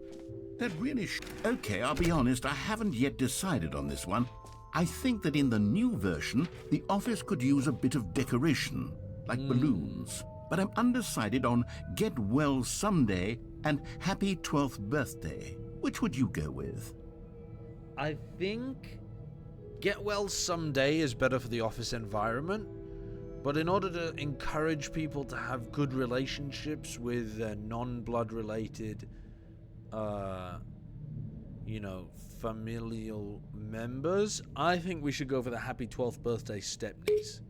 That really Okay, I'll be honest, I haven't yet decided on this one. I think that in the new version, the office could use a bit of decoration, like balloons. But I'm undecided on Get Well Someday and Happy 12th Birthday. Which would you go with? I think Get Well Someday is better for the office environment, but in order to encourage people to have good relationships with non-blood related, familial members, I think we should go for the Happy 12th Birthday Stepnies.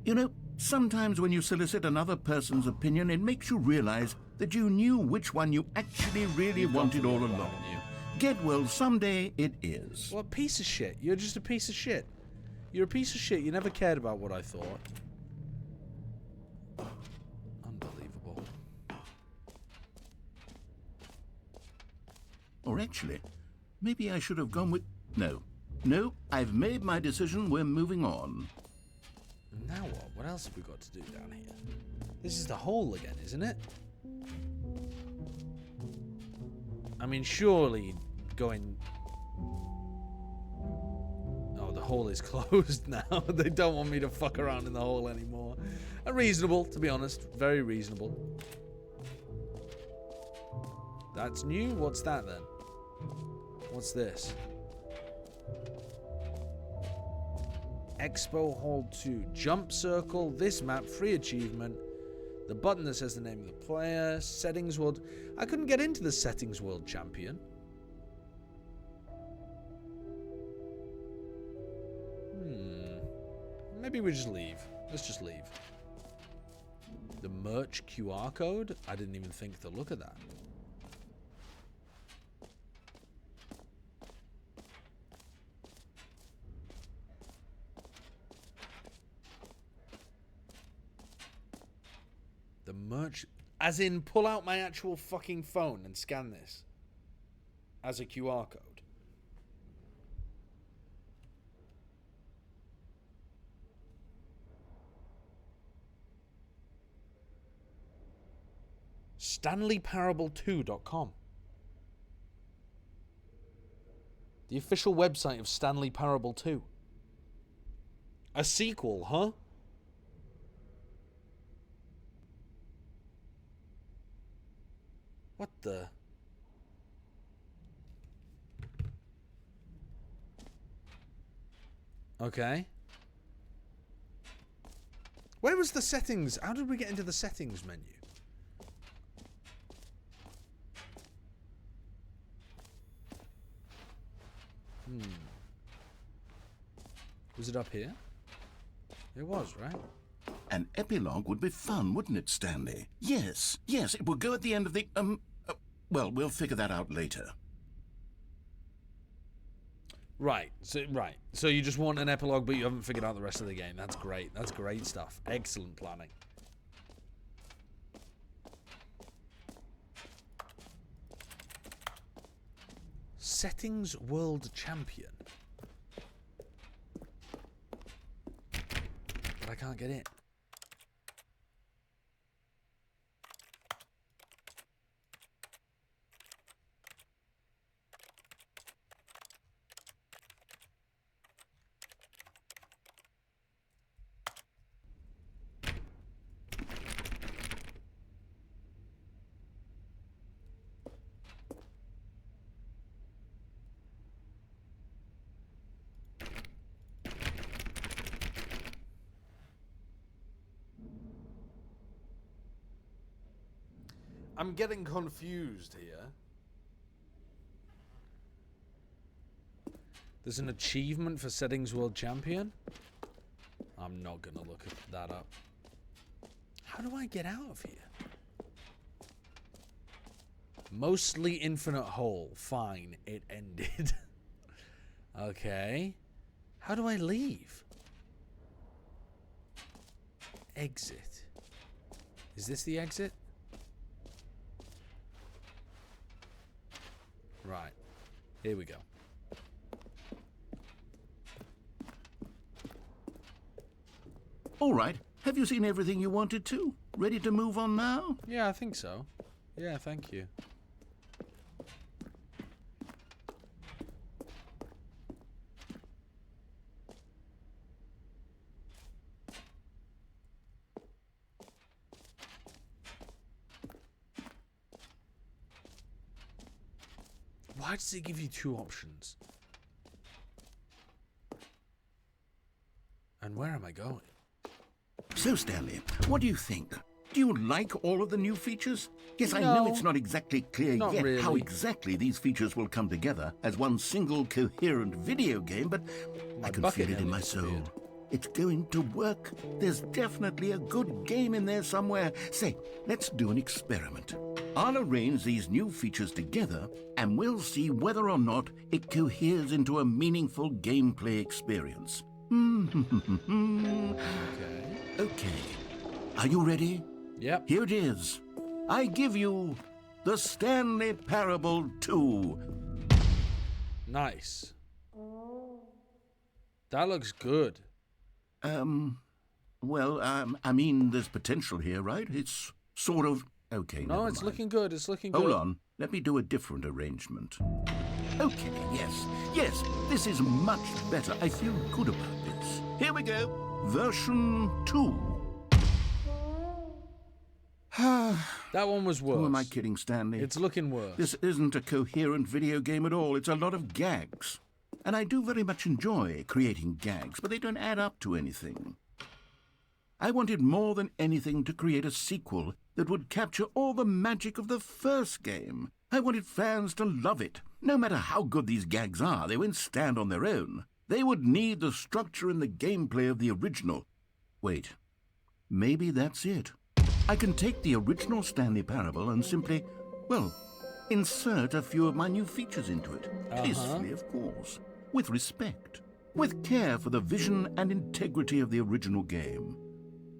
You know, sometimes when you solicit another person's opinion, it makes you realize that you knew which one you actually really wanted all along. Get Well Someday it is. What a piece of shit. You're just a piece of shit. You're a piece of shit. You never cared about what I thought. Unbelievable. Or actually, maybe I should have gone with... No, I've made my decision. We're moving on. Now what? What else have we got to do down here? This is the hole again, isn't it? I mean, surely going... Oh, the hole is closed now. They don't want me to fuck around in the hole anymore. Reasonable, to be honest. Very reasonable. That's new? What's that then? What's this? Expo Hall 2. Jump circle. This map. Free achievement. The button that says the name of the player. Settings world. I couldn't get into the settings world champion. Maybe we just leave. Let's just leave. The merch QR code? I didn't even think to look at that. The merch... As in, pull out my actual fucking phone and scan this. As a QR code. StanleyParable2.com. The official website of Stanley Parable 2. A sequel, huh? What the? Okay. Where was the settings? How did we get into the settings menu? Was it up here? It was, right? An epilogue would be fun, wouldn't it, Stanley? Yes, yes, it will go at the end of the, well, we'll figure that out later. Right, so you just want an epilogue, but you haven't figured out the rest of the game. That's great. That's great stuff. Excellent planning. Settings World Champion. But I can't get in. I'm getting confused here. There's an achievement for Settings World Champion? I'm not gonna look that up. How do I get out of here? Mostly infinite hole. Fine, it ended. Okay. How do I leave? Exit. Is this the exit? Right. Here we go. All right. Have you seen everything you wanted to? Ready to move on now? Yeah, I think so. Yeah, thank you. Why does it give you two options? And where am I going? So, Stanley, what do you think? Do you like all of the new features? Yes, I No. know it's not exactly clear Not yet how really. exactly these features will come together as one single coherent video game, but I can feel it in my soul. It's going to work. There's definitely a good game in there somewhere. Say, let's do an experiment. I'll arrange these new features together, and we'll see whether or not it coheres into a meaningful gameplay experience. Okay. Are you ready? Yep. Here it is. I give you the Stanley Parable 2. Nice. That looks good. Well, I mean, there's potential here, right? It's sort of... Okay, No, never it's mind. looking good. It's looking good. Hold on. Let me do a different arrangement. Okay, yes, this is much better. I feel good about this. Here we go. Version 2. That one was worse. Who am I kidding, Stanley? It's looking worse. This isn't a coherent video game at all. It's a lot of gags. And I do very much enjoy creating gags, but they don't add up to anything. I wanted more than anything to create a sequel that would capture all the magic of the first game. I wanted fans to love it. No matter how good these gags are, they won't stand on their own. They would need the structure and the gameplay of the original. Wait, maybe that's it. I can take the original Stanley Parable and simply, well, insert a few of my new features into it. Tastefully, of course. With respect. With care for the vision and integrity of the original game.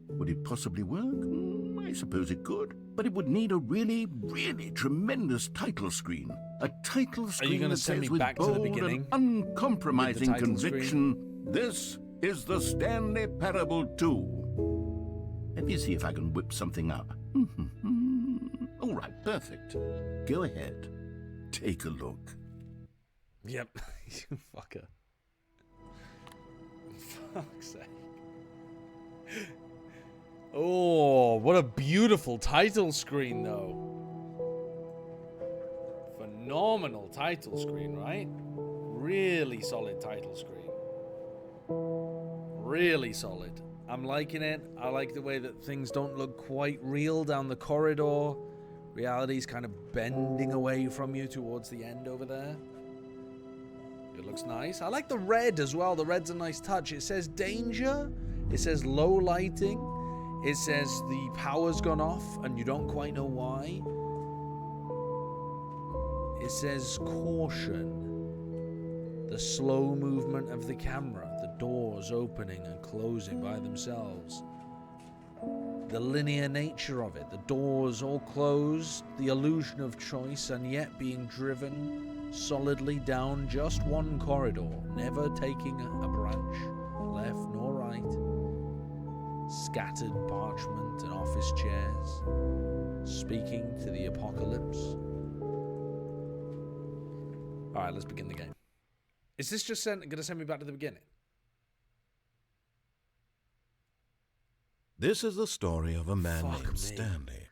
Would it possibly work? I suppose it could. But it would need a really, really tremendous title screen. A title screen gonna that send me says with back to the bold beginning and uncompromising with the title conviction, this is the Stanley Parable 2. Let me see if I can whip something up. All right, perfect. Go ahead. Take a look. Yep, you fucker. Fuck's sake. Oh, what a beautiful title screen, though. Phenomenal title screen, right? Really solid title screen. Really solid. I'm liking it. I like the way that things don't look quite real down the corridor. Reality's kind of bending away from you towards the end over there. It looks nice. I like the red as well. The red's a nice touch. It says danger. It says low lighting. It says the power's gone off and you don't quite know why. It says caution. The slow movement of the camera. The doors opening and closing by themselves. The linear nature of it. The doors all closed. The illusion of choice and yet being driven solidly down just one corridor. Never taking a branch left nor right. Scattered parchment and office chairs. Speaking to the apocalypse. Alright, let's begin the game. Is this just going to send me back to the beginning? This is the story of a man named Stanley.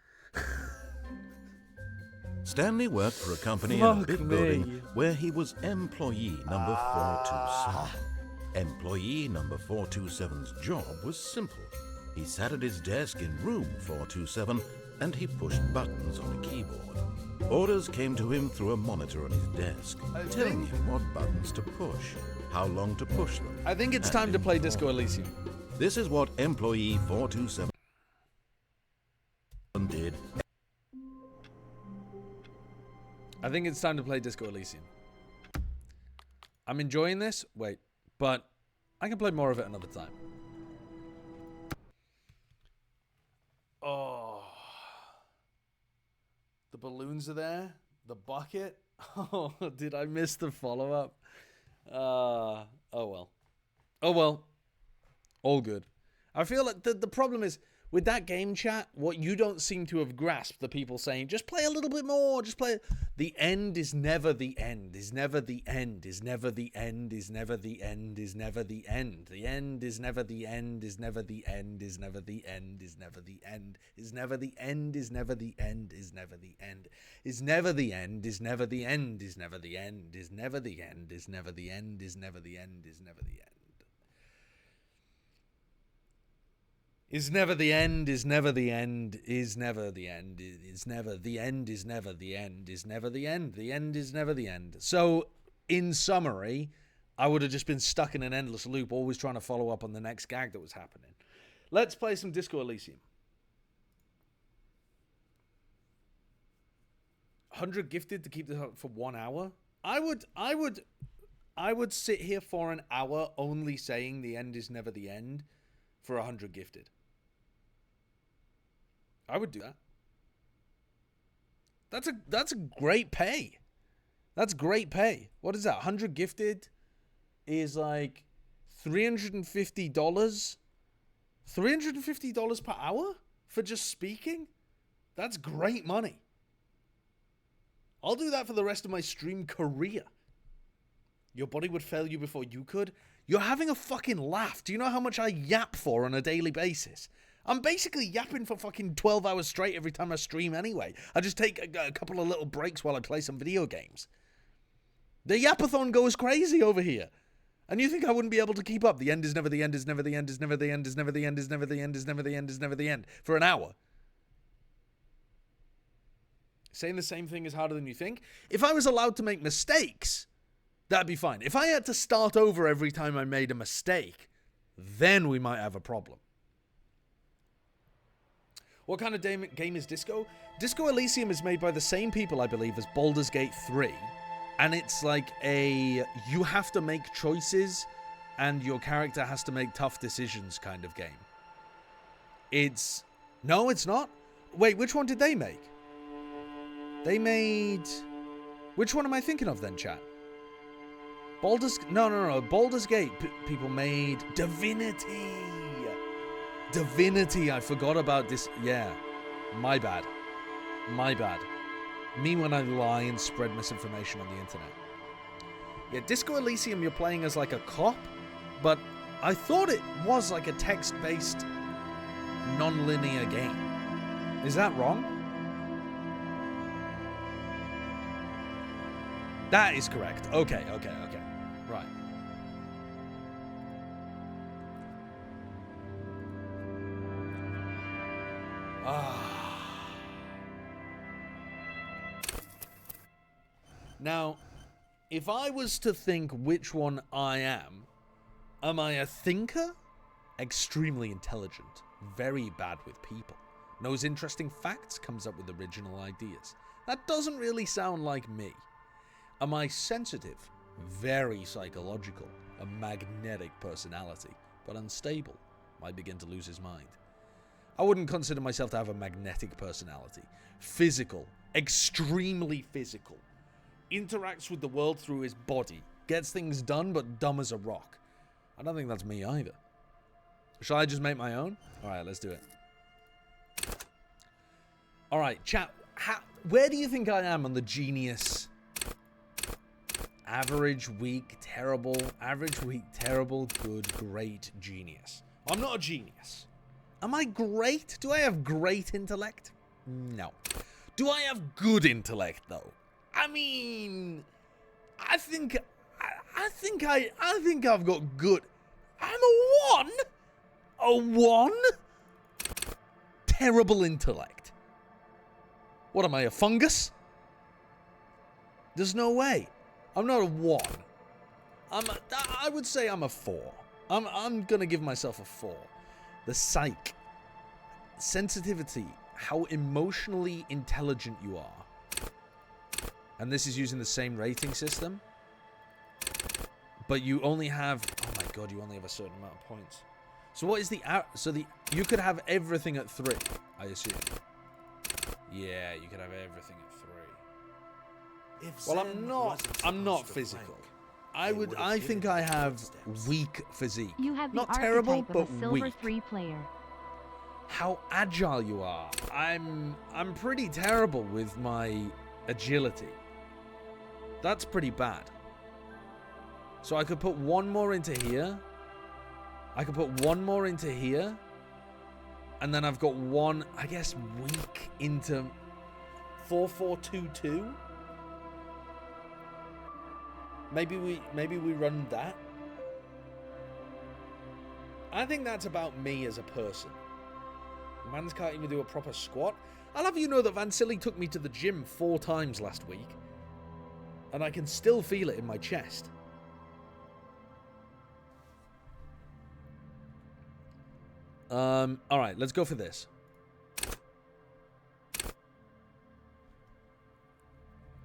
Stanley worked for a company in a big building where he was employee number 427. Employee number 427's job was simple. He sat at his desk in room 427 and he pushed buttons on a keyboard. Orders came to him through a monitor on his desk, telling him what buttons to push, how long to push them. I think it's time to play Disco Elysium. This is what employee 427 did. I think it's time to play Disco Elysium. I'm enjoying this. Wait, but I can play more of it another time. Oh. The balloons are there. The bucket. Oh, did I miss the follow-up? Oh, well. Oh, well. All good. I feel like the problem is, with that game chat, what you don't seem to have grasped, the people saying, just play a little bit more, just play. The end is never the end, is never the end, is never the end, is never the end, is never the end. The end is never the end, is never the end, is never the end, is never the end, is never the end, is never the end, is never the end, is never the end, is never the end, is never the end, is never the end, is never the end, is never the end, is never the end. Is never the end, is never the end, is never the end, is never the end, is never the end, is never the end, the end is never the end. So, in summary, I would have just been stuck in an endless loop, always trying to follow up on the next gag that was happening. Let's play some Disco Elysium. 100 gifted to keep this up for 1 hour? I would sit here for an hour only saying the end is never the end for 100 gifted. I would do that. That's a great pay. That's great pay. What is that? 100 gifted is like $350. $350 per hour for just speaking? That's great money. I'll do that for the rest of my stream career. Your body would fail you before you could? You're having a fucking laugh. Do you know how much I yap for on a daily basis? I'm basically yapping for fucking 12 hours straight every time I stream anyway. I just take a couple of little breaks while I play some video games. The yapathon goes crazy over here. And you think I wouldn't be able to keep up? The end is never the end, is never the end, is never the end, is never the end, is never the end, is never the end, is never the end. For an hour. Saying the same thing is harder than you think. If I was allowed to make mistakes, that'd be fine. If I had to start over every time I made a mistake, then we might have a problem. What kind of game is Disco? Disco Elysium is made by the same people, I believe, as Baldur's Gate 3. And it's like you have to make choices and your character has to make tough decisions kind of game. No, it's not. Wait, which one did they make? They made... Which one am I thinking of then, chat? No. Baldur's Gate people made Divinity. Divinity, I forgot about this. Yeah, my bad. My bad. Me when I lie and spread misinformation on the internet. Yeah, Disco Elysium, you're playing as like a cop, but I thought it was like a text-based, non-linear game. Is that wrong? That is correct. Okay. Right. Now, if I was to think which one I am I a thinker? Extremely intelligent, very bad with people, knows interesting facts, comes up with original ideas. That doesn't really sound like me. Am I sensitive? Very psychological, a magnetic personality, but unstable, might begin to lose his mind. I wouldn't consider myself to have a magnetic personality. Physical, extremely physical. Interacts with the world through his body. Gets things done, but dumb as a rock. I don't think that's me either. Shall I just make my own? Alright, let's do it. Alright, chat. Where do you think I am on the genius? Average, weak, terrible. Average, weak, terrible, good, great, genius. I'm not a genius. Am I great? Do I have great intellect? No. Do I have good intellect, though? I mean, I think I've got good. I'm a 1? A 1? Terrible intellect. What am I, a fungus? There's no way. I'm not a 1. I would say I'm a 4. I'm gonna give myself a 4. The psych. Sensitivity. How emotionally intelligent you are. And this is using the same rating system. But you only have... Oh my god, you only have a certain amount of points. So what is the... you could have everything at 3, I assume. Yeah, you could have everything at 3. Well, I'm not physical. I think I have weak physique. You have the not terrible, archetype but of a silver weak. 3 player. How agile you are. I'm pretty terrible with my agility. That's pretty bad. So I could put one more into here. I could put one more into here. And then I've got one, I guess, weak into 4422. Maybe we run that. I think that's about me as a person. Mans can't even do a proper squat. I'll have you know that Vansili took me to the gym 4 times last week. And I can still feel it in my chest. Alright, let's go for this.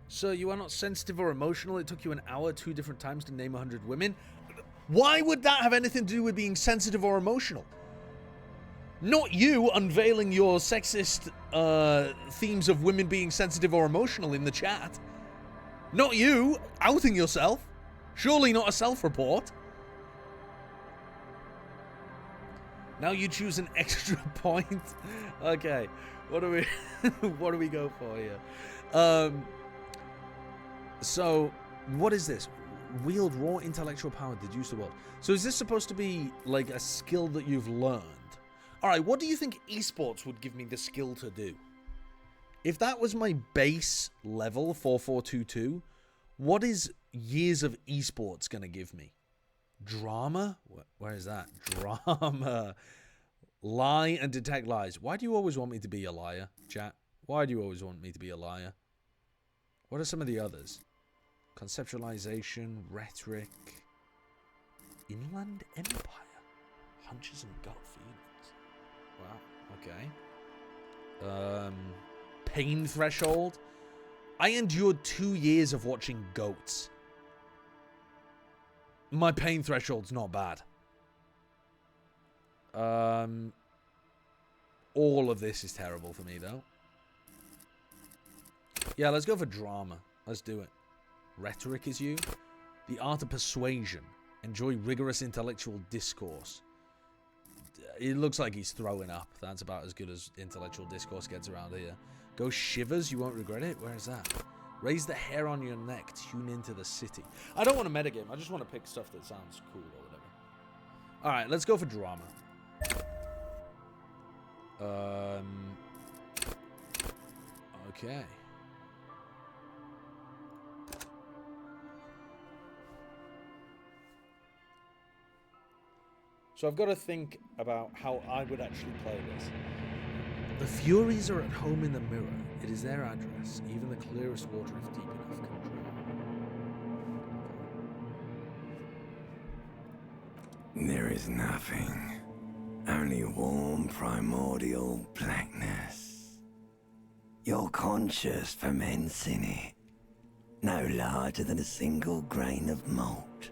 So, you are not sensitive or emotional. It took you an hour 2 different times to name 100 women. Why would that have anything to do with being sensitive or emotional? Not you unveiling your sexist themes of women being sensitive or emotional in the chat. Not you outing yourself. Surely not a self-report. Now you choose an extra point. Okay, what do we go for here? So what is this? Wield raw intellectual power, deduce the world. So is this supposed to be like a skill that you've learned? All right, what do you think esports would give me the skill to do? If that was my base level 4422, what is years of esports gonna give me? Drama? Where is that? Drama. Lie and detect lies. Why do you always want me to be a liar, chat? Why do you always want me to be a liar? What are some of the others? Conceptualization, rhetoric, inland empire, hunches and gut feelings. Wow, okay. Pain threshold. I endured 2 years of watching goats. My pain threshold's not bad. All of this is terrible for me, though. Yeah, let's go for drama. Let's do it. Rhetoric is you. The art of persuasion. Enjoy rigorous intellectual discourse. It looks like he's throwing up. That's about as good as intellectual discourse gets around here. Go shivers, you won't regret it. Where is that? Raise the hair on your neck. Tune into the city. I don't want to metagame. I just want to pick stuff that sounds cool or whatever. All right, let's go for drama. Okay. So I've got to think about how I would actually play this. The Furies are at home in the mirror. It is their address. Even the clearest water, if deep enough, can drown. There is nothing. Only warm primordial blackness. Your conscious ferments in it. No larger than a single grain of malt.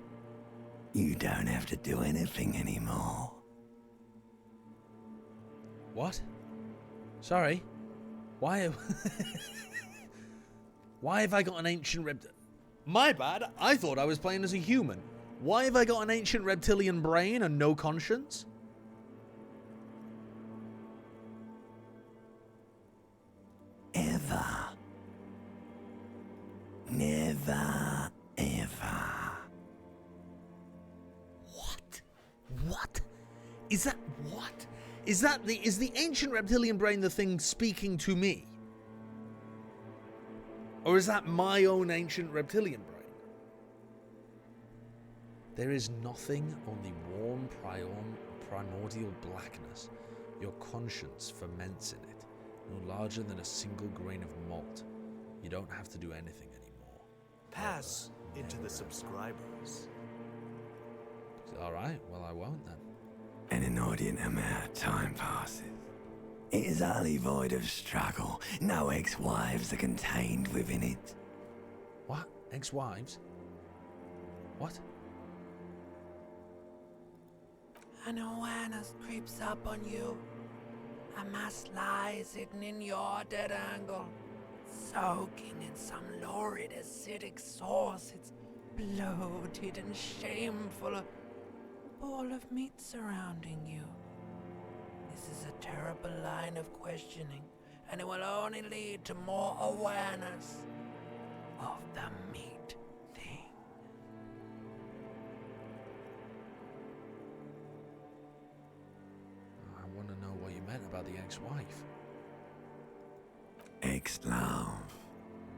You don't have to do anything anymore. What? Sorry? Why? Why have I got an ancient My bad. I thought I was playing as a human. Why have I got an ancient reptilian brain and no conscience? Ever. Never, ever. What? Is that what? Is the ancient reptilian brain the thing speaking to me? Or is that my own ancient reptilian brain? There is nothing on the warm primordial blackness. Your conscience ferments in it, no larger than a single grain of malt. You don't have to do anything anymore. Pass into the subscribers. Alright, well I won't then. An inordinate amount of time passes. It is utterly void of struggle. No ex-wives are contained within it. What? Ex-wives? What? An awareness creeps up on you. A mass lies hidden in your dead angle, soaking in some lurid acidic sauce. It's bloated and shameful. A ball of meat surrounding you. This is a terrible line of questioning, and it will only lead to more awareness of the meat thing. I want to know what you meant about the ex-wife. Ex-love,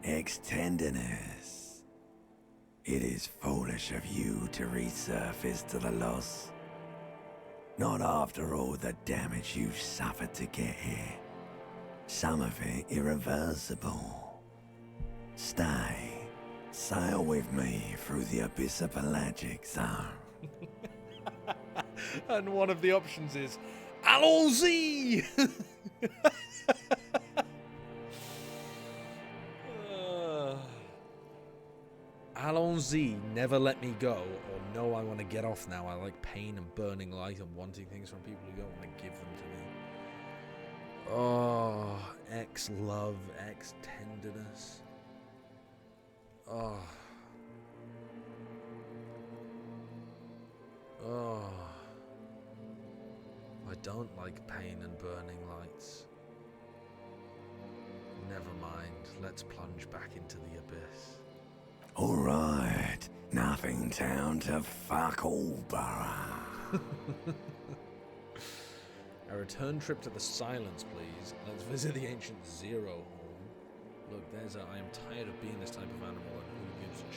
ex-tenderness. It is foolish of you to resurface to the loss. Not after all the damage you've suffered to get here. Some of it irreversible. Stay. Sail with me through the abyss of pelagic zone. And one of the options is Allons-y! Allons-y, never let me go, or no, I want to get off now. I like pain and burning light and wanting things from people who don't want to give them to me. Oh, ex-love, ex-tenderness. Oh. Oh. I don't like pain and burning lights. Never mind, let's plunge back into the abyss. Alright, nothing down to fuck all, Borough. A return trip to the Silence, please. Let's visit the ancient Zero home. Look, there's I am tired of being this type of animal, and who gives a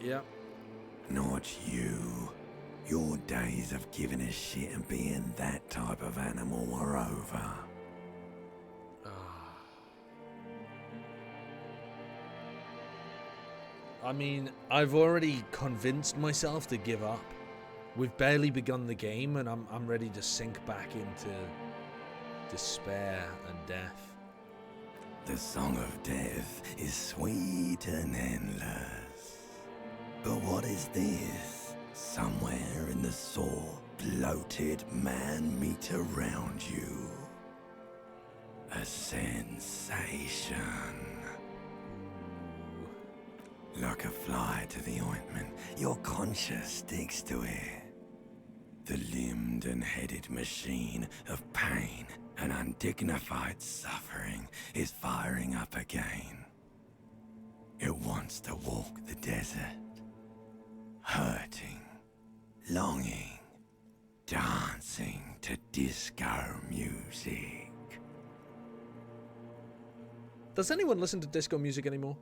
shit? Yeah. Not you. Your days of giving a shit and being that type of animal are over. I mean, I've already convinced myself to give up. We've barely begun the game, and I'm ready to sink back into despair and death. The song of death is sweet and endless. But what is this? Somewhere in the sore, bloated man meat around you. A sensation. Like a fly to the ointment, your conscience sticks to it. The limbed and headed machine of pain and undignified suffering is firing up again. It wants to walk the desert, hurting, longing, dancing to disco music. Does anyone listen to disco music anymore?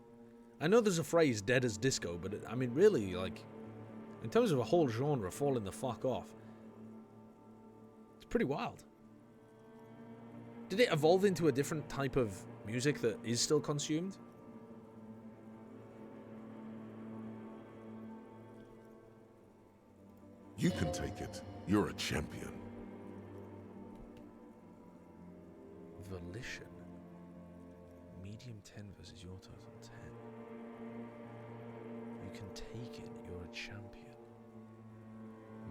I know there's a phrase, dead as disco, but I mean, really, like, in terms of a whole genre falling the fuck off, it's pretty wild. Did it evolve into a different type of music that is still consumed? You can take it. You're a champion. Volition. Medium 10 versus your total 10. You can take it. You're a champion.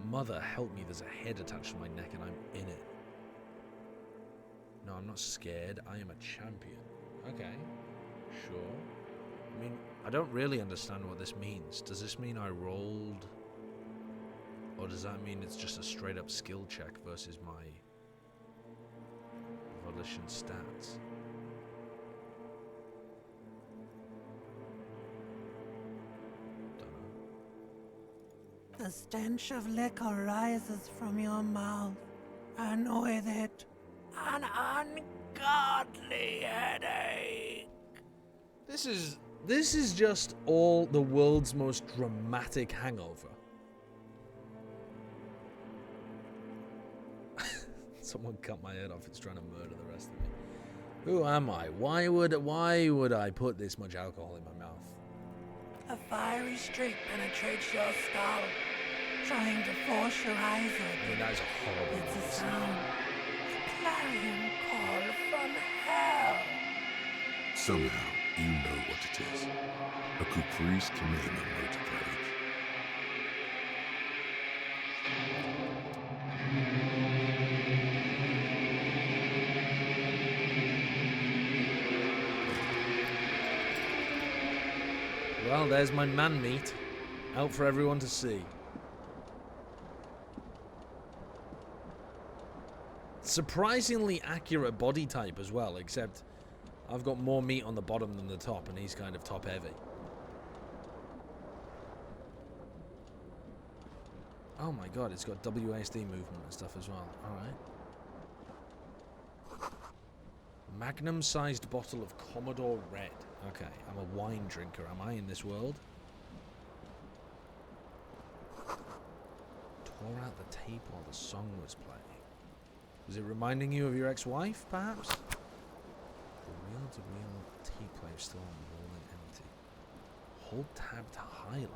Mother, help me. There's a head attached to my neck and I'm in it. No, I'm not scared. I am a champion. Okay. Sure. I mean, I don't really understand what this means. Does this mean I rolled? Or does that mean it's just a straight up skill check versus my volition stats? The stench of liquor rises from your mouth, and with it, an ungodly headache. This is just all the world's most dramatic hangover. Someone cut my head off. It's trying to murder the rest of me. Who am I? Why would I put this much alcohol in my mouth? A fiery streak penetrates your skull, trying to force your eyes open. I mean, that is a horrible It's a noise. sound, a clarion call from hell. Somehow, you know what it is. A caprice to name a motor carriage. Well, there's my man meat, out for everyone to see. Surprisingly accurate body type as well, except I've got more meat on the bottom than the top, and he's kind of top heavy. Oh my god, it's got WASD movement and stuff as well. Alright. Magnum-sized bottle of Commodore Red. Okay, I'm a wine drinker. Am I in this world? Tore out the tape while the song was playing. Was it reminding you of your ex-wife, perhaps? The reel-to-reel tape player still on roll and empty. Hold tab to highlight.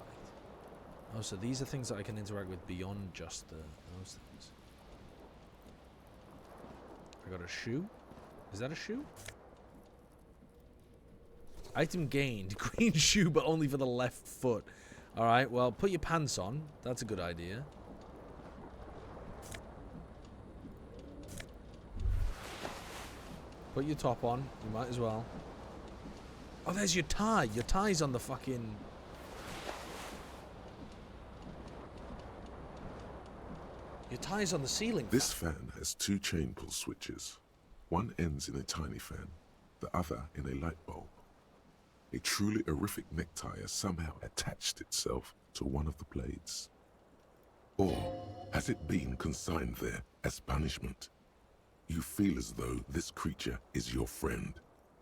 Oh, so these are things that I can interact with beyond just those things. I got a shoe. Is that a shoe? Item gained. Green shoe, but only for the left foot. Alright, well, put your pants on. That's a good idea. Put your top on. You might as well. Oh, there's your tie. Your tie's on the fucking... Your tie's on the ceiling. This fan has two chain pull switches. One ends in a tiny fan, the other in a light bulb. A truly horrific necktie has somehow attached itself to one of the blades. Or has it been consigned there as punishment? You feel as though this creature is your friend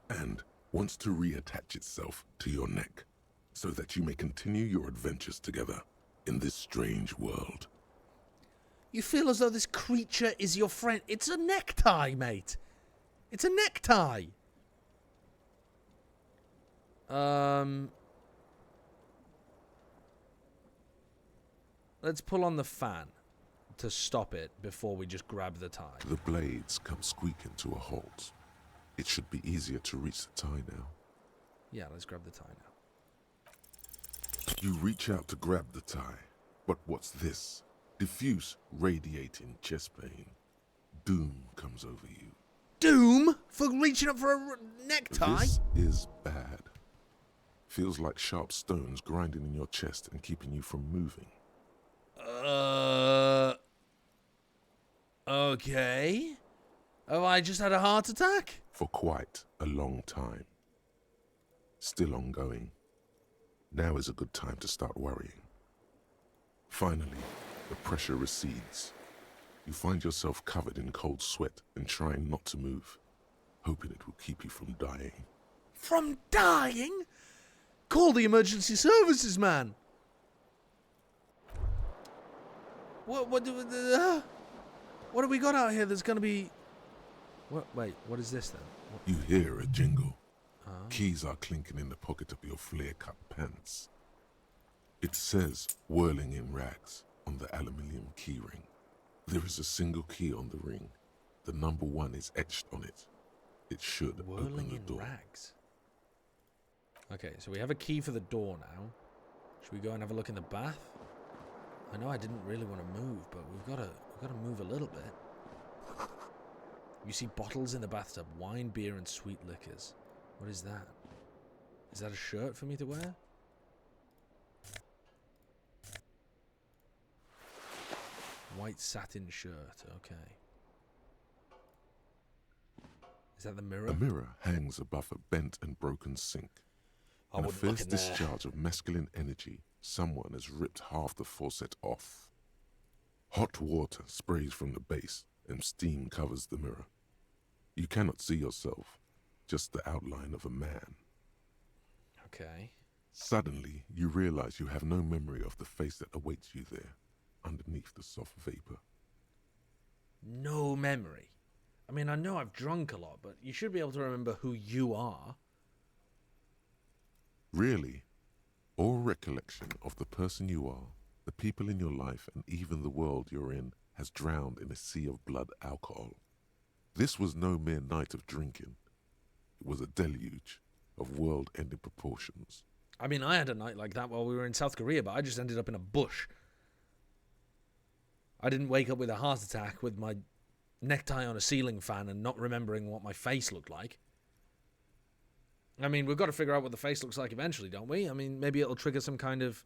and wants to reattach itself to your neck so that you may continue your adventures together in this strange world. You feel as though this creature is your friend. It's a necktie, mate. It's a necktie. Let's pull on the fan to stop it before we just grab the tie. The blades come squeaking to a halt. It should be easier to reach the tie now. Yeah, let's grab the tie now. You reach out to grab the tie, but what's this? Diffuse, radiating chest pain. Doom comes over you. Doom? For reaching up for a necktie? This is bad. Feels like sharp stones grinding in your chest and keeping you from moving. Okay. Have I just had a heart attack? For quite a long time. Still ongoing. Now is a good time to start worrying. Finally, the pressure recedes. You find yourself covered in cold sweat and trying not to move, hoping it will keep you from dying. From dying? Call the emergency services, man. What have we got out here that's gonna be... Wait, what is this then? You hear a jingle. Keys are clinking in the pocket of your flare-cut pants. It says, whirling in rags, on the aluminium key ring. There is a single key on the ring. The number 1 is etched on it. It should open the door. Rags. Okay, so we have a key for the door now. Should we go and have a look in the bath? I know I didn't really want to move, but we've got to move a little bit. You see bottles in the bathtub, wine, beer, and sweet liquors. What is that? Is that a shirt for me to wear? White satin shirt, okay. Is that the mirror? A mirror hangs above a bent and broken sink. In a fierce discharge of masculine energy, someone has ripped half the faucet off. Hot water sprays from the base, and steam covers the mirror. You cannot see yourself, just the outline of a man. Okay. Suddenly, you realize you have no memory of the face that awaits you there, underneath the soft vapor. No memory. I mean, I know I've drunk a lot, but you should be able to remember who you are. Really, all recollection of the person you are, the people in your life, and even the world you're in has drowned in a sea of blood alcohol. This was no mere night of drinking. It was a deluge of world-ending proportions. I mean, I had a night like that while we were in South Korea, but I just ended up in a bush. I didn't wake up with a heart attack with my necktie on a ceiling fan and not remembering what my face looked like. I mean, we've got to figure out what the face looks like eventually, don't we? I mean, maybe it'll trigger some kind of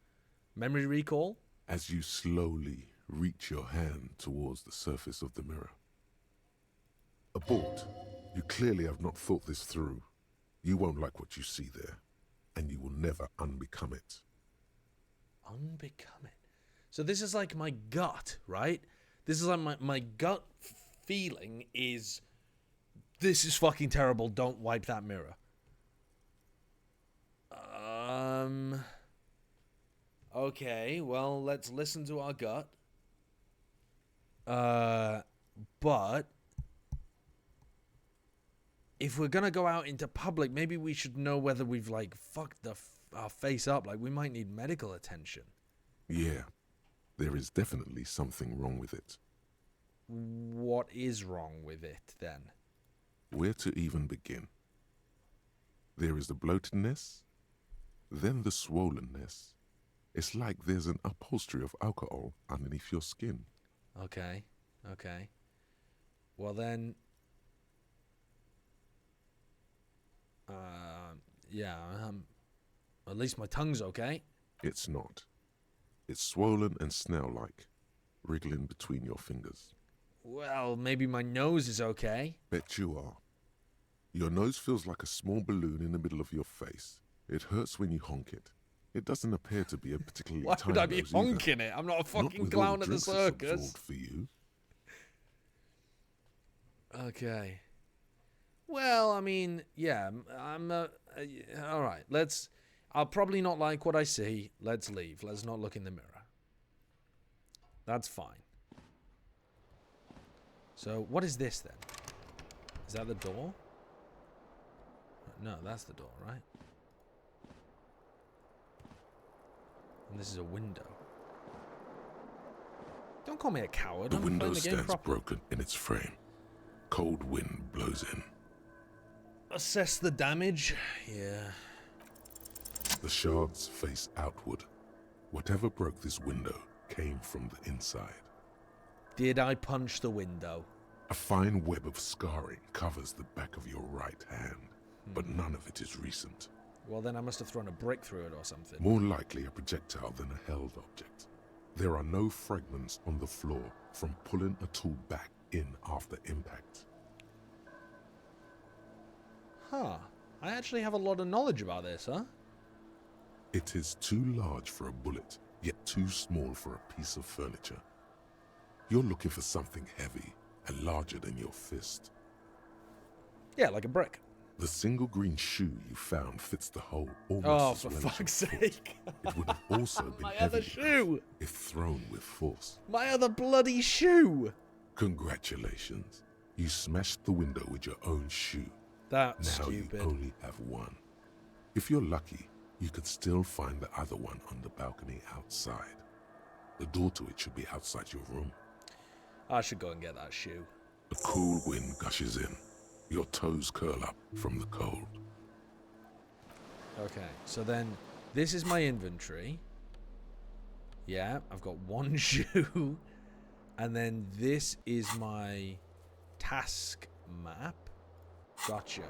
memory recall. As you slowly reach your hand towards the surface of the mirror. Abort. You clearly have not thought this through. You won't like what you see there, and you will never unbecome it. Unbecome it? So this is like my gut, right? This is like my gut feeling is, this is fucking terrible, don't wipe that mirror. Okay, well, let's listen to our gut. But if we're gonna go out into public, maybe we should know whether we've, like, fucked our face up. Like, we might need medical attention. Yeah, there is definitely something wrong with it. What is wrong with it, then? Where to even begin? There is the bloatedness, then the swollenness. It's like there's an upholstery of alcohol underneath your skin. Okay, okay. Well then... yeah, at least my tongue's okay. It's not. It's swollen and snail-like, wriggling between your fingers. Well, maybe my nose is okay. Bet you are. Your nose feels like a small balloon in the middle of your face. It hurts when you honk it. It doesn't appear to be a particularly Why tiny would I be nose honking either. it? I'm not a fucking with clown all at the drinks it's circus. absorbed for you. Okay. Well, I mean, yeah, I'm all right. I'll probably not like what I see. Let's leave. Let's not look in the mirror. That's fine. So, what is this then? Is that the door? No, that's the door, right? And this is a window. Don't call me a coward. The I'm window playing the game stands properly. broken in its frame. Cold wind blows in. Assess the damage. Yeah. The shards face outward. Whatever broke this window came from the inside. Did I punch the window? A fine web of scarring covers the back of your right hand, but none of it is recent. Well, then I must have thrown a brick through it or something. More likely a projectile than a held object. There are no fragments on the floor from pulling a tool back in after impact. Huh. I actually have a lot of knowledge about this, huh? It is too large for a bullet, yet too small for a piece of furniture. You're looking for something heavy and larger than your fist. Yeah, like a brick. The single green shoe you found fits the hole almost Oh, as for well as your fuck's foot. sake. It would have also been My heavy other shoe. if thrown with force. My other bloody shoe. Congratulations. You smashed the window with your own shoe. That's now stupid. you only have one. If you're lucky, you could still find the other one on the balcony outside. The door to it should be outside your room. I should go and get that shoe. A cool wind gushes in. Your toes curl up from the cold. Okay, so then this is my inventory. Yeah, I've got one shoe. And then this is my task map. Gotcha.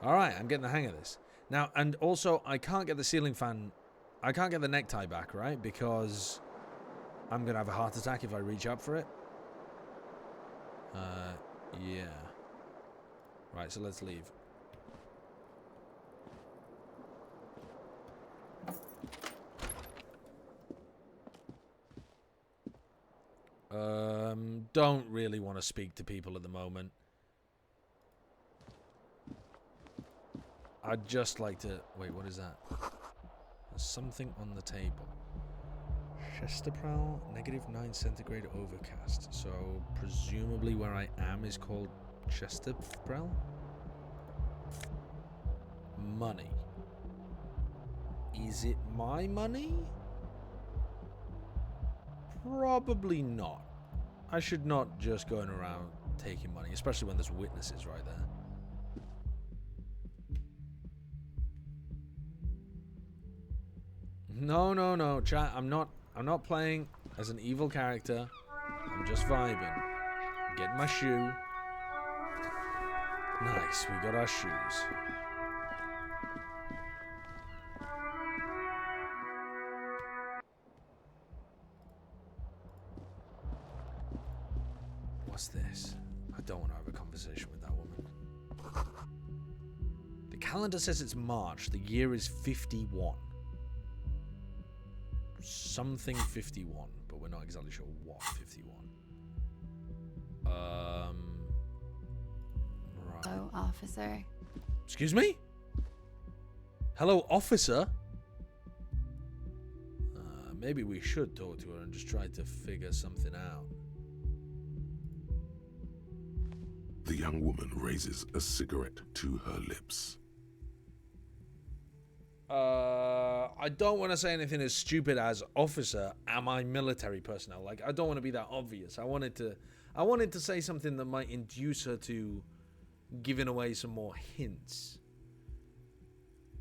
Alright, I'm getting the hang of this. Now, and also, I can't get the ceiling fan... I can't get the necktie back, right? Because I'm going to have a heart attack if I reach up for it. Yeah. Right, so let's leave. Don't really want to speak to people at the moment. I'd just like to... Wait, what is that? There's something on the table. Chesterprowl, -9 centigrade overcast. So, presumably where I am is called Chesterprowl? Money. Is it my money? Probably not. I should not just going around taking money, especially when there's witnesses right there. No, chat. I'm not playing as an evil character. I'm just vibing. I'm getting my shoe. Nice, we got our shoes. What's this? I don't want to have a conversation with that woman. The calendar says it's March. The year is 51. Something 51, but we're not exactly sure what 51. Right. Oh, officer. Excuse me? Hello, officer? Maybe we should talk to her and just try to figure something out. The young woman raises a cigarette to her lips. I don't want to say anything as stupid as, officer, am I military personnel? Like, I don't want to be that obvious. I wanted to say something that might induce her to giving away some more hints.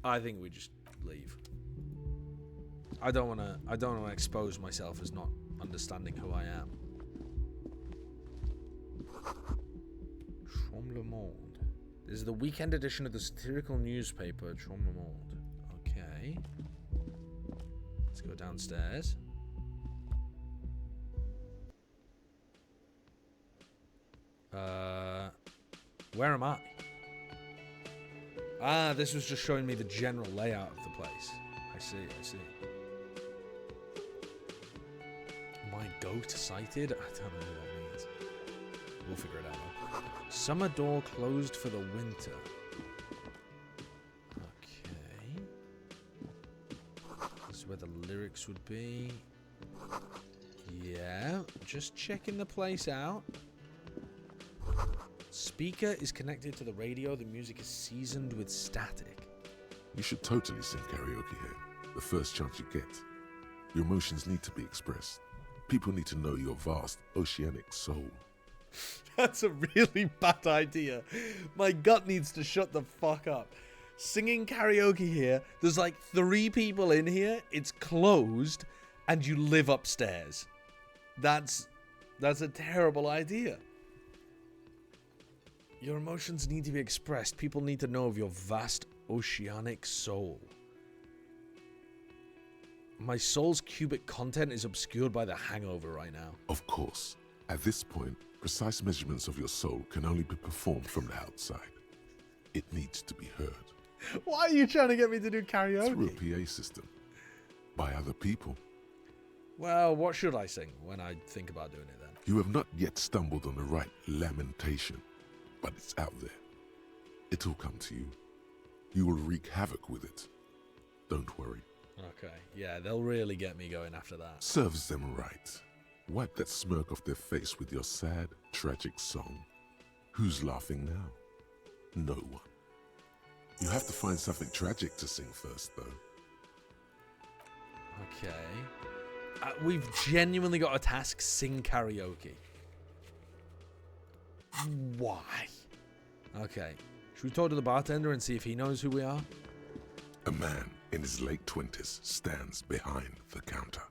I think we just leave. I don't want to expose myself as not understanding who I am. Trompe le Monde. This is the weekend edition of the satirical newspaper Trompe le Monde. Okay. Let's go downstairs. Where am I? Ah, this was just showing me the general layout of the place. I see. Am I goat sighted? I don't know what that means. We'll figure it out though. Summer door closed for the winter. Okay. This is where the lyrics would be. Yeah, just checking the place out. Speaker is connected to the radio. The music is seasoned with static. You should totally sing karaoke here, the first chance you get. Your emotions need to be expressed. People need to know your vast oceanic soul. That's a really bad idea. My gut needs to shut the fuck up. Singing karaoke here, there's like 3 people in here, it's closed, and you live upstairs. That's a terrible idea. Your emotions need to be expressed. People need to know of your vast oceanic soul. My soul's cubic content is obscured by the hangover right now. Of course, at this point, Precise measurements of your soul can only be performed from the outside. It needs to be heard. Why are you trying to get me to do karaoke? Through a PA system. By other people. Well, what should I sing when I think about doing it then? You have not yet stumbled on the right lamentation, but it's out there. It'll come to you. You will wreak havoc with it. Don't worry. Okay, yeah, they'll really get me going after that. Serves them right. Wipe that smirk off their face with your sad, tragic song. Who's laughing now? No one. You have to find something tragic to sing first, though. Okay. We've genuinely got a task, sing karaoke. Why? Okay. Should we talk to the bartender and see if he knows who we are? A man in his late 20s stands behind the counter,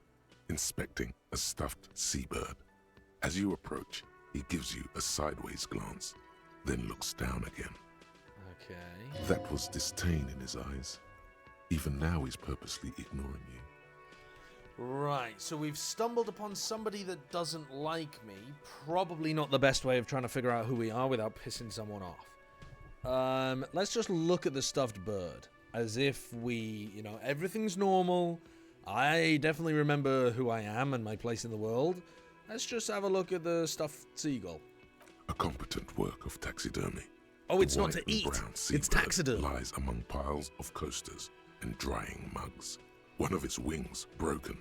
inspecting a stuffed seabird. As you approach, he gives you a sideways glance, then looks down again. Okay. That was disdain in his eyes. Even now he's purposely ignoring you. Right, so we've stumbled upon somebody that doesn't like me. Probably not the best way of trying to figure out who we are without pissing someone off. Let's just look at the stuffed bird. As if we, everything's normal. I definitely remember who I am and my place in the world. Let's just have a look at the stuffed seagull. A competent work of taxidermy. Oh, it's The not to white and eat. brown It's seabird taxidermy. lies among piles of coasters and drying mugs. One of its wings broken.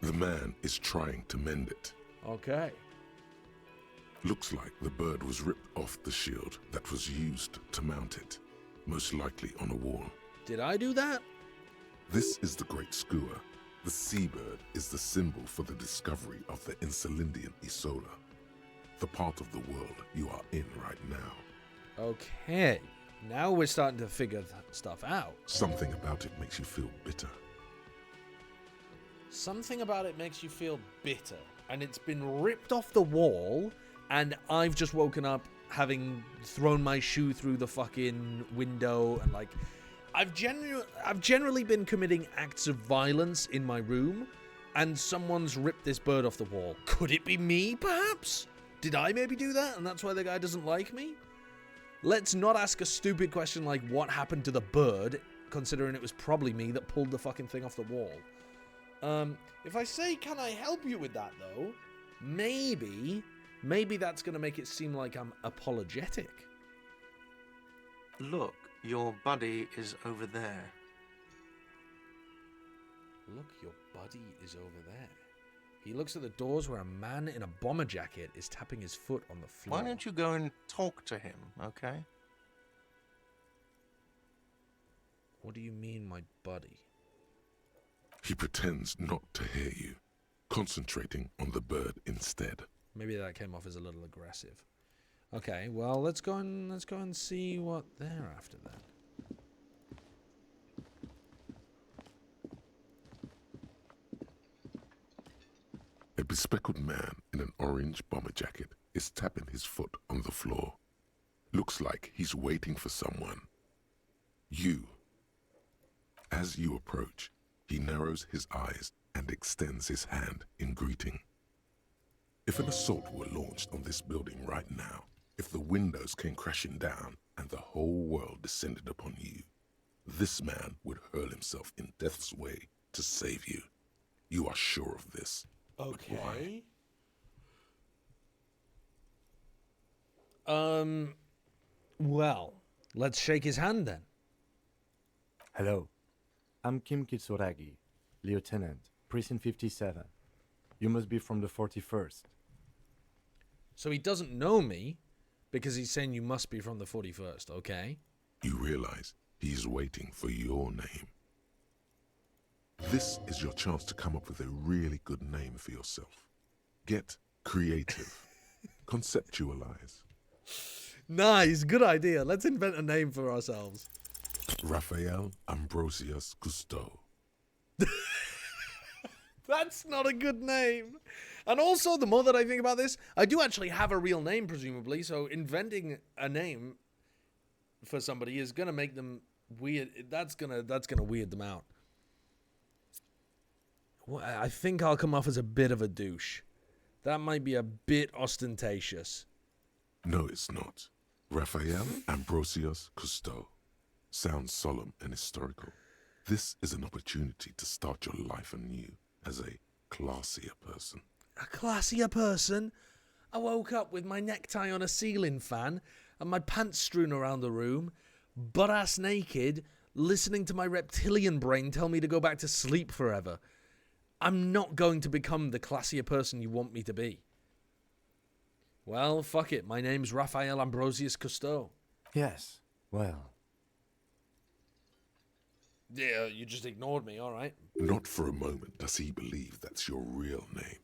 The man is trying to mend it. Okay. Looks like the bird was ripped off the shield that was used to mount it, most likely on a wall. Did I do that? This is the Great Skua. The seabird is the symbol for the discovery of the Insulindian Isola, the part of the world you are in right now. Okay. Now we're starting to figure stuff out. Something about it makes you feel bitter. Something about it makes you feel bitter. And it's been ripped off the wall, and I've just woken up having thrown my shoe through the fucking window, and I've generally been committing acts of violence in my room, and someone's ripped this bird off the wall. Could it be me, perhaps? Did I maybe do that, and that's why the guy doesn't like me? Let's not ask a stupid question like what happened to the bird, considering it was probably me that pulled the fucking thing off the wall. If I say, can I help you with that, though, maybe that's going to make it seem like I'm apologetic. Look, your buddy is over there. Look, your buddy is over there. He looks at the doors where a man in a bomber jacket is tapping his foot on the floor. Why don't you go and talk to him, okay? What do you mean, my buddy? He pretends not to hear you, concentrating on the bird instead. Maybe that came off as a little aggressive. Okay, well, let's go and see what they're after then. A bespectacled man in an orange bomber jacket is tapping his foot on the floor. Looks like he's waiting for someone. You. As you approach, he narrows his eyes and extends his hand in greeting. If an assault were launched on this building right now, if the windows came crashing down and the whole world descended upon you, this man would hurl himself in death's way to save you. You are sure of this. Okay. Well, let's shake his hand then. Hello, I'm Kim Kitsuragi, Lieutenant, Precinct 57. You must be from the 41st. So he doesn't know me because he's saying you must be from the 41st, okay? You realize he's waiting for your name. This is your chance to come up with a really good name for yourself. Get creative. Conceptualize. Nice, good idea. Let's invent a name for ourselves. Raphael Ambrosius Cousteau. That's not a good name. And also, the more that I think about this, I do actually have a real name, presumably, so inventing a name for somebody is going to make them weird. That's gonna weird them out. Well, I think I'll come off as a bit of a douche. That might be a bit ostentatious. No, it's not. Raphael Ambrosius Cousteau. Sounds solemn and historical. This is an opportunity to start your life anew as a classier person. A classier person? I woke up with my necktie on a ceiling fan and my pants strewn around the room, butt-ass naked, listening to my reptilian brain tell me to go back to sleep forever. I'm not going to become the classier person you want me to be. Well, fuck it. My name's Raphael Ambrosius Cousteau. Yes, well. Yeah, you just ignored me, all right. Not for a moment does he believe that's your real name.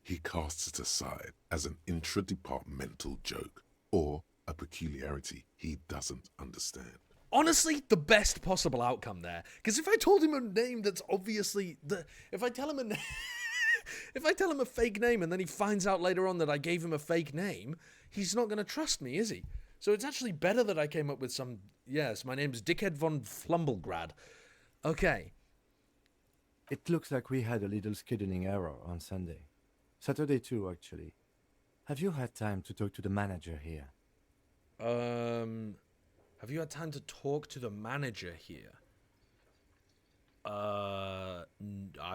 He casts it aside as an intra-departmental joke or a peculiarity he doesn't understand. Honestly, the best possible outcome there. Because if I told him a name that's obviously... If I tell him a fake name and then he finds out later on that I gave him a fake name, he's not going to trust me, is he? So it's actually better that I came up with some... Yes, my name's Dickhead von Flumblegrad. Okay. It looks like we had a little scheduling error on Sunday. Saturday too, actually. Have you had time to talk to the manager here? Have you had time to talk to the manager here? I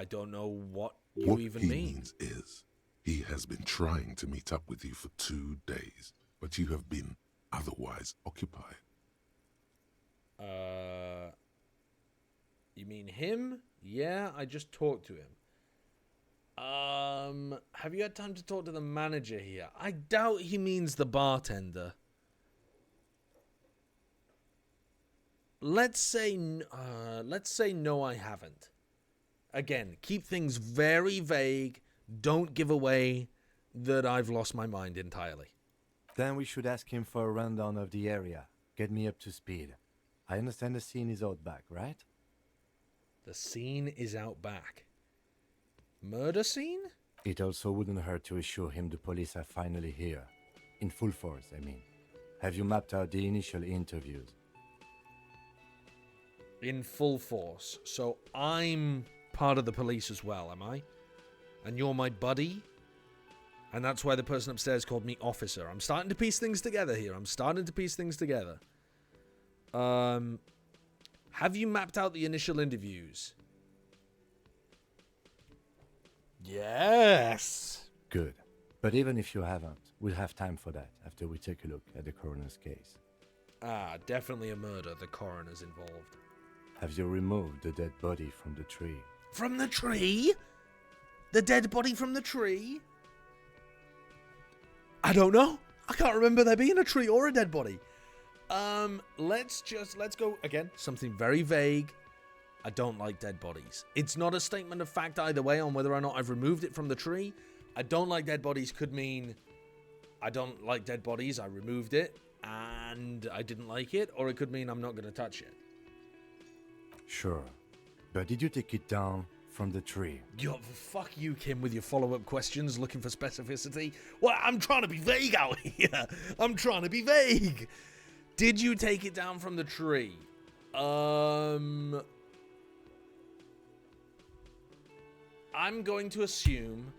don't know what you even mean. What he means is, he has been trying to meet up with you for 2 days, but you have been otherwise occupied. You mean him? Yeah, I just talked to him. Have you had time to talk to the manager here? I doubt he means the bartender. Let's say no, I haven't. Again, keep things very vague. Don't give away that I've lost my mind entirely. Then we should ask him for a rundown of the area. Get me up to speed. I understand the scene is out back, right? The scene is out back. Murder scene? It also wouldn't hurt to assure him the police are finally here. In full force, I mean. Have you mapped out the initial interviews? In full force. So I'm part of the police as well, am I? And you're my buddy? And that's why the person upstairs called me officer. I'm starting to piece things together here. Have you mapped out the initial interviews? Yes. Good. But even if you haven't, we'll have time for that after we take a look at the coroner's case. Ah, definitely a murder. The coroner's involved. Have you removed the dead body from the tree? From the tree? The dead body from the tree? I don't know. I can't remember there being a tree or a dead body. Let's go again. Something very vague. I don't like dead bodies. It's not a statement of fact either way on whether or not I've removed it from the tree. I don't like dead bodies could mean I don't like dead bodies. I removed it and I didn't like it, or it could mean I'm not going to touch it. Sure. But did you take it down from the tree? Yo, fuck you, Kim, with your follow-up questions looking for specificity. Well, I'm trying to be vague out here. I'm trying to be vague. Did you take it down from the tree? I'm going to assume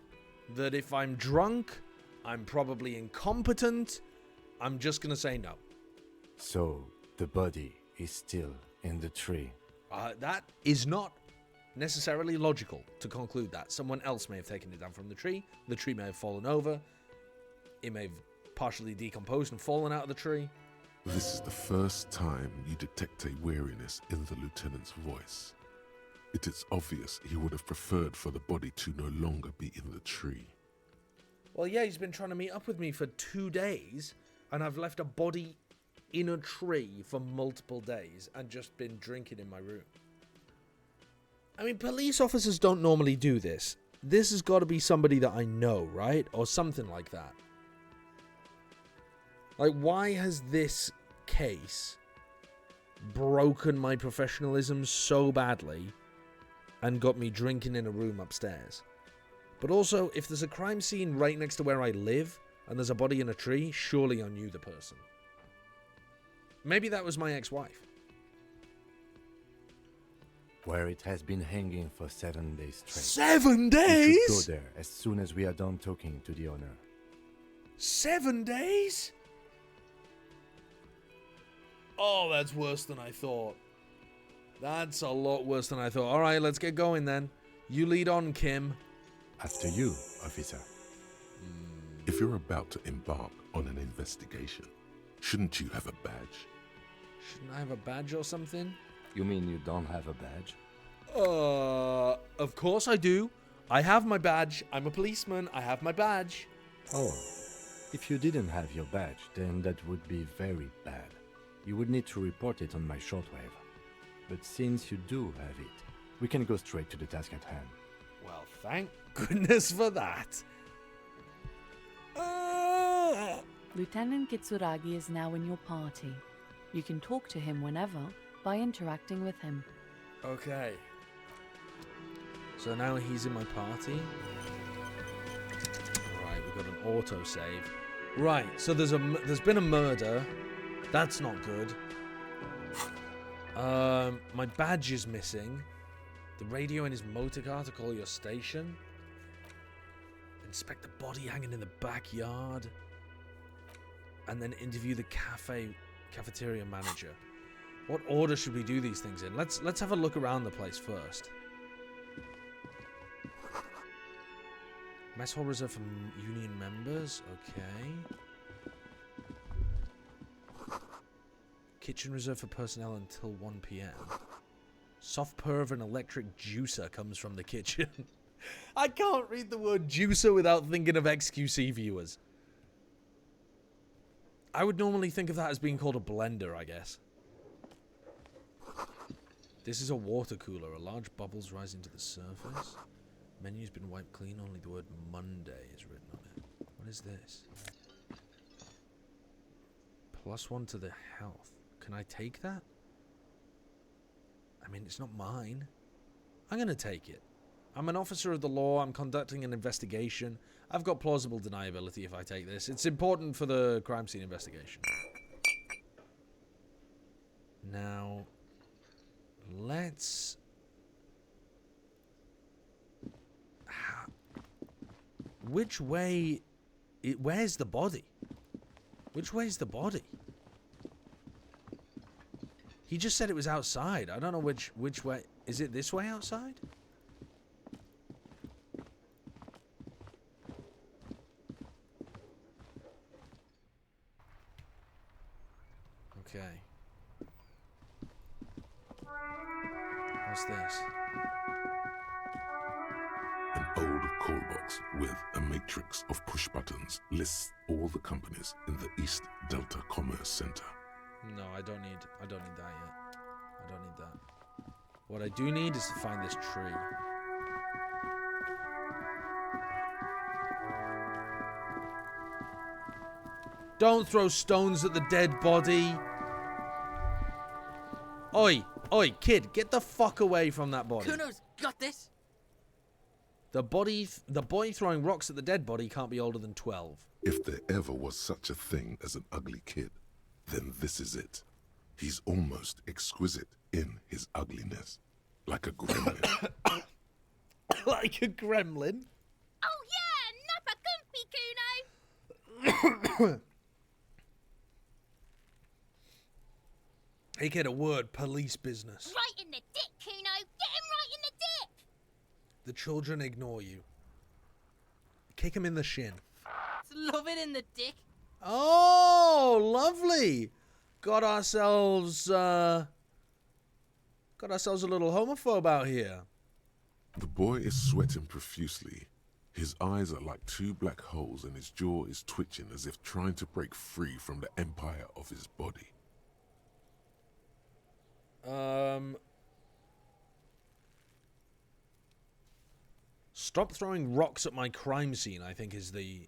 that if I'm drunk, I'm probably incompetent. I'm just going to say no. So, the body is still in the tree. That is not necessarily logical to conclude that. Someone else may have taken it down from the tree. The tree may have fallen over. It may have partially decomposed and fallen out of the tree. This is the first time you detect a weariness in the lieutenant's voice. It is obvious he would have preferred for the body to no longer be in the tree. Well, yeah, he's been trying to meet up with me for 2 days, and I've left a body in a tree for multiple days and just been drinking in my room. I mean, police officers don't normally do this. This has got to be somebody that I know, right? Or something like that. Like, why has this case broken my professionalism so badly and got me drinking in a room upstairs? But also, if there's a crime scene right next to where I live and there's a body in a tree, surely I knew the person. Maybe that was my ex-wife. where it has been hanging for 7 days straight. 7 days? You should go there as soon as we are done talking to the owner. 7 days? Oh, that's worse than I thought. That's a lot worse than I thought. All right, let's get going then. You lead on, Kim. After you, officer. If you're about to embark on an investigation, shouldn't you have a badge? Shouldn't I have a badge or something? You mean you don't have a badge? Of course I do. I have my badge. I'm a policeman. I have my badge. Oh, if you didn't have your badge, then that would be very bad. You would need to report it on my shortwave. But since you do have it, we can go straight to the task at hand. Well, thank goodness for that. Lieutenant Kitsuragi is now in your party. You can talk to him whenever by interacting with him. Okay. So now he's in my party. Right, we've got an autosave. Right, so there's been a murder. That's not good. My badge is missing. The radio in his motor car to call your station. Inspect the body hanging in the backyard. And then interview the cafeteria manager. What order should we do these things in? Let's have a look around the place first. Mess hall reserved for union members. Okay. Kitchen reserved for personnel until 1 p.m. Soft purr of an electric juicer comes from the kitchen. I can't read the word juicer without thinking of XQC viewers. I would normally think of that as being called a blender, I guess. This is a water cooler. A large bubbles rising to the surface. Menu's been wiped clean. Only the word Monday is written on it. What is this? +1 to the health. Can I take that? I mean, it's not mine. I'm going to take it. I'm an officer of the law. I'm conducting an investigation. I've got plausible deniability if I take this. It's important for the crime scene investigation. Now, let's... Which way... Where's the body? Which way's the body? He just said it was outside. I don't know which way. Is it this way outside? Okay. What's this? An old call box with a matrix of push buttons lists all the companies in the East Delta Commerce Center. No, I don't need that yet. I don't need that. What I do need is to find this tree. Don't throw stones at the dead body. Oi, oi, kid, get the fuck away from that body. Kuno's got this. The boy throwing rocks at the dead body can't be older than 12. If there ever was such a thing as an ugly kid, then this is it. He's almost exquisite in his ugliness. Like a gremlin. Like a gremlin? Oh yeah, nappa gumpy, Kuno. Hey kid, a word, police business. Right in the dick, Kuno. Get him right in the dick. The children ignore you. Kick him in the shin. Love it in the dick. Oh, lovely. Got ourselves a little homophobe out here. The boy is sweating profusely. His eyes are like two black holes and his jaw is twitching as if trying to break free from the empire of his body. Stop throwing rocks at my crime scene, I think is the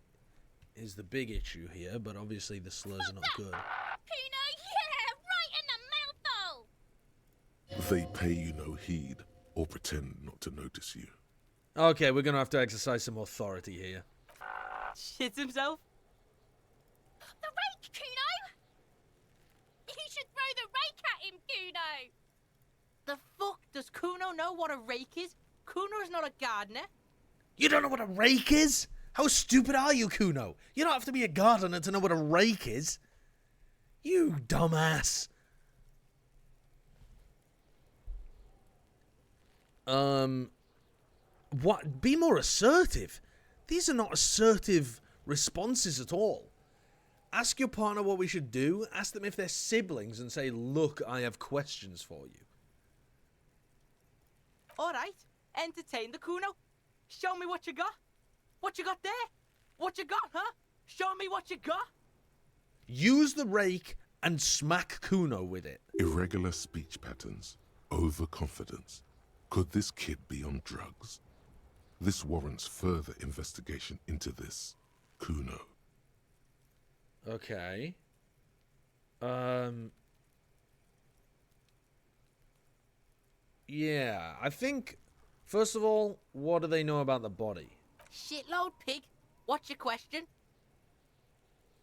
big issue here, but obviously the slurs are not good. Kuno, yeah, right in the mouthhole. They pay you no heed or pretend not to notice you. Okay, we're going to have to exercise some authority here. Shits himself. The rake, Kuno. You should throw the rake at him, Kuno. The fuck does Kuno don't know what a rake is. Kuno is not a gardener. You don't know what a rake is? How stupid are you, Kuno? You don't have to be a gardener to know what a rake is. You dumbass. What? Be more assertive. These are not assertive responses at all. Ask your partner what we should do. Ask them if they're siblings and say, look, I have questions for you. All right, entertain the Kuno. Show me what you got. What you got there? What you got, huh? Show me what you got. Use the rake and smack Kuno with it. Irregular speech patterns. Overconfidence. Could this kid be on drugs? This warrants further investigation into this Kuno. Okay. Yeah, I think, first of all, what do they know about the body? Shitload pig. What's your question?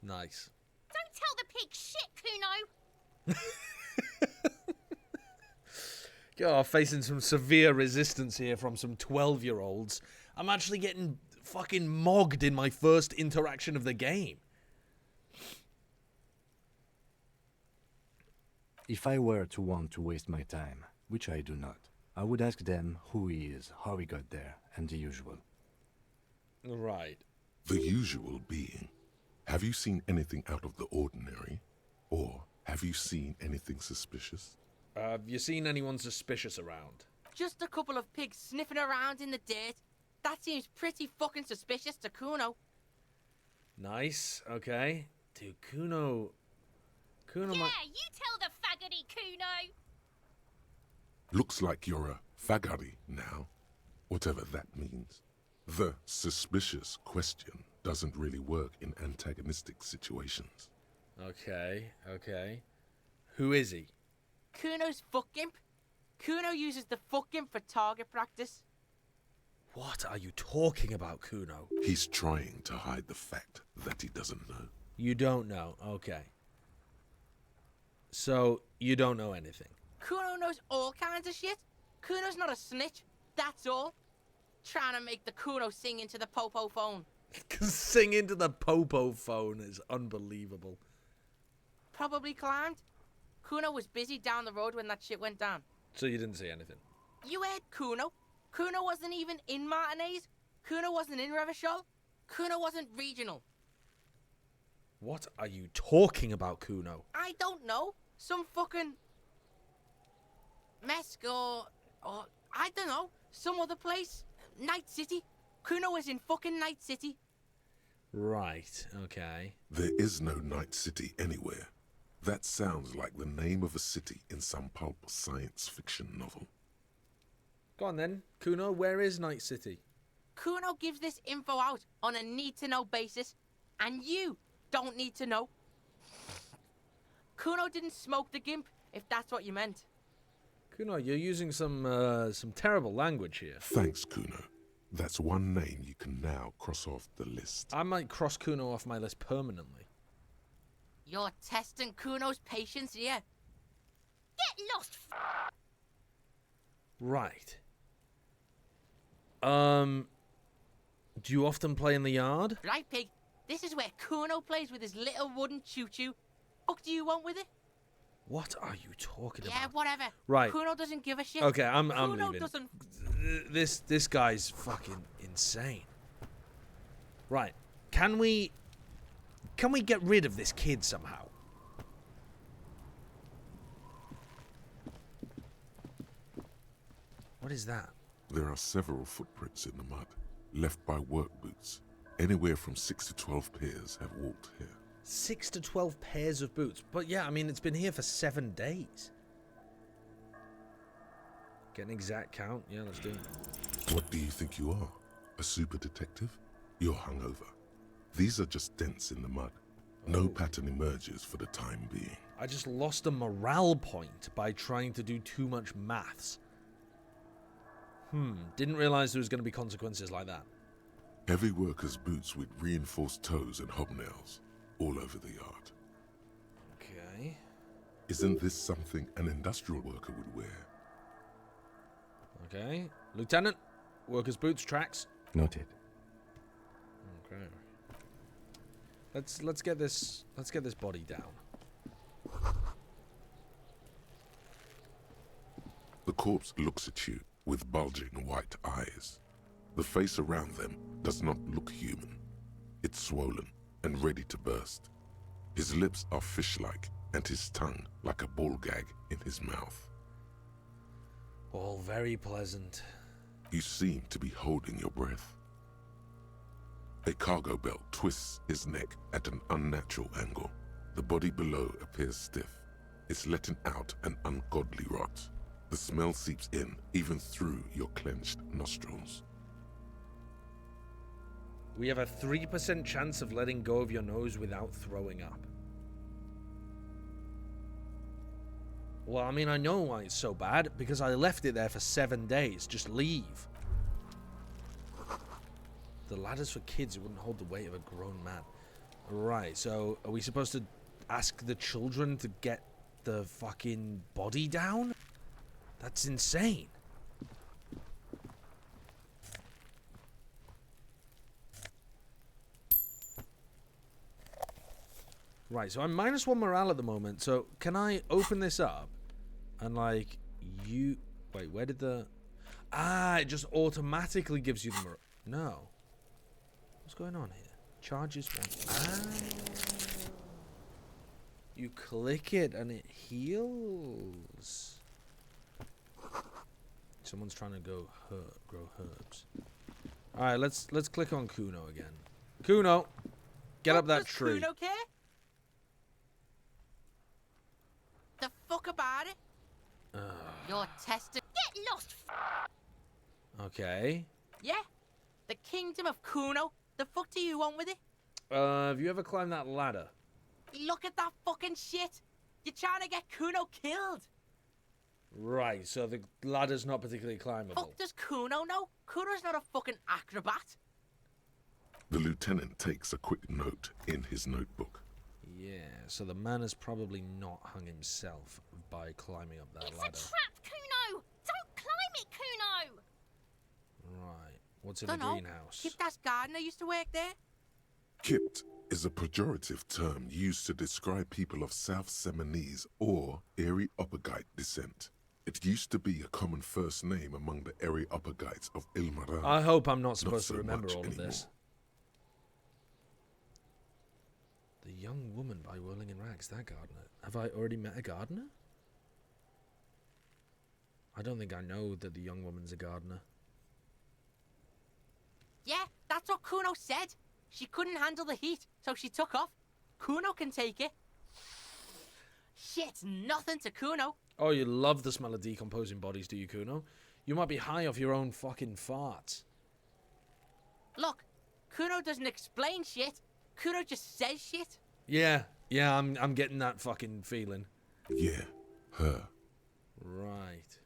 Nice. Don't tell the pig shit, Kuno. Oh, facing some severe resistance here from some 12-year-olds. I'm actually getting fucking mogged in my first interaction of the game. If I were to want to waste my time, which I do not, I would ask them who he is, how he got there, and the usual. Right. The usual being, have you seen anything out of the ordinary? Or have you seen anything suspicious? Have you seen anyone suspicious around? Just a couple of pigs sniffing around in the dirt. That seems pretty fucking suspicious to Kuno. Nice, okay. Dude, Kuno Yeah, you tell the faggoty, Kuno. Looks like you're a faggoty now, whatever that means. The suspicious question doesn't really work in antagonistic situations. Okay, okay. Who is he? Kuno's fuck gimp. Kuno uses the fuck gimp for target practice. What are you talking about, Kuno? He's trying to hide the fact that he doesn't know. You don't know, okay. So, you don't know anything. Kuno knows all kinds of shit. Kuno's not a snitch, that's all. Trying to make the Kuno sing into the popo phone. Sing into the popo phone is unbelievable. Probably climbed. Kuno was busy down the road when that shit went down. So you didn't see anything? You heard Kuno. Kuno wasn't even in Martinez. Kuno wasn't in Revachol. Kuno wasn't regional. What are you talking about, Kuno? I don't know. Some fucking Mesk or I don't know. Some other place. Night City. Kuno was in fucking Night City. Right, okay. There is no Night City anywhere. That sounds like the name of a city in some pulp science fiction novel. Go on then. Kuno, where is Night City? Kuno gives this info out on a need-to-know basis, and you don't need to know. Kuno didn't smoke the gimp, if that's what you meant. Kuno, you're using some terrible language here. Thanks, Kuno. That's one name you can now cross off the list. I might cross Kuno off my list permanently. You're testing Kuno's patience here. Get lost. Right. Do you often play in the yard? Right, pig. This is where Kuno plays with his little wooden choo-choo. What do you want with it? What are you talking about? Yeah, whatever. Right. Kuno doesn't give a shit. Okay, I'm Kuno leaving. Doesn't... This guy's fucking insane. Right. Can we get rid of this kid somehow? What is that? There are several footprints in the mud, left by work boots. Anywhere from 6 to 12 pairs have walked here. 6 to 12 pairs of boots. But yeah, I mean, it's been here for 7 days. Get an exact count? Yeah, let's do it. What do you think you are? A super detective? You're hungover. These are just dents in the mud. No pattern emerges for the time being. I just lost a morale point by trying to do too much maths. Didn't realize there was going to be consequences like that. Heavy workers' boots with reinforced toes and hobnails all over the yard. Okay. Isn't this something an industrial worker would wear? Okay. Lieutenant, workers' boots, tracks. Noted. Okay. Let's get this body down. The corpse looks at you with bulging white eyes. The face around them does not look human. It's swollen and ready to burst. His lips are fish-like and his tongue like a ball gag in his mouth. All very pleasant. You seem to be holding your breath. A cargo belt twists his neck at an unnatural angle. The body below appears stiff. It's letting out an ungodly rot. The smell seeps in, even through your clenched nostrils. We have a 3% chance of letting go of your nose without throwing up. Well, I mean, I know why it's so bad, because I left it there for 7 days. Just leave. The ladder's for kids who wouldn't hold the weight of a grown man. Right, so are we supposed to ask the children to get the fucking body down? That's insane. Right, so I'm -1 morale at the moment, so can I open this up? And like, wait, where did the... Ah, it just automatically gives you the morale. No. What's going on here? Charges one. Ah. You click it and it heals. Someone's trying to grow herbs. Alright, let's click on Kuno again. Kuno! Get up that tree. Kuno care? The fuck about it? You're tested. Get lost. Okay. Yeah? The kingdom of Kuno? The fuck do you want with it? Have you ever climbed that ladder? Look at that fucking shit. You're trying to get Kuno killed. Right, so the ladder's not particularly climbable. Fuck does Kuno know? Kuno's not a fucking acrobat. The lieutenant takes a quick note in his notebook. Yeah, so the man has probably not hung himself by climbing up that ladder. It's a trap, Kuno! Don't climb it, Kuno! Right, what's in the greenhouse? Kipta's gardener used to work there. Kipt is a pejorative term used to describe people of South Seminese or Areopagite descent. It used to be a common first name among the Areopagites of Ilmaran. I hope I'm not supposed to remember all of this. The Young Woman by Whirling in Rags, that gardener. Have I already met a gardener? I don't think I know that the young woman's a gardener. Yeah, that's what Kuno said. She couldn't handle the heat, so she took off. Kuno can take it. Shit's nothing to Kuno. Oh, you love the smell of decomposing bodies, do you, Kuno? You might be high off your own fucking farts. Look, Kuno doesn't explain shit. Kuno just says shit. Yeah, I'm getting that fucking feeling. Yeah, her. Right.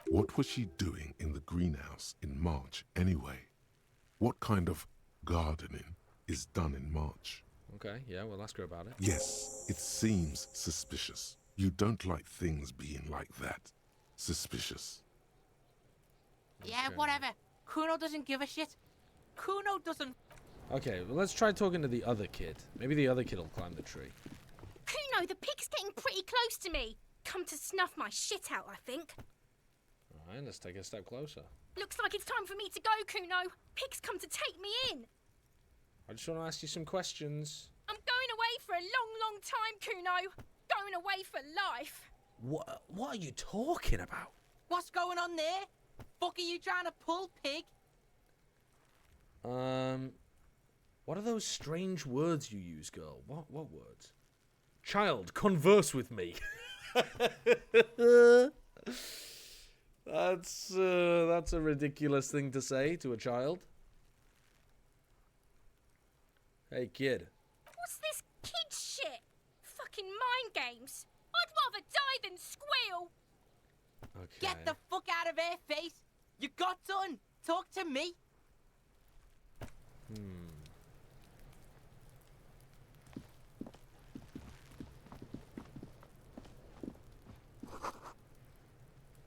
What was she doing in the greenhouse in March anyway? What kind of gardening is done in March? Okay, yeah, we'll ask her about it. Yes, it seems suspicious. You don't like things being like that. Suspicious. Yeah, whatever. Kuno doesn't give a shit. Kuno doesn't... Okay, well, let's try talking to the other kid. Maybe the other kid will climb the tree. Kuno, the pig's getting pretty close to me. Come to snuff my shit out, I think. Alright, let's take a step closer. Looks like it's time for me to go, Kuno. Pig's come to take me in. I just want to ask you some questions. I'm going away for a long, long time, Kuno. Going away for life. What are you talking about? What's going on there? Fuck are you trying to pull, pig? What are those strange words you use, girl? What words? Child, converse with me. That's a ridiculous thing to say to a child. Hey, kid. What's this kid shit? Fucking mind games. I'd rather die than squeal. Okay. Get the fuck out of her face. You got done. Talk to me.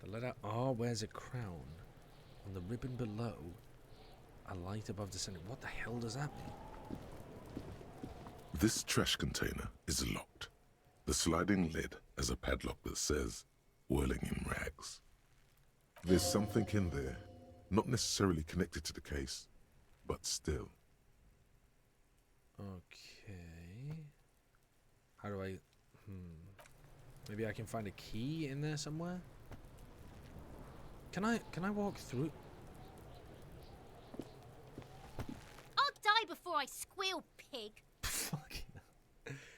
The Let out. Oh, wears a crown. On the ribbon below, a light above the center. What the hell does that mean? This trash container is locked. The sliding lid has a padlock that says, whirling in rags. There's something in there, not necessarily connected to the case, but still. Okay. How do I... Maybe I can find a key in there somewhere? Can I walk through? I'll die before I squeal, pig.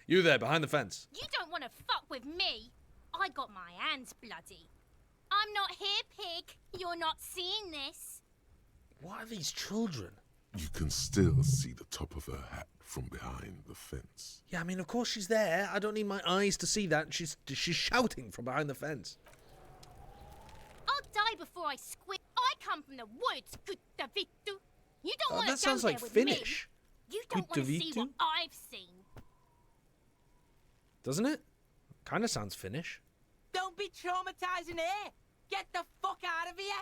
You there, behind the fence. You don't want to fuck with me. I got my hands bloody. I'm not here, pig. You're not seeing this. What are these children? You can still see the top of her hat from behind the fence. Yeah, I mean, of course she's there. I don't need my eyes to see that. She's shouting from behind the fence. I'll die before I squeal. I come from the woods, Guttavitu. You don't want to That sounds go like there with Finnish. Me. You don't want to see what I've seen. Doesn't it? Kind of sounds Finnish. Don't be traumatizing her. Get the fuck out of here.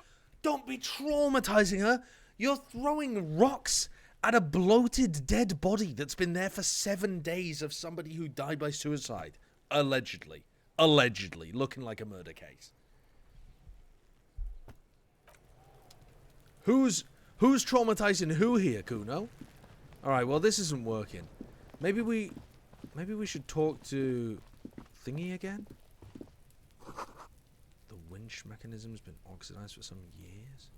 Don't be traumatizing her. You're throwing rocks at a bloated dead body that's been there for 7 days of somebody who died by suicide. Allegedly. Allegedly. Looking like a murder case. Who's traumatizing who here, Kuno? Alright, well this isn't working. Maybe we should talk to Thingy again? The winch mechanism's been oxidized for some years.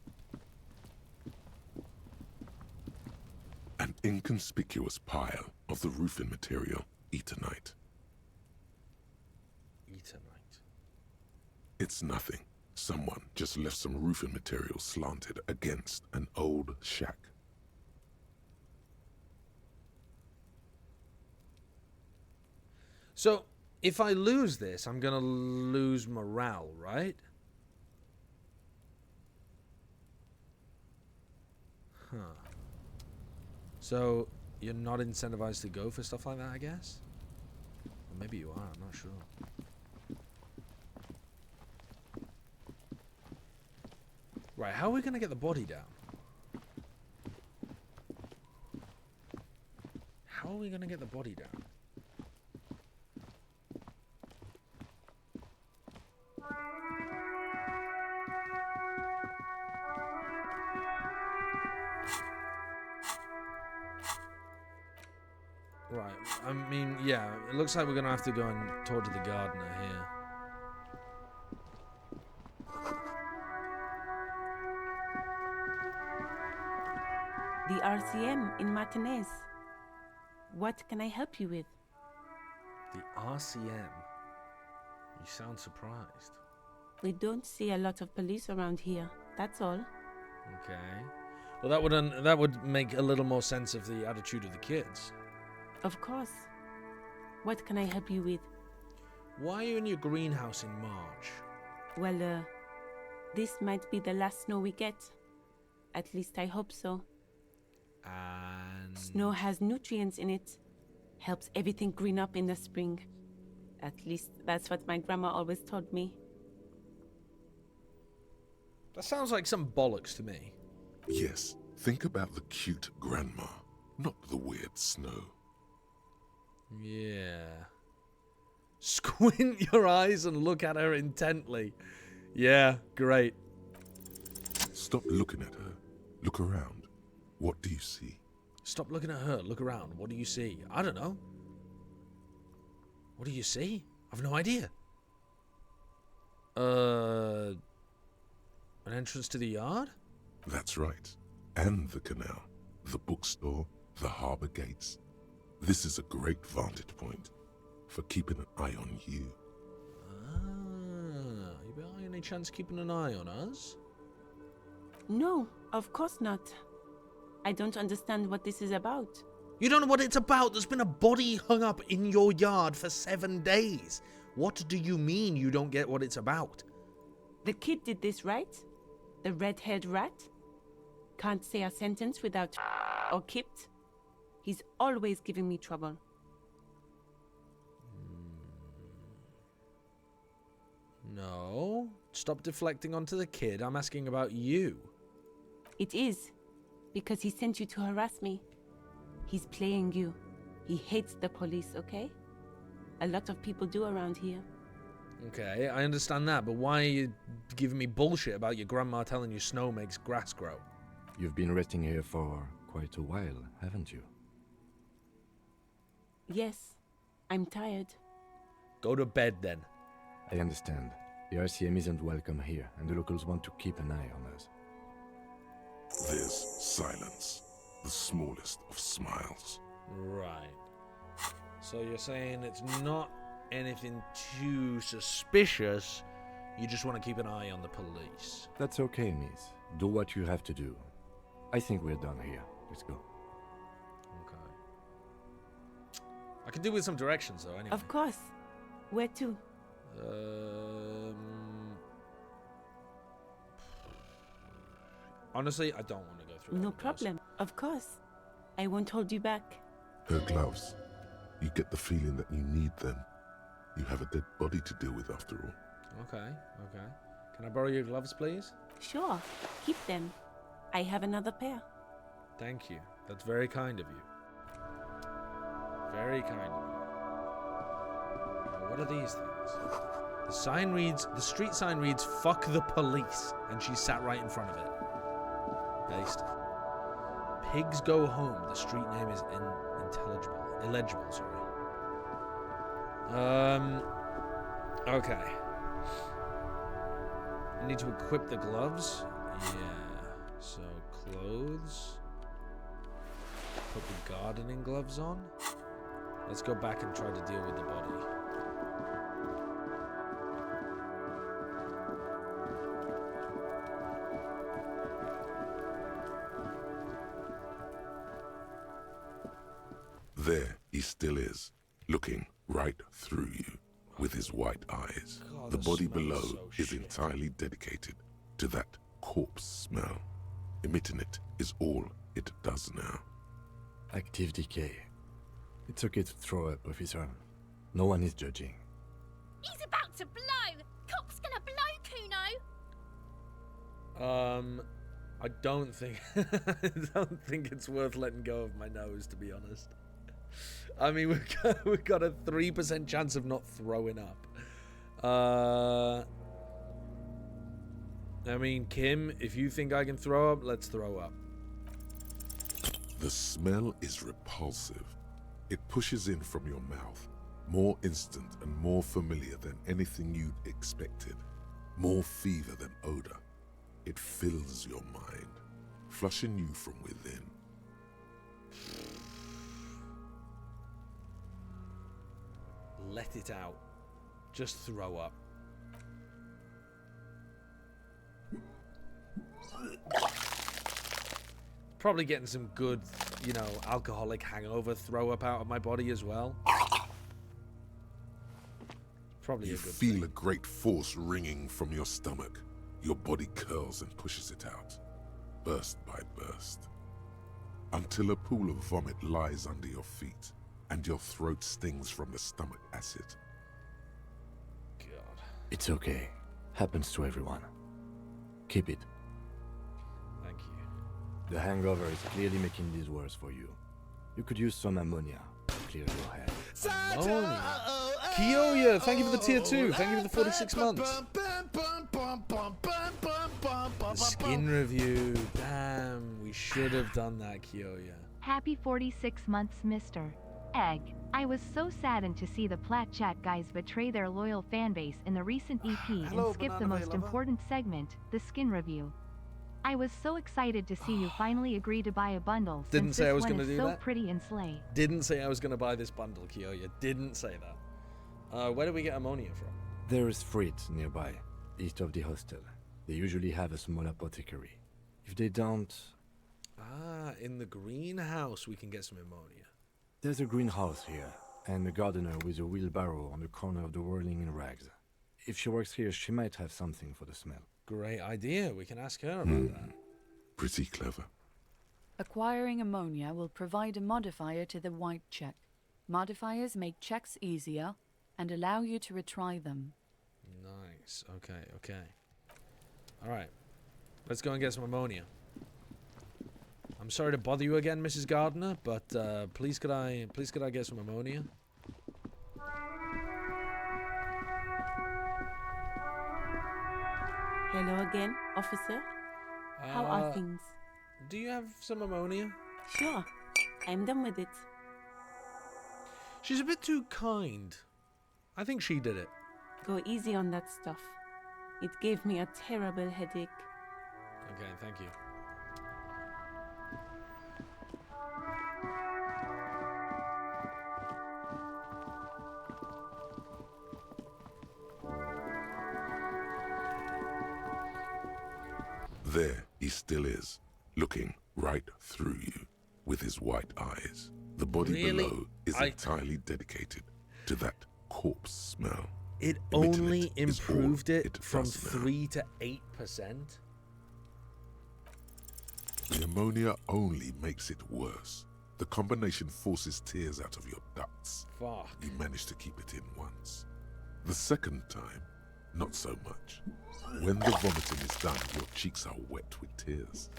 An inconspicuous pile of the roofing material, Eternite. Eternite. It's nothing. Someone just left some roofing material slanted against an old shack. So, if I lose this, I'm gonna lose morale, right? Huh. So, you're not incentivized to go for stuff like that, I guess? Or maybe you are, I'm not sure. Right, how are we gonna get the body down? How are we gonna get the body down? Right, I mean, yeah, it looks like we're gonna have to go and talk to the gardener here. The RCM in Martinez. What can I help you with? The RCM? You sound surprised. We don't see a lot of police around here, that's all. Okay. Well, that would make a little more sense of the attitude of the kids. Of course. What can I help you with? Why are you in your greenhouse in March? Well, this might be the last snow we get. At least I hope so. And... Snow has nutrients in it. Helps everything green up in the spring. At least that's what my grandma always told me. That sounds like some bollocks to me. Yes, think about the cute grandma, not the weird snow. Yeah. Squint your eyes and look at her intently. Yeah, great. Stop looking at her. Look around. What do you see? Stop looking at her. Look around. What do you see? I don't know. What do you see? I've no idea. An entrance to the yard? That's right. And the canal, the bookstore, the harbour gates. This is a great vantage point for keeping an eye on you. Ah, you by any chance keeping an eye on us? No, of course not. I don't understand what this is about. You don't know what it's about? There's been a body hung up in your yard for 7 days. What do you mean you don't get what it's about? The kid did this, right? The red-haired rat? Can't say a sentence without or kipped. He's always giving me trouble. No. Stop deflecting onto the kid. I'm asking about you. It is. Because he sent you to harass me. He's playing you. He hates the police, okay? A lot of people do around here. Okay, I understand that, but why are you giving me bullshit about your grandma telling you snow makes grass grow? You've been resting here for quite a while, haven't you? Yes, I'm tired. Go to bed then. I understand. The RCM isn't welcome here, and the locals want to keep an eye on us. There's silence, the smallest of smiles. Right. So you're saying it's not anything too suspicious, you just want to keep an eye on the police. That's okay, miss. Do what you have to do. I think we're done here. Let's go. Okay. I could do with some directions, though, anyway. Of course. Where to? Honestly, I don't want to go through. No problem. Of course. I won't hold you back. Her gloves. You get the feeling that you need them. You have a dead body to deal with after all. Okay, okay. Can I borrow your gloves, please? Sure. Keep them. I have another pair. Thank you. That's very kind of you. Very kind of you. Now, what are these things? The sign reads, the street sign reads, "Fuck the police," and she sat right in front of it. Based. Pigs go home. The street name is illegible, sorry. Okay. I need to equip the gloves. Yeah. So, clothes. Put the gardening gloves on. Let's go back and try to deal with the body. There he still is, looking right through you with his white eyes. God, the body below so is shit. entirely dedicated to that corpse smell. Emitting it is all it does now. Active decay. It's okay to throw up, officer. No one is judging. He's about to blow! Cop's gonna blow, Kuno! I don't think it's worth letting go of my nose, to be honest. I mean, we've got a 3% chance of not throwing up. I mean, Kim, if you think I can throw up, let's throw up. The smell is repulsive. It pushes in from your mouth, more instant and more familiar than anything you'd expected, more fever than odor. It fills your mind, flushing you from within. Let it out. Just throw up. Probably getting some good, you know, alcoholic hangover throw up out of my body as well. Probably You a good feel thing. a great force ringing from your stomach. Your body curls and pushes it out, burst by burst, until a pool of vomit lies under your feet and your throat stings from the stomach acid. God. It's okay. Happens to everyone. Keep it. Thank you. The hangover is clearly making this worse for you. You could use some ammonia to clear your head. Ammonia. Kyoya, thank you for the tier 2. Thank you for the 46 months. The skin review. Damn, we should have done that, Kyoya. Happy 46 months, Mr. Egg. I was so saddened to see the Plat Chat guys betray their loyal fanbase in the recent EP Hello, and skip the Banana most Lover. important segment, the skin review. I was so excited to see you finally agree to buy a bundle Didn't since say I this was one gonna is do so that. pretty and slay. Didn't say I was going to buy this bundle, Kyoya. Didn't say that. Where do we get ammonia from? There is freight nearby, east of the hostel. They usually have a small apothecary. If they don't... Ah, in the greenhouse we can get some ammonia. There's a greenhouse here, and a gardener with a wheelbarrow on the corner of the whirling in rags. If she works here, she might have something for the smell. Great idea. We can ask her about that. Pretty clever. Acquiring ammonia will provide a modifier to the white check. Modifiers make checks easier and allow you to retry them. Nice. Okay, okay. Alright. Let's go and get some ammonia. I'm sorry to bother you again, Mrs. Gardner, but please could I get some ammonia? Hello again, officer. How are things? Do you have some ammonia? Sure. I'm done with it. She's a bit too kind. I think she did it. Go easy on that stuff. It gave me a terrible headache. Okay, thank you. There he still is, looking right through you with his white eyes. The body below is entirely dedicated to that corpse smell. It only improved it from 3 to 8%. The ammonia only makes it worse. The combination forces tears out of your ducts. Fuck. You managed to keep it in once. The second time, not so much. When the vomiting is done, your cheeks are wet with tears.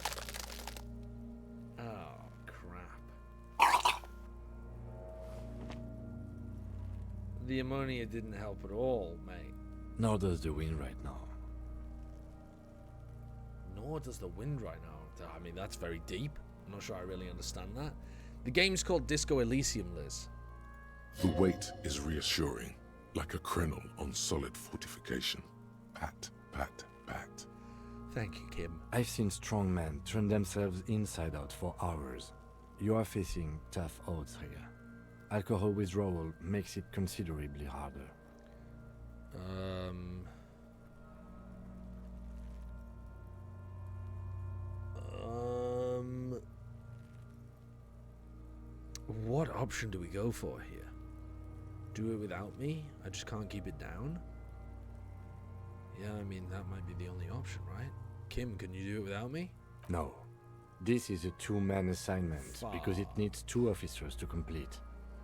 Oh, crap. The ammonia didn't help at all, mate. Nor does the wind right now. Nor does the wind right now. I mean, that's very deep. I'm not sure I really understand that. The game's called Disco Elysium, Liz. The weight is reassuring, like a crenel on solid fortification. Pat, pat, pat. Thank you, Kim. I've seen strong men turn themselves inside out for hours. You are facing tough odds here. Alcohol withdrawal makes it considerably harder. What option do we go for here? Do it without me? I just can't keep it down? Yeah, I mean, that might be the only option, right? Kim, can you do it without me? No. This is a two-man assignment because it needs 2 officers to complete.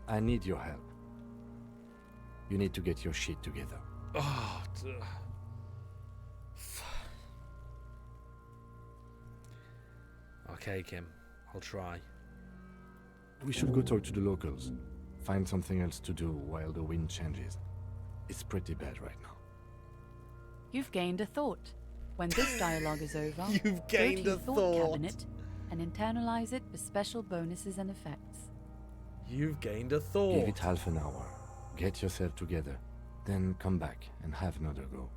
I need your help. You need to get your shit together. Oh, okay, Kim. I'll try. We should go talk to the locals. Find something else to do while the wind changes. It's pretty bad right now. You've gained a thought. When this dialogue is over, You've gained go to a your thought thought. cabinet and internalize it for special bonuses and effects. You've gained a thought. Give it half an hour. Get yourself together. Then come back and have another go.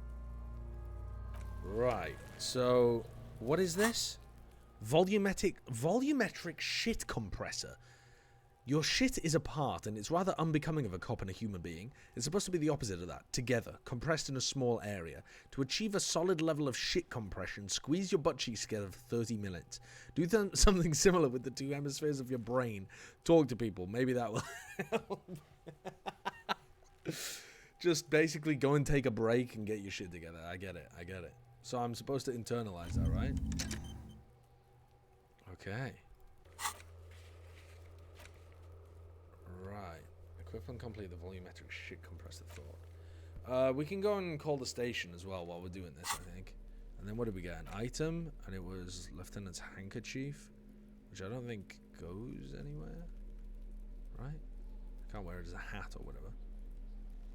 Right. So, what is this? Volumetric shit compressor. Your shit is apart, and it's rather unbecoming of a cop and a human being. It's supposed to be the opposite of that. Together, compressed in a small area. To achieve a solid level of shit compression, squeeze your butt cheeks together for 30 minutes. Do something similar with the 2 hemispheres of your brain. Talk to people. Maybe that will help. Just basically go and take a break and get your shit together. I get it. I get it. So I'm supposed to internalize that, right? Okay. Right. Equip and complete the volumetric shit compressor thought. We can go and call the station as well while we're doing this, I think. And then what did we get? An item, and it was Lieutenant's handkerchief, which I don't think goes anywhere. Right? I can't wear it as a hat or whatever.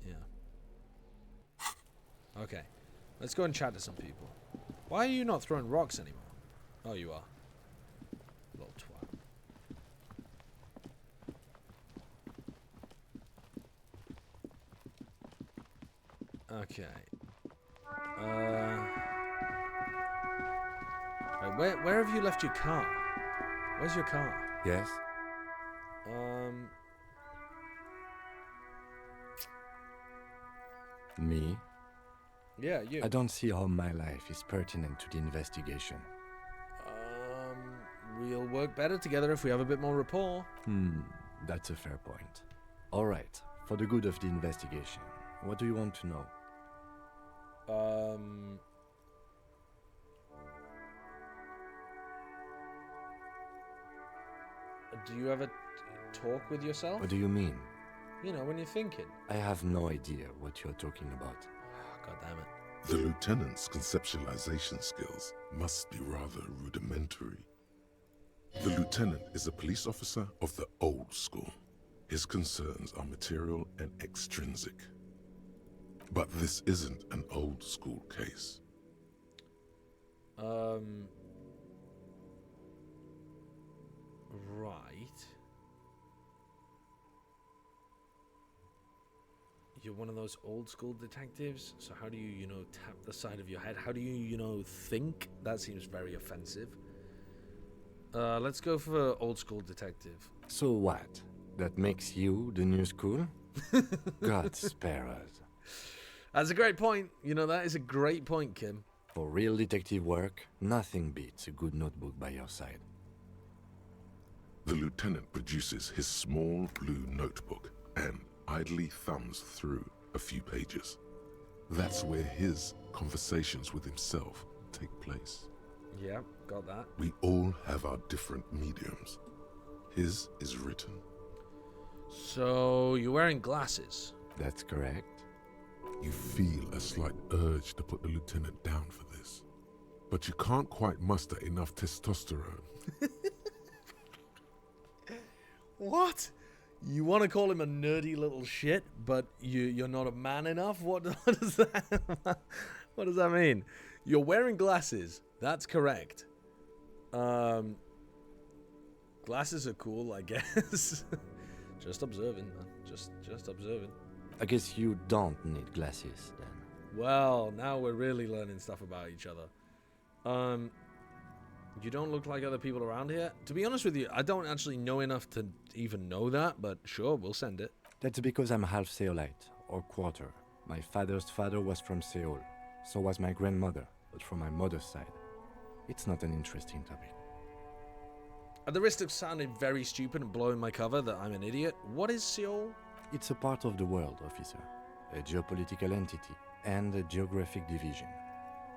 Yeah. Okay. Let's go and chat to some people. Why are you not throwing rocks anymore? Oh, you are. Little twat. Okay. Right, where have you left your car? Where's your car? Yes? Me? Yeah, you. I don't see how my life is pertinent to the investigation. We'll work better together if we have a bit more rapport. That's a fair point. All right, for the good of the investigation, what do you want to know? Do you ever talk with yourself? What do you mean? You know, when you're thinking. I have no idea what you're talking about. God damn it. The lieutenant's conceptualization skills must be rather rudimentary. The lieutenant is a police officer of the old school. His concerns are material and extrinsic. But this isn't an old school case. Right. You're one of those old school detectives, so how do you, tap the side of your head? How do you, think? That seems very offensive. Let's go for old school detective. So what? That makes you the new school? God spare us. That's a great point. That is a great point, Kim. For real detective work, nothing beats a good notebook by your side. The lieutenant produces his small blue notebook and idly thumbs through a few pages. That's where his conversations with himself take place. Yeah, got that. We all have our different mediums. His is written. So, you're wearing glasses? That's correct. You feel a slight urge to put the lieutenant down for this, but you can't quite muster enough testosterone. What? You want to call him a nerdy little shit, but you're not a man enough? What does that what does that mean? You're wearing glasses. That's correct. Glasses are cool, I guess. Just observing, man. Just observing. I guess you don't need glasses, then. Well, now we're really learning stuff about each other. You don't look like other people around here. To be honest with you, I don't actually know enough to even know that, but sure, we'll send it. That's because I'm half Seolite, or quarter. My father's father was from Seoul. So was my grandmother, but from my mother's side. It's not an interesting topic. At the risk of sounding very stupid and blowing my cover that I'm an idiot, what is Seoul? It's a part of the world, officer. A geopolitical entity and a geographic division.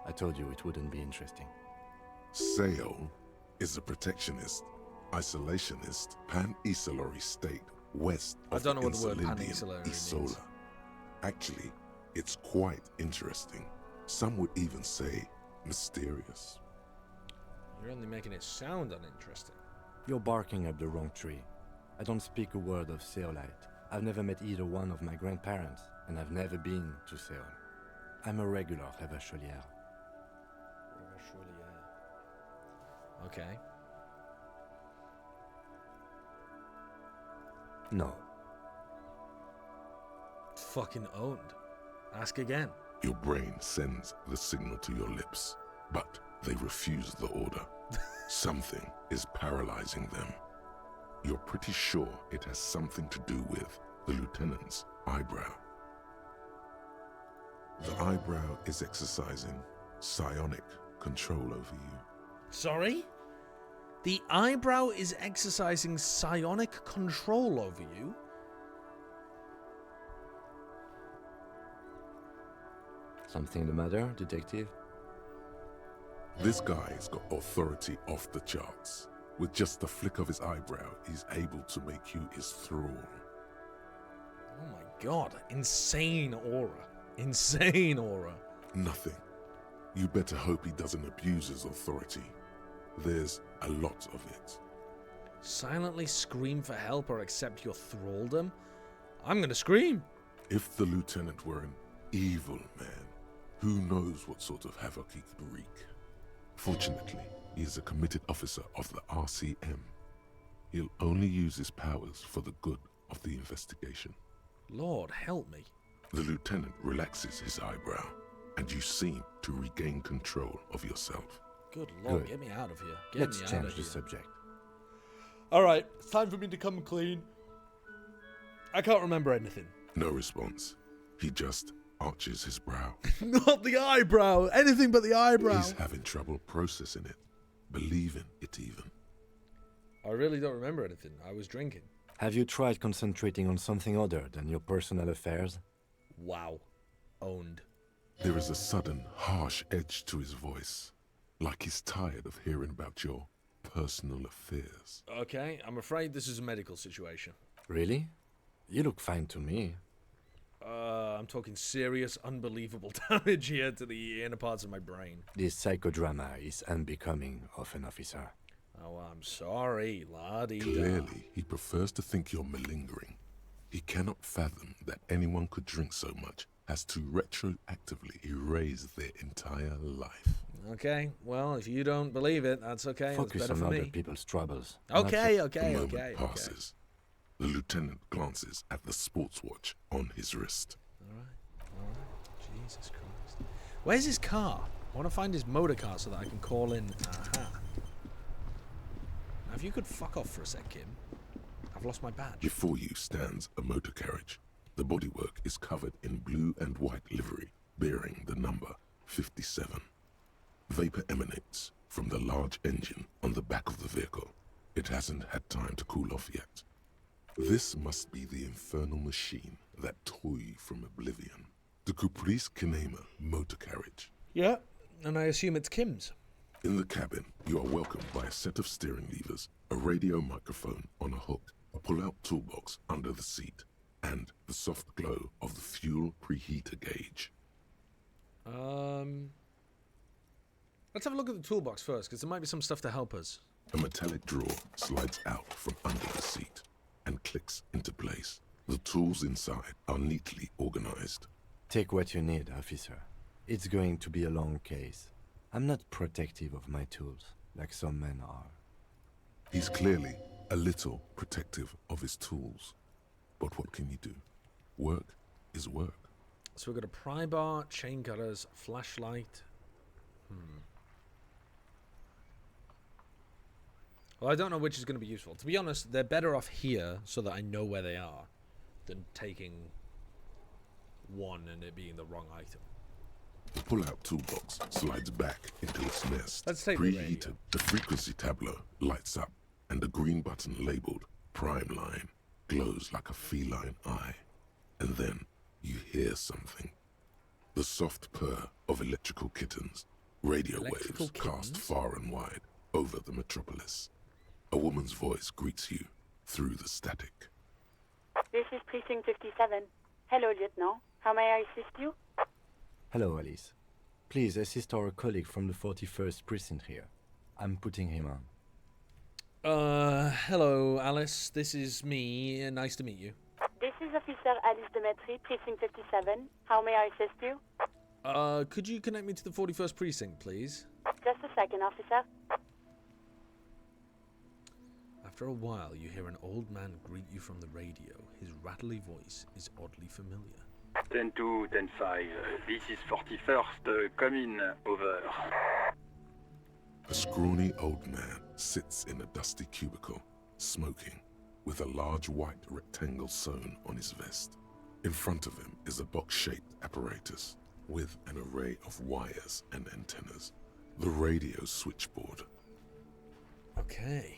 I told you it wouldn't be interesting. Seoul is a protectionist, isolationist, pan-Isolari state west of I don't know what the word Insulindian pan-Isolari means. Isola. Actually, it's quite interesting. Some would even say mysterious. You're only making it sound uninteresting. You're barking up the wrong tree. I don't speak a word of Seolite. I've never met either one of my grandparents, and I've never been to Seoul. I'm a regular Revacholière. Okay. No. Fucking owned. Ask again. Your brain sends the signal to your lips, but they refuse the order. Something is paralyzing them. You're pretty sure it has something to do with the lieutenant's eyebrow. The eyebrow is exercising psionic control over you. Sorry? The eyebrow is exercising psionic control over you? Something the matter, detective? This guy's got authority off the charts. With just the flick of his eyebrow, he's able to make you his thrall. Oh my god, insane aura. Insane aura. Nothing. You better hope he doesn't abuse his authority. There's a lot of it. Silently scream for help or accept your thraldom? I'm gonna scream. If the lieutenant were an evil man, who knows what sort of havoc he could wreak. Fortunately, he is a committed officer of the RCM. He'll only use his powers for the good of the investigation. Lord, help me. The lieutenant relaxes his eyebrow, and you seem to regain control of yourself. Good Lord, Good. get me out of here. Let's change the subject. Alright, it's time for me to come clean. I can't remember anything. No response. He just arches his brow. Not the eyebrow! Anything but the eyebrow! He's having trouble processing it, believing it even. I really don't remember anything. I was drinking. Have you tried concentrating on something other than your personal affairs? Wow. Owned. There is a sudden, harsh edge to his voice, like he's tired of hearing about your personal affairs. Okay, I'm afraid this is a medical situation. Really? You look fine to me. I'm talking serious, unbelievable damage here to the inner parts of my brain. This psychodrama is unbecoming of an officer. Oh, I'm sorry, laddie. Clearly, he prefers to think you're malingering. He cannot fathom that anyone could drink so much as to retroactively erase their entire life. Okay, well, if you don't believe it, that's okay. Focus that's better on for other me. people's troubles. Okay, The okay, moment okay. passes. The lieutenant glances at the sports watch on his wrist. All right. Jesus Christ. Where's his car? I want to find his motor car so that I can call in. Aha. Now, if you could fuck off for a sec, Kim. I've lost my badge. Before you stands a motor carriage. The bodywork is covered in blue and white livery, bearing the number 57. Vapor emanates from the large engine on the back of the vehicle. It hasn't had time to cool off yet. This must be the infernal machine that tore you from oblivion. The Caprice Kinema motor carriage. Yeah, and I assume it's Kim's. In the cabin, you are welcomed by a set of steering levers, a radio microphone on a hook, a pull-out toolbox under the seat, and the soft glow of the fuel preheater gauge. Let's have a look at the toolbox first, because there might be some stuff to help us. A metallic drawer slides out from under the seat and clicks into place. The tools inside are neatly organized. Take what you need, officer. It's going to be a long case. I'm not protective of my tools, like some men are. He's clearly a little protective of his tools. But what can you do? Work is work. So we've got a pry bar, chain cutters, flashlight. Well, I don't know which is going to be useful. To be honest, they're better off here so that I know where they are than taking one and it being the wrong item. The pull-out toolbox slides back into its nest. Let's take the radio. Preheated, the frequency tableau lights up, and the green button labeled Prime Line glows like a feline eye. And then you hear something. The soft purr of electrical kittens. Radio waves cast far and wide over the metropolis. A woman's voice greets you through the static. This is Precinct 57. Hello, Lieutenant. How may I assist you? Hello, Alice. Please assist our colleague from the 41st precinct here. I'm putting him on. Hello, Alice. This is me. Nice to meet you. This is Officer Alice Demetri, Precinct 57. How may I assist you? Could you connect me to the 41st precinct, please? Just a second, officer. After a while, you hear an old man greet you from the radio. His rattly voice is oddly familiar. 10-2, 10-5. This is 41st. Come in. Over. A scrawny old man sits in a dusty cubicle, smoking, with a large white rectangle sewn on his vest. In front of him is a box-shaped apparatus with an array of wires and antennas. The radio switchboard. Okay.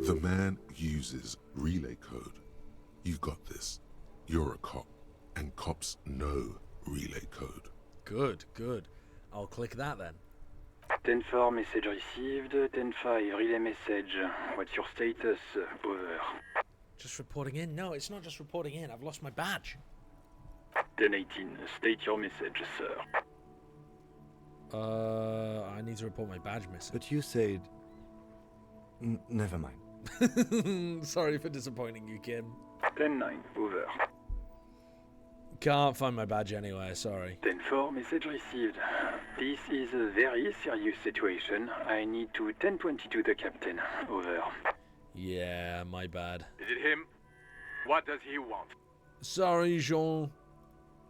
The man uses relay code. You got this. You're a cop, and cops know relay code. Good, good. I'll click that then. 10-4, message received. 10-5, relay message. What's your status? Over. Just reporting in? No, it's not just reporting in. I've lost my badge. 10-18, state your message, sir. I need to report my badge missing. But you said... never mind. Sorry for disappointing you, Kim. 10-9, over. Can't find my badge anywhere, sorry. 10-4, message received. This is a very serious situation. I need to 10-22 the captain. Over. Yeah, my bad. Is it him? What does he want? Sorry, Jean.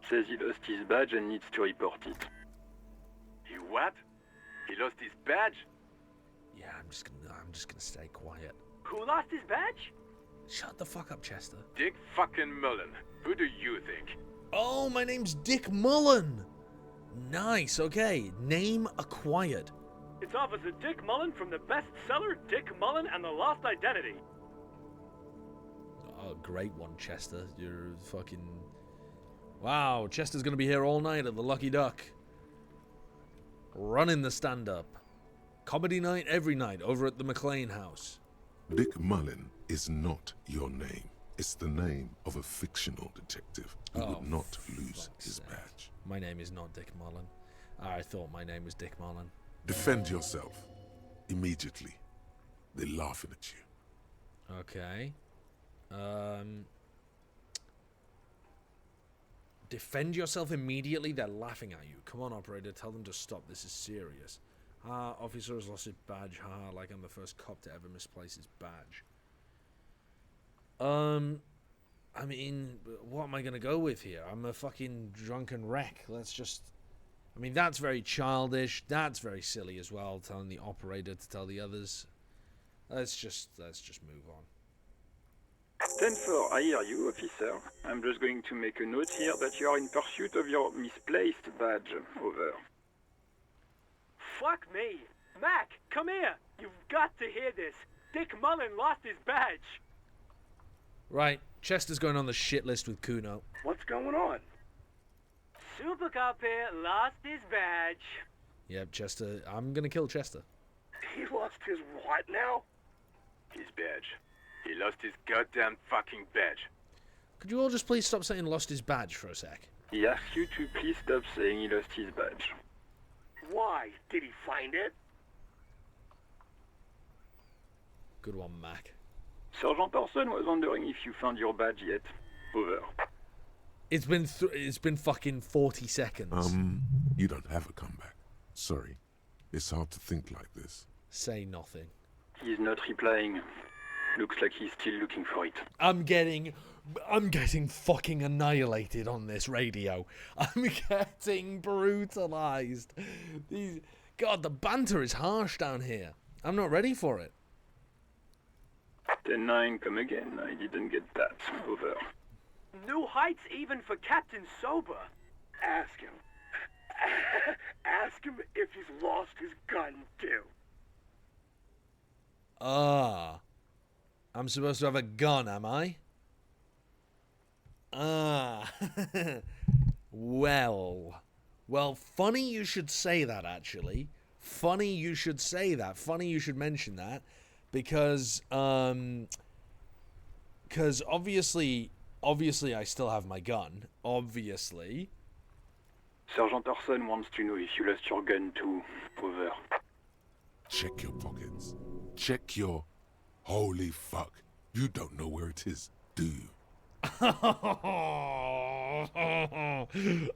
Says he lost his badge and needs to report it. He what? He lost his badge? Yeah, I'm just gonna stay quiet. Who lost his badge? Shut the fuck up, Chester. Dick fucking Mullen. Who do you think? Oh, my name's Dick Mullen. Nice, okay. Name acquired. It's Officer Dick Mullen from the bestseller Dick Mullen and the Lost Identity. Oh, great one, Chester. You're fucking... Wow, Chester's gonna be here all night at the Lucky Duck. Running the stand-up. Comedy night every night over at the McLean house. Dick Mullen is not your name. It's the name of a fictional detective who would not lose his badge. My name is not Dick Mullen. I thought my name was Dick Mullen. Defend yourself. Immediately. They're laughing at you. Okay. Defend yourself immediately? They're laughing at you. Come on, operator. Tell them to stop. This is serious. Officer has lost his badge. Like I'm the first cop to ever misplace his badge. I mean, what am I gonna go with here? I'm a fucking drunken wreck. Let's just... I mean, that's very childish. That's very silly as well, telling the operator to tell the others. Let's just move on. 10-4, I hear you, officer. I'm just going to make a note here that you are in pursuit of your misplaced badge. Over. Fuck me. Mac, come here. You've got to hear this. Dick Mullen lost his badge. Right, Chester's going on the shit list with Kuno. What's going on? Super Cop here lost his badge. Yep, Chester. I'm gonna kill Chester. He lost his what now? His badge. He lost his goddamn fucking badge. Could you all just please stop saying lost his badge for a sec? He asks you to please stop saying he lost his badge. Why? Did he find it? Good one, Mac. Sergeant Person was wondering if you found your badge yet. Over. It's been fucking 40 seconds. You don't have a comeback. Sorry. It's hard to think like this. Say nothing. He's not replying. Looks like he's still looking for it. I'm getting fucking annihilated on this radio. I'm getting brutalized. God, the banter is harsh down here. I'm not ready for it. 10-9, come again. I didn't get that. Over. New heights even for Captain Sober. Ask him. Ask him if he's lost his gun, too. I'm supposed to have a gun, am I? Well, funny you should say that, actually. Funny you should say that. Funny you should mention that. Because obviously I still have my gun. Obviously. Sergeant Orson wants to know if you lost your gun too. Over. Check your pockets. Check your... Holy fuck. You don't know where it is, do you?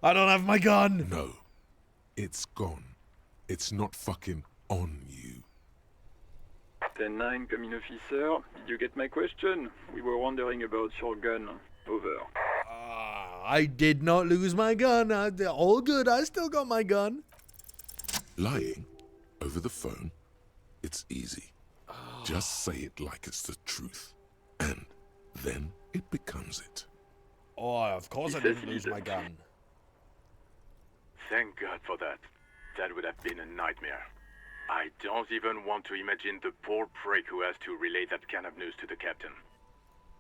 I don't have my gun. No. It's gone. It's not fucking on you. 10-9, coming officer. Did you get my question? We were wondering about your gun. Over. I did not lose my gun. All good. I still got my gun. Lying over the phone, it's easy. Just say it like it's the truth. And then it becomes it. Oh, of course I didn't lose my gun. Thank God for that. That would have been a nightmare. I don't even want to imagine the poor prick who has to relay that kind of news to the captain.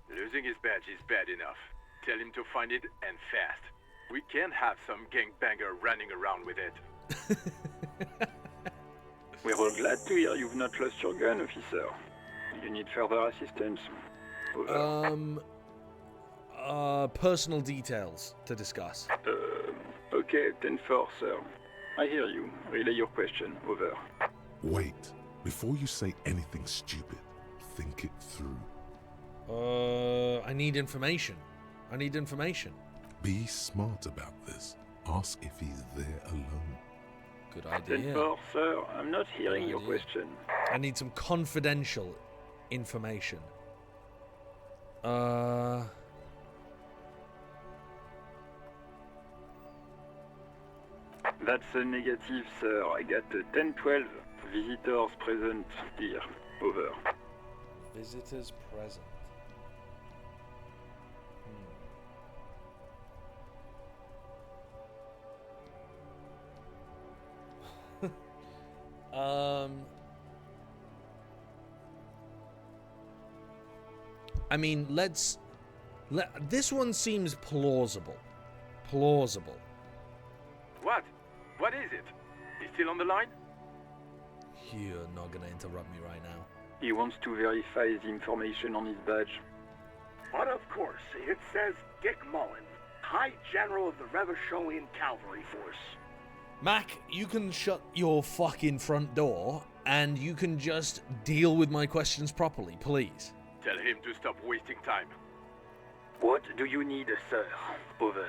Losing his badge is bad enough. Tell him to find it, and fast. We can't have some gangbanger running around with it. We're all glad to hear you've not lost your gun, officer. You need further assistance? Over. Personal details to discuss. Okay, 10-4, sir. I hear you. Relay your question. Over. Wait. Before you say anything stupid, think it through. I need information. Be smart about this. Ask if he's there alone. Good idea. 10-4, sir. I'm not hearing your question. I need some confidential information. That's a negative, sir. I got a 10-12. Visitors present here. Over. Visitors present. I mean, this one seems plausible. What? What is it? He's still on the line? You're not gonna interrupt me right now. He wants to verify the information on his badge. But of course, it says Dick Mullen, High General of the Revacholian Cavalry Force. Mac, you can shut your fucking front door and you can just deal with my questions properly, please. Tell him to stop wasting time. What do you need, sir? Over.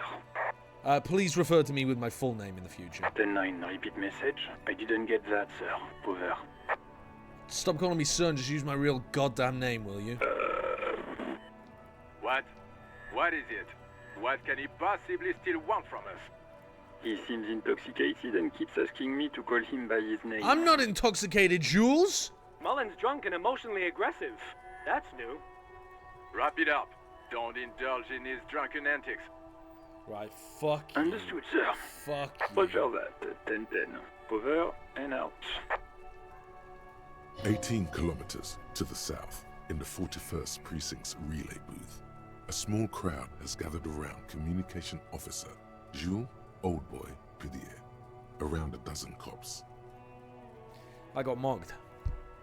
Please refer to me with my full name in the future. 10-9, repeat message. I didn't get that, sir. Over. Stop calling me sir and just use my real goddamn name, will you? What? What is it? What can he possibly still want from us? He seems intoxicated and keeps asking me to call him by his name. I'm not intoxicated, Jules! Mullen's drunk and emotionally aggressive. That's new. Wrap it up. Don't indulge in his drunken antics. Right, fuck you. Understood, sir. Fuck Roger that. 10-10. Over and out. 18 kilometers to the south, in the 41st Precinct's relay booth, a small crowd has gathered around Communication Officer Jules Oldboy Pidier, around a dozen cops. I got mugged.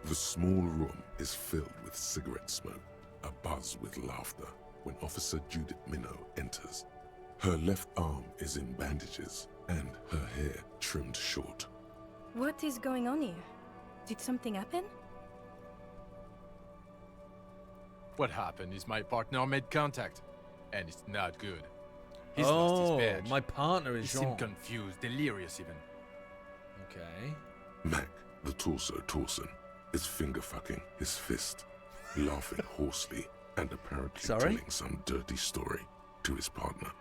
The small room is filled with cigarette smoke, a buzz with laughter, when Officer Judith Minnow enters. Her left arm is in bandages, and her hair trimmed short. What is going on here? Did something happen? What happened is my partner made contact, and it's not good. He's lost his badge. My partner is He Jean. seemed confused, delirious even. Okay. Mac, the torso Torson, is finger-fucking his fist, laughing hoarsely and apparently telling some dirty story to his partner,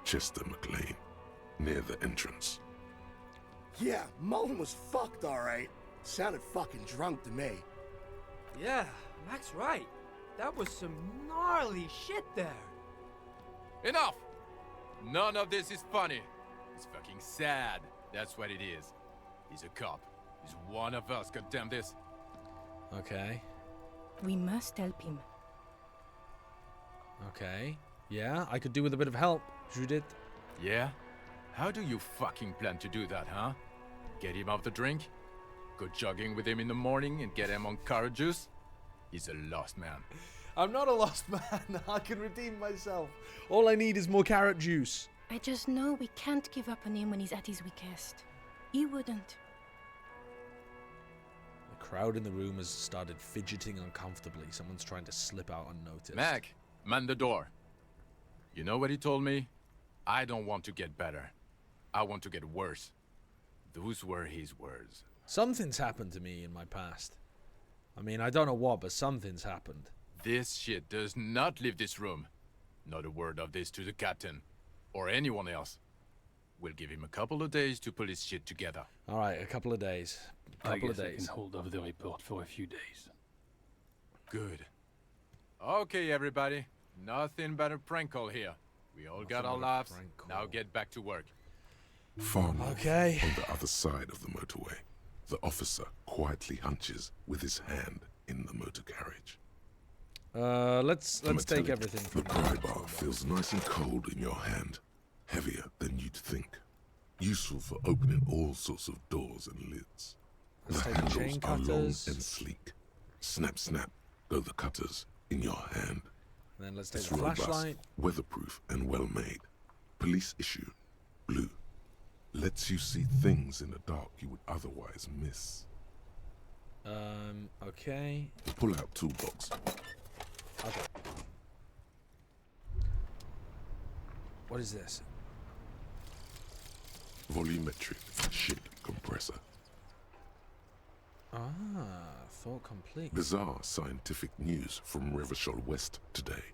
Chester McLean, near the entrance. Yeah, Mullen was fucked, alright. Sounded fucking drunk to me. Yeah, Mac's right. That was some gnarly shit there. Enough! None of this is funny. It's fucking sad. That's what it is. He's a cop. He's one of us, goddamn this. Okay. We must help him. Okay. Yeah, I could do with a bit of help, Judith. Yeah? How do you fucking plan to do that, huh? Get him off the drink? Go jogging with him in the morning and get him on carrot juice? He's a lost man. I'm not a lost man. I can redeem myself. All I need is more carrot juice. I just know we can't give up on him when he's at his weakest. He wouldn't. The crowd in the room has started fidgeting uncomfortably. Someone's trying to slip out unnoticed. Mac, man the door. You know what he told me? I don't want to get better. I want to get worse. Those were his words. Something's happened to me in my past. I mean, I don't know what, but something's happened. This shit does not leave this room. Not a word of this to the captain. Or anyone else. We'll give him a couple of days to pull his shit together. Alright, a couple of days. I guess I can hold off the report for a few days. Good. Okay, everybody. Nothing but a prank call here. We all got our laughs. Now get back to work. Far north, on the other side of the motorway, the officer quietly hunches with his hand in the motor carriage. Let's take everything from the pry bar feels nice and cold in your hand, heavier than you'd think. Useful for opening all sorts of doors and lids. Let's the take the handles chain are long cutters. and sleek. Snap, snap, go the cutters in your hand. And then let's take It's the robust, flashlight. weatherproof, and well made. Police issue, blue. Lets you see things in the dark you would otherwise miss. Okay. The pull-out toolbox. Okay. What is this? Volumetric shit compressor. Ah, thought complete. Bizarre scientific news from Revachol West today,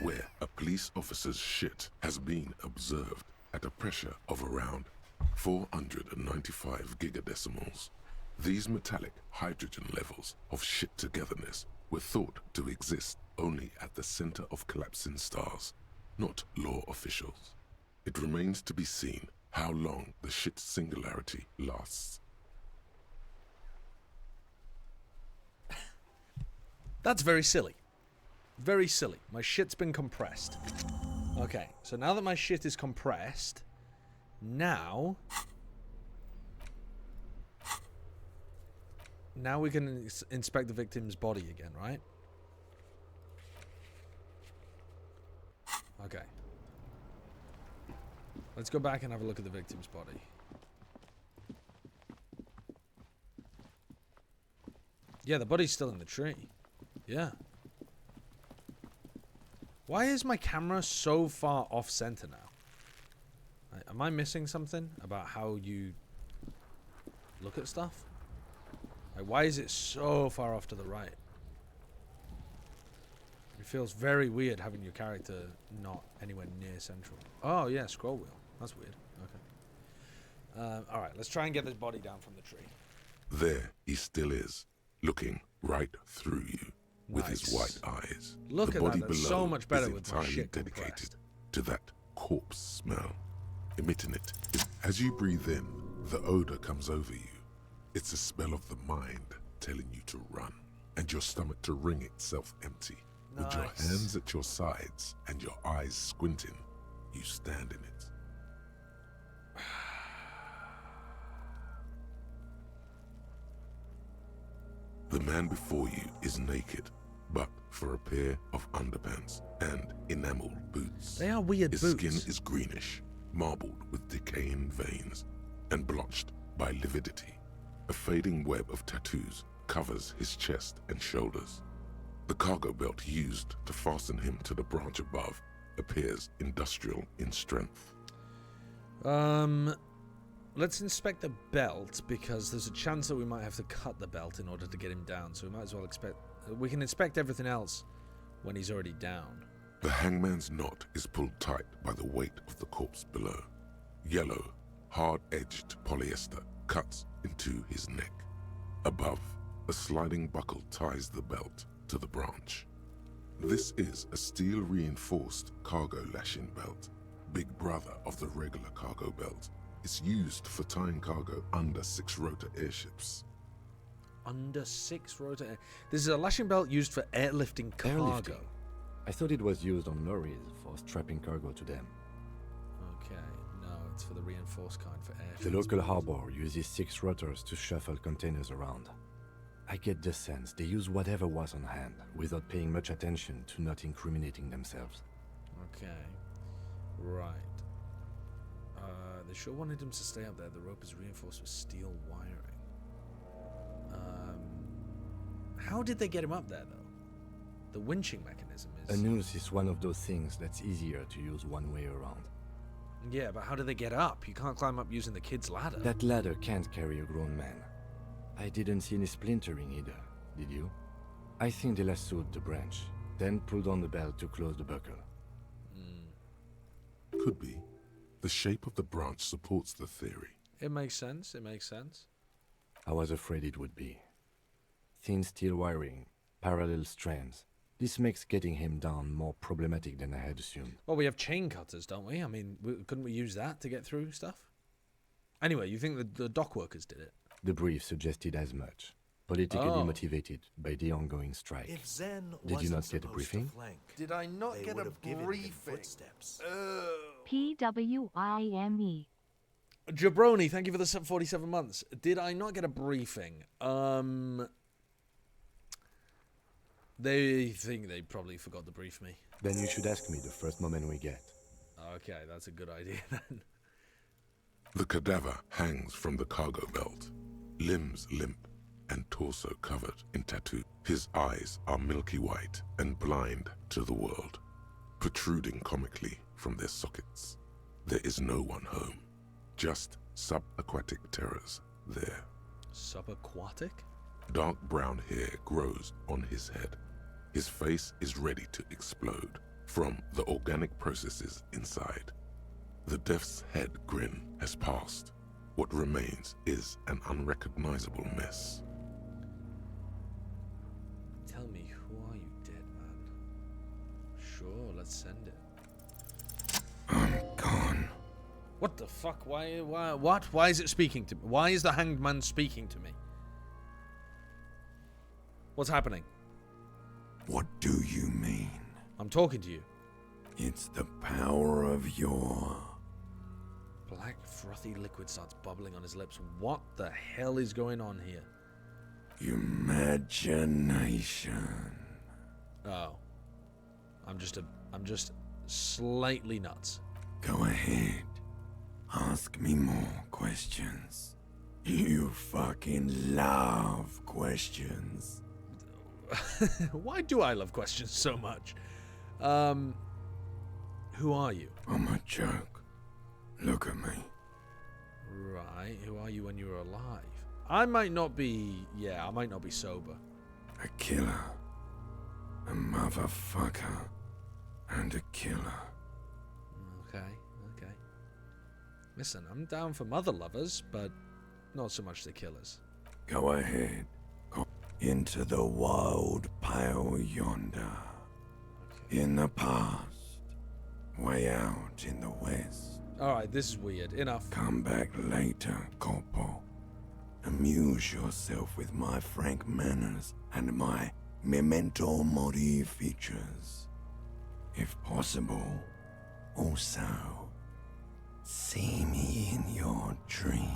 where a police officer's shit has been observed at a pressure of around 495 gigadecimals. These metallic hydrogen levels of shit togetherness were thought to exist only at the center of collapsing stars, not law officials. It remains to be seen how long the shit singularity lasts. That's very silly. Very silly. My shit's been compressed. Okay, so now that my shit is compressed, now we can inspect the victim's body again, right? Okay. Let's go back and have a look at the victim's body. Yeah, the body's still in the tree. Yeah. Why is my camera so far off center now? Am I missing something about how you look at stuff? Like, why is it so far off to the right? It feels very weird having your character not anywhere near central. Oh, yeah, scroll wheel. That's weird. Okay. Alright, let's try and get this body down from the tree. There he still is, looking right through you with his white eyes. Look the at body that. That's below so much better is with my entirely shit dedicated compressed. to that corpse smell, emitting it. As you breathe in, the odor comes over you. It's a smell of the mind telling you to run, and your stomach to wring itself empty. With your hands at your sides and your eyes squinting, you stand in it. The man before you is naked, but for a pair of underpants and enameled boots. They are weird His boots. skin is greenish, marbled with decaying veins, and blotched by lividity. A fading web of tattoos covers his chest and shoulders. The cargo belt used to fasten him to the branch above appears industrial in strength. Let's inspect the belt, because there's a chance that we might have to cut the belt in order to get him down, so we might as well we can inspect everything else when he's already down. The hangman's knot is pulled tight by the weight of the corpse below. Yellow, hard-edged polyester cuts into his neck. Above, a sliding buckle ties the belt to the branch. This is a steel-reinforced cargo lashing belt, big brother of the regular cargo belt. It's used for tying cargo under 6-rotor airships. Under 6-rotor... This is a lashing belt used for airlifting cargo. Airlifting. I thought it was used on lorries for strapping cargo to them. Okay, no, it's for the reinforced kind for air. The local harbor uses 6 rotors to shuffle containers around. I get the sense they use whatever was on hand, without paying much attention to not incriminating themselves. Okay, right. They sure wanted him to stay up there. The rope is reinforced with steel wiring. How did they get him up there, though? The winching mechanism is... A noose is one of those things that's easier to use one way around. Yeah, but how do they get up? You can't climb up using the kid's ladder. That ladder can't carry a grown man. I didn't see any splintering either, did you? I think they lassoed the branch, then pulled on the belt to close the buckle. Could be. The shape of the branch supports the theory. It makes sense, it makes sense. I was afraid it would be. Thin steel wiring, parallel strands. This makes getting him down more problematic than I had assumed. Well, we have chain cutters, don't we? I mean, couldn't we use that to get through stuff? Anyway, you think the dock workers did it? The brief suggested as much. Politically motivated by the ongoing strike. If Zen Did you wasn't not get a supposed briefing? to flank, Did I not they get would a have given him briefing? footsteps. PWIME. Jabroni, thank you for the 47 months. Did I not get a briefing? They think they probably forgot to brief me. Then you should ask me the first moment we get. Okay, that's a good idea then. The cadaver hangs from the cargo belt, limbs limp and torso covered in tattoo. His eyes are milky white and blind to the world, protruding comically from their sockets. There is no one home, just subaquatic terrors there. Subaquatic? Dark brown hair grows on his head. His face is ready to explode from the organic processes inside. The death's head grin has passed. What remains is an unrecognizable mess. Tell me, who are you, dead man? Sure, let's send it. I'm gone. What the fuck? Why, what? Why is it speaking to me? Why is the hanged man speaking to me? What's happening? What do you mean? I'm talking to you. It's the power of your... Black frothy liquid starts bubbling on his lips. What the hell is going on here? imagination. Oh. I'm just slightly nuts. Go ahead. Ask me more questions. You fucking love questions. Why do I love questions so much? Who are you? I'm a joke. Look at me. Right, who are you when you were alive? I might not be sober. A killer. A motherfucker. And a killer. Okay. Listen, I'm down for mother lovers, but not so much the killers. Go ahead. Go into the wild pale yonder. Okay. In the past. Way out in the west. Alright, this is weird. Enough. Come back later, Corpo. Amuse yourself with my frank manners and my memento mori features. If possible, also, see me in your dreams.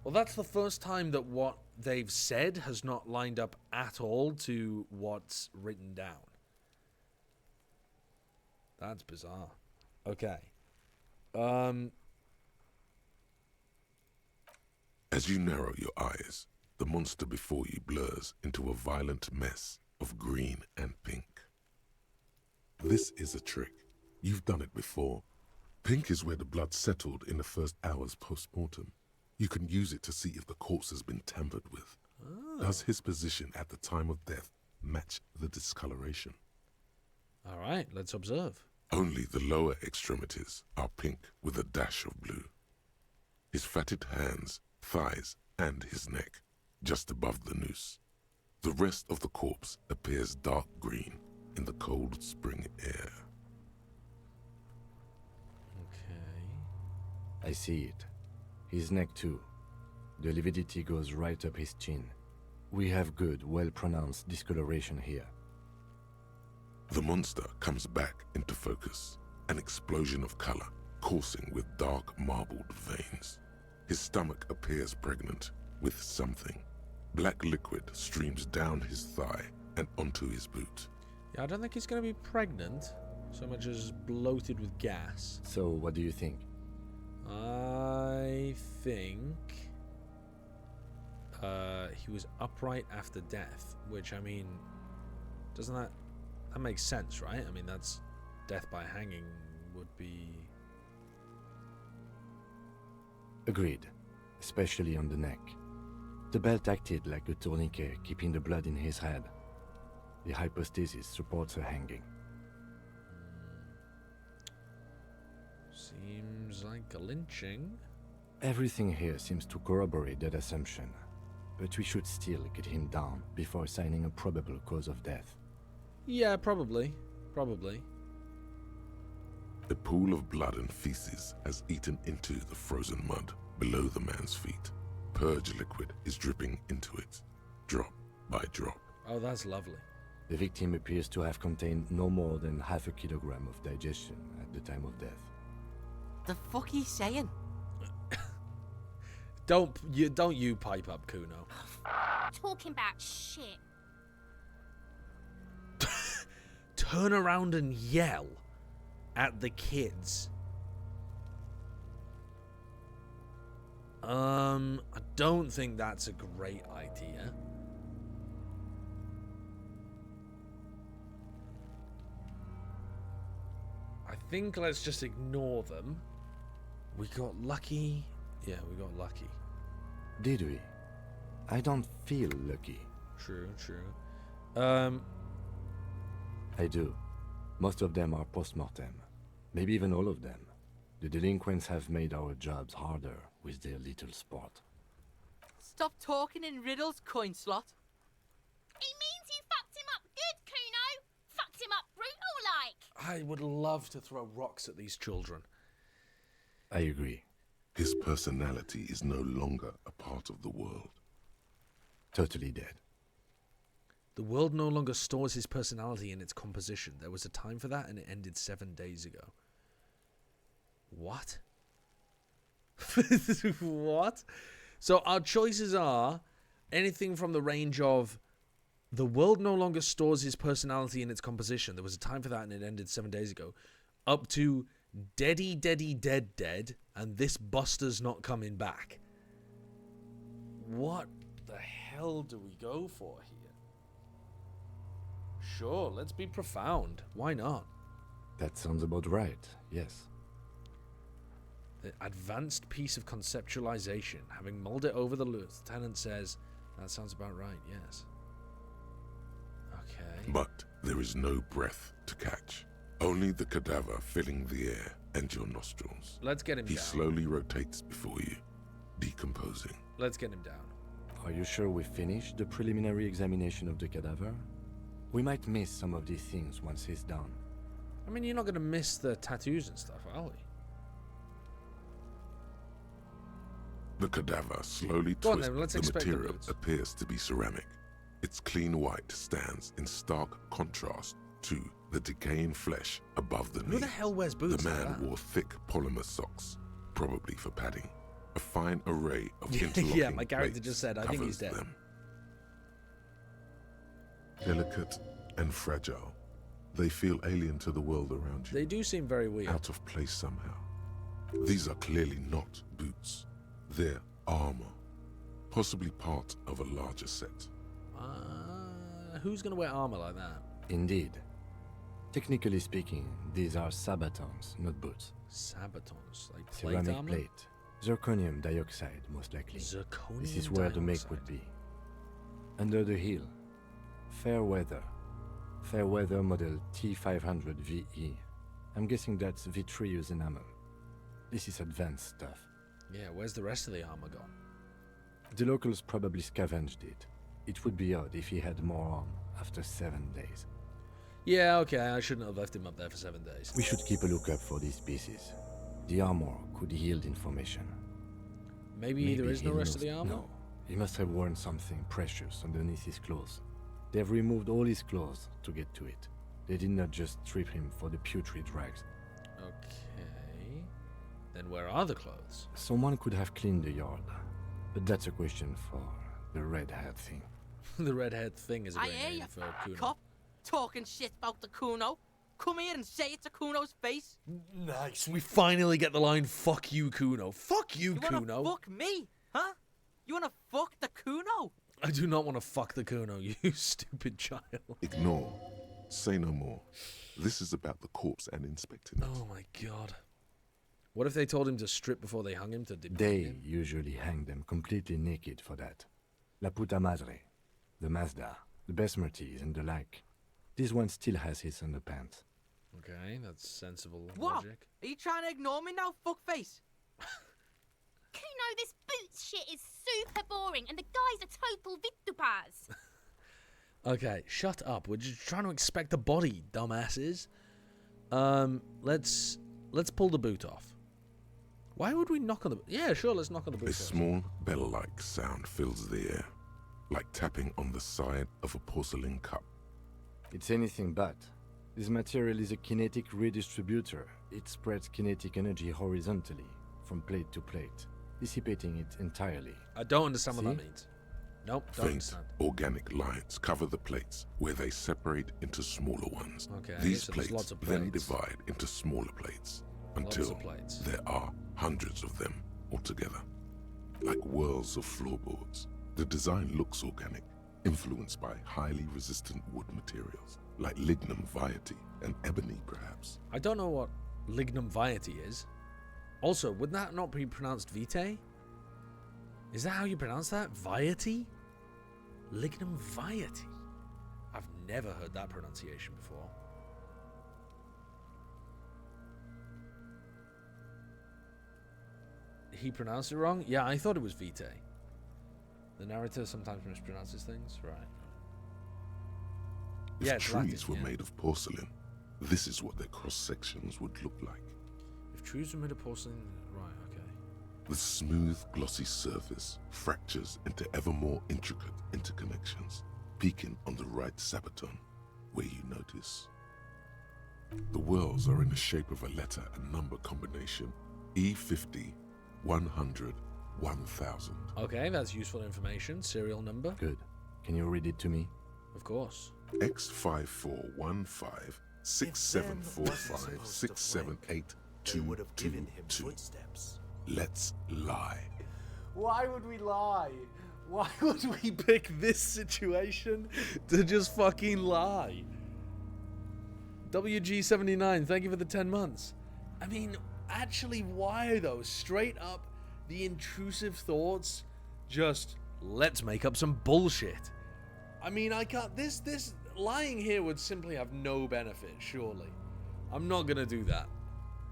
Well, that's the first time that what they've said has not lined up at all to what's written down. That's bizarre. Okay. As you narrow your eyes, the monster before you blurs into a violent mess of green and pink. This is a trick. You've done it before. Pink is where the blood settled in the first hours post-mortem. You can use it to see if the corpse has been tampered with. Oh. Does his position at the time of death match the discoloration? All right, let's observe. Only the lower extremities are pink with a dash of blue. His fatted hands, thighs, and his neck, just above the noose. The rest of the corpse appears dark green in the cold spring air. Okay. I see it. His neck too. The lividity goes right up his chin. We have good, well-pronounced discoloration here. The monster comes back into focus, an explosion of color, coursing with dark marbled veins. His stomach appears pregnant with something. Black liquid streams down his thigh and onto his boot. Yeah, I don't think he's going to be pregnant, so much as bloated with gas. So, what do you think? I think he was upright after death, which, I mean, doesn't that makes sense, right? I mean, that's death by hanging would be... Agreed, especially on the neck. The belt acted like a tourniquet, keeping the blood in his head. The hypostasis supports a hanging. Seems like a lynching. Everything here seems to corroborate that assumption, but we should still get him down before assigning a probable cause of death. Yeah, probably. Probably. A pool of blood and feces has eaten into the frozen mud below the man's feet. Purge liquid is dripping into it, drop by drop. Oh, that's lovely. The victim appears to have contained no more than half a kilogram of digestion at the time of death. The fuck he's saying? Don't you pipe up, Kuno. Talking about shit. Turn around and yell at the kids. I don't think that's a great idea. I think let's just ignore them. We got lucky. Yeah, we got lucky. Did we? I don't feel lucky. True. I do. Most of them are post-mortem. Maybe even all of them. The delinquents have made our jobs harder with their little sport. Stop talking in riddles, coin slot. It means you fucked him up good, Kuno. Fucked him up brutal like. I would love to throw rocks at these children. I agree. His personality is no longer a part of the world. Totally dead. The world no longer stores his personality in its composition. There was a time for that, and it ended 7 days ago. What? What? So our choices are anything from the range of The world no longer stores his personality in its composition. There was a time for that and it ended 7 days ago. Up to deady dead, and this Buster's not coming back. What the hell do we go for here? Sure, let's be profound. Why not? That sounds about right, yes. The advanced piece of conceptualization. Having mulled it over, the lieutenant says, that sounds about right, yes. Okay. But there is no breath to catch. Only the cadaver filling the air and your nostrils. Let's get him down. He slowly rotates before you, decomposing. Let's get him down. Are you sure we finished the preliminary examination of the cadaver? We might miss some of these things once he's done. I mean, you're not going to miss the tattoos and stuff, are we? The cadaver slowly Go on twists. then, let's The expect the material boots. appears to be ceramic. Its clean white stands in stark contrast to the decaying flesh above the knee. Who the hell wears boots The like man that? wore thick polymer socks, probably for padding. A fine array of interlocking Yeah, my character plates just said, I think he's covers dead. them. Delicate and fragile, they feel alien to the world around you. They do seem very weird. Out of place somehow. These are clearly not boots. They're armor, possibly part of a larger set. Who's going to wear armor like that? Indeed. Technically speaking, these are sabatons, not boots. Sabatons, like plate Ceramic armor? plate. Zirconium dioxide, most likely. Zirconium This is where the make dioxide. would be. Under the heel. Fair weather. Fair weather model T500 VE. I'm guessing that's vitreous enamel. This is advanced stuff. Yeah, where's the rest of the armor gone? The locals probably scavenged it. It would be odd if he had more on after 7 days. Yeah, okay, I shouldn't have left him up there for 7 days. We should keep a lookout for these pieces. The armor could yield information. Maybe there is no he rest of knows- the armor? No, he must have worn something precious underneath his clothes. They've removed all his clothes to get to it. They did not just strip him for the putrid rags. Okay. Then where are the clothes? Someone could have cleaned the yard, but that's a question for the red-haired thing. The red-haired thing is a I great hear name you, for Kuno. cop. Talking shit about the Kuno. Come here and say it to Kuno's face. Nice. We finally get the line, fuck you, Kuno. Fuck you, You wanna Kuno. fuck me, huh? You wanna fuck the Kuno? I do not want to fuck the Kuno, you stupid child. Ignore. Say no more. This is about the corpse and inspecting it. Oh my god. What if they told him to strip before they hung him to debride They him? usually hang them completely naked for that. La puta madre, the Mazda, the Besmerties and the like. This one still has his underpants. Okay, that's sensible What? logic. Are you trying to ignore me now, fuckface? Kuno, this boots shit is super boring, and the guy's a total vitupaz. Okay, shut up. We're just trying to inspect the body, dumbasses. Let's pull the boot off. Why would we knock on the... Yeah, sure, let's knock on the boot A off. small bell-like sound fills the air, like tapping on the side of a porcelain cup. It's anything but. This material is a kinetic redistributor. It spreads kinetic energy horizontally, from plate to plate, dissipating it entirely. I don't understand what that See? means. Nope, don't Faint, understand. organic lines cover the plates, where they separate into smaller ones. Okay, These so there's plates lots of then plates. divide into smaller plates, Lots until of plates. there are hundreds of them altogether. Like whirls of floorboards, the design looks organic, influenced by highly resistant wood materials, like lignum vitae and ebony perhaps. I don't know what lignum vitae is. Also, would that not be pronounced vitae? Is that how you pronounce that? Vitae? Lignum vitae. I've never heard that pronunciation before. He pronounced it wrong? Yeah, I thought it was vitae. The narrator sometimes mispronounces things, right? If Yeah, it's trees Latin, were yeah. made of porcelain, this is what their cross-sections would look like. If trees were made of porcelain, right, okay. The smooth, glossy surface fractures into ever more intricate interconnections, peaking on the right sabaton, where you notice. The whorls are in the shape of a letter and number combination, E50, 100, 1000. Okay, that's useful information. Serial number. Good. Can you read it to me? Of course. X54156745678222. Let's lie. Why would we lie? Why would we pick this situation to just fucking lie? WG79, thank you for the 10 months. I mean, actually, why though? Straight up, the intrusive thoughts, just let's make up some bullshit. I mean, I can't, this lying here would simply have no benefit, surely. I'm not gonna do that.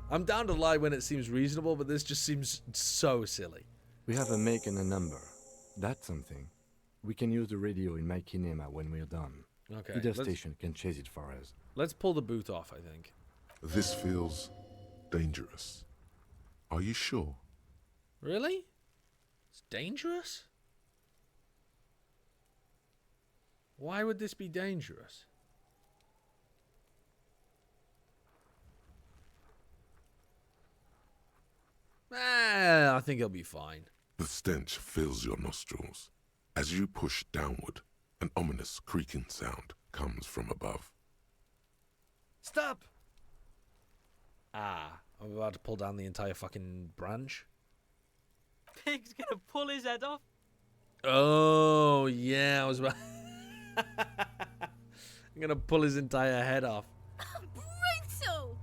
I'm down to lie when it seems reasonable, but this just seems so silly. We have a make and a number. That's something. We can use the radio in my kinema when we're done. Okay. Either station can chase it for us. Let's pull the boot off, I think. This feels dangerous. Are you sure? Really? It's dangerous? Why would this be dangerous? I think he'll be fine. The stench fills your nostrils. As you push downward, an ominous creaking sound comes from above. Stop! I'm about to pull down the entire fucking branch. Pig's gonna pull his head off. Oh, yeah, I was about... I'm gonna pull his entire head off. Brutal!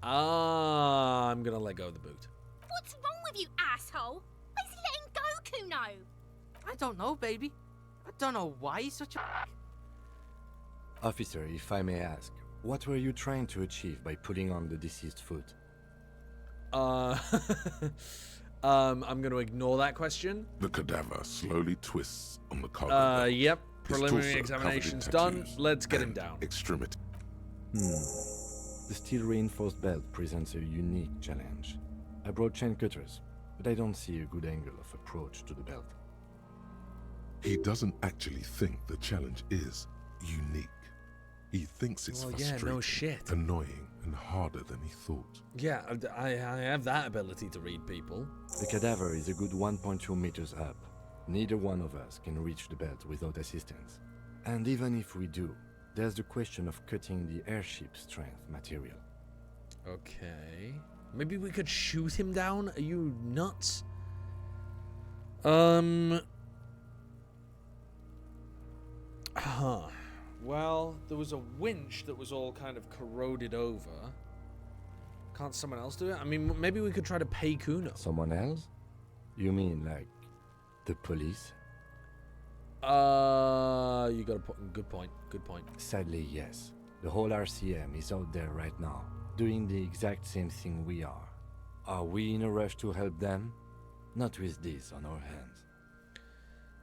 I'm gonna let go of the boot. What's wrong with you, asshole? Why's he letting go, Kuno? I don't know, baby. I don't know why he's such a... Officer, if I may ask, what were you trying to achieve by putting on the deceased foot? I'm gonna ignore that question. The cadaver slowly twists on the cargo belt. Yep. His Preliminary torso examination's covered in done. tattoos Let's get him and down. Extremity. The steel reinforced belt presents a unique challenge. I brought chain cutters, but I don't see a good angle of approach to the belt. He doesn't actually think the challenge is unique. He thinks it's frustrating, no shit. annoying, and harder than he thought. Yeah, I have that ability to read people. The cadaver is a good 1.2 meters up. Neither one of us can reach the belt without assistance. And even if we do, there's the question of cutting the airship strength material. Okay. Maybe we could shoot him down? Are you nuts? Well, there was a winch that was all kind of corroded over. Can't someone else do it? I mean, maybe we could try to pay Kuno. Someone else? You mean like the police? You got a good point. Good point. Sadly, yes. The whole RCM is out there right now, doing the exact same thing we are. Are we in a rush to help them? Not with this on our hands.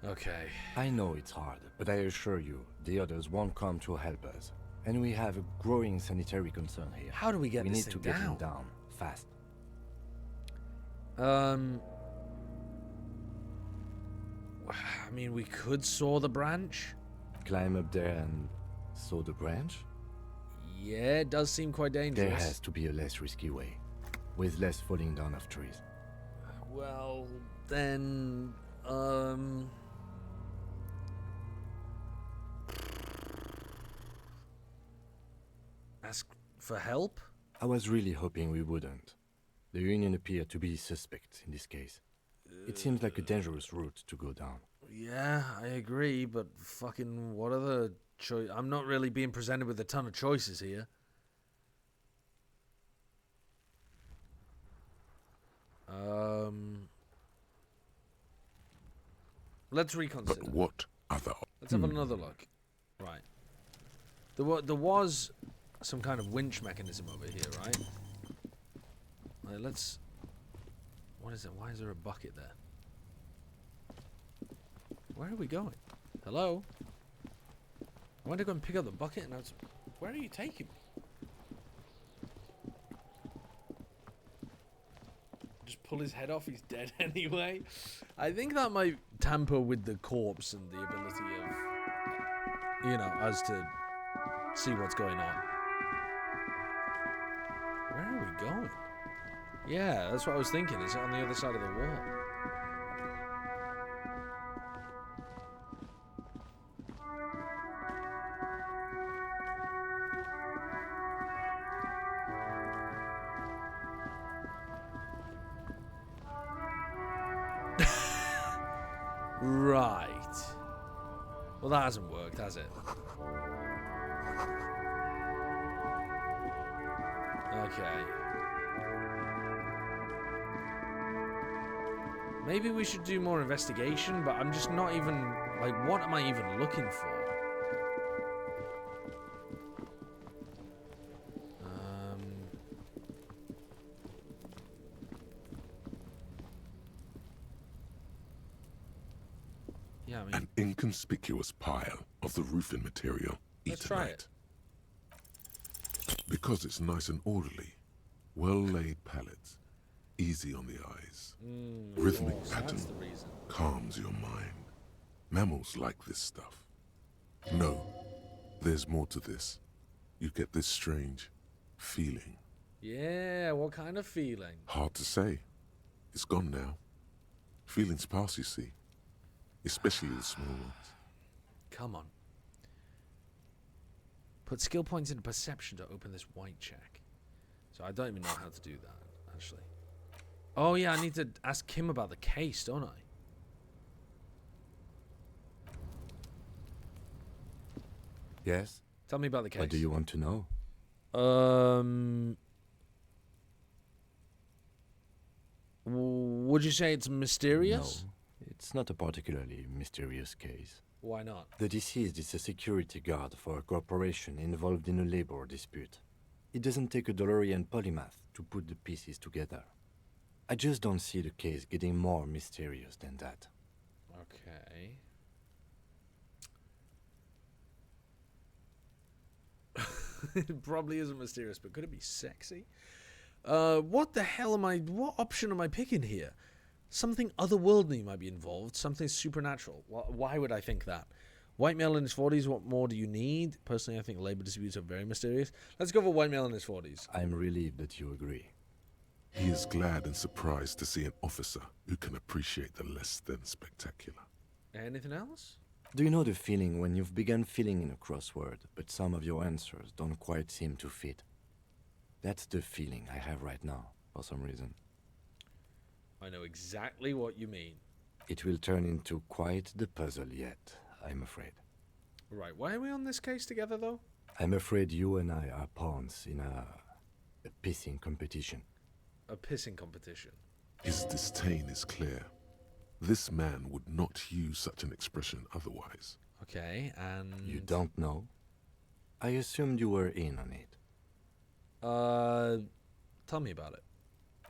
Okay. I know it's hard, but I assure you, the others won't come to help us. And we have a growing sanitary concern here. How do we get this thing thing down? We need to get him down? down, fast. I mean, we could saw the branch. Climb up there and saw the branch? Yeah, it does seem quite dangerous. There has to be a less risky way, with less falling down of trees. Well, then, ask for help? I was really hoping we wouldn't. The Union appeared to be suspect in this case. It seems like a dangerous route to go down. Yeah, I agree, but fucking what other choice? I'm not really being presented with a ton of choices here. Let's reconsider. But what other? Let's have another look. Right. There was some kind of winch mechanism over here, right? Right, let's... What is it? Why is there a bucket there? Where are we going? Hello? I went to go and pick up the bucket and I was... Where are you taking me? Just pull his head off, he's dead anyway. I think that might tamper with the corpse and the ability of, you know, us to see what's going on. Where are we going? Yeah, that's what I was thinking. Is it on the other side of the wall? Right. Well, that hasn't worked, has it? Okay. Maybe we should do more investigation, but I'm just not even... Like, what am I even looking for? Yeah, I mean... An inconspicuous pile of the roofing material. Let's try it. Because it's nice and orderly. Well-laid pallets. Easy on the eyes. Rhythmic pattern. That's the reason. Calms your mind. Mammals like this stuff. No, there's more to this. You get this strange feeling. Yeah, what kind of feeling? Hard to say. It's gone now. Feelings pass, you see. Especially the small ones. Come on. Put skill points into perception to open this white check. So I don't even know how to do that, actually. Oh yeah, I need to ask Kim about the case, don't I? Yes? Tell me about the case. What do you want to know? Would you say it's mysterious? No, it's not a particularly mysterious case. Why not? The deceased is a security guard for a corporation involved in a labor dispute. It doesn't take a DeLorean polymath to put the pieces together. I just don't see the case getting more mysterious than that. Okay. It probably isn't mysterious, but could it be sexy? What the hell am I... What option am I picking here? Something otherworldly might be involved. Something supernatural. Why would I think that? White male in his 40s, what more do you need? Personally, I think labor disputes are very mysterious. Let's go for white male in his 40s. I'm relieved that you agree. He is glad and surprised to see an officer who can appreciate the less than spectacular. Anything else? Do you know the feeling when you've begun filling in a crossword, but some of your answers don't quite seem to fit? That's the feeling I have right now, for some reason. I know exactly what you mean. It will turn into quite the puzzle yet, I'm afraid. Right, why are we on this case together, though? I'm afraid you and I are pawns in a pissing competition. A pissing competition? His disdain is clear. This man would not use such an expression otherwise. Okay, and... You don't know? I assumed you were in on it. Tell me about it.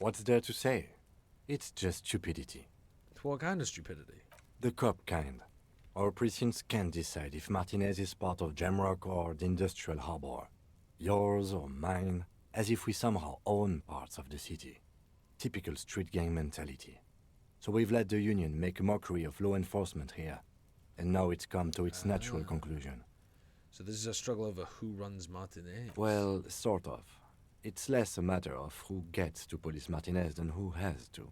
What's there to say? It's just stupidity. What kind of stupidity? The cop kind. Our precincts can't decide if Martinez is part of Jamrock or the Industrial Harbor. Yours or mine, as if we somehow own parts of the city. Typical street gang mentality. So we've let the Union make a mockery of law enforcement here. And now it's come to its natural conclusion. So this is a struggle over who runs Martinez? Well, sort of. It's less a matter of who gets to police Martinez than who has to.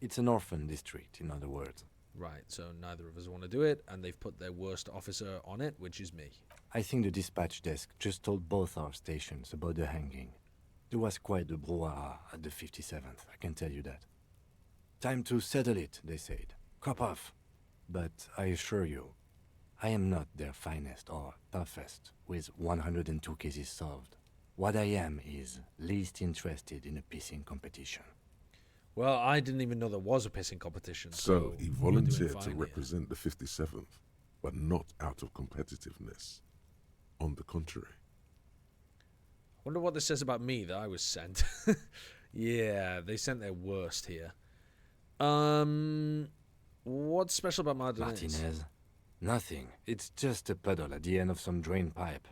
It's an orphan district, in other words. Right, so neither of us want to do it, and they've put their worst officer on it, which is me. I think the dispatch desk just told both our stations about the hanging. There was quite the brouhaha at the 57th, I can tell you that. Time to settle it, they said. Cop off. But I assure you, I am not their finest or toughest, with 102 cases solved. What I am is least interested in a pissing competition. Well, I didn't even know there was a pissing competition. So he volunteered to represent the 57th, but not out of competitiveness. On the contrary. I wonder what this says about me that I was sent. Yeah, they sent their worst here. What's special about Martinez? Nothing. It's just a puddle at the end of some drain pipe.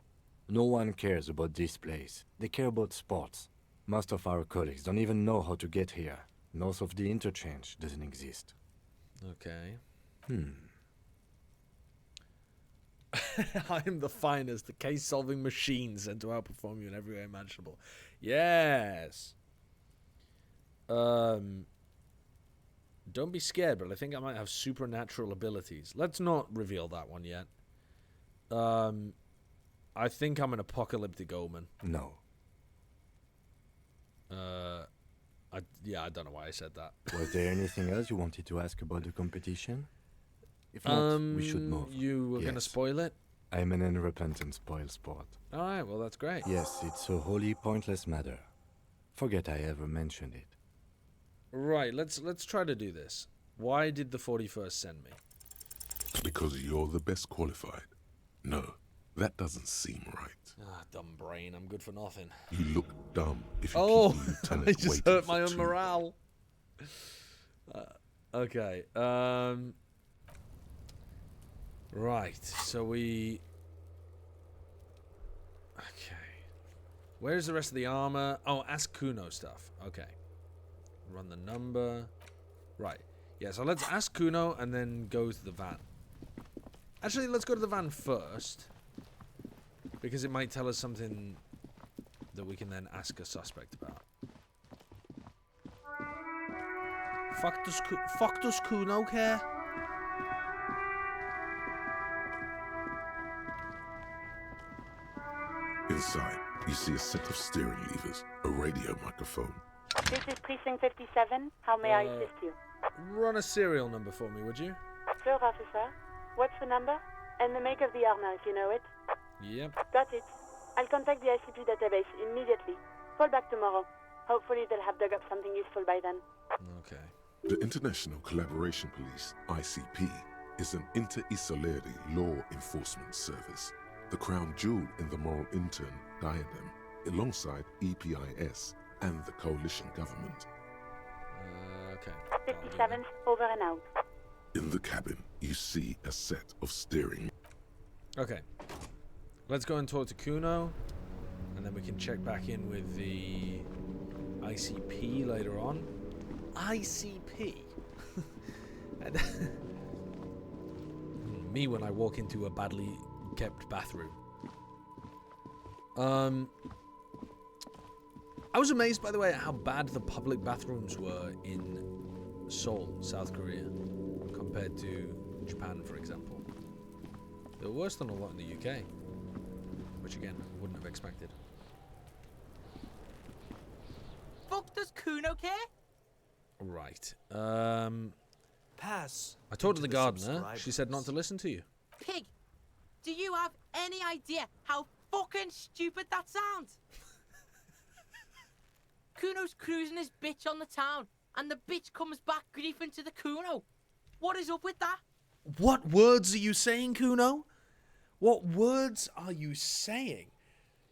No one cares about this place. They care about sports. Most of our colleagues don't even know how to get here. North of the interchange doesn't exist. Okay. I am the finest, the case-solving machine sent to outperform you in every way imaginable. Yes. Don't be scared, but I think I might have supernatural abilities. Let's not reveal that one yet. I think I'm an apocalyptic omen. No. I don't know why I said that. Was there anything else you wanted to ask about the competition? If not, we should move. You were gonna spoil it? I'm an unrepentant spoil sport. Alright, well that's great. Yes, it's a wholly pointless matter. Forget I ever mentioned it. Right, let's try to do this. Why did the 41st send me? Because you're the best qualified. No, that doesn't seem right. Ah, dumb brain, I'm good for nothing. You look dumb if you keep the lieutenant I just waiting hurt for my own too morale. Okay, right, so we... Okay. Where's the rest of the armor? Oh, ask Kuno stuff. Okay. Run the number. Right. Yeah, so let's ask Kuno and then go to the van. Actually, let's go to the van first. Because it might tell us something that we can then ask a suspect about. Fuck does Kuno care? Inside, you see a set of steering levers, a radio microphone. This is Precinct 57. How may I assist you? Run a serial number for me, would you? Sure, officer. What's the number? And the make of the armor, if you know it. Yep. Got it. I'll contact the ICP database immediately. Call back tomorrow. Hopefully they'll have dug up something useful by then. Okay. The International Collaboration Police, ICP, is an inter-Isolari law enforcement service, the crown jewel in the moral intern diadem, alongside EPIS and the coalition government. Okay. 57, over and out. In the cabin, you see a set of steering. Okay. Let's go and talk to Kuno, and then we can check back in with the ICP later on. ICP? And me when I walk into a badly kept bathroom. I was amazed, by the way, at how bad the public bathrooms were in Seoul, South Korea, compared to Japan, for example. They're worse than a lot in the UK, which again, I wouldn't have expected. Fuck does Kuno care? Right. Pass. I talked to the into gardener. subscribers. She said not to listen to you. Pig, do you have any idea how fucking stupid that sounds? Kuno's cruising his bitch on the town, and the bitch comes back griefing to the Kuno. What is up with that? What words are you saying, Kuno? What words are you saying?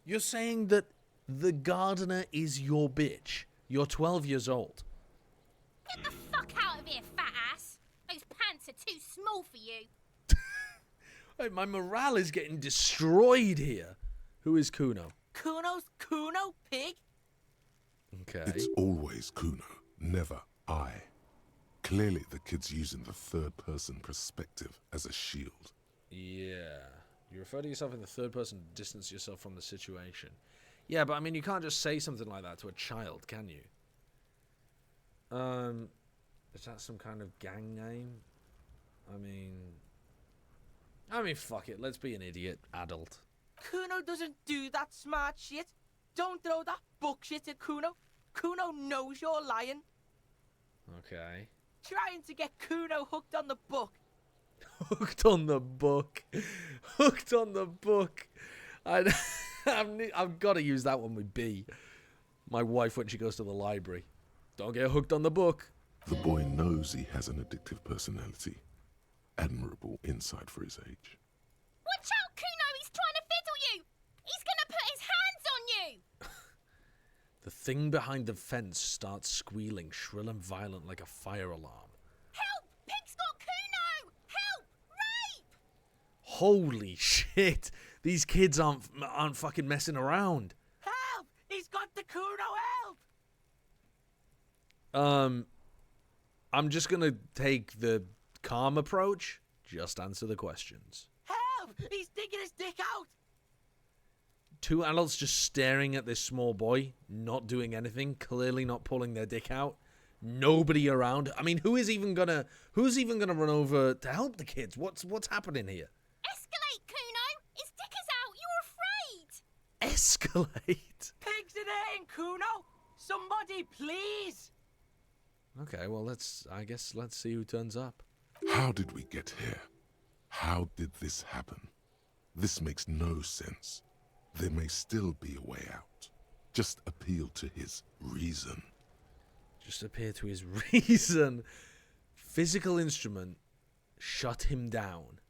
You're saying that the gardener is your bitch. You're 12 years old. Get the fuck out of here, fat ass. Those pants are too small for you. Hey, my morale is getting destroyed here. Who is Kuno? Kuno's Kuno, pig? Okay. It's always Kuno, never I. Clearly the kid's using the third-person perspective as a shield. Yeah. You refer to yourself in the third person to distance yourself from the situation. Yeah, but I mean, you can't just say something like that to a child, can you? Is that some kind of gang name? I mean, fuck it. Let's be an idiot adult. Kuno doesn't do that smart shit. Don't throw that book shit at Kuno. Kuno knows you're lying. Okay. Trying to get Kuno hooked on the book. Hooked on the book. Hooked on the book. I've got to use that one with B. My wife when she goes to the library. Don't get hooked on the book. The boy knows he has an addictive personality. Admirable insight for his age. Watch out, Kuno! He's trying to fiddle you! He's gonna put his hands on you! The thing behind the fence starts squealing, shrill and violent like a fire alarm. Help! Pig's got Kuno! Help! Rape! Holy shit! These kids aren't fucking messing around. Help! He's got the Kuno, help! I'm just gonna take the calm approach. Just answer the questions. Help! He's digging his dick out! Two adults just staring at this small boy, not doing anything, clearly not pulling their dick out. Nobody around. I mean, who's even gonna run over to help the kids? What's happening here? Escalate, Kuno! His dick is out! You're afraid! Escalate? Pigs in here, Kuno! Somebody, please! Okay, well, let's see who turns up. How did we get here? How did this happen? This makes no sense. There may still be a way out. Just appeal to his reason. Just appeal to his reason. Physical instrument. Shut him down.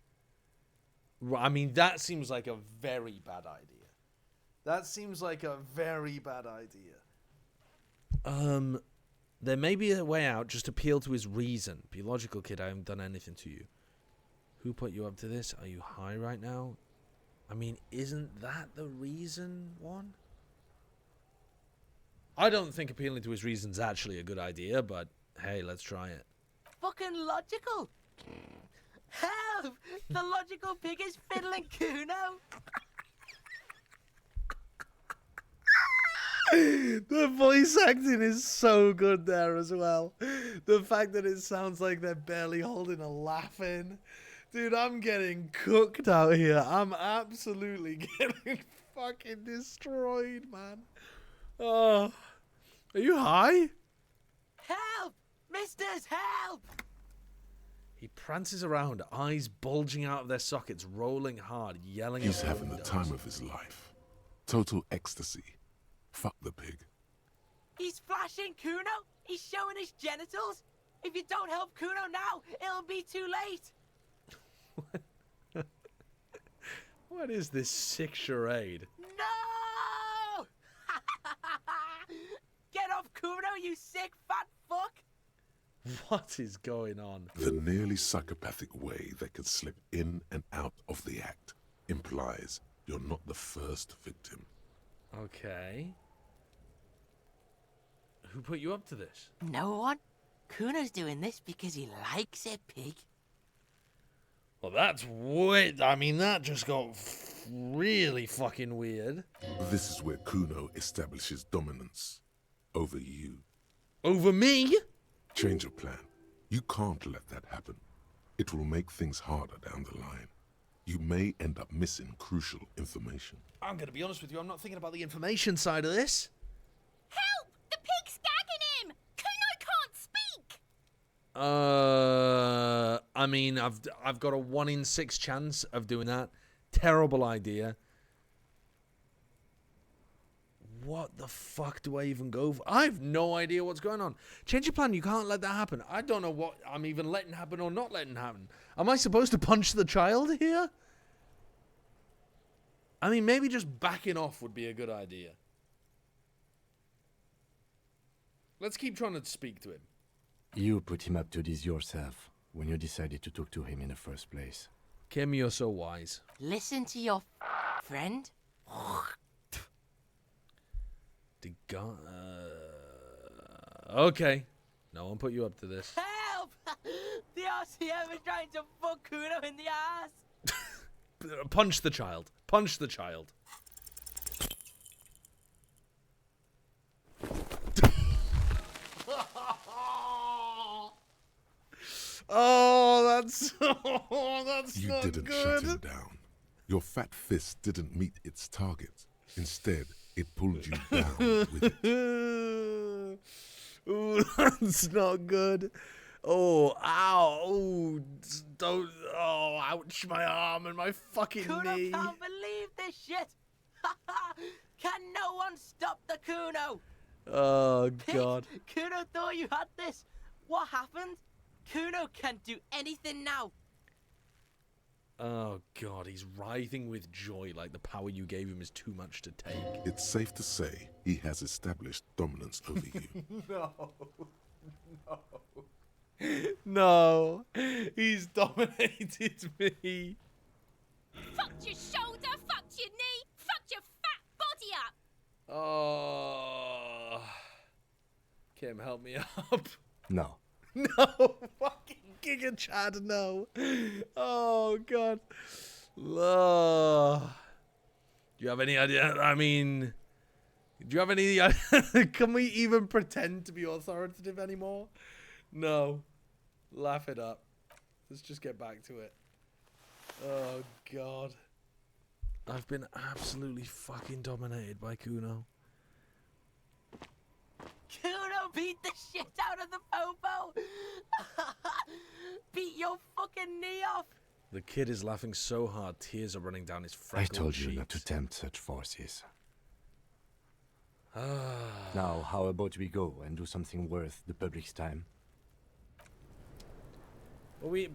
I mean, that seems like a very bad idea. That seems like a very bad idea. There may be a way out. Just appeal to his reason. Be logical, kid. I haven't done anything to you. Who put you up to this? Are you high right now? I mean, isn't that the reason one? I don't think appealing to his reason's actually a good idea, but hey, let's try it. Fucking logical. Help! The logical pig is fiddling Kuno. The voice acting is so good there as well. The fact that it sounds like they're barely holding a laugh in. Dude, I'm getting cooked out here. I'm absolutely getting fucking destroyed, man. Oh. Are you high? Help! Misters, help! He prances around, eyes bulging out of their sockets, rolling hard, yelling. He's having the time of his life. Total ecstasy. Fuck the pig. He's flashing Kuno. He's showing his genitals. If you don't help Kuno now, it'll be too late. What is this sick charade? No! Get off Kuno, you sick fat fuck! What is going on? The nearly psychopathic way they could slip in and out of the act implies you're not the first victim. Okay. Who put you up to this? No one. Kuno's doing this because he likes it, pig. Well, that's weird. I mean, that just got really fucking weird. This is where Kuno establishes dominance over you. Over me? Change of plan. You can't let that happen. It will make things harder down the line. You may end up missing crucial information. I'm going to be honest with you, I'm not thinking about the information side of this. Help! The pig's gagging him! Kuno can't speak! I mean, I've got a 1 in 6 chance of doing that. Terrible idea. What the fuck do I even go for? I have no idea what's going on. Change your plan. You can't let that happen. I don't know what I'm even letting happen or not letting happen. Am I supposed to punch the child here? I mean, maybe just backing off would be a good idea. Let's keep trying to speak to him. You put him up to this yourself when you decided to talk to him in the first place. Kim, you're so wise. Listen to your friend. Okay. No one put you up to this. Help! The RCM is trying to fuck Kuno in the ass. Punch the child. Punch the child. That's you not didn't good. shut him down. Your fat fist didn't meet its target. Instead, it pulled you down with it. Ooh, that's not good. Oh, ow. Oh, don't. Oh, ouch, my arm and my fucking Kuno knee. can't believe this shit. Can no one stop the Kuno? Oh, God. Kuno thought you had this. What happened? Kuno can't do anything now. Oh, God, he's writhing with joy like the power you gave him is too much to take. It's safe to say he has established dominance over you. No. He's dominated me. Fucked your shoulder, fucked your knee, fucked your fat body up. Oh. Kim, help me up. No. No, fucking Giga Chad, no. Oh, God. Do you have any idea? I mean, do you have any idea? Can we even pretend to be authoritative anymore? No. Laugh it up. Let's just get back to it. Oh, God. I've been absolutely fucking dominated by Kuno. Kuno beat the shit out of the popo. Beat your fucking knee off. The kid is laughing so hard, tears are running down his freckled I told cheeks. you not to tempt such forces. Now, how about we go and do something worth the public's time? We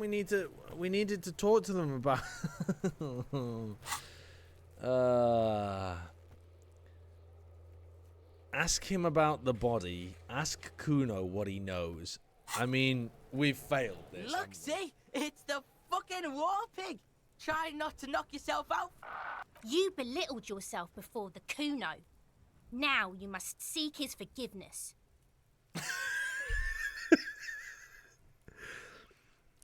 needed to talk to them about ask him about the body, ask Kuno what he knows. I mean, we've failed this. Look, see? It's the fucking war pig! Try not to knock yourself out. You belittled yourself before the Kuno. Now you must seek his forgiveness.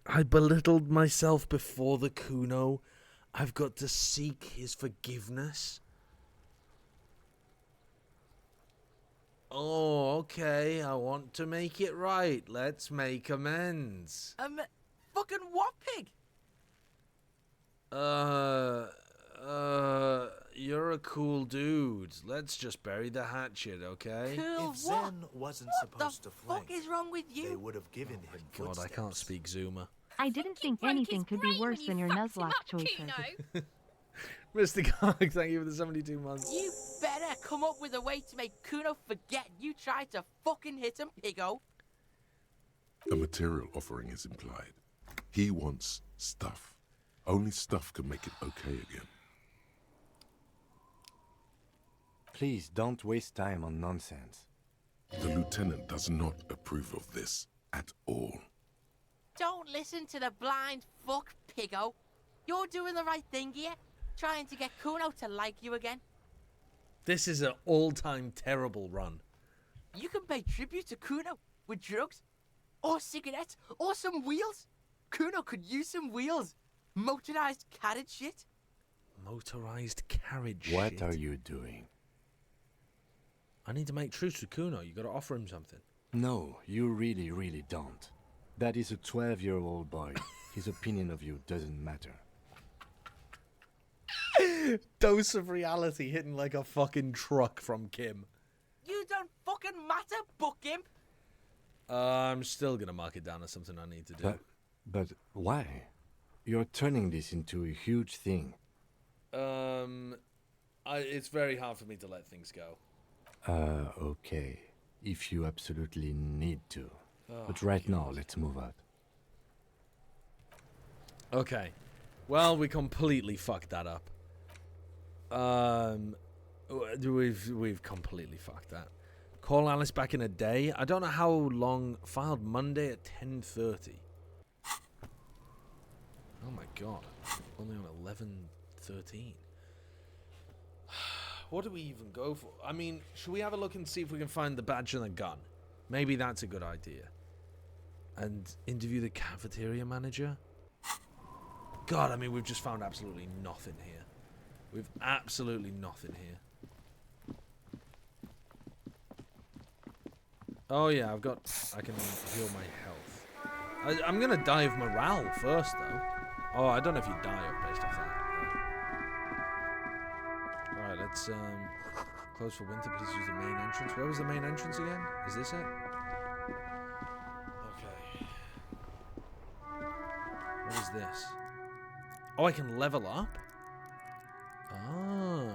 I belittled myself before the Kuno. I've got to seek his forgiveness. Oh, okay. I want to make it right. Let's make amends. Fucking what pig? You're a cool dude. Let's just bury the hatchet, okay? Cool If Zen wasn't supposed to flank, what is wrong with you? they would have given him God, footsteps. I can't speak Zoomer. I didn't think anything could be worse than your Nuzlocke choices. Mr. Cog, thank you for the 72 months. You better come up with a way to make Kuno forget you tried to fucking hit him, piggo. A material offering is implied. He wants stuff. Only stuff can make it okay again. Please don't waste time on nonsense. The lieutenant does not approve of this at all. Don't listen to the blind fuck, piggo. You're doing the right thing here, trying to get Kuno to like you again. This is an all-time terrible run. You can pay tribute to Kuno with drugs, or cigarettes, or some wheels. Kuno could use some wheels. Motorized carriage shit. Motorized carriage What shit. are you doing? I need to make truce with Kuno. You gotta offer him something. No, you really, really don't. That is a 12-year-old boy. His opinion of you doesn't matter. Dose of reality hitting like a fucking truck from Kim. You don't fucking matter, buck imp. I'm still gonna mark it down as something I need to do. But why? You're turning this into a huge thing. It's very hard for me to let things go. Okay. If you absolutely need to. But right now, let's move out. Okay. Well, we completely fucked that up. We've completely fucked that. Call Alice back in a day. I don't know how long. Filed Monday at 10:30. Oh my god. Only on 11:13. What do we even go for? I mean, should we have a look and see if we can find the badge and the gun? Maybe that's a good idea. And interview the cafeteria manager? God, I mean, we've just found absolutely nothing here. We've absolutely nothing here. Oh yeah, I can heal my health. I'm gonna die of morale first though. Oh, I don't know if you die up based off that. Alright, let's close for winter, please use the main entrance. Where was the main entrance again? Is this it? Okay. What is this? Oh, I can level up? Ah.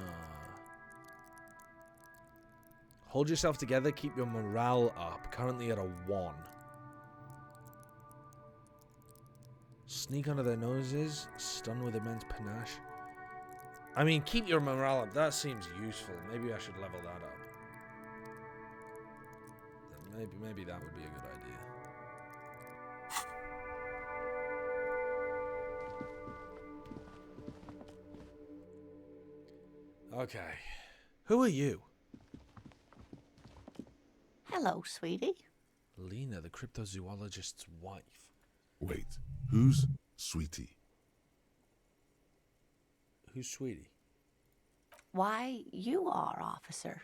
Hold yourself together, keep your morale up. Currently at a 1. Sneak under their noses, stun with immense panache. I mean, keep your morale up. That seems useful. Maybe I should level that up. Maybe that would be a good idea. Okay. Who are you? Hello, sweetie. Lena, the cryptozoologist's wife. Wait, who's Sweetie? Who's Sweetie? Why, you are, officer.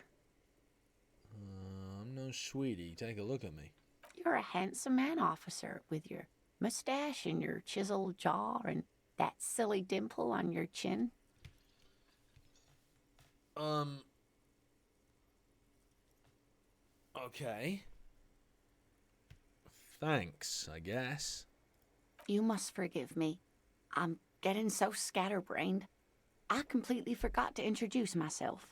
I'm no Sweetie. Take a look at me. You're a handsome man, officer, with your mustache and your chiseled jaw and that silly dimple on your chin. Okay. Thanks, I guess. You must forgive me. I'm getting so scatterbrained. I completely forgot to introduce myself.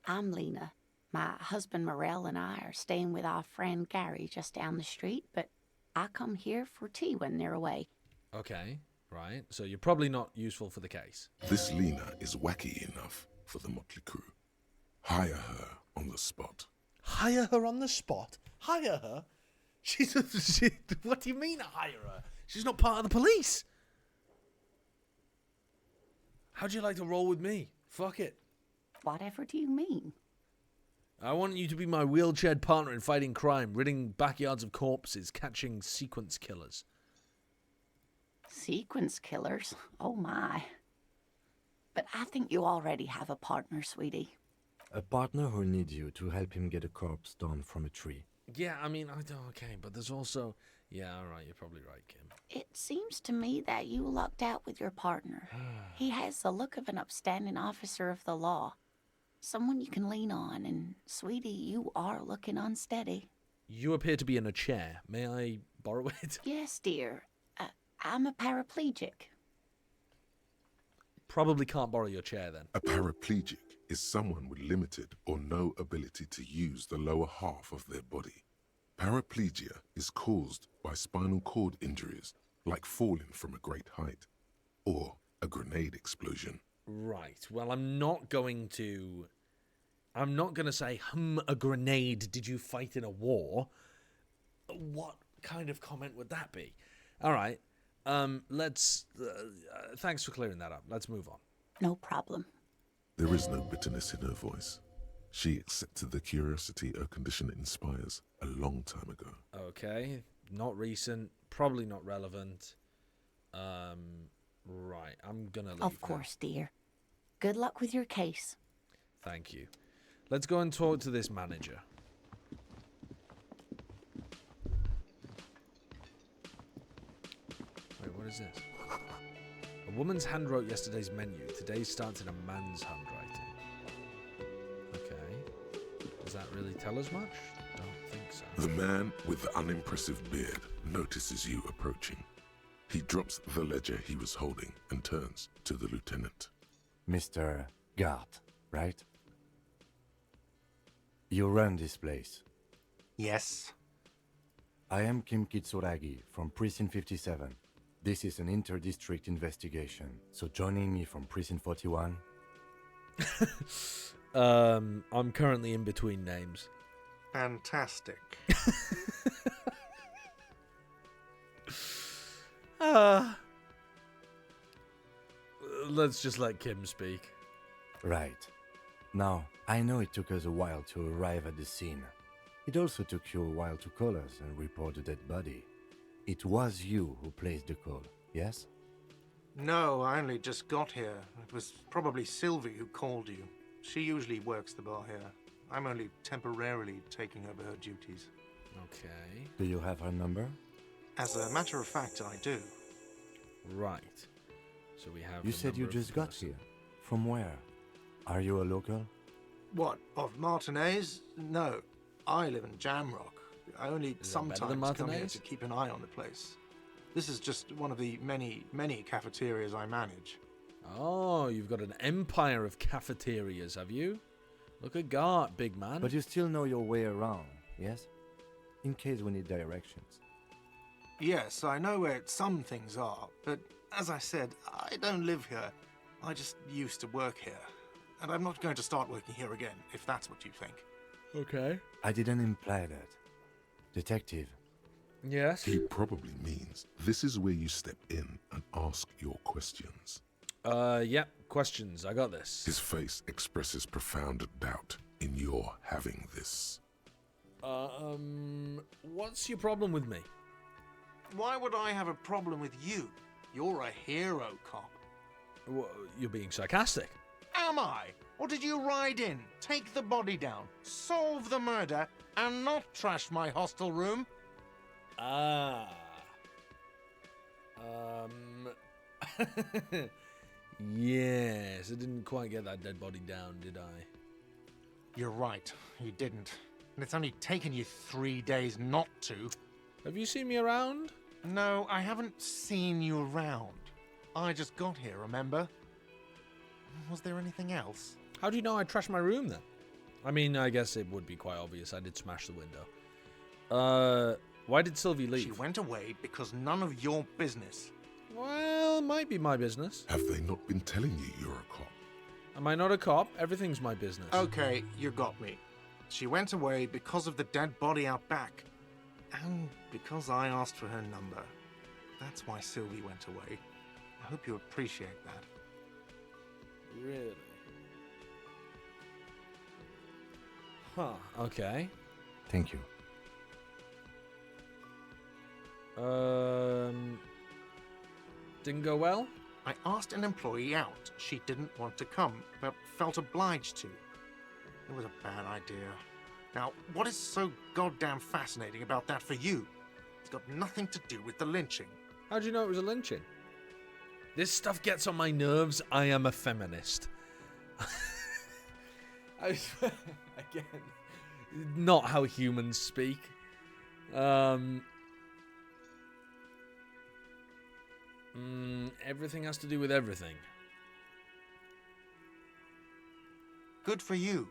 I'm Lena. My husband Morel and I are staying with our friend Gary just down the street, but I come here for tea when they're away. Okay, right. So you're probably not useful for the case. This Lena is wacky enough for the motley crew. Hire her on the spot. Hire her on the spot? Hire her? What do you mean hire her? She's not part of the police. How'd you like to roll with me? Fuck it. Whatever do you mean? I want you to be my wheelchair partner in fighting crime, ridding backyards of corpses, catching sequence killers. Sequence killers? Oh my. But I think you already have a partner, sweetie. A partner who needs you to help him get a corpse down from a tree. Yeah, I mean, okay, but there's also... Yeah, alright, you're probably right, Kim. It seems to me that you lucked out with your partner. He has the look of an upstanding officer of the law. Someone you can lean on, and sweetie, you are looking unsteady. You appear to be in a chair. May I borrow it? Yes, dear. I'm a paraplegic. Probably can't borrow your chair then. A paraplegic is someone with limited or no ability to use the lower half of their body. Paraplegia is caused by spinal cord injuries, like falling from a great height, or a grenade explosion. Right. Well, I'm not going to say, a grenade, did you fight in a war? What kind of comment would that be? All right. Thanks for clearing that up. Let's move on. No problem. There is no bitterness in her voice. She accepted the curiosity her condition inspires a long time ago. Okay. Not recent. Probably not relevant. Right. I'm gonna leave. Of course, dear. Good luck with your case. Thank you. Let's go and talk to this manager. Wait, what is this? A woman's hand wrote yesterday's menu. Today starts in a man's handwriting. Okay. Does that really tell us much? Don't think so. The man with the unimpressive beard notices you approaching. He drops the ledger he was holding and turns to the lieutenant. Mr. Gart, right? You run this place. Yes. I am Kim Kitsuragi from Precinct 57. This is an inter-district investigation, so joining me from Precinct 41... I'm currently in between names. Fantastic. Let's just let Kim speak. Right. Now, I know it took us a while to arrive at the scene. It also took you a while to call us and report the dead body. It was you who placed the call, yes? No, I only just got here. It was probably Sylvie who called you. She usually works the bar here. I'm only temporarily taking over her duties. Okay. Do you have her number? As a matter of fact, I do. Right. So we have... You said you just got here. From where? Are you a local? What, of Martinez? No, I live in Jamrock. I only sometimes come here to keep an eye on the place. This is just one of the many, many cafeterias I manage. Oh, you've got an empire of cafeterias, have you? Look at Gart, big man. But you still know your way around, yes? In case we need directions. Yes, I know where some things are, but as I said, I don't live here. I just used to work here. And I'm not going to start working here again, if that's what you think. Okay. I didn't imply that. Detective. Yes? He probably means this is where you step in and ask your questions. Yep, questions. I got this. His face expresses profound doubt in your having this. What's your problem with me? Why would I have a problem with you? You're a hero cop. Well, you're being sarcastic. Am I? Or did you ride in, take the body down, solve the murder, and not trash my hostel room? Ah. Yes, I didn't quite get that dead body down, did I? You're right, you didn't. And it's only taken you 3 days not to. Have you seen me around? No, I haven't seen you around. I just got here, remember? Was there anything else? How do you know I trashed my room then? I mean, I guess it would be quite obvious. I did smash the window. Why did Sylvie leave? She went away because none of your business. Well, might be my business. Have they not been telling you you're a cop? Am I not a cop? Everything's my business. Okay, you got me. She went away because of the dead body out back. And because I asked for her number. That's why Sylvie went away. I hope you appreciate that. Really? Huh, okay. Thank you. Didn't go well? I asked an employee out. She didn't want to come, but felt obliged to. It was a bad idea. Now, what is so goddamn fascinating about that for you? It's got nothing to do with the lynching. How'd you know it was a lynching? This stuff gets on my nerves. I am a feminist. Again, not how humans speak. Everything has to do with everything. Good for you.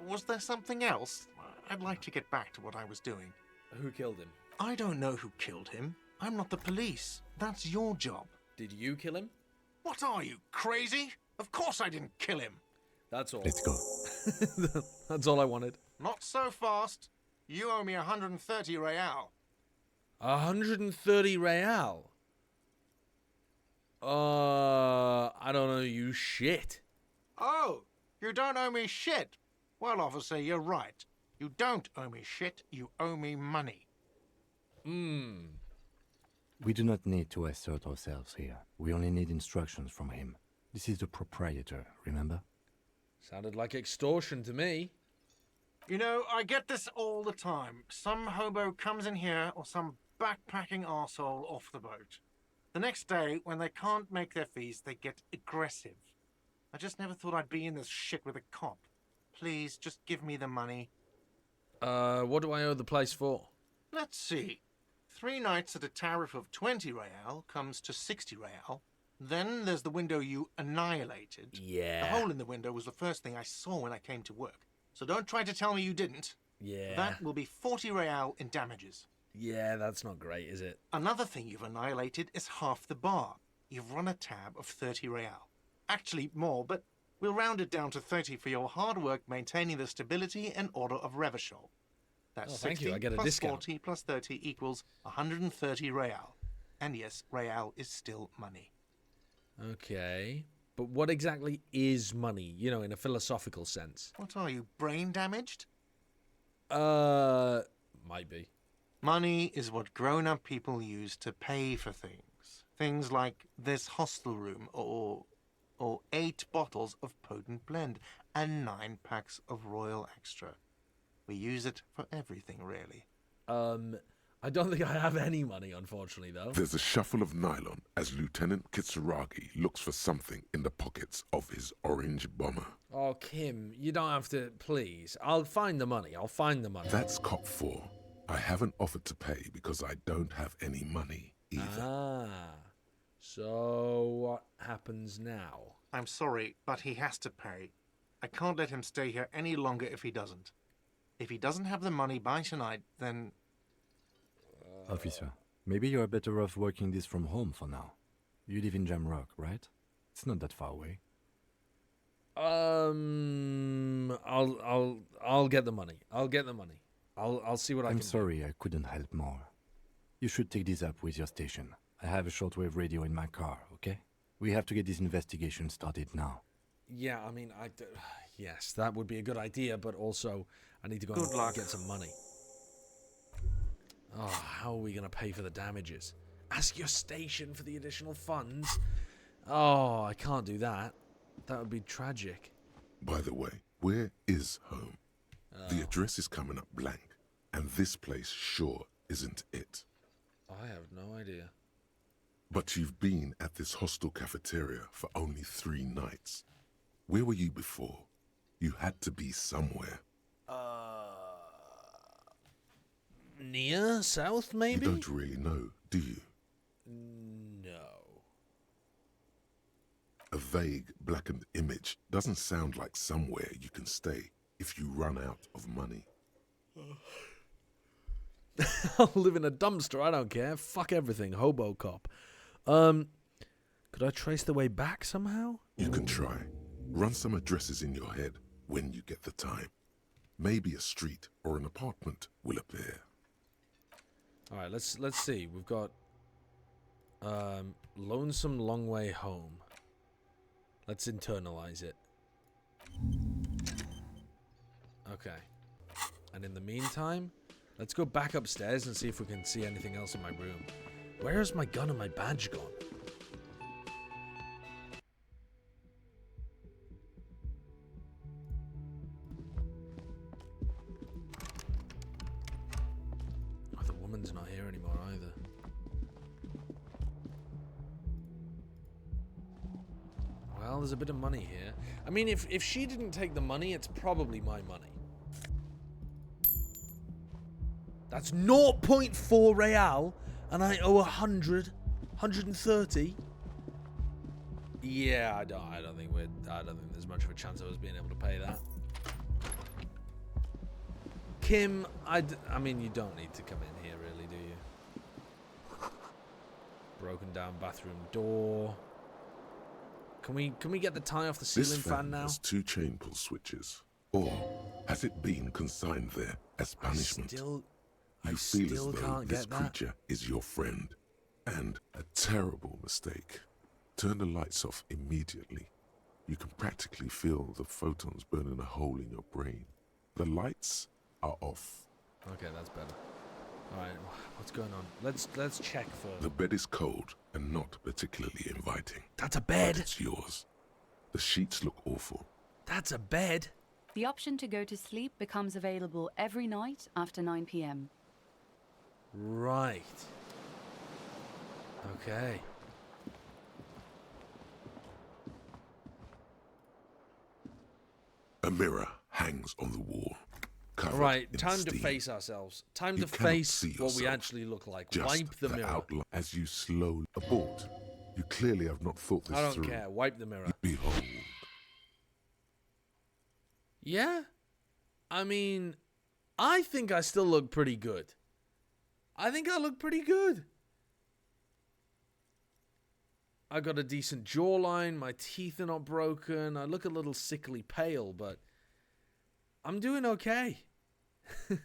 Was there something else? I'd like to get back to what I was doing. Who killed him? I don't know who killed him. I'm not the police. That's your job. Did you kill him? What are you, crazy? Of course I didn't kill him. That's all. Let's go. That's all I wanted. Not so fast. You owe me 130 real. 130 real? I don't know you shit. Oh, you don't owe me shit. Well, officer, you're right. You don't owe me shit. You owe me money. We do not need to assert ourselves here. We only need instructions from him. This is the proprietor, remember? Sounded like extortion to me. You know, I get this all the time. Some hobo comes in here or some backpacking arsehole off the boat. The next day, when they can't make their fees, they get aggressive. I just never thought I'd be in this shit with a cop. Please, just give me the money. What do I owe the place for? Let's see. 3 nights at a tariff of 20 real comes to 60 real. Then there's the window you annihilated. Yeah. The hole in the window was the first thing I saw when I came to work. So don't try to tell me you didn't. Yeah. That will be 40 real in damages. Yeah, that's not great, is it? Another thing you've annihilated is half the bar. You've run a tab of 30 real. Actually, more, but we'll round it down to 30 for your hard work maintaining the stability and order of Revachol. That's 60 thank you. I get a plus discount. 40 plus 30 equals 130 real. And yes, real is still money. Okay. But what exactly is money, you know, in a philosophical sense? What are you, brain damaged? Might be. Money is what grown-up people use to pay for things. Things like this hostel room or 8 bottles of potent blend and 9 packs of Royal Extra. We use it for everything, really. I don't think I have any money, unfortunately, though. There's a shuffle of nylon as Lieutenant Kitsuragi looks for something in the pockets of his orange bomber. Oh, Kim, you don't have to, please. I'll find the money. I'll find the money. That's cop 4. I haven't offered to pay because I don't have any money either. Ah. So what happens now? I'm sorry, but he has to pay. I can't let him stay here any longer if he doesn't. If he doesn't have the money by tonight, then... Officer, maybe you're better off working this from home for now. You live in Jamrock, right? It's not that far away. I'll get the money. I'll get the money. I'll see what I can do. I'm sorry I couldn't help more. You should take this up with your station. I have a shortwave radio in my car, okay? We have to get this investigation started now. Yeah, I mean, yes, that would be a good idea, but also I need to go and get some money. Oh, how are we going to pay for the damages? Ask your station for the additional funds? Oh, I can't do that. That would be tragic. By the way, where is home? The address is coming up blank, and this place sure isn't it. I have no idea. But you've been at this hostel cafeteria for only 3 nights. Where were you before? You had to be somewhere. Near? South, maybe? You don't really know, do you? No. A vague, blackened image doesn't sound like somewhere you can stay if you run out of money. I'll live in a dumpster, I don't care. Fuck everything, hobo cop. Could I trace the way back somehow? You can try. Run some addresses in your head when you get the time. Maybe a street or an apartment will appear. Alright, let's see. We've got Lonesome Long Way Home. Let's internalize it. Okay. And in the meantime, let's go back upstairs and see if we can see anything else in my room. Where is my gun and my badge gone? Oh, the woman's not here anymore either. Well, there's a bit of money here. I mean, if she didn't take the money, it's probably my money. That's 0.4 real, and I owe 130. Yeah, I don't think there's much of a chance of us being able to pay that. Kim, I mean, you don't need to come in here, really, do you? Broken down bathroom door. Can we get the tie off the ceiling fan now? This fan has 2 chain pull switches. Or has it been consigned there as punishment? You feel as though this creature is your friend. And a terrible mistake. Turn the lights off immediately. You can practically feel the photons burning a hole in your brain. The lights are off. Okay, that's better. Alright, what's going on? Let's check first. The bed is cold and not particularly inviting. That's a bed? But it's yours. The sheets look awful. That's a bed? The option to go to sleep becomes available every night after 9 p.m. Right. Okay. A mirror hangs on the wall. Right, time to face ourselves. Time to face what we actually look like. Wipe the mirror. As you slowly abort. You clearly have not thought this through. I don't care. Wipe the mirror. Behold. Yeah? I mean, I think I still look pretty good. I think I look pretty good. I got a decent jawline. My teeth are not broken. I look a little sickly pale, but I'm doing okay.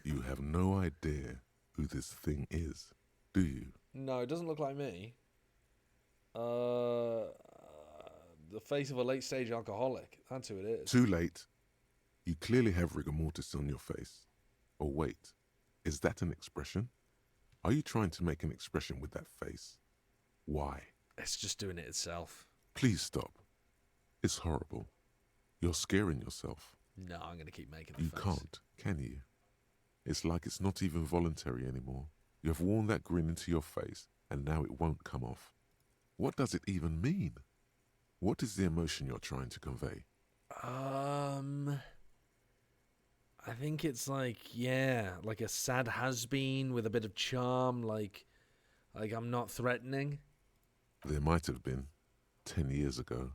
You have no idea who this thing is, do you? No, it doesn't look like me. The face of a late-stage alcoholic. That's who it is. Too late. You clearly have rigor mortis on your face. Oh, wait. Is that an expression? Are you trying to make an expression with that face? Why? It's just doing it itself. Please stop. It's horrible. You're scaring yourself. No, I'm going to keep making the face. You can't, can you? It's like it's not even voluntary anymore. You have worn that grin into your face, and now it won't come off. What does it even mean? What is the emotion you're trying to convey? I think it's like, yeah, like a sad has-been with a bit of charm, like I'm not threatening. There might have been 10 years ago.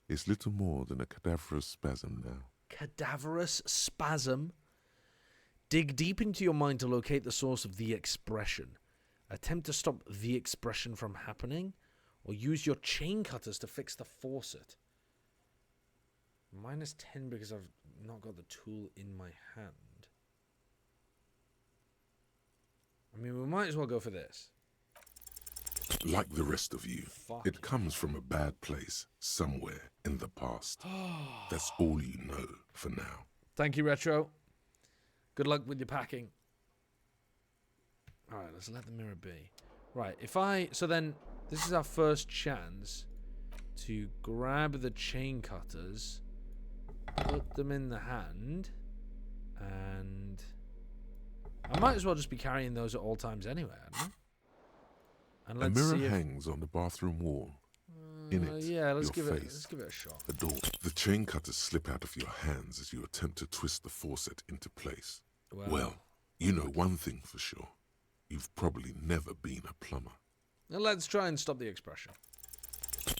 It's little more than a cadaverous spasm now. Cadaverous spasm? Dig deep into your mind to locate the source of the expression. Attempt to stop the expression from happening, or use your chain cutters to fix the faucet. -10 because I've not got the tool in my hand. I mean, we might as well go for this. Like the rest of you, it comes from a bad place somewhere in the past. That's all you know for now. Thank you, Retro. Good luck with your packing. Alright, let's let the mirror be. Right, so then, this is our first chance to grab the chain cutters, put them in the hand, and I might as well just be carrying those at all times anyway, I don't know. And a mirror hangs on the bathroom wall. In it, yeah, let's give it a shot. The door. The chain cutters slip out of your hands as you attempt to twist the faucet into place. Well, you know one thing for sure. you've probably never been a plumber. Now let's try and stop the expression.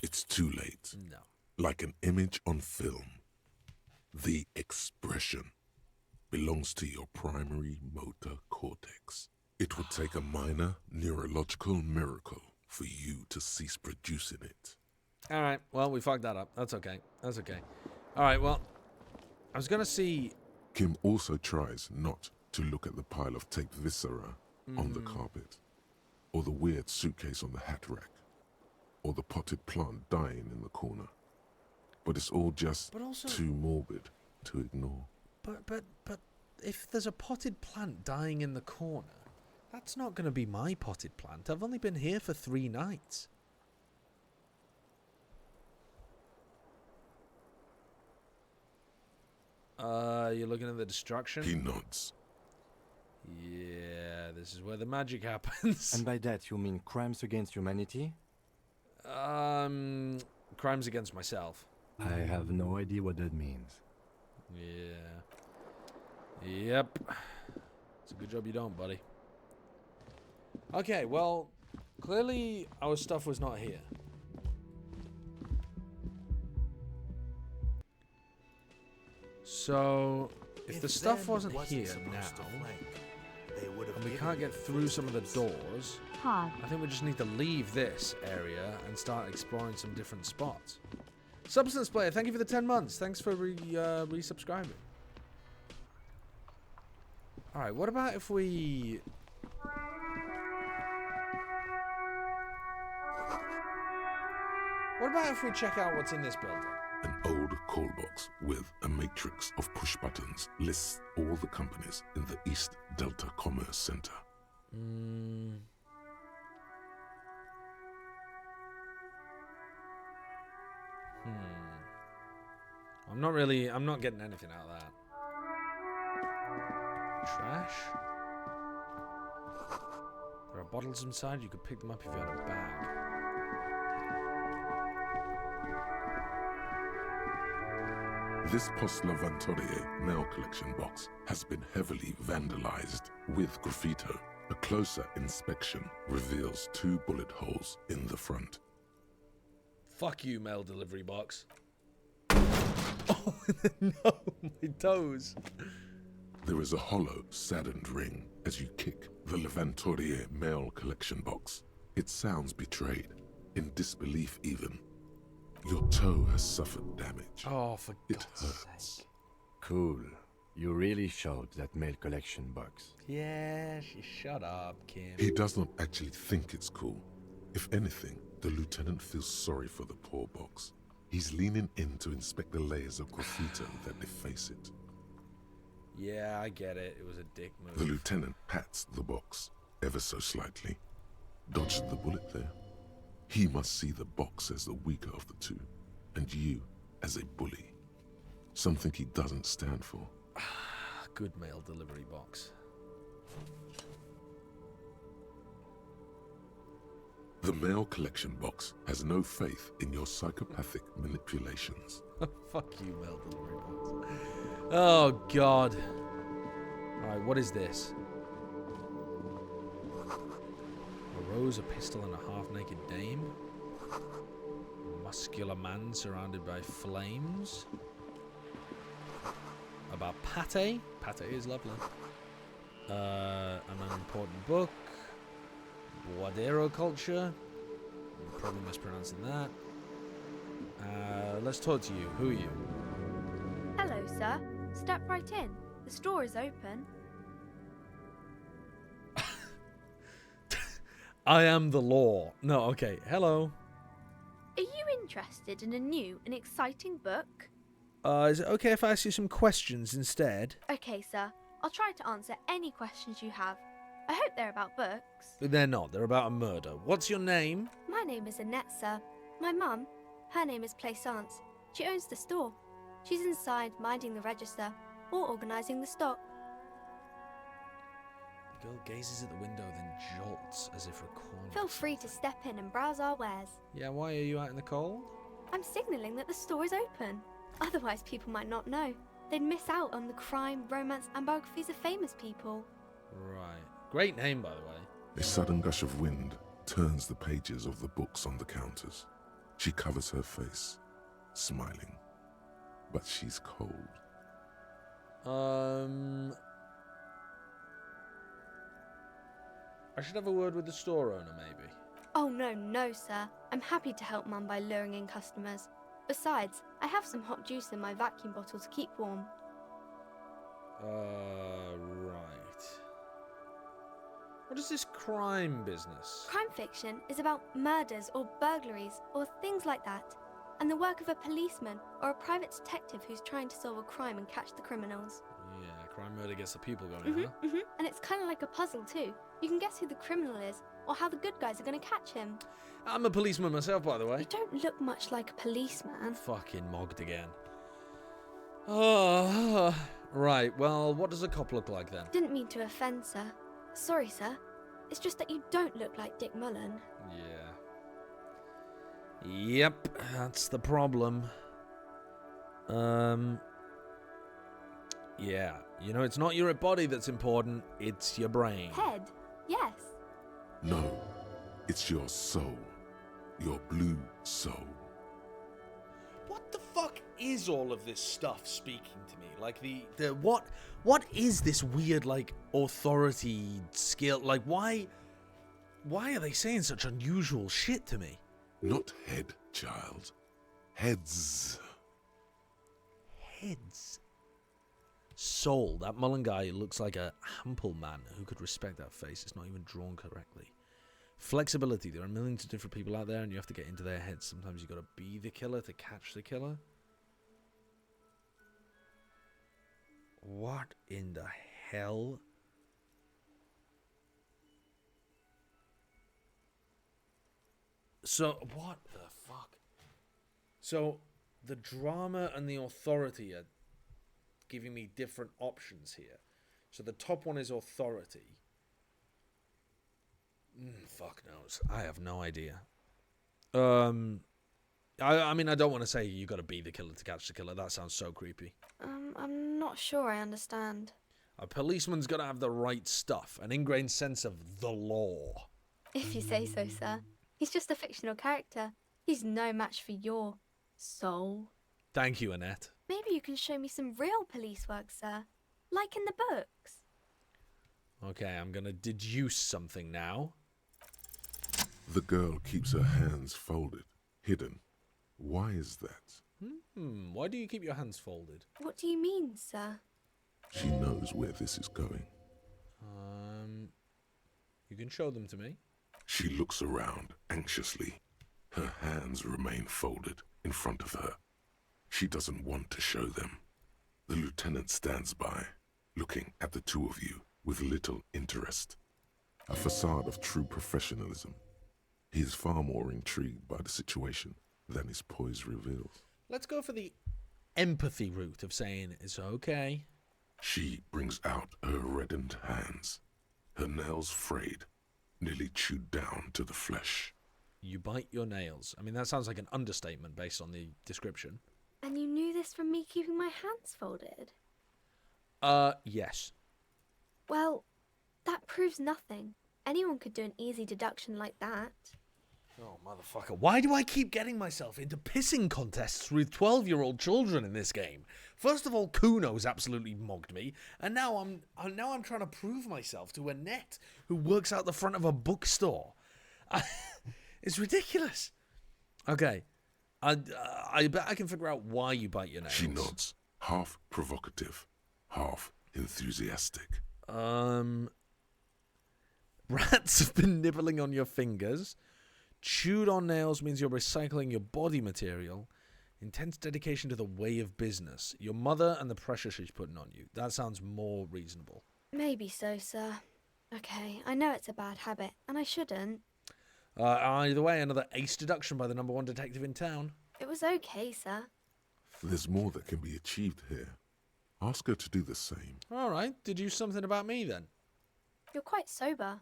It's too late. No. Like an image on film, the expression belongs to your primary motor cortex. It would take a minor neurological miracle for you to cease producing it. All right, well, we fucked that up. That's okay. That's okay. All right, well, I was going to see... Kim also tries not to look at the pile of taped viscera on the carpet, or the weird suitcase on the hat rack, or the potted plant dying in the corner. But it's all just too morbid to ignore. But if there's a potted plant dying in the corner, that's not going to be my potted plant. I've only been here for 3 nights. You're looking at the destruction? He nods. Yeah, this is where the magic happens. And by that you mean crimes against humanity? Crimes against myself. I have no idea what that means. Yeah. Yep. It's a good job you don't, buddy. Okay, well, clearly our stuff was not here. So, if the stuff wasn't here now, and we can't get through some of the doors, I think we just need to leave this area and start exploring some different spots. Substance Player, thank you for the 10 months. Thanks for resubscribing. Alright, what about if we... What about if we check out what's in this building? An old call box with a matrix of push buttons lists all the companies in the East Delta Commerce Center. I'm not getting anything out of that. Trash? There are bottles inside, you could pick them up if you had a bag. This Post Lavantorier mail collection box has been heavily vandalized with graffito. A closer inspection reveals 2 bullet holes in the front. Fuck you, mail delivery box. Oh, no, my toes. There is a hollow, saddened ring as you kick the Lavantorier mail collection box. It sounds betrayed, in disbelief even. Your toe has suffered damage. Oh, for God's hurts. sake. Cool. You really showed that mail collection box. Yeah, shut up, Kim. He does not actually think it's cool. If anything, the lieutenant feels sorry for the poor box. He's leaning in to inspect the layers of graffito that deface it. Yeah, I get it. It was a dick move. The lieutenant pats the box, ever so slightly. Dodged the bullet there. He must see the box as the weaker of the two, and you as a bully. Something he doesn't stand for. Good mail delivery box. The mail collection box has no faith in your psychopathic manipulations. Fuck you, mail delivery box. Oh, God. Alright, what is this? A rose, a pistol, and a half-naked dame? A muscular man surrounded by flames? About pate? Pate is lovely. An unimportant book. Guadero culture. I'm probably mispronouncing that. Let's talk to you. Who are you? Hello, sir. Step right in. The store is open. I am the law. No, okay. Hello. Are you interested in a new and exciting book? Is it okay if I ask you some questions instead? Okay, sir. I'll try to answer any questions you have. I hope they're about books. They're not. They're about a murder. What's your name? My name is Annette, sir. My mum, her name is Plaisance. She owns the store. She's inside minding the register or organising the stock. The girl gazes at the window, then jolts as if recalling. Feel free to step in and browse our wares. Yeah, why are you out in the cold? I'm signalling that the store is open. Otherwise, people might not know. They'd miss out on the crime, romance, and biographies of famous people. Right. Great name, by the way. A sudden gush of wind turns the pages of the books on the counters. She covers her face, smiling. But she's cold. I should have a word with the store owner, maybe. Oh, no, sir. I'm happy to help Mum by luring in customers. Besides, I have some hot juice in my vacuum bottle to keep warm. Right. What is this crime business? Crime fiction is about murders or burglaries or things like that, and the work of a policeman or a private detective who's trying to solve a crime and catch the criminals. Yeah, crime murder gets the people going, huh? And it's kind of like a puzzle too. You can guess who the criminal is or how the good guys are going to catch him. I'm a policeman myself, by the way. You don't look much like a policeman. Fucking mogged again. Oh, right. Well, what does a cop look like then? Didn't mean to offend, sir. Sorry, sir. It's just that you don't look like Dick Mullen. Yeah. Yep, that's the problem. Yeah. You know, it's not your body that's important, it's your brain. Head? Yes. No, it's your soul. Your blue soul. What the fuck is all of this stuff speaking to me? Like what is this weird like authority skill? Like why are they saying such unusual shit to me? Not head, child. Heads. Heads. Soul. That Mullen guy looks like a ample man who could respect that face. It's not even drawn correctly. Flexibility. There are millions of different people out there and you have to get into their heads. Sometimes you got to be the killer to catch the killer. What in the hell? So, what the fuck? So, the drama and the authority are giving me different options here. So, the top one is authority. Fuck knows. I have no idea. I mean, I don't want to say you got to be the killer to catch the killer. That sounds so creepy. I'm not sure I understand. A policeman's got to have the right stuff, an ingrained sense of the law. If you say so, sir. He's just a fictional character. He's no match for your soul. Thank you, Annette. Maybe you can show me some real police work, sir. Like in the books. Okay, I'm going to deduce something now. The girl keeps her hands folded, hidden. Why is that? Why do you keep your hands folded? What do you mean, sir? She knows where this is going. You can show them to me. She looks around anxiously. Her hands remain folded in front of her. She doesn't want to show them. The lieutenant stands by, looking at the two of you with little interest. A facade of true professionalism. He is far more intrigued by the situation than his poise reveals. Let's go for the empathy route of saying it's okay. She brings out her reddened hands, her nails frayed, nearly chewed down to the flesh. You bite your nails. I mean, that sounds like an understatement based on the description. And you knew this from me keeping my hands folded? Yes. Well, that proves nothing. Anyone could do an easy deduction like that. Oh, motherfucker. Why do I keep getting myself into pissing contests with 12-year-old children in this game? First of all, Kuno's absolutely mogged me, and now I'm trying to prove myself to Annette, who works out the front of a bookstore. It's ridiculous. Okay. I bet I can figure out why you bite your nails. She nods, half provocative, half enthusiastic. Rats have been nibbling on your fingers. Chewed on nails means you're recycling your body material. Intense dedication to the way of business. Your mother and the pressure she's putting on you. That sounds more reasonable. Maybe so, sir. Okay, I know it's a bad habit, and I shouldn't. Either way, another ace deduction by the #1 detective in town. It was okay, sir. There's more that can be achieved here. Ask her to do the same. All right, deduce something about me then. You're quite sober.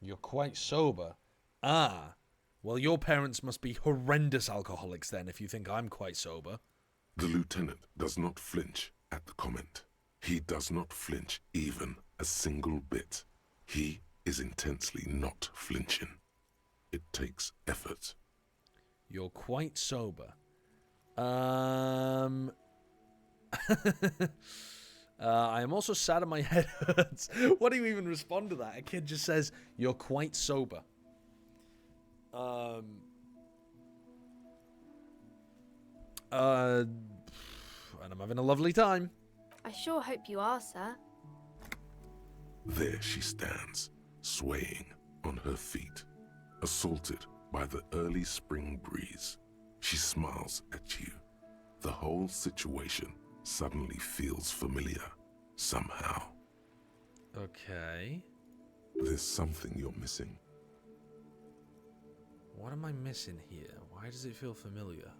You're quite sober? Ah, well, your parents must be horrendous alcoholics then if you think I'm quite sober. The lieutenant does not flinch at the comment. He does not flinch even a single bit. He is intensely not flinching. It takes effort. You're quite sober. I am also sad and my head hurts. What do you even respond to that? A kid just says, you're quite sober. And I'm having a lovely time. I sure hope you are, sir. There she stands, swaying on her feet, assaulted by the early spring breeze. She smiles at you. The whole situation suddenly feels familiar, somehow. Okay. There's something you're missing. What am I missing here? Why does it feel familiar?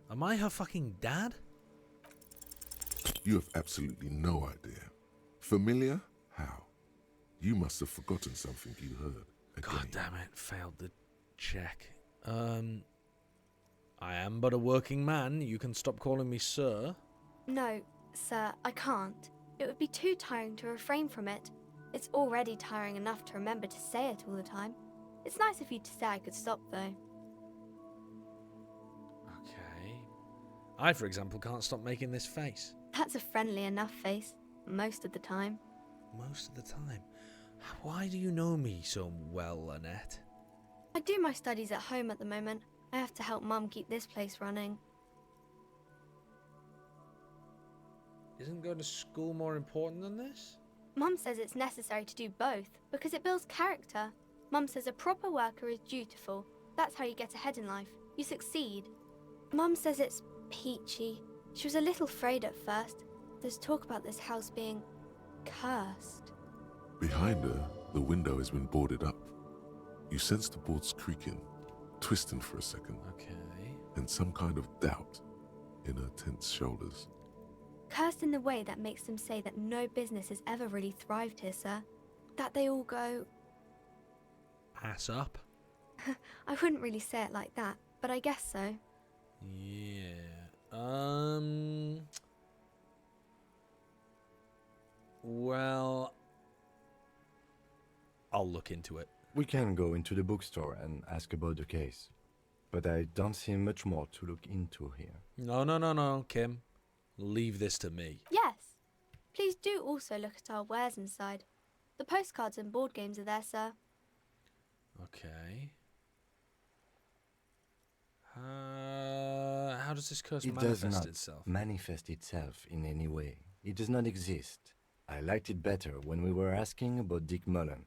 Am I her fucking dad? You have absolutely no idea. Familiar? How? You must have forgotten something you heard. God damn it, failed the check. I am but a working man. You can stop calling me sir. No, sir, I can't. It would be too tiring to refrain from it. It's already tiring enough to remember to say it all the time. It's nice of you to say I could stop, though. Okay. I, for example, can't stop making this face. That's a friendly enough face, most of the time. Most of the time? Why do you know me so well, Annette? I do my studies at home at the moment. I have to help Mum keep this place running. Isn't going to school more important than this? Mum says it's necessary to do both, because it builds character. Mum says a proper worker is dutiful. That's how you get ahead in life. You succeed. Mum says it's peachy. She was a little afraid at first. There's talk about this house being cursed. Behind her, the window has been boarded up. You sense the boards creaking, twisting for a second. Okay. And some kind of doubt in her tense shoulders. Cursed in the way that makes them say that no business has ever really thrived here, sir. That they all go... ass up? I wouldn't really say it like that, but I guess so. Yeah. Well... I'll look into it. We can go into the bookstore and ask about the case. But I don't see much more to look into here. No, Kim. Leave this to me. Yes. Please do also look at our wares inside. The postcards and board games are there, sir. Okay. How does this curse manifest does not itself? manifest itself in any way. It does not exist. I liked it better when we were asking about Dick Mullen.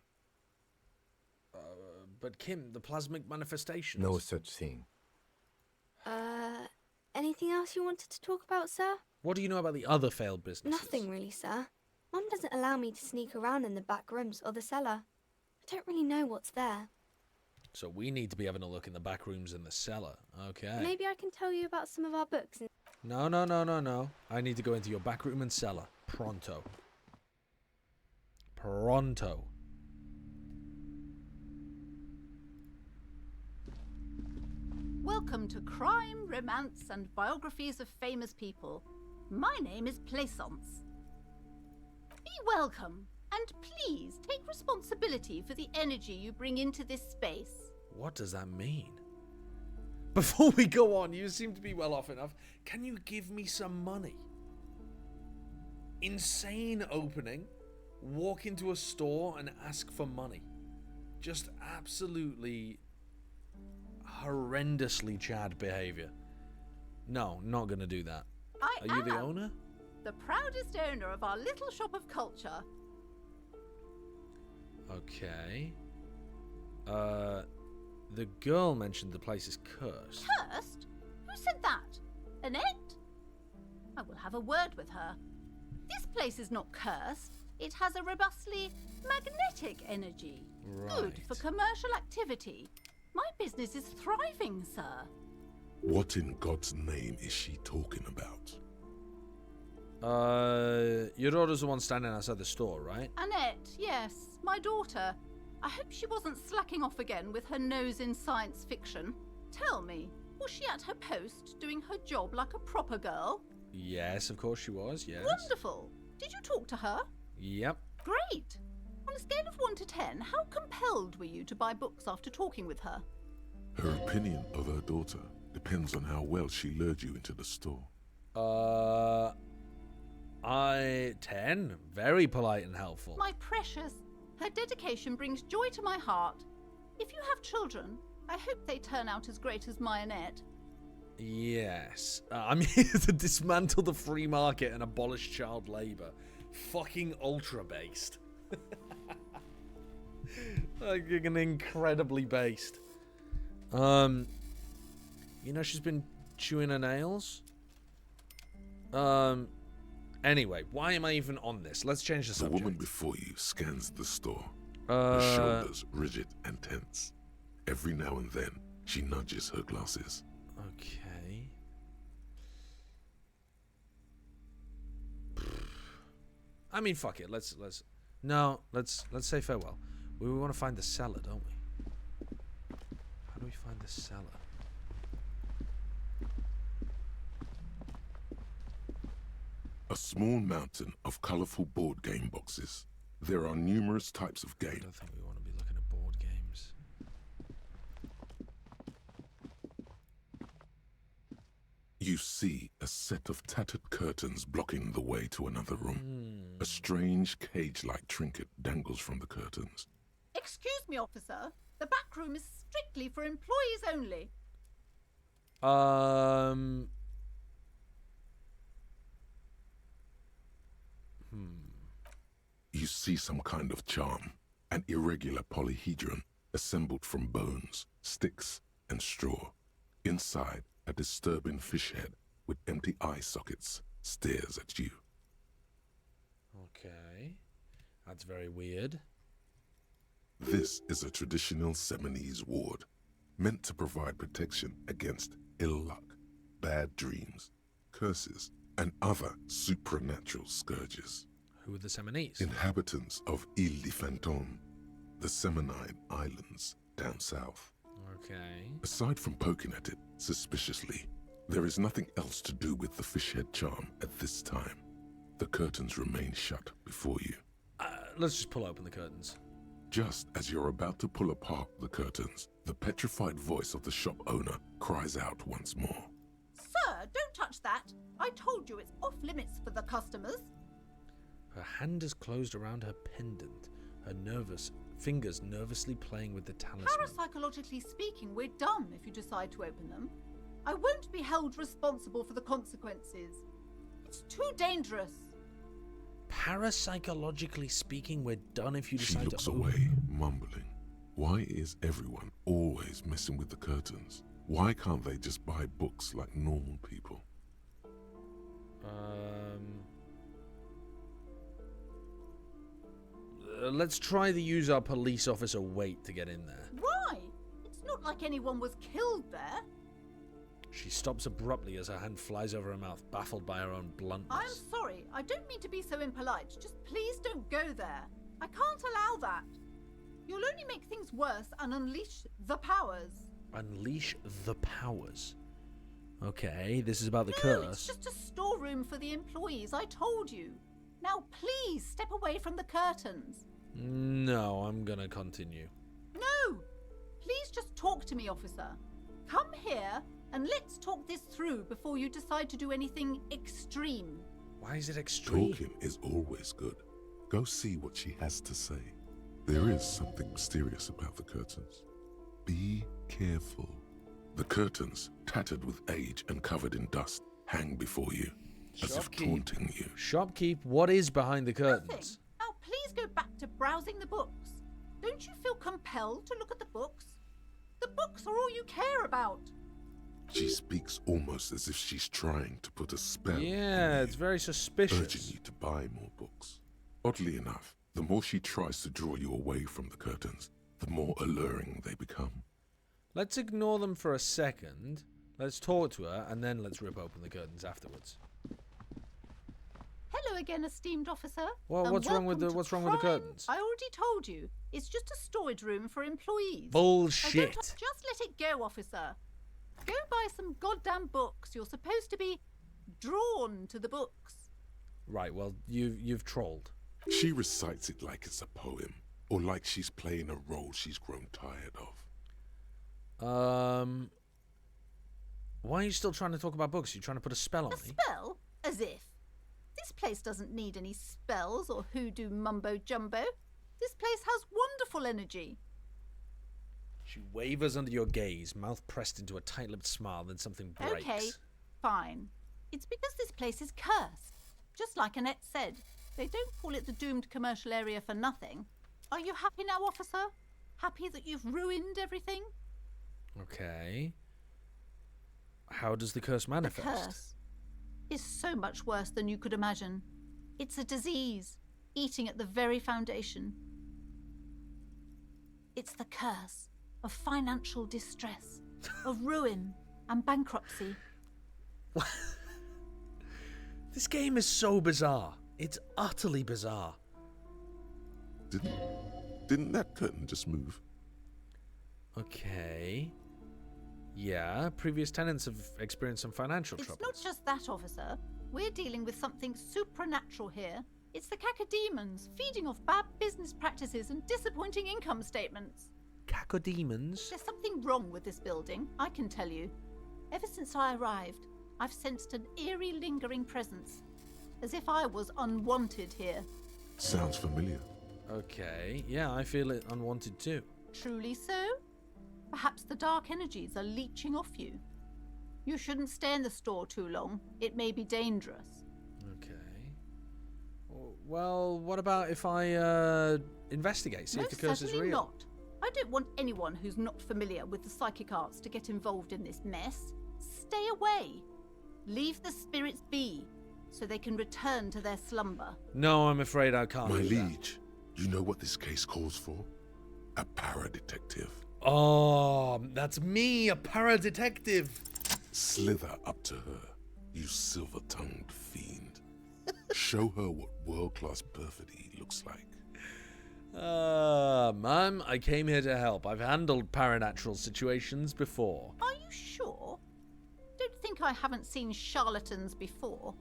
But Kim, the plasmic manifestations... No such thing. Anything else you wanted to talk about, sir? What do you know about the other failed businesses? Nothing really, sir. Mum doesn't allow me to sneak around in the back rooms or the cellar. I don't really know what's there. So we need to be having a look in the back rooms and the cellar. Okay. Maybe I can tell you about some of our books. No. I need to go into your back room and cellar. Pronto. Welcome to Crime, Romance, and Biographies of Famous People. My name is Plaisance. Be welcome, and please take responsibility for the energy you bring into this space. What does that mean? Before we go on, you seem to be well off enough. Can you give me some money? Insane opening. Walk into a store and ask for money. Just absolutely horrendously Chad behavior. No, not gonna do that. Are you the owner? The proudest owner of our little shop of culture. Okay. The girl mentioned the place is cursed. Cursed? Who said that? Annette? I will have a word with her. This place is not cursed. It has a robustly magnetic energy. Right. Good for commercial activity. My business is thriving, sir. What in God's name is she talking about? Your daughter's the one standing outside the store, right? Annette, yes, my daughter. I hope she wasn't slacking off again with her nose in science fiction. Tell me, was she at her post doing her job like a proper girl? Yes, of course she was, yes. Wonderful. Did you talk to her? Yep. Great! On a scale of 1 to 10, how compelled were you to buy books after talking with her? Her opinion of her daughter depends on how well she lured you into the store. 10. Very polite and helpful. My precious, her dedication brings joy to my heart. If you have children, I hope they turn out as great as Mayonette. Yes. I'm here to dismantle the free market and abolish child labor. Fucking ultra based. Like an incredibly based. You know, she's been chewing her nails. Anyway, why am I even on this? Let's change the subject. The woman before you scans the store. Her shoulders rigid and tense. Every now and then, she nudges her glasses. Okay. I mean, fuck it. Let's say farewell. We want to find the cellar, don't we? How do we find the cellar? A small mountain of colorful board game boxes. There are numerous types of games. I don't think we want to be looking at board games. You see a set of tattered curtains blocking the way to another room. A strange cage-like trinket dangles from the curtains. Excuse me, officer. The back room is strictly for employees only. You see some kind of charm, an irregular polyhedron assembled from bones, sticks, and straw. Inside, a disturbing fish head with empty eye sockets stares at you. Okay. That's very weird. This is a traditional Seminese ward, meant to provide protection against ill luck, bad dreams, curses, and other supernatural scourges. Who are the Seminese? Inhabitants of Ile de Fantôme, the Seminine Islands down south. Okay. Aside from poking at it suspiciously, there is nothing else to do with the fish head charm at this time. The curtains remain shut before you. Let's just pull open the curtains. Just as you're about to pull apart the curtains, the petrified voice of the shop owner cries out once more. Sir, don't touch that. I told you it's off limits for the customers. Her hand is closed around her pendant, her fingers nervously playing with the talisman. Parapsychologically speaking, we're done if you decide to open them. I won't be held responsible for the consequences. It's too dangerous. Parapsychologically speaking, we're done if you decide to open. She looks away, mumbling. Why is everyone always messing with the curtains? Why can't they just buy books like normal people? Let's try to use our police officer weight to get in there. Why? It's not like anyone was killed there. She stops abruptly as her hand flies over her mouth, baffled by her own bluntness. I'm sorry. I don't mean to be so impolite. Just please don't go there. I can't allow that. You'll only make things worse and unleash the powers. Unleash the powers? Okay, this is about the No, curse. It's just a storeroom for the employees, I told you. Now please step away from the curtains. No, I'm gonna continue. No! Please just talk to me, officer. Come here and let's talk this through before you decide to do anything extreme. Why is it extreme? Talking is always good. Go see what she has to say. There is something mysterious about the curtains. Be careful. The curtains, tattered with age and covered in dust, hang before you, as if taunting you. Shopkeep, what is behind the curtains? Nothing. Now please go back to browsing the books. Don't you feel compelled to look at the books? The books are all you care about. She speaks almost as if she's trying to put a spell on you, it's very suspicious. urging you to buy more books. Oddly enough, the more she tries to draw you away from the curtains, the more alluring they become. Let's ignore them for a second. Let's talk to her, and then let's rip open the curtains afterwards. Hello again, esteemed officer. Well, and what's wrong with the welcome to curtains? I already told you. It's just a storage room for employees. Bullshit. Just let it go, officer. Go buy some goddamn books. You're supposed to be drawn to the books. Right, well, you've trolled. She recites it like it's a poem, or like she's playing a role she's grown tired of. Why are you still trying to talk about books? Are you trying to put a spell on me? Spell? As if. This place doesn't need any spells or hoodoo mumbo-jumbo. This place has wonderful energy. She wavers under your gaze, mouth pressed into a tight-lipped smile, then something breaks. Okay, fine. It's because this place is cursed. Just like Annette said, they don't call it the doomed commercial area for nothing. Are you happy now, officer? Happy that you've ruined everything? Okay. How does the curse manifest? The curse is so much worse than you could imagine. It's a disease, eating at the very foundation. It's the curse of financial distress, of ruin and bankruptcy. This game is so bizarre. It's utterly bizarre. Didn't that curtain just move? Okay. Yeah, previous tenants have experienced some financial troubles. It's not just that, officer. We're dealing with something supernatural here. It's the cacodemons feeding off bad business practices and disappointing income statements. Cacodemons? There's something wrong with this building, I can tell you. Ever since I arrived, I've sensed an eerie, lingering presence, as if I was unwanted here. Sounds familiar. Okay, yeah, I feel it unwanted too. Truly so? Perhaps the dark energies are leeching off you. You shouldn't stay in the store too long. It may be dangerous. Okay. Well, what about if I investigate, see if the curse is real? Not. I don't want anyone who's not familiar with the psychic arts to get involved in this mess. Stay away. Leave the spirits be, so they can return to their slumber. No, I'm afraid I can't. My liege, you know what this case calls for? A paradetective. Oh, that's me, a paradetective. Slither up to her, you silver-tongued fiend. Show her what world-class perfidy looks like. Ma'am, I came here to help. I've handled paranatural situations before. Are you sure? Don't think I haven't seen charlatans before.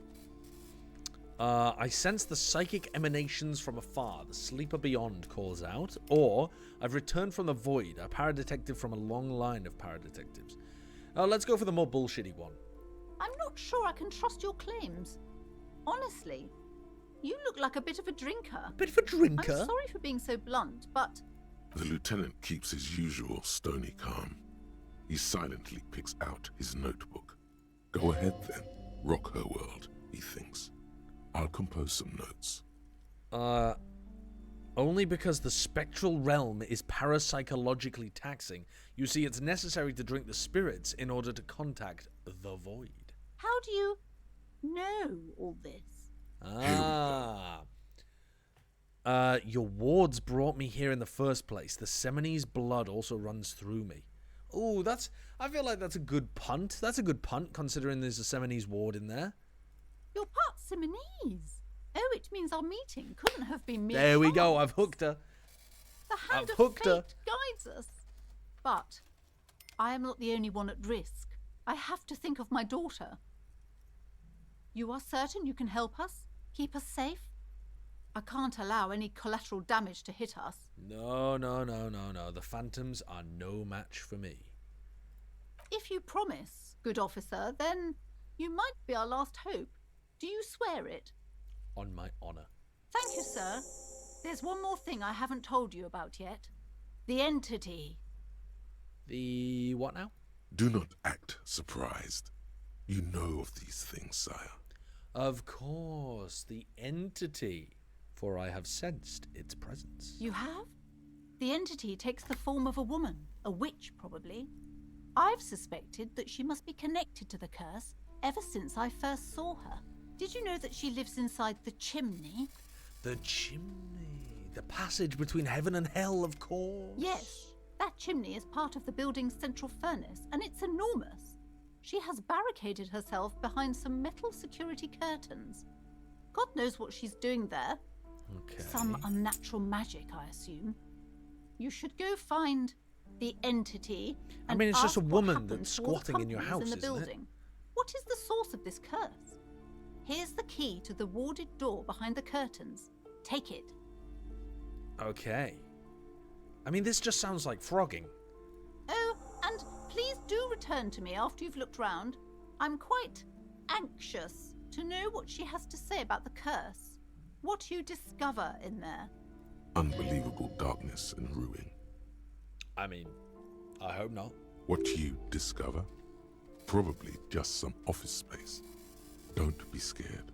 I sense the psychic emanations from afar, the sleeper beyond calls out, or I've returned from the void, a paradetective from a long line of paradetectives. Let's go for the more bullshitty one. I'm not sure I can trust your claims. Honestly, you look like a bit of a drinker. A bit of a drinker? I'm sorry for being so blunt, but... The lieutenant keeps his usual stony calm. He silently picks out his notebook. Go ahead then, rock her world, he thinks. I'll compose some notes. Only because the spectral realm is parapsychologically taxing. You see, it's necessary to drink the spirits in order to contact the void. How do you know all this? Your wards brought me here in the first place. The Seminese blood also runs through me. Oh, I feel like that's a good punt. That's a good punt, considering there's a Seminese ward in there. You're part Seminese. Oh, it means our meeting couldn't have been mere There we chance. go. I've hooked her. The hand I've of hooked fate her. guides us. But I am not the only one at risk. I have to think of my daughter. You are certain you can help us? Keep us safe? I can't allow any collateral damage to hit us. No. The phantoms are no match for me. If you promise, good officer, then you might be our last hope. Do you swear it? On my honor. Thank you, sir. There's one more thing I haven't told you about yet. The entity. The what now? Do not act surprised. You know of these things, sire. Of course, the entity, for I have sensed its presence. You have? The entity takes the form of a woman, a witch probably. I've suspected that she must be connected to the curse ever since I first saw her. Did you know that she lives inside the chimney? The chimney. The passage between heaven and hell, of course. Yes. That chimney is part of the building's central furnace, and it's enormous. She has barricaded herself behind some metal security curtains. God knows what she's doing there. Okay. Some unnatural magic, I assume. You should go find the entity and I mean, it's just a ask what woman happened that's to all the squatting in your companies house, in the isn't it? building. What is the source of this curse? Here's the key to the warded door behind the curtains. Take it. Okay. I mean, this just sounds like frogging. Oh, and please do return to me after you've looked round. I'm quite anxious to know what she has to say about the curse. What you discover in there. Unbelievable darkness and ruin. I mean, I hope not. What you discover? Probably just some office space. Don't be scared.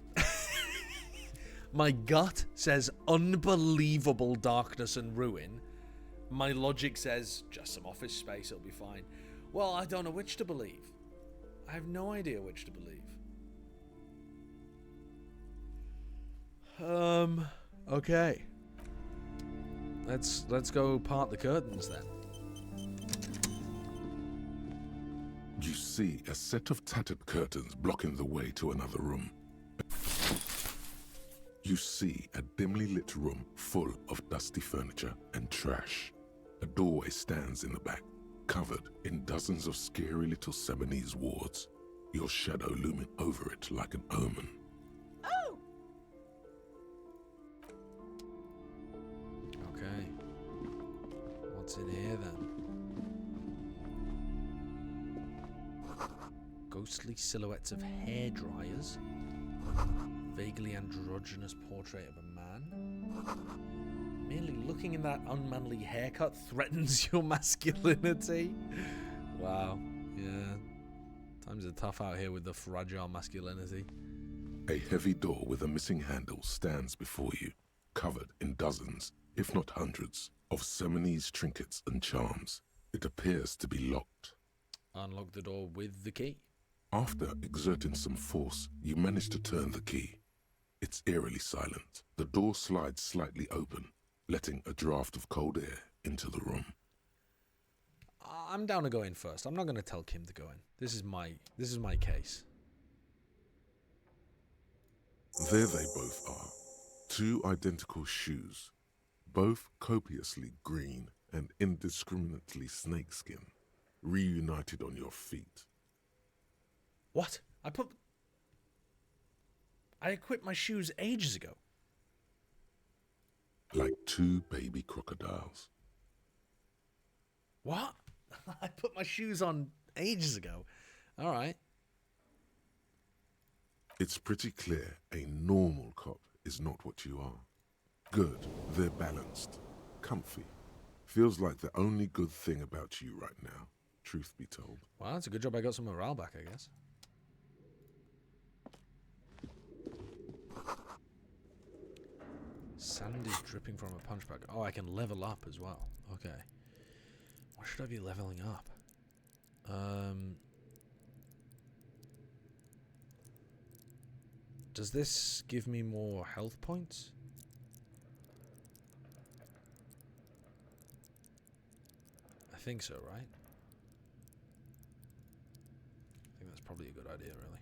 My gut says unbelievable darkness and ruin. My logic says just some office space, it'll be fine. Well, I don't know which to believe. I have no idea which to believe. Okay. Let's go part the curtains then. You see a set of tattered curtains blocking the way to another room. You see a dimly lit room full of dusty furniture and trash. A doorway stands in the back, covered in dozens of scary little Seminese wards, your shadow looming over it like an omen. Oh! Okay. What's in here then? Ghostly silhouettes of hairdryers. Vaguely androgynous portrait of a man. Merely looking in that unmanly haircut threatens your masculinity. Wow. Yeah. Times are tough out here with the fragile masculinity. A heavy door with a missing handle stands before you, covered in dozens, if not hundreds, of Seminese trinkets and charms. It appears to be locked. Unlock the door with the key. After exerting some force, you manage to turn the key. It's eerily silent. The door slides slightly open, letting a draft of cold air into the room. I'm down to go in first. I'm not going to tell Kim to go in. This is my case. There they both are. Two identical shoes, both copiously green and indiscriminately snakeskin, reunited on your feet. What? I equipped my shoes ages ago. Like two baby crocodiles. What? I put my shoes on ages ago. All right. It's pretty clear a normal cop is not what you are. Good, they're balanced, comfy. Feels like the only good thing about you right now, truth be told. Well, it's a good job I got some morale back, I guess. Sand is dripping from a punch bag. Oh, I can level up as well. Okay. What should I be leveling up? Does this give me more health points? I think so, right? I think that's probably a good idea, really.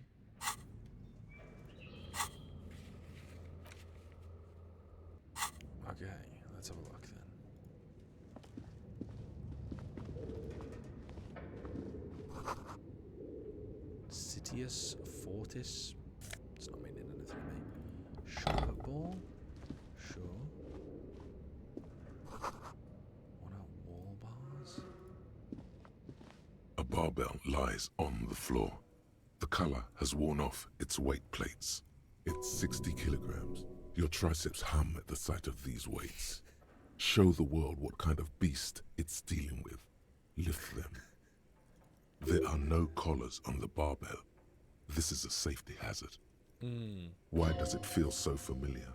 Okay, let's have a look then. Citius Fortis. It's not meaning anything to me. Shot ball. Sure. What are wall bars? A barbell lies on the floor. The color has worn off its weight plates. It's 60 kilograms. Your triceps hum at the sight of these weights. Show the world what kind of beast it's dealing with. Lift them. There are no collars on the barbell. This is a safety hazard. Why does it feel so familiar?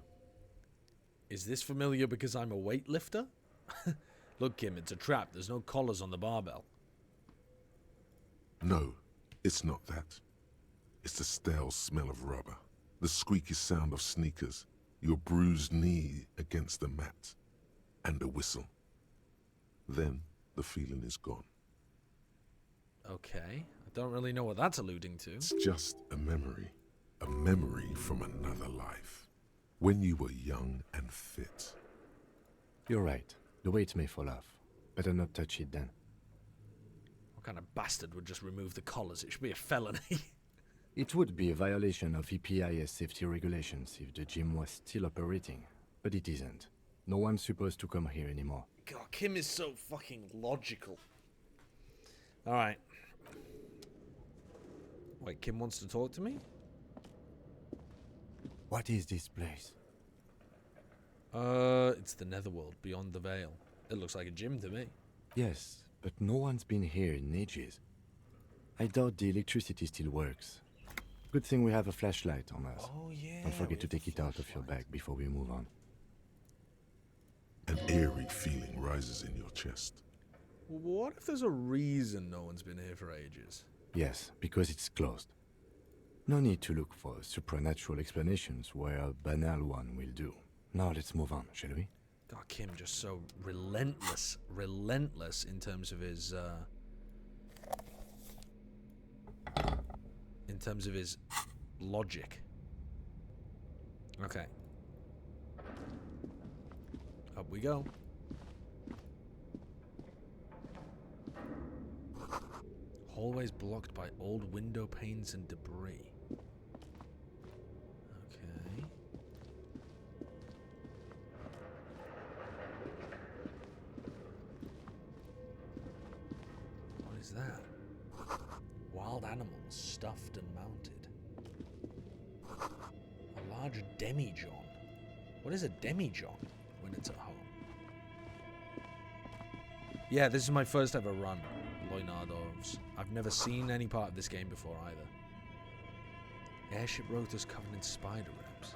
Is this familiar because I'm a weightlifter? Look, Kim, it's a trap. There's no collars on the barbell. No, it's not that. It's the stale smell of rubber, the squeaky sound of sneakers, your bruised knee against the mat, and a whistle. Then the feeling is gone. Okay, I don't really know what that's alluding to. It's just a memory from another life, when you were young and fit. You're right. The weight may fall off. Better not touch it then. What kind of bastard would just remove the collars? It should be a felony. It would be a violation of EPIS safety regulations if the gym was still operating. but it isn't. No one's supposed to come here anymore. God, Kim is so fucking logical. Alright. Wait, Kim wants to talk to me? What is this place? It's the Netherworld, beyond the veil. It looks like a gym to me. Yes, but no one's been here in ages. I doubt the electricity still works. Good thing we have a flashlight on us. Oh, yeah. Don't forget to take it out of your bag before we move on. An eerie feeling rises in your chest. What if there's a reason no one's been here for ages? Yes, because it's closed. No need to look for supernatural explanations where a banal one will do. Now let's move on, shall we? God, Kim just so relentless in terms of his, logic. Okay. Up we go. Hallways blocked by old window panes and debris. Okay. What is that? Wild animals stuffed and mounted. A large demijohn. What is a demijohn when it's at home? Yeah, this is my first ever run, Leonardo's. I've never seen any part of this game before either. Airship rotors covered in spider webs.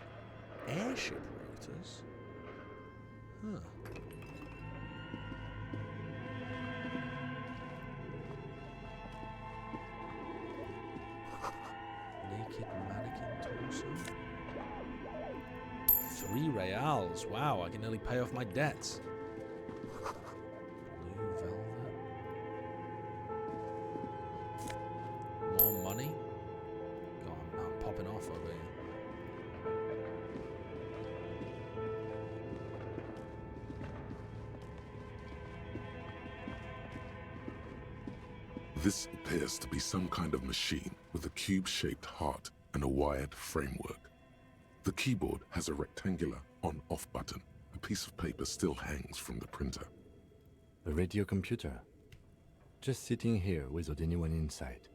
Airship rotors? Huh. Naked mannequin torso. 3 reals. Wow, I can nearly pay off my debts. Blue velvet. More money. God, I'm popping off over here. This appears to be some kind of machine with a cube-shaped heart and a wired framework. The keyboard has a rectangular on-off button. A piece of paper still hangs from the printer. A radio computer. Just sitting here without anyone inside.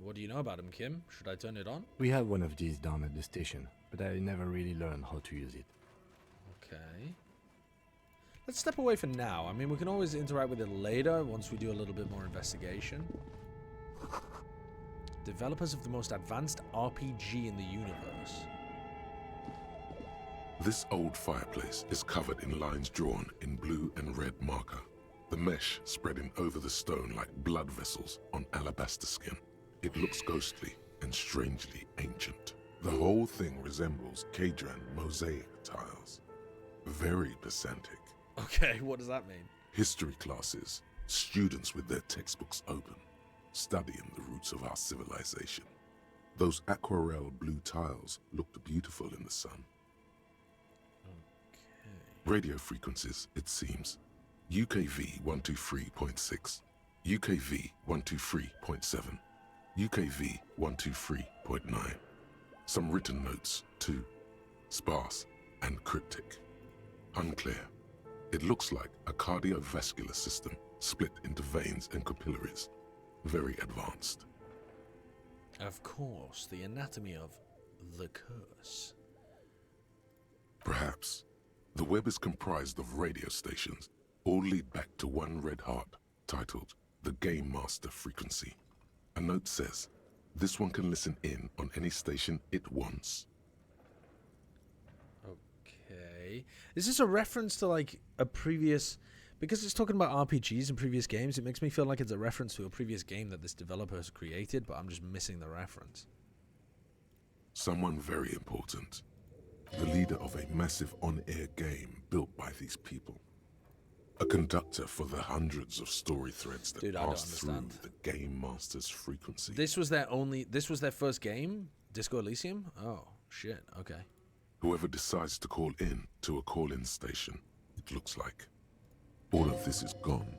What do you know about him, Kim? Should I turn it on? We have one of these down at the station, but I never really learned how to use it. Okay. Let's step away for now. I mean, we can always interact with it later once we do a little bit more investigation. Developers of the most advanced RPG in the universe. This old fireplace is covered in lines drawn in blue and red marker. The mesh spreading over the stone like blood vessels on alabaster skin. It looks ghostly and strangely ancient. The whole thing resembles Kadran mosaic tiles. Very pedantic. Okay, what does that mean? History classes, students with their textbooks open, studying the roots of our civilization. Those aquarelle blue tiles looked beautiful in the sun. Okay. Radio frequencies, it seems. UKV 123.6, UKV 123.7, UKV 123.9. Some written notes, too. Sparse and cryptic. Unclear. It looks like a cardiovascular system split into veins and capillaries. Very advanced. Of course, the anatomy of the curse. Perhaps. The web is comprised of radio stations, all lead back to one red heart, titled the Game Master Frequency. A note says, this one can listen in on any station it wants. Okay. Is this a reference to like a previous... Because it's talking about RPGs and previous games, it makes me feel like it's a reference to a previous game that this developer has created, but I'm just missing the reference. Someone very important. The leader of a massive on-air game built by these people. A conductor for the hundreds of story threads that pass through the Game Master's frequency. This was their first game? Disco Elysium? Oh, shit, okay. Whoever decides to call in to a call-in station, it looks like. All of this is gone,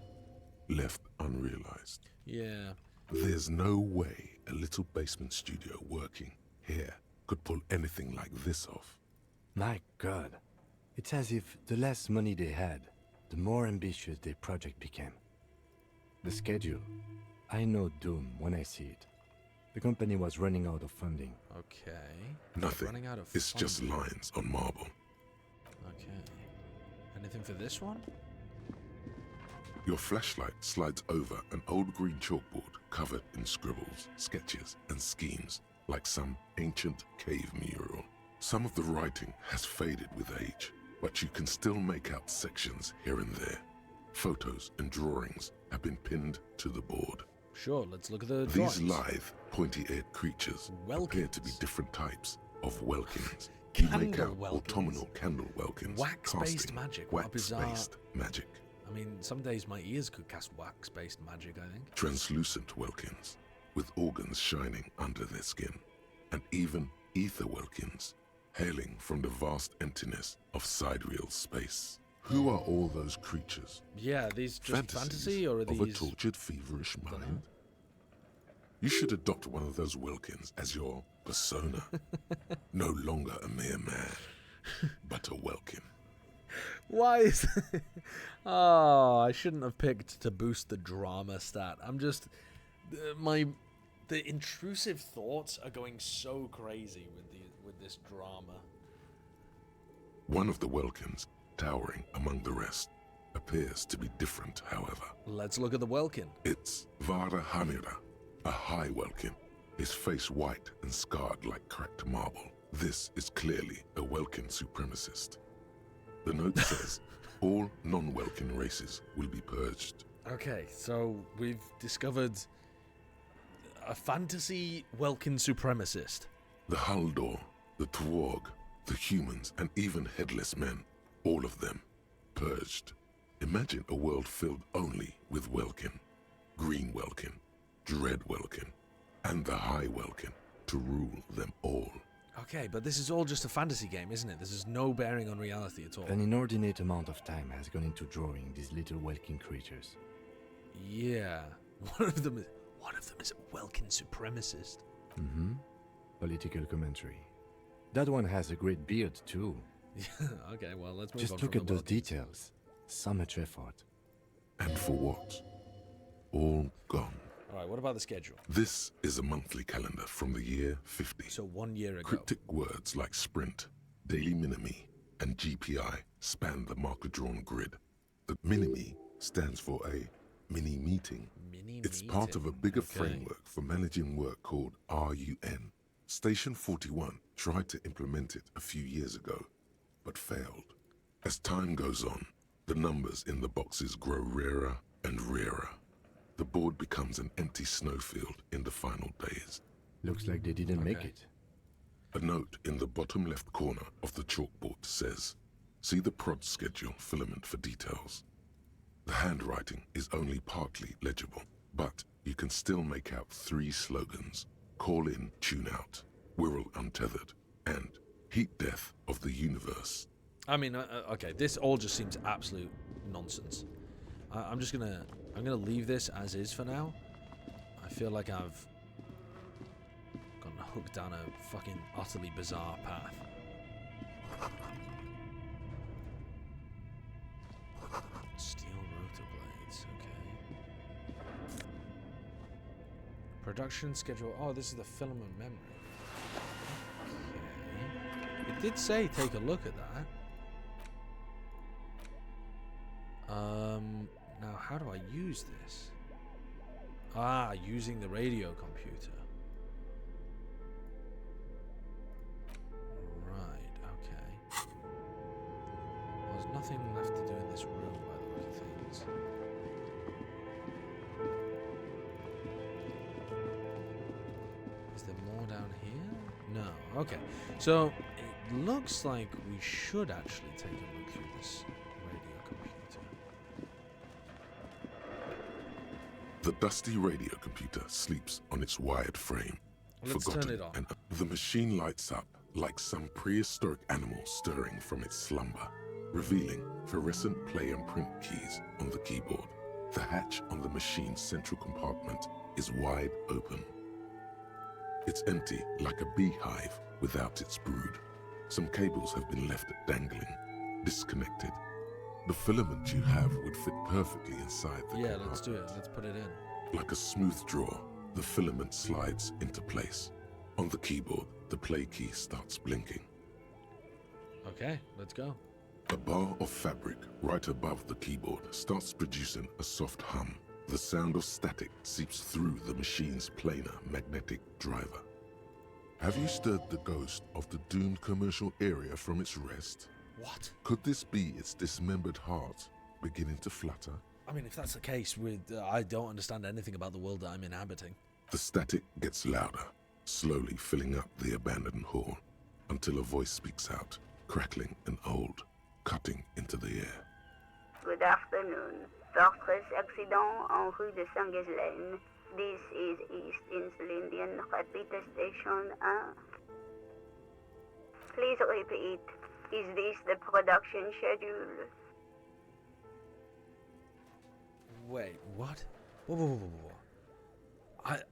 left unrealized. Yeah. There's no way a little basement studio working here could pull anything like this off. My God. It's as if the less money they had, the more ambitious their project became. The schedule. I know doom when I see it. The company was running out of funding. Okay. Nothing. Running out of it's funding. just lines on marble. Okay. Anything for this one? Your flashlight slides over an old green chalkboard covered in scribbles, sketches, and schemes like some ancient cave mural. Some of the writing has faded with age, but you can still make out sections here and there. Photos and drawings have been pinned to the board. Sure, let's look at the These drawings. lithe, pointy-eared creatures appear to be different types of welkins. You make out autumnal candle welkins. Wax-based magic. What bizarre. Wax-based magic. I mean, some days my ears could cast wax-based magic, I think. Translucent welkins, with organs shining under their skin. And even ether welkins, hailing from the vast emptiness of sidereal space. Who are all those creatures? Yeah, are these just fantasy, or are these... of a tortured, feverish mind? You should adopt one of those Wilkins as your persona. No longer a mere man, but a Welkin. Why is... Oh, I shouldn't have picked to boost the drama stat. I'm just... The intrusive thoughts are going so crazy with this drama. One of the Welkins, towering among the rest, appears to be different, however. Let's look at the Welkin. It's Vara Hamira, a high Welkin, his face white and scarred like cracked marble. This is clearly a Welkin supremacist. The note says, all non-Welkin races will be purged. Okay, so we've discovered a fantasy Welkin supremacist. The Haldor, the Twarg, the humans, and even headless men, all of them, purged. Imagine a world filled only with Welkin, Green Welkin, Dread Welkin, and the High Welkin to rule them all. Okay, but this is all just a fantasy game, isn't it? This is no bearing on reality at all. An inordinate amount of time has gone into drawing these little Welkin creatures. Yeah. One of them is a Welkin supremacist. Mm-hmm. Political commentary. That one has a great beard, too. Okay, well, let's move on. Just look at those details. So much effort. And for what? All gone. Alright, what about the schedule? This is a monthly calendar from the year 50. So 1 year ago. Cryptic words like sprint, daily minimi, and GPI span the marker-drawn grid. The minimi stands for a mini-meeting. It's part of a bigger framework for managing work called RUN. Station 41 tried to implement it a few years ago, but failed. As time goes on, the numbers in the boxes grow rarer and rarer. The board becomes an empty snowfield in the final days. Looks like they didn't make it. A note in the bottom left corner of the chalkboard says, see the prod schedule filament for details. The handwriting is only partly legible, but you can still make out 3 slogans. Call in, tune out, Wirral Untethered, and Heat Death of the Universe. I mean, okay, this all just seems absolute nonsense. I'm gonna leave this as is for now. I feel like I've gotten hooked down a fucking utterly bizarre path. Steel rotor blades, okay. Production schedule. Oh, this is the filament memory. Okay. It did say take a look at that. Now how do I use this? Ah, using the radio computer. Right, okay. Well, there's nothing left to do in this room by the look of things. Is there more down here? No. Okay. So it looks like we should actually take a look through this radio computer. The dusty radio computer sleeps on its wired frame. Let's forgotten, turn it on. And the machine lights up like some prehistoric animal stirring from its slumber, revealing fluorescent play and print keys on the keyboard. The hatch on the machine's central compartment is wide open. It's empty like a beehive without its brood. Some cables have been left dangling, disconnected. The filament you have would fit perfectly inside the compartment. Let's do it. Let's put it in. Like a smooth draw, the filament slides into place. On the keyboard, the play key starts blinking. Okay, let's go. A bar of fabric right above the keyboard starts producing a soft hum. The sound of static seeps through the machine's planar magnetic driver. Have you stirred the ghost of the doomed commercial area from its rest? What? Could this be its dismembered heart beginning to flutter? I mean, if that's the case, I don't understand anything about the world that I'm inhabiting. The static gets louder, slowly filling up the abandoned hall, until a voice speaks out, crackling and old, cutting into the air. Good afternoon. Fortress accident en rue de Saint-Ghislaine. This is East Insulindian Repeater Station 1. Please repeat. Is this the production schedule? Wait, what? Whoa.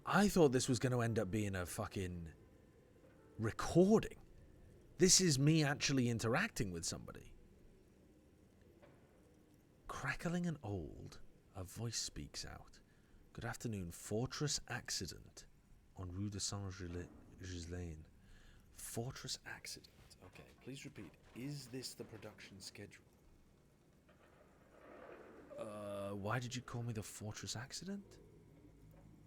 I thought this was going to end up being a fucking recording. This is me actually interacting with somebody. Crackling and old, a voice speaks out. Good afternoon, Fortress accident on Rue de Saint-Ghislaine. Fortress accident. Okay, please repeat. Is this the production schedule? Why did you call me the Fortress accident?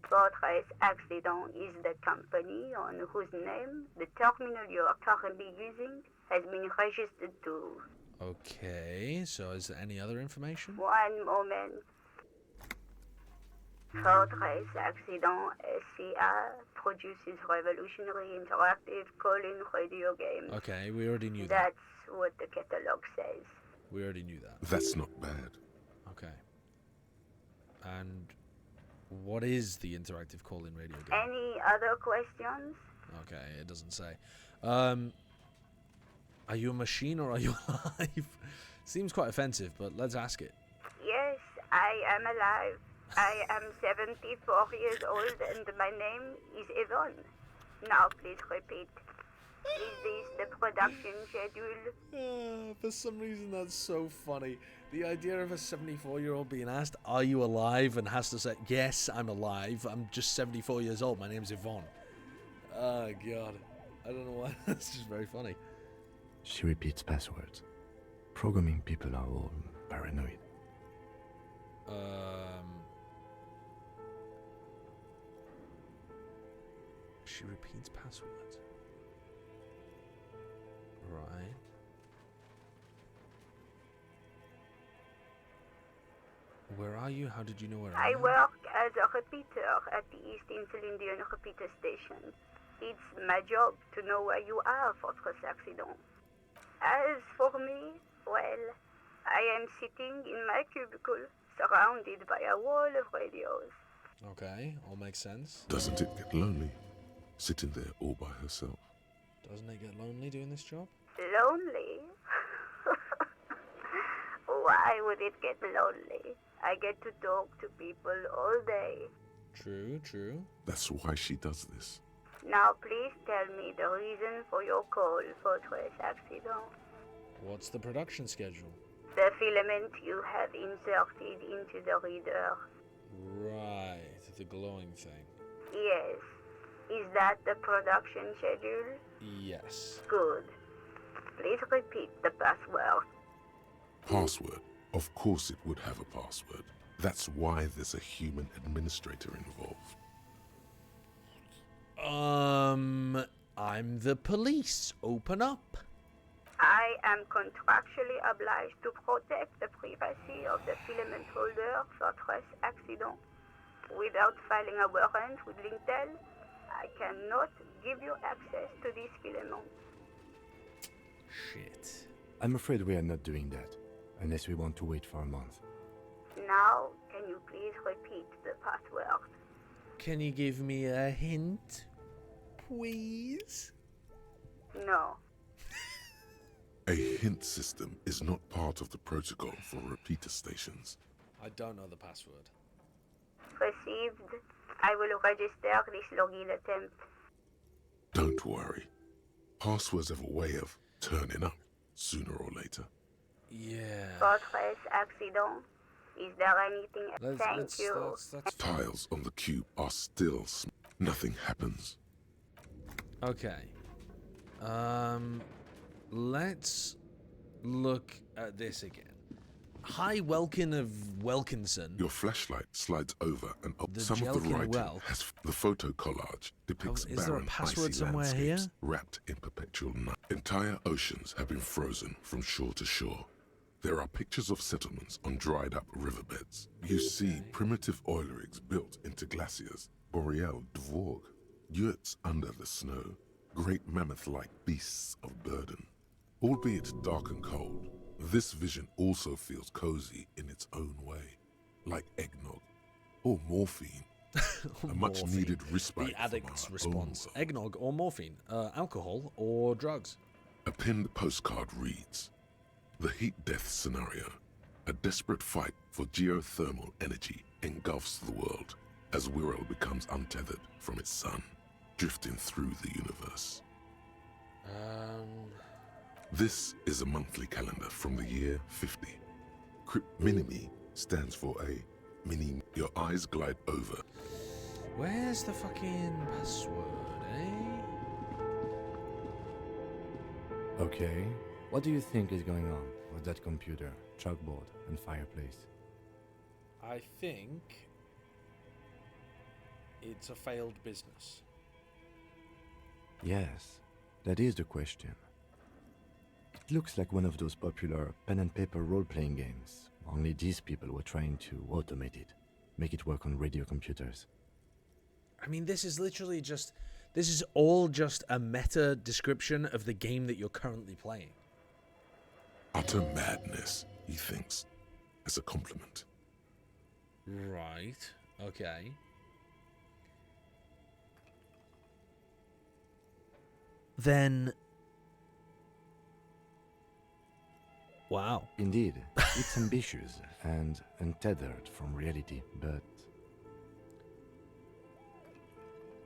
Fortress Accident is the company on whose name the terminal you are currently using has been registered to. Okay, so is there any other information? One moment. Fortress Accident SCA produces revolutionary interactive call-in radio games. Okay, we already knew that. That's what the catalog says. We already knew that. That's not bad. Okay. And what is the interactive call-in radio game? Any other questions? Okay, it doesn't say. Are you a machine or are you alive? Seems quite offensive, but let's ask it. Yes, I am alive. I am 74 years old and my name is Yvonne. Now please repeat. Is this the production schedule? For some reason that's so funny. The idea of a 74-year-old being asked, are you alive? And has to say, yes, I'm alive. I'm just 74 years old. My name's Yvonne. Oh, God. I don't know why. That's just very funny. She repeats passwords. Programming people are all paranoid. She repeats passwords. Right. Where are you? How did you know where I am? I work as a repeater at the East Insulindian Repeater Station. It's my job to know where you are, Fortress Accident. As for me, well, I am sitting in my cubicle, surrounded by a wall of radios. Okay, all makes sense. Doesn't it get lonely, sitting there all by herself? Doesn't it get lonely doing this job? Lonely? Why would it get lonely? I get to talk to people all day. True. That's why she does this. Now please tell me the reason for your call, Fortress Accident. What's the production schedule? The filament you have inserted into the reader. Right, the glowing thing. Yes. Is that the production schedule? Yes. Good. Please repeat the password. Password? Of course it would have a password. That's why there's a human administrator involved. I'm the police. Open up. I am contractually obliged to protect the privacy of the filament holder, Fortress Accident. Without filing a warrant with Lintel, I cannot give you access to this filament. Shit. I'm afraid we are not doing that, unless we want to wait for a month. Now, can you please repeat the password? Can you give me a hint, please? No. A hint system is not part of the protocol for repeater stations. I don't know the password. Received. I will register this login attempt. Don't worry. Passwords have a way of turning up sooner or later. Yeah. Fortress accident. Is there anything? Thank you. Tiles on the cube are still nothing happens. Okay. Let's look at this again. Hi, Welkin of Welkinson. Your flashlight slides over and up. Some of the writing has the photo collage depicts barren, icy landscapes wrapped in perpetual night. Entire oceans have been frozen from shore to shore. There are pictures of settlements on dried up riverbeds. You see primitive oil rigs built into glaciers, boreal dvorg, yurts under the snow, great mammoth-like beasts of burden. Albeit dark and cold, this vision also feels cozy in its own way, like eggnog or morphine. A much-needed respite. The addict's response: eggnog or morphine, alcohol or drugs. A pinned postcard reads, "The heat death scenario. A desperate fight for geothermal energy engulfs the world as Wirral becomes untethered from its sun, drifting through the universe." This is a monthly calendar from the year 50. Minimi stands for a mini. Your eyes glide over. Where's the fucking password, eh? Okay. What do you think is going on with that computer, chalkboard, and fireplace? I think it's a failed business. Yes, that is the question. It looks like one of those popular pen and paper role-playing games, only these people were trying to automate it, make it work on radio computers. I mean, this is literally just... This is all just a meta description of the game that you're currently playing. Utter madness, he thinks, as a compliment. Right. Okay. Then... Wow. Indeed, it's ambitious and untethered from reality, but...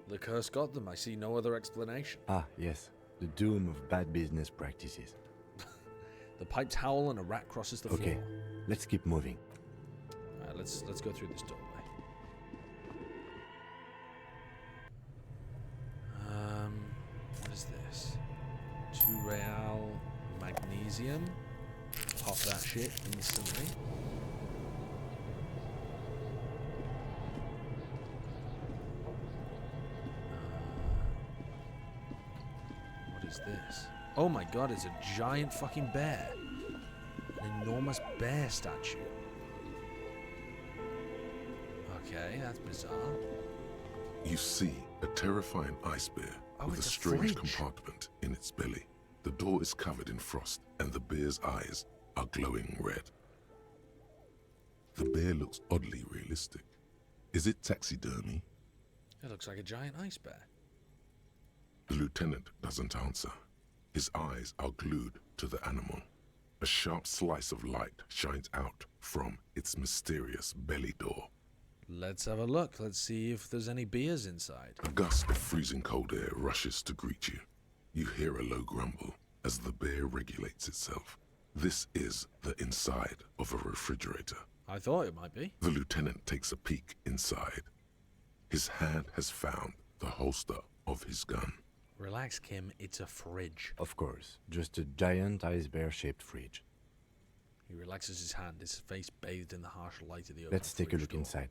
The curse got them. I see no other explanation. Ah, yes. The doom of bad business practices. The pipes howl and a rat crosses the floor. Okay, let's keep moving. Alright, let's go through this doorway. What is this? 2 real magnesium. Pop that shit instantly. What is this? Oh my god, it's a giant fucking bear. An enormous bear statue. Okay, that's bizarre. You see a terrifying ice bear with a strange compartment in its belly. The door is covered in frost and the bear's eyes are glowing red. The bear looks oddly realistic. Is it taxidermy? It looks like a giant ice bear. The lieutenant doesn't answer. His eyes are glued to the animal. A sharp slice of light shines out from its mysterious belly door. Let's have a look. Let's see if there's any beers inside. A gust of freezing cold air rushes to greet you. You hear a low grumble as the bear regulates itself. This is the inside of a refrigerator. I thought it might be. The lieutenant takes a peek inside. His hand has found the holster of his gun. Relax, Kim. It's a fridge. Of course, just a giant ice bear-shaped fridge. He relaxes his hand, his face bathed in the harsh light of the open Let's take a look inside.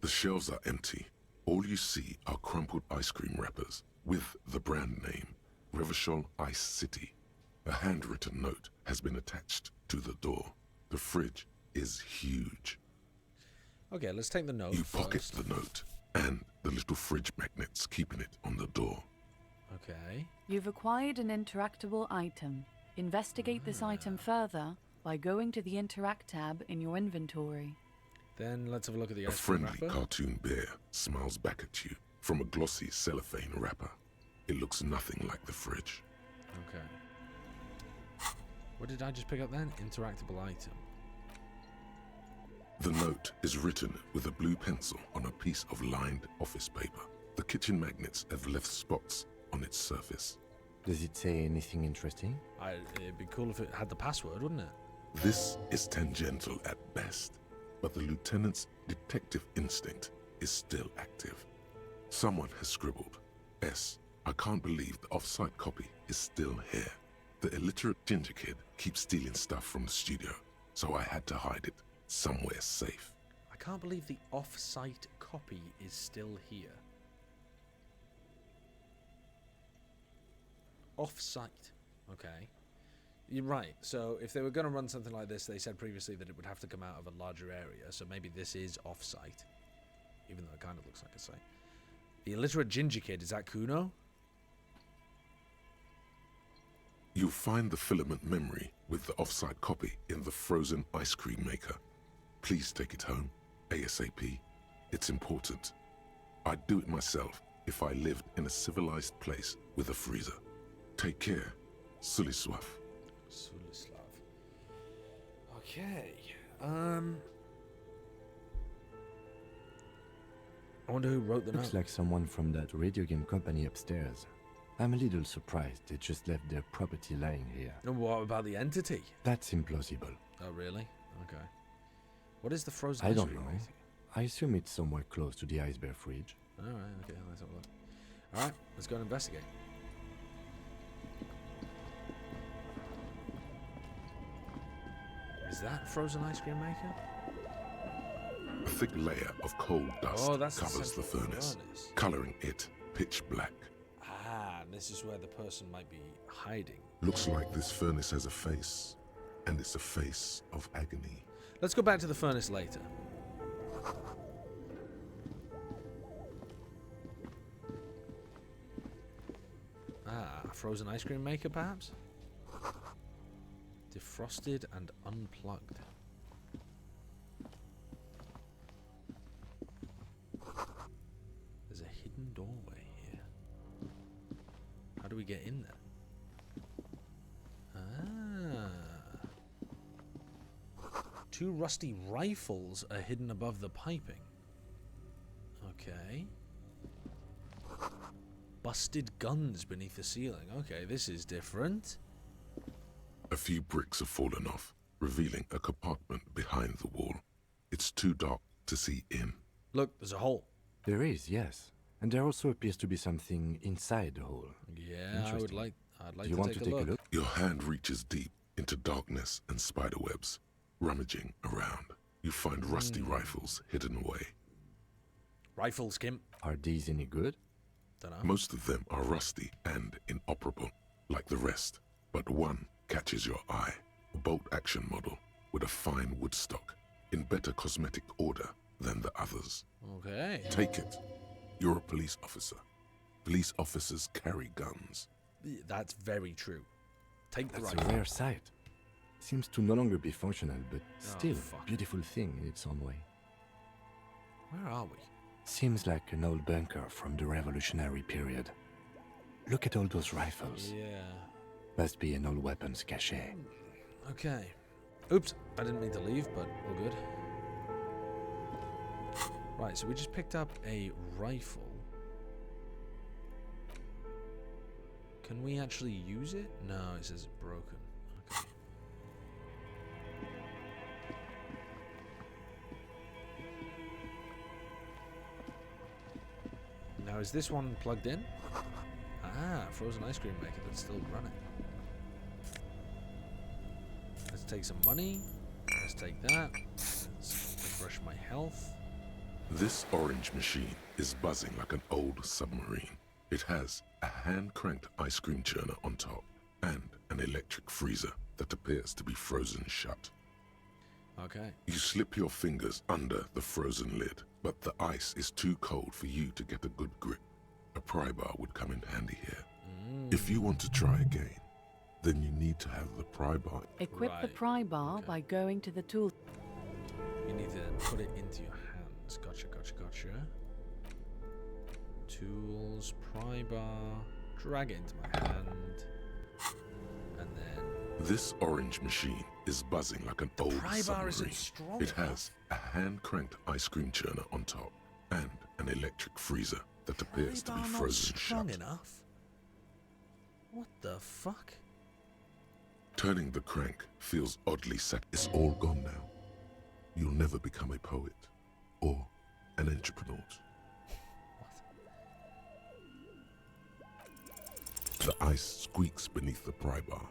The shelves are empty. All you see are crumpled ice cream wrappers with the brand name, Revachol Ice City. A handwritten note has been attached to the door. The fridge is huge. Okay, let's take the note. You pocket the note and the little fridge magnets keeping it on the door. Okay. You've acquired an interactable item. Investigate this item further by going to the Interact tab in your inventory. Then let's have a look at the A ice cream friendly wrapper. cartoon bear smiles back at you from a glossy cellophane wrapper. It looks nothing like the fridge. Okay. What did I just pick up then? Interactable item. The note is written with a blue pencil on a piece of lined office paper. The kitchen magnets have left spots on its surface. Does it say anything interesting? It'd be cool if it had the password, wouldn't it? This is tangential at best, but the lieutenant's detective instinct is still active. Someone has scribbled, S. I can't believe the off-site copy is still here. The illiterate ginger kid keeps stealing stuff from the studio, so I had to hide it somewhere safe. I can't believe the off-site copy is still here. Off-site. Okay. You're right. So if they were going to run something like this, they said previously that it would have to come out of a larger area. So maybe this is off-site, even though it kind of looks like a site. The illiterate ginger kid, is that Kuno? You'll find the filament memory with the off-site copy in the frozen ice cream maker. Please take it home, ASAP. It's important. I'd do it myself if I lived in a civilized place with a freezer. Take care, Sulislav. Sulislav. Okay. I wonder who wrote the note. Looks like someone from that radio game company upstairs. I'm a little surprised they just left their property lying here. And what about the entity? That's implausible. Oh, really? Okay. What is the frozen I don't know. I assume it's somewhere close to the ice bear fridge. Alright, okay, let's have a look. Alright, let's go and investigate. Is that a frozen ice cream maker? A thick layer of coal dust covers the furnace, coloring it pitch black. Ah, and this is where the person might be hiding. Looks like this furnace has a face, and it's a face of agony. Let's go back to the furnace later. Ah, a frozen ice cream maker, perhaps? Defrosted and unplugged. There's a hidden doorway here. How do we get in there? Ah. Two rusty rifles are hidden above the piping. Okay. Busted guns beneath the ceiling. Okay, this is different. A few bricks have fallen off, revealing a compartment behind the wall. It's too dark to see in. Look, there's a hole. There is, yes. And there also appears to be something inside the hole. Yeah, I'd like Do you want to take a look? Your hand reaches deep into darkness and spiderwebs. Rummaging around, you find rusty rifles hidden away. Rifles, Kim. Are these any good? Dunno. Most of them are rusty and inoperable, like the rest. But one catches your eye. A bolt-action model with a fine wood stock, in better cosmetic order than the others. Okay. Take it. You're a police officer. Police officers carry guns. That's very true. Take the That's rifle. a rare sight. Seems to no longer be functional, but still a beautiful thing in its own way. Where are we? Seems like an old bunker from the revolutionary period. Look at all those rifles. Yeah. Must be an old weapons cache. Okay. Oops, I didn't mean to leave, but all good. Right, so we just picked up a rifle. Can we actually use it? No, it says it's broken. Okay. Now, is this one plugged in? Ah, frozen ice cream maker that's still running. Let's take some money. Let's take that. Let's refresh my health. This orange machine is buzzing like an old submarine. It has a hand-cranked ice cream churner on top and an electric freezer that appears to be frozen shut. Okay. You slip your fingers under the frozen lid, but the ice is too cold for you to get a good grip. A pry bar would come in handy here. If you want to try again, then you need to have the pry bar. Equip the pry bar by going to the tool. You need to put it into your hands. Gotcha, gotcha, gotcha. Tools, pry bar, drag it into my hand, and then... This orange machine is buzzing like an old pry bar submarine. isn't strong It has a hand-cranked ice cream churner on top and an electric freezer that appears to be frozen shut. Enough. What the fuck? Turning the crank feels oddly set. It's all gone now. You'll never become a poet or an entrepreneur. The ice squeaks beneath the pry bar.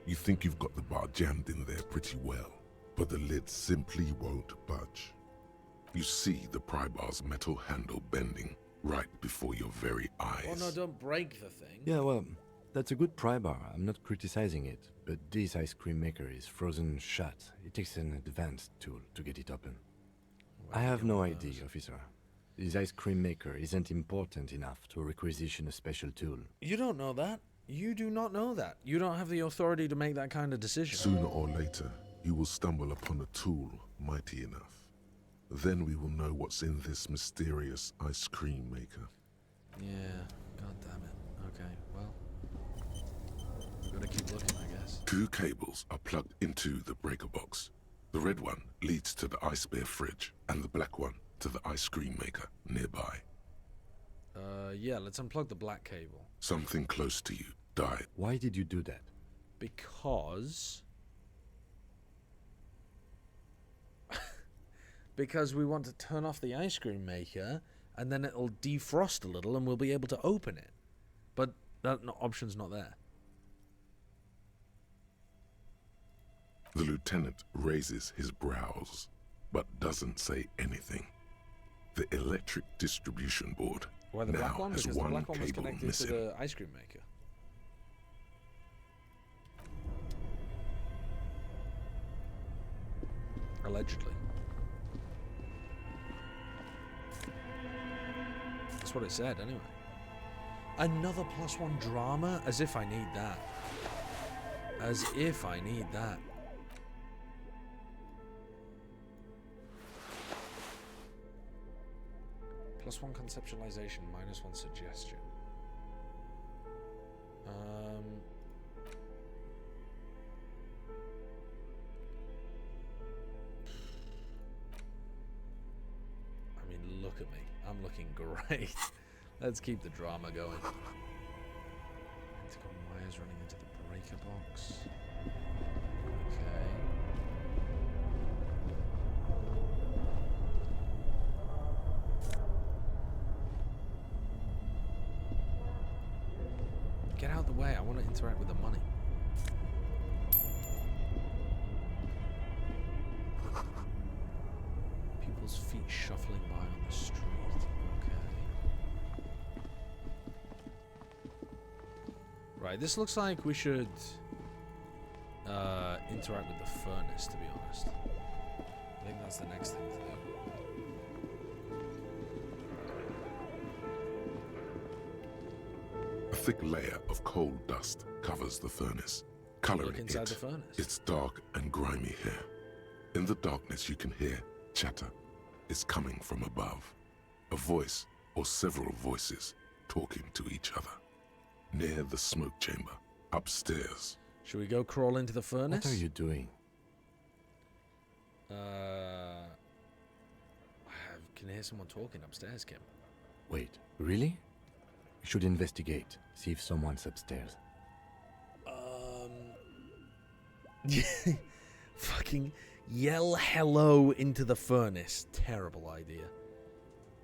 You think you've got the bar jammed in there pretty well, but the lid simply won't budge. You see the pry bar's metal handle bending right before your very eyes. Oh no, don't break the thing. Yeah, well, that's a good pry bar. I'm not criticizing it, but this ice cream maker is frozen shut. It takes an advanced tool to get it open. I have no idea, officer. This ice cream maker isn't important enough to requisition a special tool. You don't know that. You do not know that. You don't have the authority to make that kind of decision. Sooner or later, you will stumble upon a tool mighty enough. Then we will know what's in this mysterious ice cream maker. Yeah, god damn it. Okay, well, we've got to keep looking, I guess. 2 cables are plugged into the breaker box. The red one leads to the ice bear fridge, and the black one to the ice cream maker nearby. Yeah, let's unplug the black cable. Something close to you died. Why did you do that? Because... because we want to turn off the ice cream maker, and then it'll defrost a little, and we'll be able to open it. But that option's not there. The lieutenant raises his brows, but doesn't say anything. The electric distribution board Why the black now one? has Because the one black one was cable connected missing. to the ice cream maker. Allegedly. That's what it said, anyway. Another +1 drama? As if I need that. As if I need that. +1 conceptualization, -1 suggestion. I mean, look at me. I'm looking great. Let's keep the drama going. Intercom wires running into the breaker box. Okay. Get out of the way. I want to interact with the money. People's feet shuffling by on the street. Okay. Right, this looks like we should interact with the furnace, to be honest. I think that's the next thing to do. A thick layer of coal dust covers the furnace, coloring Look inside it. the furnace. It's dark and grimy here. In the darkness, you can hear chatter. It's coming from above. A voice or several voices talking to each other. Near the smoke chamber, upstairs. Should we go crawl into the furnace? What are you doing? I can hear someone talking upstairs, Kim. Wait, really? We should investigate, see if someone's upstairs. Fucking yell hello into the furnace. Terrible idea.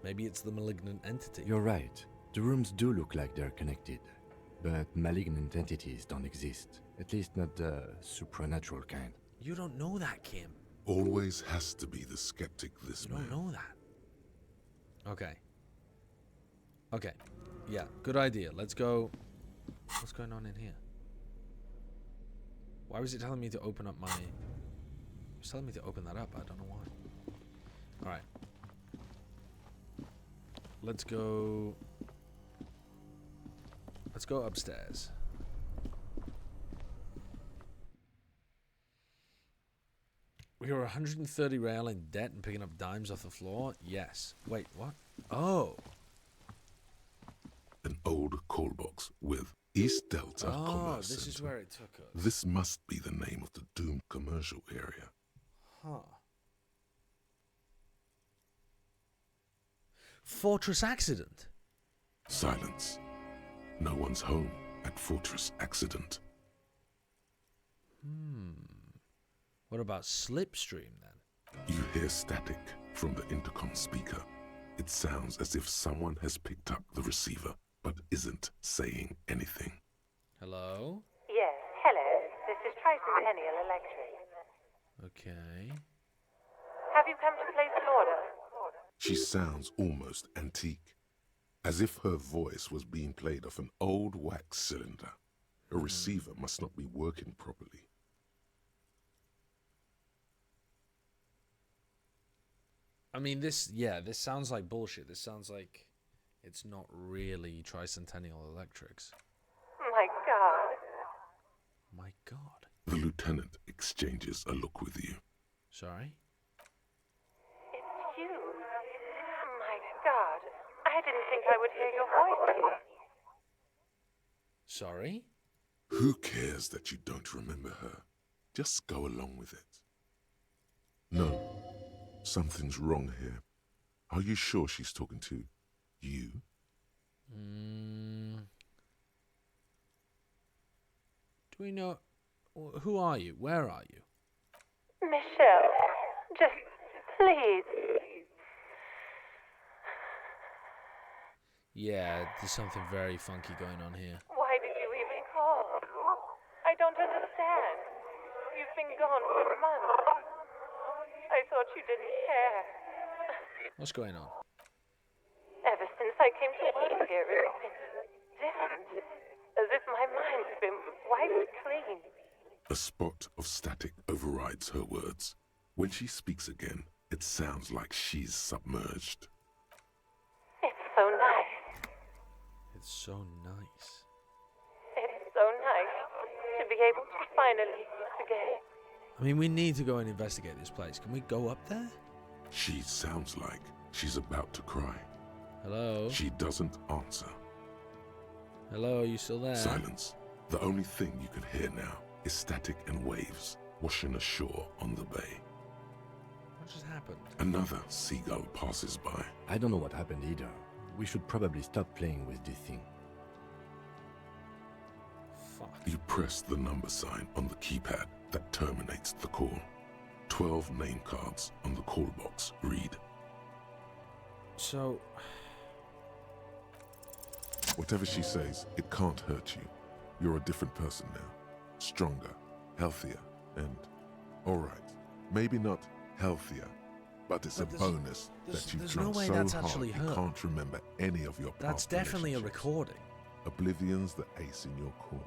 Maybe it's the malignant entity. You're right. The rooms do look like they're connected. But malignant entities don't exist. At least not the supernatural kind. You don't know that, Kim. Always has to be the skeptic, this man. You don't know that. Okay. Okay. Yeah, good idea. Let's go. What's going on in here? Why was it telling me to open up my... It was telling me to open that up. I don't know why. Alright. Let's go... Let's go upstairs. We were 130 real in debt and picking up dimes off the floor? Yes. Wait, what? Oh. An old call box with East Delta Commerce this is Center. where it took us. This must be the name of the doomed commercial area. Huh. Fortress accident. Silence. No one's home. at Fortress Accident. What about Slipstream then? You hear static from the intercom speaker. It sounds as if someone has picked up the receiver, but isn't saying anything. Hello? Yes, hello. This is Tricentennial Electric. Okay. Have you come to place an order? She sounds almost antique, as if her voice was being played off an old wax cylinder. A receiver must not be working properly. I mean, this sounds like bullshit. This sounds like it's not really Tricentennial Electrics. My God. My God. The lieutenant exchanges a look with you. Sorry? It's you. My God. I didn't think I would hear your voice here. Sorry? Who cares that you don't remember her? Just go along with it. No. Something's wrong here. Are you sure she's talking to you? Do we know... Who are you? Where are you? Michelle, just please. Yeah, there's something very funky going on here. Why did you even call? I don't understand. You've been gone for months. I thought you didn't care. What's going on? Ever since I came to work here, it's been different. As if my mind's been wiped clean. A spot of static overrides her words. When she speaks again, it sounds like she's submerged. It's so nice. It's so nice. It's so nice to be able to finally meet again. I mean, we need to go and investigate this place. Can we go up there? She sounds like she's about to cry. Hello? She doesn't answer. Hello, are you still there? Silence. The only thing you can hear now is static and waves washing ashore on the bay. What just happened? Another seagull passes by. I don't know what happened either. We should probably stop playing with this thing. Fuck. You press the number sign on the keypad that terminates the call. 12 name cards on the call box read. So... Whatever she says, it can't hurt you. You're a different person now. Stronger, healthier, and... Alright, maybe not healthier, but it's a bonus that you've drunk so hard you can't remember any of your past. That's definitely a recording. Oblivion's the ace in your corner.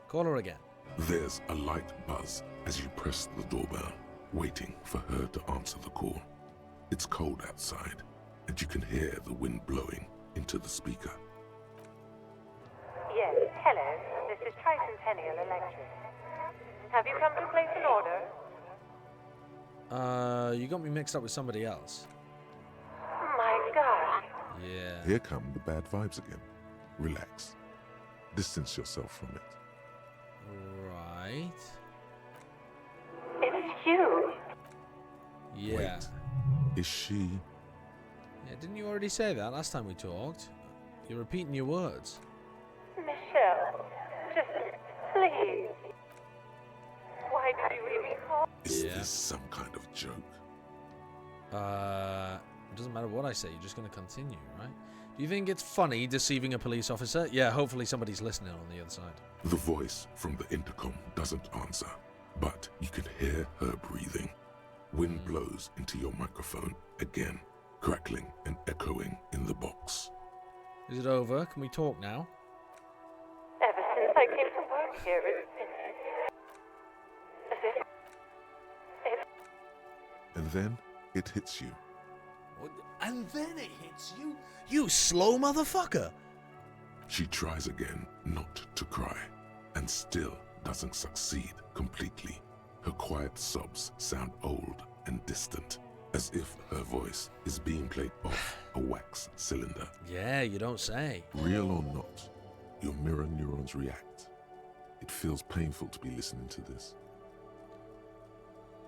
Call her again. There's a light buzz as you press the doorbell, waiting for her to answer the call. It's cold outside, and you can hear the wind blowing into the speaker. Yes, hello. This is Tricentennial Electric. Have you come to place an order? You got me mixed up with somebody else. My God. Yeah. Here come the bad vibes again. Relax. Distance yourself from it. Right. It's you. Yeah. Wait. Is she... Yeah, didn't you already say that last time we talked? You're repeating your words. Michelle, just please. Why did you even call? Is this some kind of joke? It doesn't matter what I say, you're just going to continue, right? Do you think it's funny deceiving a police officer? Yeah, hopefully somebody's listening on the other side. The voice from the intercom doesn't answer, but you can hear her breathing. Wind blows into your microphone again, crackling and echoing in the box. Is it over? Can we talk now? Ever since I came to work here, it's been... as if... And then it hits you. And then it hits you? You slow motherfucker! She tries again not to cry, and still doesn't succeed completely. Her quiet sobs sound old and distant, as if her voice is being played off a wax cylinder. Yeah, you don't say. Real or not, your mirror neurons react. It feels painful to be listening to this.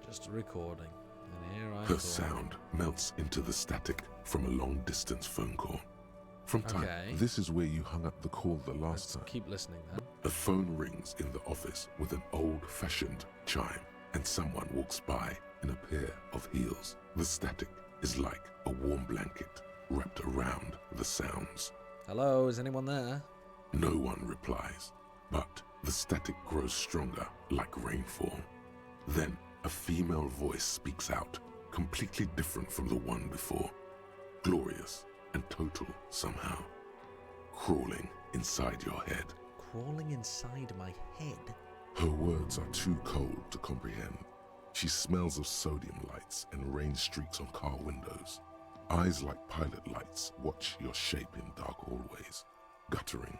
Just a recording. And here I Her go. sound melts into the static from a long-distance phone call. From time, this is where you hung up the call the last time. Keep listening then. The phone rings in the office with an old-fashioned chime, and someone walks by in a pair of heels. The static is like a warm blanket wrapped around the sounds. Hello, is anyone there? No one replies, but the static grows stronger like rainfall. Then a female voice speaks out, completely different from the one before. Glorious and total somehow. Crawling inside your head. Crawling inside my head? Her words are too cold to comprehend. She smells of sodium lights and rain streaks on car windows. Eyes like pilot lights watch your shape in dark hallways, guttering.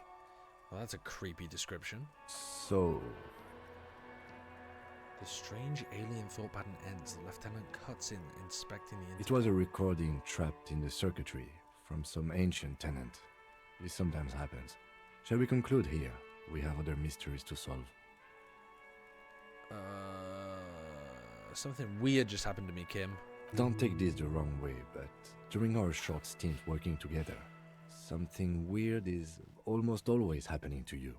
Well, that's a creepy description. So... The strange alien thought pattern ends. The lieutenant cuts in, inspecting the It was a recording trapped in the circuitry from some ancient tenant. This sometimes happens. Shall we conclude here? We have other mysteries to solve. Something weird just happened to me, Kim. Don't take this the wrong way, but during our short stints working together, something weird is almost always happening to you.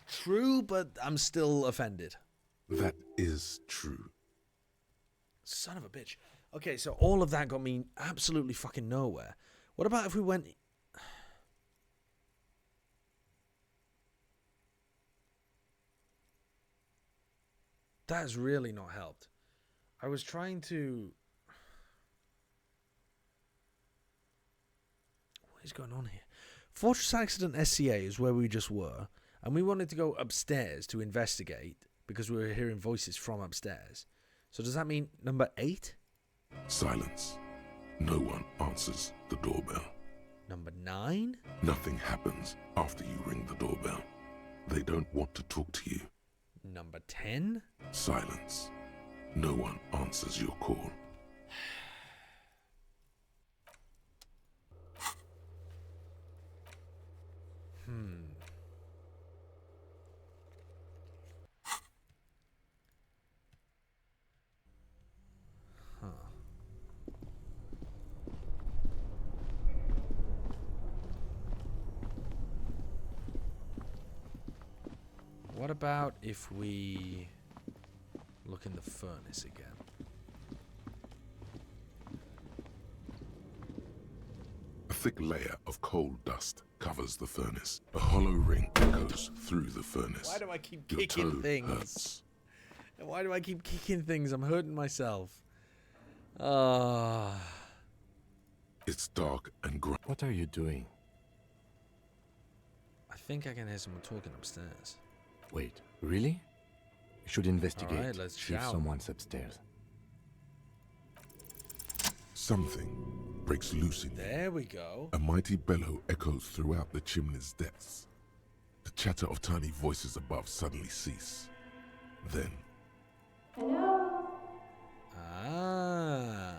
True, but I'm still offended. That is true. Son of a bitch. Okay, so all of that got me absolutely fucking nowhere. What about if we went... That has really not helped. I was trying to... What is going on here? Fortress Accident SCA is where we just were, and we wanted to go upstairs to investigate because we were hearing voices from upstairs. So does that mean number 8? Silence. No one answers the doorbell. Number 9? Nothing happens after you ring the doorbell. They don't want to talk to you. Number 10? Silence. No one answers your call. What about if we look in the furnace again? A thick layer of coal dust covers the furnace. A hollow ring echoes through the furnace. Why do I keep Your kicking toe things? hurts. Why do I keep kicking things? I'm hurting myself. It's dark and grimy. What are you doing? I think I can hear someone talking upstairs. Wait, really? We should investigate. All right, let's see if shout. someone's upstairs. Something breaks loose in you. There we go. A mighty bellow echoes throughout the chimney's depths. The chatter of tiny voices above suddenly cease. Then... Hello? Ah.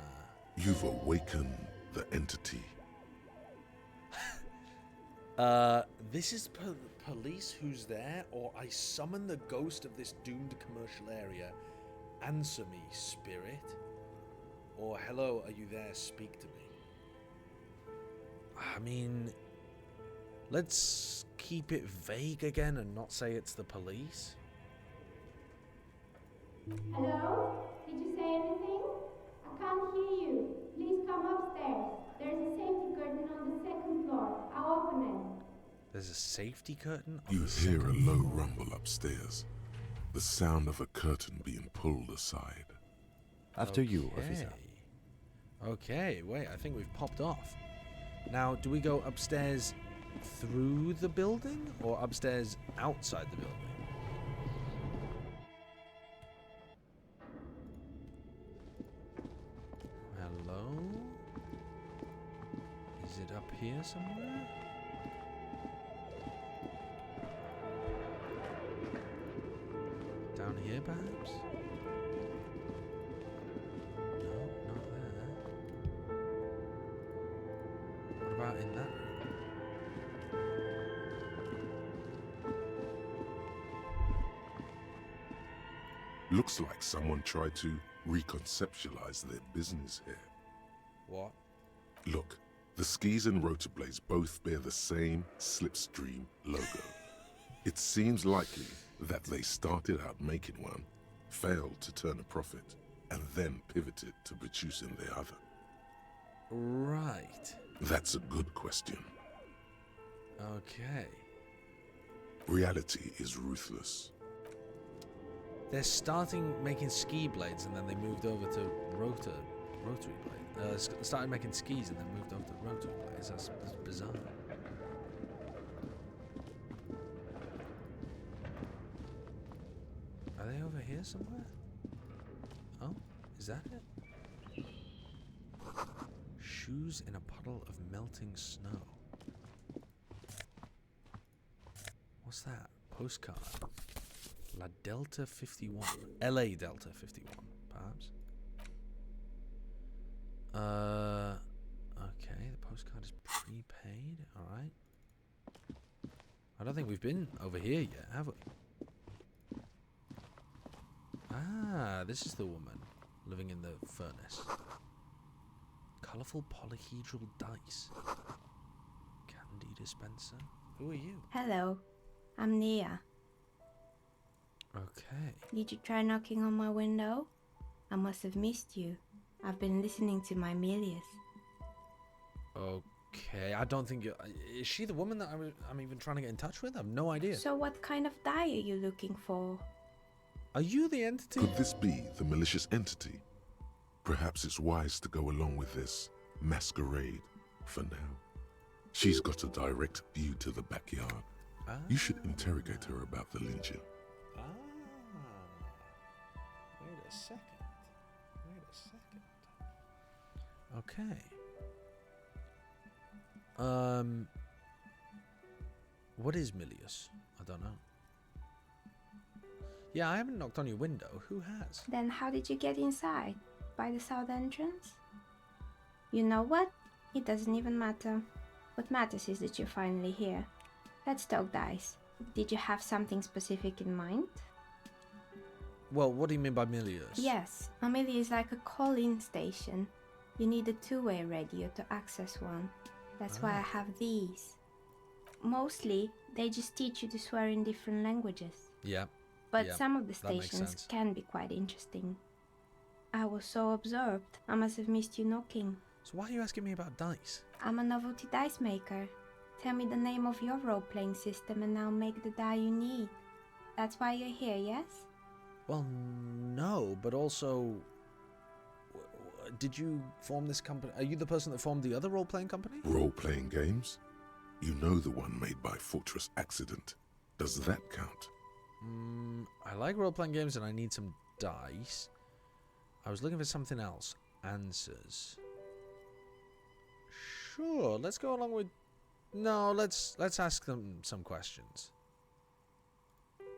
You've awakened the entity. This is police who's there, or I summon the ghost of this doomed commercial area. Answer me, spirit. Or hello, are you there? Speak to me. I mean, let's keep it vague again and not say it's the police. Hello? Did you say anything? I can't hear you. Please come upstairs. There's a safety curtain on the 2nd floor. I'll open it. There's a safety curtain on You the hear a 2nd low floor. rumble upstairs. The sound of a curtain being pulled aside. After you, officer. Okay, wait, I think we've popped off. Now, do we go upstairs through the building or upstairs outside the building? Hello? Is it up here somewhere? Down here, perhaps? No, not there. What about in that room? Looks like someone tried to reconceptualize their business here. What? Look, The skis and rotor blades both bear the same Slipstream logo. It seems likely that they started out making one, failed to turn a profit, and then pivoted to producing the other. Right. That's a good question. Okay. Reality is ruthless. They're starting making ski blades and then they moved over to rotary blades. Started making skis and then moved over to rotary blades. That's bizarre. Are they over here somewhere? Oh, is that it? Shoes in a puddle of melting snow. What's that? Postcard. La Delta 51. LA Delta 51, perhaps. Okay, the postcard is prepaid. Alright. I don't think we've been over here yet, have we? Ah, this is the woman living in the furnace. Colourful polyhedral dice. Candy dispenser. Who are you? Hello, I'm Nia. Okay. Did you try knocking on my window? I must have missed you. I've been listening to my Milius. Okay, I don't think you're... Is she the woman that I'm even trying to get in touch with? I have no idea. So what kind of die are you looking for? Are you the entity? Could this be the malicious entity? Perhaps it's wise to go along with this masquerade for now. She's got a direct view to the backyard. You should interrogate her about the lynching. Wait a second. Okay. What is Milius? I don't know. Yeah, I haven't knocked on your window. Who has? Then how did you get inside? By the south entrance? You know what? It doesn't even matter. What matters is that you're finally here. Let's talk dice. Did you have something specific in mind? Well, what do you mean by Milius? Yes, a Mili is like a call-in station. You need a two-way radio to access one. That's why I have these. Mostly, they just teach you to swear in different languages. Yeah. But some of the stations can be quite interesting. I was so absorbed, I must have missed you knocking. So why are you asking me about dice? I'm a novelty dice maker. Tell me the name of your role-playing system and I'll make the die you need. That's why you're here, yes? Well, no, but also... Did you form this company? Are you the person that formed the other role-playing company? Role-playing games? You know the one made by Fortress Accident. Does that count? I like role-playing games and I need some dice. I was looking for something else. Answers. Sure, let's go along with... No, let's ask them some questions.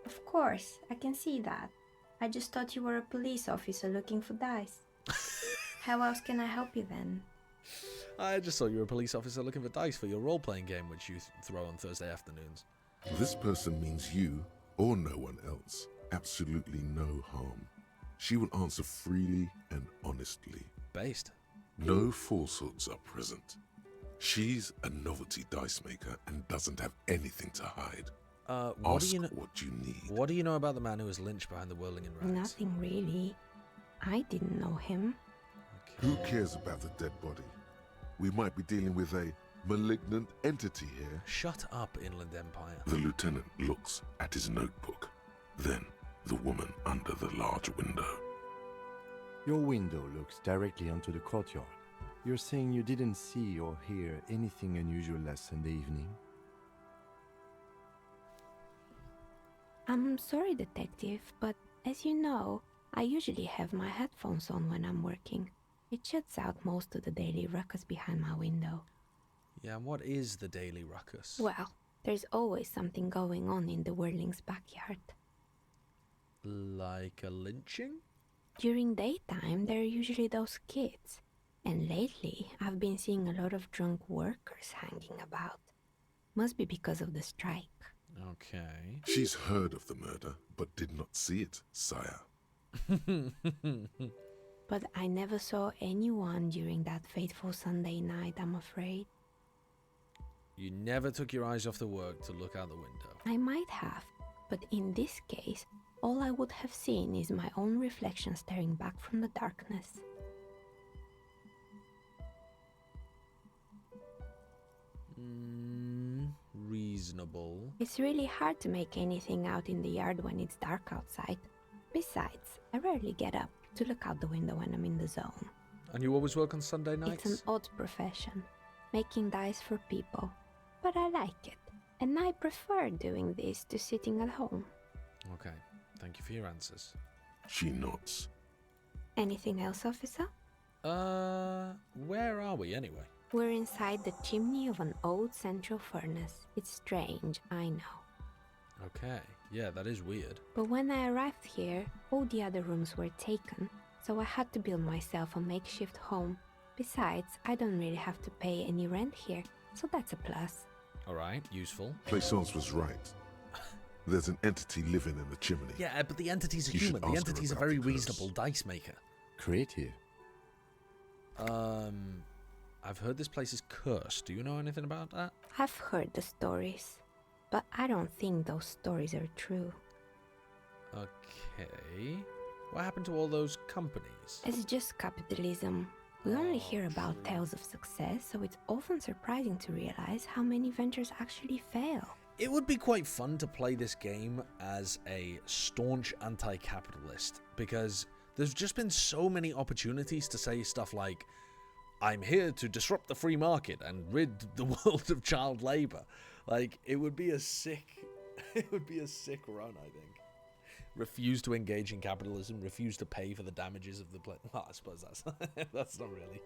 Of course, I can see that. I just thought you were a police officer looking for dice. How else can I help you then? I just thought you were a police officer looking for dice for your role-playing game which you throw on Thursday afternoons. This person means you, or no one else, absolutely no harm. She will answer freely and honestly. Based. No falsehoods are present. She's a novelty dice maker and doesn't have anything to hide. What Ask do you know? what you need. What do you know about the man who was lynched behind the whirling in rags? Nothing really. I didn't know him. Who cares about the dead body? We might be dealing with a malignant entity here. Shut up, Inland Empire. The lieutenant looks at his notebook. Then the woman under the large window. Your window looks directly onto the courtyard. You're saying you didn't see or hear anything unusual last Sunday evening? I'm sorry, Detective, but as you know, I usually have my headphones on when I'm working. It shuts out most of the daily ruckus behind my window. Yeah, and what is the daily ruckus? Well, there's always something going on in the Whirling's backyard. Like a lynching? During daytime, there are usually those kids. And lately, I've been seeing a lot of drunk workers hanging about. Must be because of the strike. Okay. She's heard of the murder, but did not see it, sire. but I never saw anyone during that fateful Sunday night, I'm afraid. You never took your eyes off the work to look out the window. I might have, but in this case, all I would have seen is my own reflection staring back from the darkness. Reasonable. It's really hard to make anything out in the yard when it's dark outside. Besides, I rarely get up to look out the window when I'm in the zone. And you always work on Sunday nights? It's an odd profession, making dice for people. But I like it, and I prefer doing this to sitting at home. Okay, thank you for your answers. She nods. Anything else, officer? Where are we anyway? We're inside the chimney of an old central furnace. It's strange, I know. Okay, yeah, that is weird. But when I arrived here, all the other rooms were taken, so I had to build myself a makeshift home. Besides, I don't really have to pay any rent here, so that's a plus. Alright, useful. Plaisance was right. There's an entity living in the chimney. Yeah, but the entity's a You should human. The ask her entity's a about very the curse. reasonable dice maker. Creative. I've heard this place is cursed. Do you know anything about that? I've heard the stories, but I don't think those stories are true. Okay. What happened to all those companies? It's just capitalism. We only hear about tales of success, so it's often surprising to realize how many ventures actually fail. It would be quite fun to play this game as a staunch anti-capitalist, because there's just been so many opportunities to say stuff like, I'm here to disrupt the free market and rid the world of child labor. Like, it would be a sick run, I think. Refuse to engage in capitalism, refuse to pay for the damages of the well, I suppose that's not really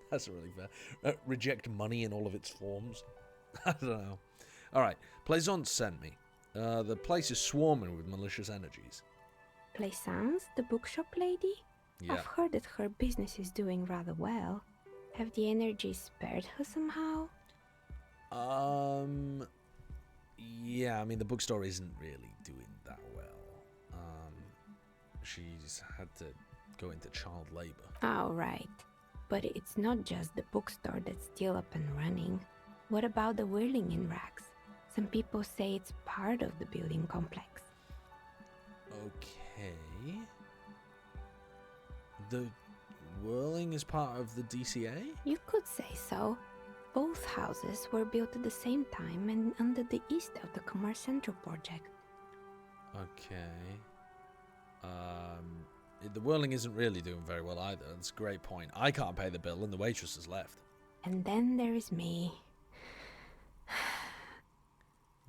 fair. Reject money in all of its forms. I don't know. Alright, Plaisance sent me. The place is swarming with malicious energies. Plaisance, the bookshop lady? Yeah. I've heard that her business is doing rather well. Have the energies spared her somehow? Yeah, I mean, the bookstore isn't really doing that well. She's had to go into child labor. Oh, right. But it's not just the bookstore that's still up and running. What about the whirling in rags? Some people say it's part of the building complex. Okay. The whirling is part of the DCA? You could say so. Both houses were built at the same time and under the East of the Commerce Central project. Okay. The whirling isn't really doing very well either. That's a great point. I can't pay the bill and the waitress has left. And then there is me.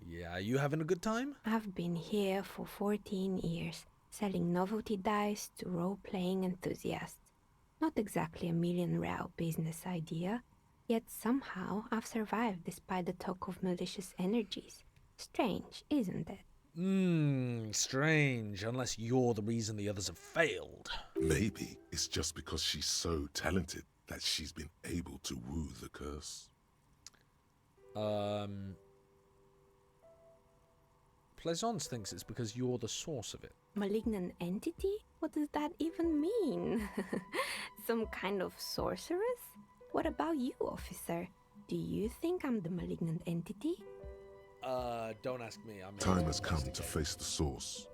Yeah, are you having a good time? I've been here for 14 years, selling novelty dice to role-playing enthusiasts. Not exactly a million-real business idea, yet somehow I've survived despite the talk of malicious energies. Strange, isn't it? Strange, unless you're the reason the others have failed. Maybe it's just because she's so talented that she's been able to woo the curse. Plaisance thinks it's because you're the source of it. Malignant entity? What does that even mean? Some kind of sorceress? What about you, officer? Do you think I'm the malignant entity? Don't ask me. Time has come to face the source.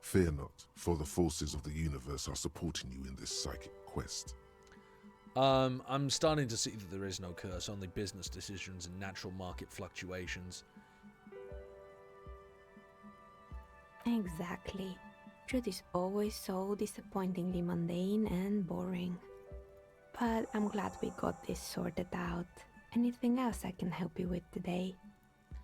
Fear not, for the forces of the universe are supporting you in this psychic quest. I'm starting to see that there is no curse, only business decisions and natural market fluctuations. Exactly. Truth is always so disappointingly mundane and boring. But I'm glad we got this sorted out. Anything else I can help you with today?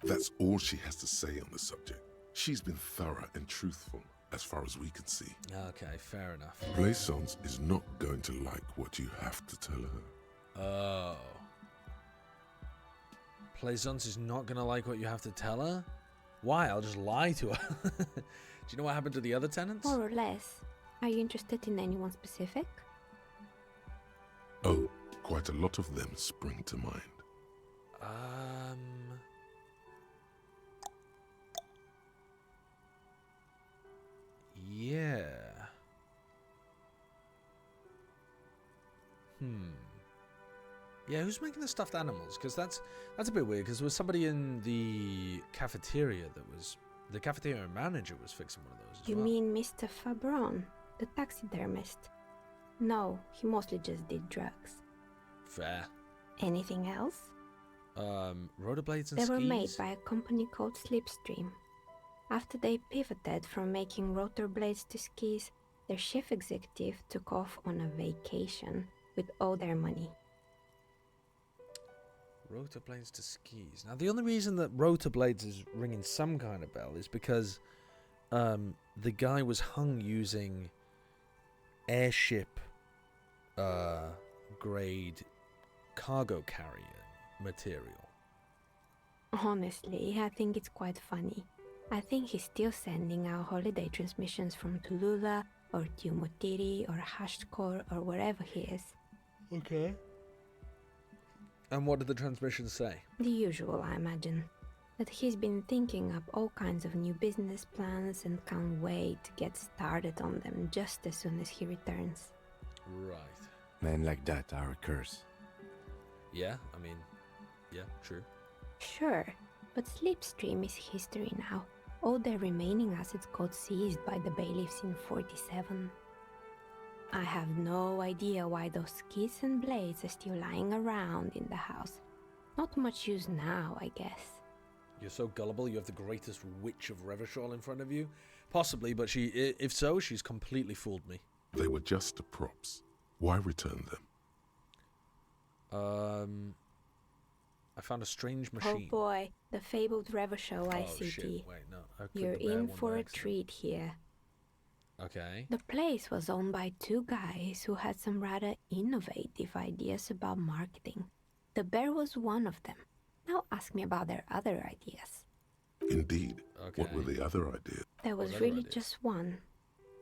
That's all she has to say on the subject. She's been thorough and truthful, as far as we can see. Okay, fair enough. Plaisance is not going to like what you have to tell her. Oh. Plaisance is not going to like what you have to tell her? Why? I'll just lie to her. Do you know what happened to the other tenants? More or less. Are you interested in anyone specific? Oh, quite a lot of them spring to mind. Yeah. Yeah, who's making the stuffed animals? Because that's a bit weird. Because there was somebody in the cafeteria the cafeteria manager was fixing one of those as You well. mean Mr. Fabron, the taxidermist? No, he mostly just did drugs. Fair. Anything else? Rotorblades and They skis? were made by a company called Slipstream. After they pivoted from making rotor blades to skis, their chief executive took off on a vacation with all their money. Rotorblades to skis. Now, the only reason that Rotorblades is ringing some kind of bell is because the guy was hung using airship grade cargo carrier material. Honestly, I think it's quite funny. I think he's still sending out holiday transmissions from Tulula or Tiumotiri or Hashtkor or wherever he is. Okay. And what did the transmission say? The usual, I imagine. That he's been thinking up all kinds of new business plans and can't wait to get started on them just as soon as he returns. Right. Men like that are a curse. Yeah, I mean, yeah, true. Sure, but Slipstream is history now. All their remaining assets got seized by the bailiffs in 47. I have no idea why those skis and blades are still lying around in the house. Not much use now, I guess. You're so gullible, you have the greatest witch of Revachol in front of you? Possibly, but if so, she's completely fooled me. They were just the props. Why return them? I found a strange machine. Oh boy, the fabled Revachol ICT. Oh shit, wait, no. You're in for a treat here. Okay. The place was owned by two guys who had some rather innovative ideas about marketing. The bear was one of them. Now ask me about their other ideas. Indeed. Okay. What were the other ideas? There was really just one.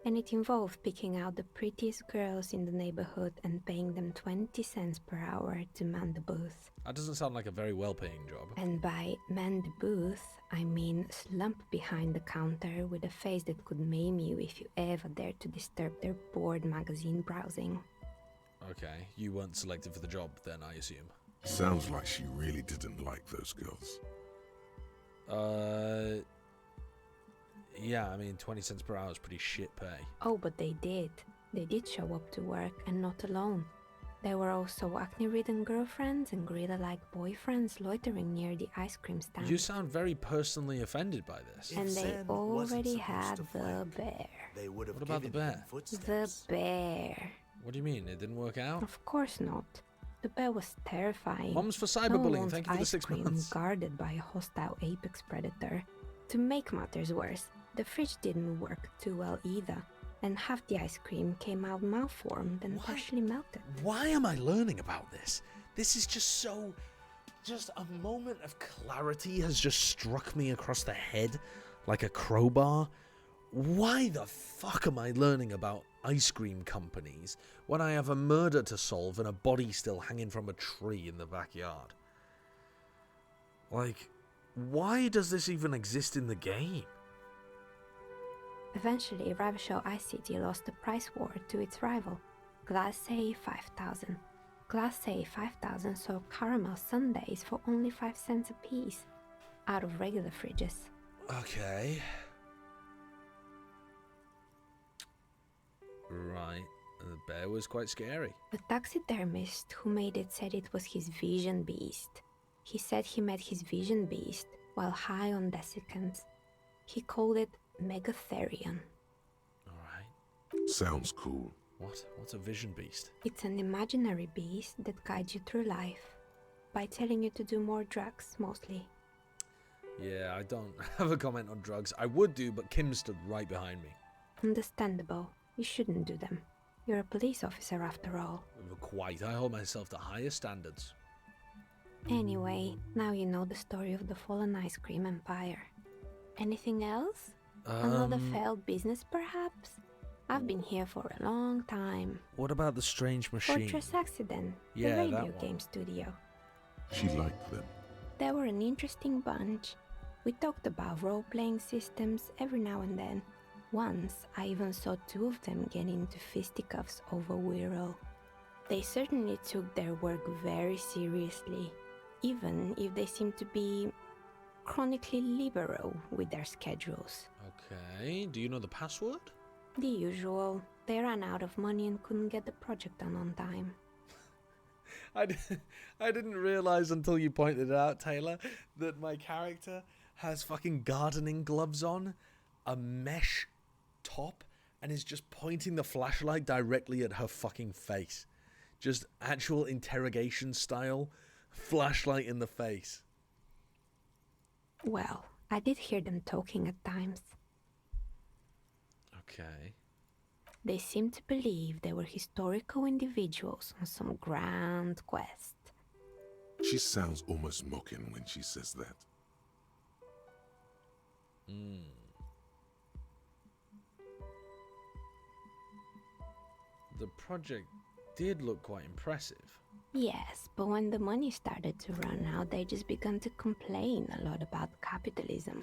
And it involved picking out the prettiest girls in the neighborhood and paying them 20 cents per hour to man the booth. That doesn't sound like a very well-paying job. And by man the booth, I mean slump behind the counter with a face that could maim you if you ever dared to disturb their bored magazine browsing. Okay, you weren't selected for the job then, I assume. Sounds like she really didn't like those girls. Yeah, I mean, 20 cents per hour is pretty shit pay. Oh, but they did. They did show up to work, and not alone. There were also acne-ridden girlfriends and gorilla-like boyfriends loitering near the ice cream stand. You sound very personally offended by this. And they already had the bear. What about the bear? The bear. What do you mean? It didn't work out? Of course not. The bear was terrifying. Mom's for cyberbullying. Thank you for the 6 months. Guarded by a hostile apex predator. To make matters worse, the fridge didn't work too well either, and half the ice cream came out malformed and partially melted. Why am I learning about this? This is just so... Just a moment of clarity has just struck me across the head like a crowbar. Why the fuck am I learning about ice cream companies when I have a murder to solve and a body still hanging from a tree in the backyard? Like, why does this even exist in the game? Eventually, Revachol ICT lost the price war to its rival, Class A 5000. Class A 5000 sold caramel sundaes for only 5 cents a piece, out of regular fridges. Okay. Right. The bear was quite scary. The taxidermist who made it said it was his vision beast. He said he met his vision beast while high on desiccants. He called it Megatherion. Alright. Sounds cool. What? What's a vision beast? It's an imaginary beast that guides you through life by telling you to do more drugs, mostly. Yeah, I don't have a comment on drugs. I would do, but Kim stood right behind me. Understandable. You shouldn't do them. You're a police officer after all. Quite. I hold myself to higher standards. Anyway, now you know the story of the fallen ice cream empire. Anything else? Another failed business, perhaps? I've been here for a long time. What about the strange machine? Fortress Accident, yeah, the radio game studio. She liked them. They were an interesting bunch. We talked about role-playing systems every now and then. Once, I even saw 2 of them get into fisticuffs over Wirral. They certainly took their work very seriously, even if they seem to be chronically liberal with their schedules. Okay, do you know the password? The usual. They ran out of money and couldn't get the project done on time. I didn't realize until you pointed it out, Taylor, that my character has fucking gardening gloves on, a mesh top, and is just pointing the flashlight directly at her fucking face. Just actual interrogation style flashlight in the face. Well, I did hear them talking at times. Okay. They seemed to believe they were historical individuals on some grand quest. She sounds almost mocking when she says that. The project did look quite impressive. Yes, but when the money started to run out, they just began to complain a lot about capitalism.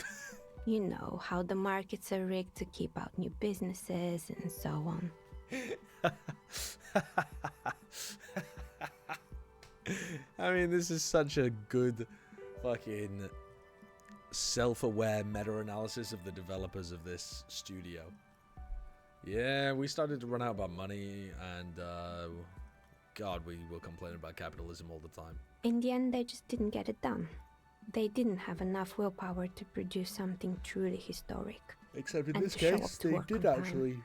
You know, how the markets are rigged to keep out new businesses and so on. I mean, this is such a good fucking self-aware meta-analysis of the developers of this studio. Yeah, we started to run out of money, and God, we were complaining about capitalism all the time. In the end, they just didn't get it done. They didn't have enough willpower to produce something truly historic. Except in this case, they did actually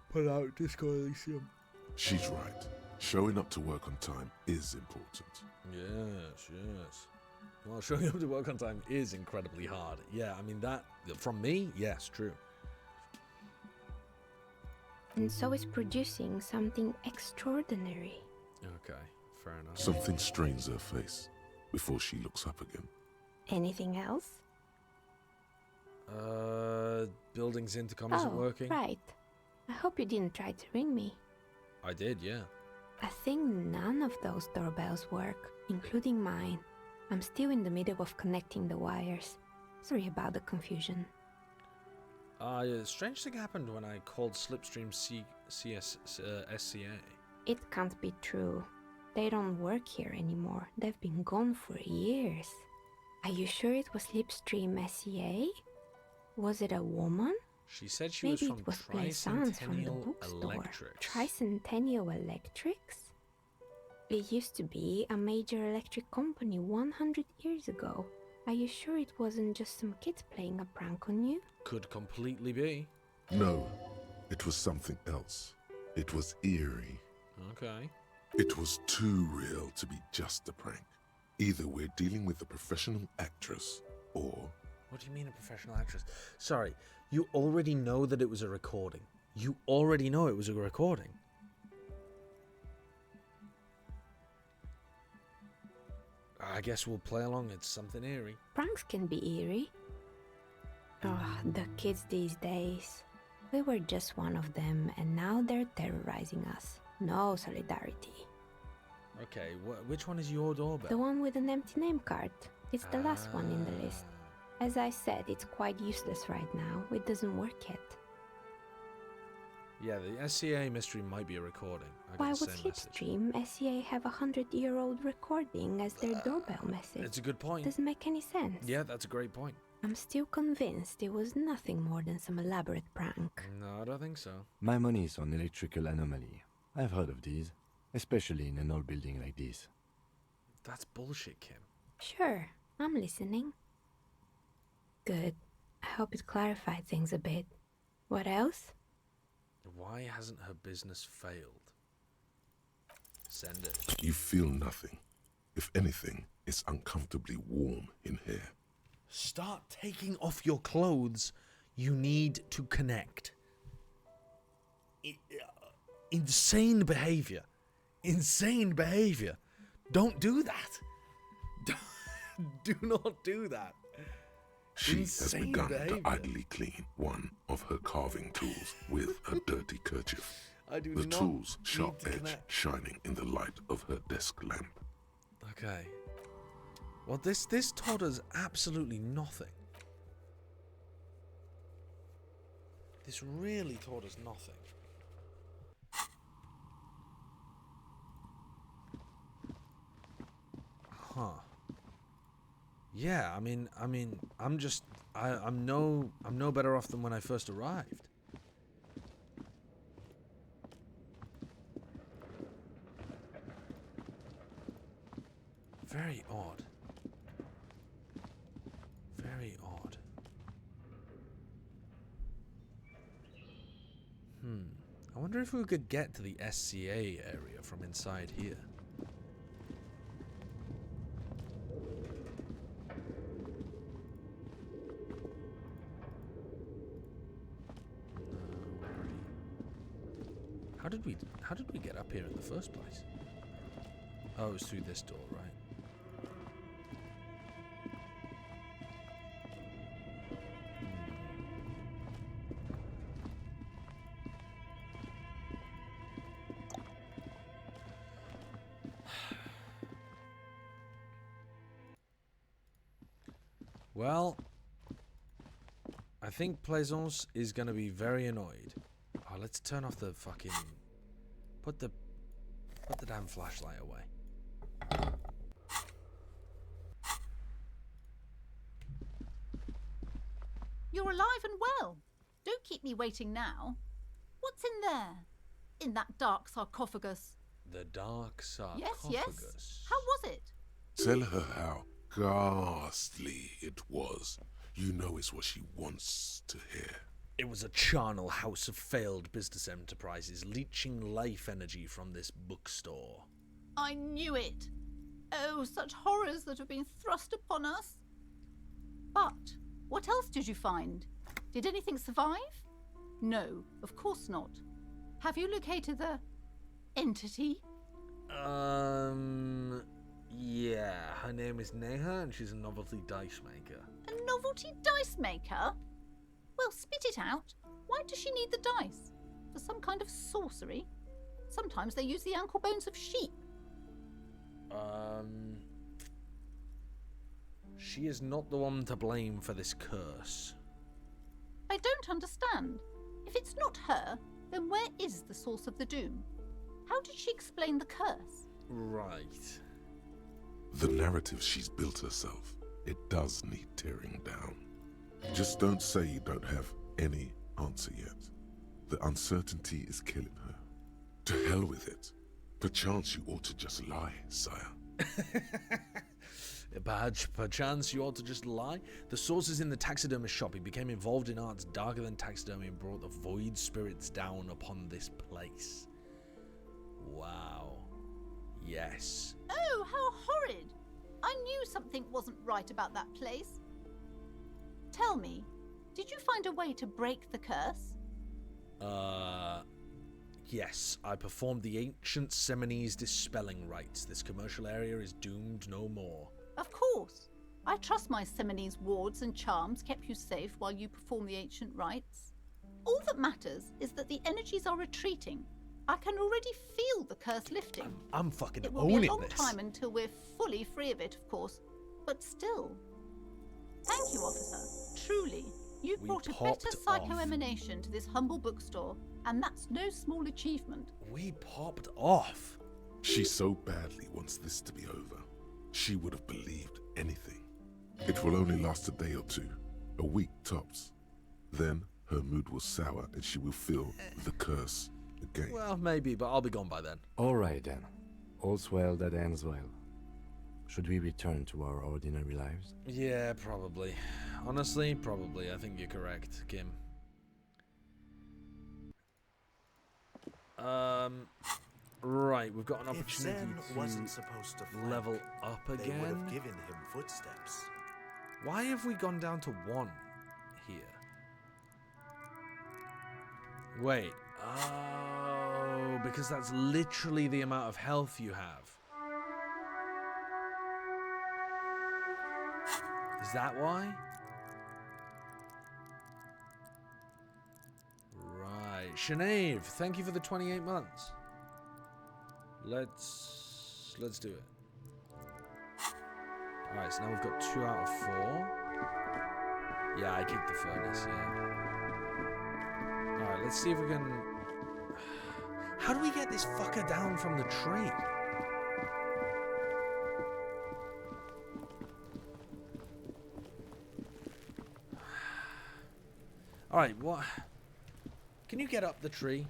put out Disco Elysium. She's right. Showing up to work on time is important. Yes, yes. Well, showing up to work on time is incredibly hard. Yeah, I mean, that, from me, yes, true. And so is producing something extraordinary. Okay, fair enough. Something strains her face before she looks up again. Anything else? Building's intercom isn't working. Right. I hope you didn't try to ring me. I did, yeah. I think none of those doorbells work, including mine. I'm still in the middle of connecting the wires. Sorry about the confusion. Strange thing happened when I called Slipstream SCA. It can't be true. They don't work here anymore. They've been gone for years. Are you sure it was Slipstream SCA? Was it a woman? She said she Maybe was it was from Plaisance from the Tricentennial bookstore. Electrics. Tricentennial Electrics? It used to be a major electric company 100 years ago. Are you sure it wasn't just some kids playing a prank on you? Could completely be. No, it was something else. It was eerie. Okay. It was too real to be just a prank. Either we're dealing with a professional actress, or... What do you mean a professional actress? Sorry, you already know that it was a recording. You already know it was a recording. I guess we'll play along. It's something eerie. Pranks can be eerie. Oh, the kids these days. We were just one of them, and now they're terrorizing us. No solidarity. Okay, which one is your doorbell? The one with an empty name card. It's the last one in the list. As I said, it's quite useless right now. It doesn't work yet. Yeah, the SCA mystery might be a recording. Why would Slipstream SCA have a 100-year-old recording as their doorbell message? It's a good point. Doesn't make any sense. Yeah, that's a great point. I'm still convinced it was nothing more than some elaborate prank. No, I don't think so. My money is on electrical anomaly. I've heard of these, especially in an old building like this. That's bullshit, Kim. Sure, I'm listening. Good. I hope it clarified things a bit. What else? Why hasn't her business failed? Send it. You feel nothing. If anything, it's uncomfortably warm in here. Start taking off your clothes. You need to connect. Insane behavior. Insane behavior. Don't do that. Do not do that. She Insane has begun behavior. to idly clean one of her carving tools with a dirty kerchief. I do the not tool's sharp need to edge connect. shining in the light of her desk lamp. Okay. Well, this taught us absolutely nothing. This really taught us nothing. Yeah, I mean, I'm no better off than when I first arrived. Very odd. Very odd. I wonder if we could get to the SCA area from inside here. How did we get up here in the first place? Oh, it was through this door, right? Well, I think Plaisance is going to be very annoyed. Oh, let's turn off the fucking... Put the damn flashlight away. You're alive and well. Don't keep me waiting now. What's in there? In that dark sarcophagus? The dark sarcophagus? Yes. How was it? Tell her how ghastly it was. You know it's what she wants to hear. It was a charnel house of failed business enterprises, leeching life energy from this bookstore. I knew it. Oh, such horrors that have been thrust upon us. But what else did you find? Did anything survive? No, of course not. Have you located the entity? Yeah. Her name is Neha, and she's a novelty dice maker. A novelty dice maker? Well, spit it out. Why does she need the dice? For some kind of sorcery? Sometimes they use the ankle bones of sheep. She is not the one to blame for this curse. I don't understand. If it's not her, then where is the source of the doom? How did she explain the curse? Right. The narrative she's built herself, it does need tearing down. Just don't say you don't have any answer yet. The uncertainty is killing her. To hell with it. Perchance you ought to just lie, sire. Perchance you ought to just lie. The sources in the taxidermist shop. He became involved in arts darker than taxidermy and brought the void spirits down upon this place. Wow. Yes. Oh, how horrid! I knew something wasn't right about that place. Tell me, did you find a way to break the curse? Yes. I performed the ancient Seminese dispelling rites. This commercial area is doomed no more. Of course. I trust my Seminese wards and charms kept you safe while you perform the ancient rites. All that matters is that the energies are retreating. I can already feel the curse lifting. I'm fucking owning this. It will be a long time until we're fully free of it, of course. But still. Thank you, officer. Truly. You've brought a better psycho-emanation to this humble bookstore, and that's no small achievement. We popped off. She so badly wants this to be over. She would have believed anything. It will only last a day or two, a week tops. Then her mood will sour and she will feel the curse again. Well, maybe, but I'll be gone by then. All right then. All's well that ends well. Should we return to our ordinary lives? Yeah, probably. Honestly, probably. I think you're correct, Kim. Right, we've got an opportunity Zen wasn't supposed to flank, level up again. They would have given him footsteps. Why have we gone down to 1 here? Wait. Oh, because that's literally the amount of health you have. Is that why? Right. Sinead, thank you for the 28 months. Let's do it. Alright, so now we've got 2 out of 4. Yeah, I kicked the furnace, yeah. Alright, let's see if we can... How do we get this fucker down from the tree? Alright, what? Can you get up the tree?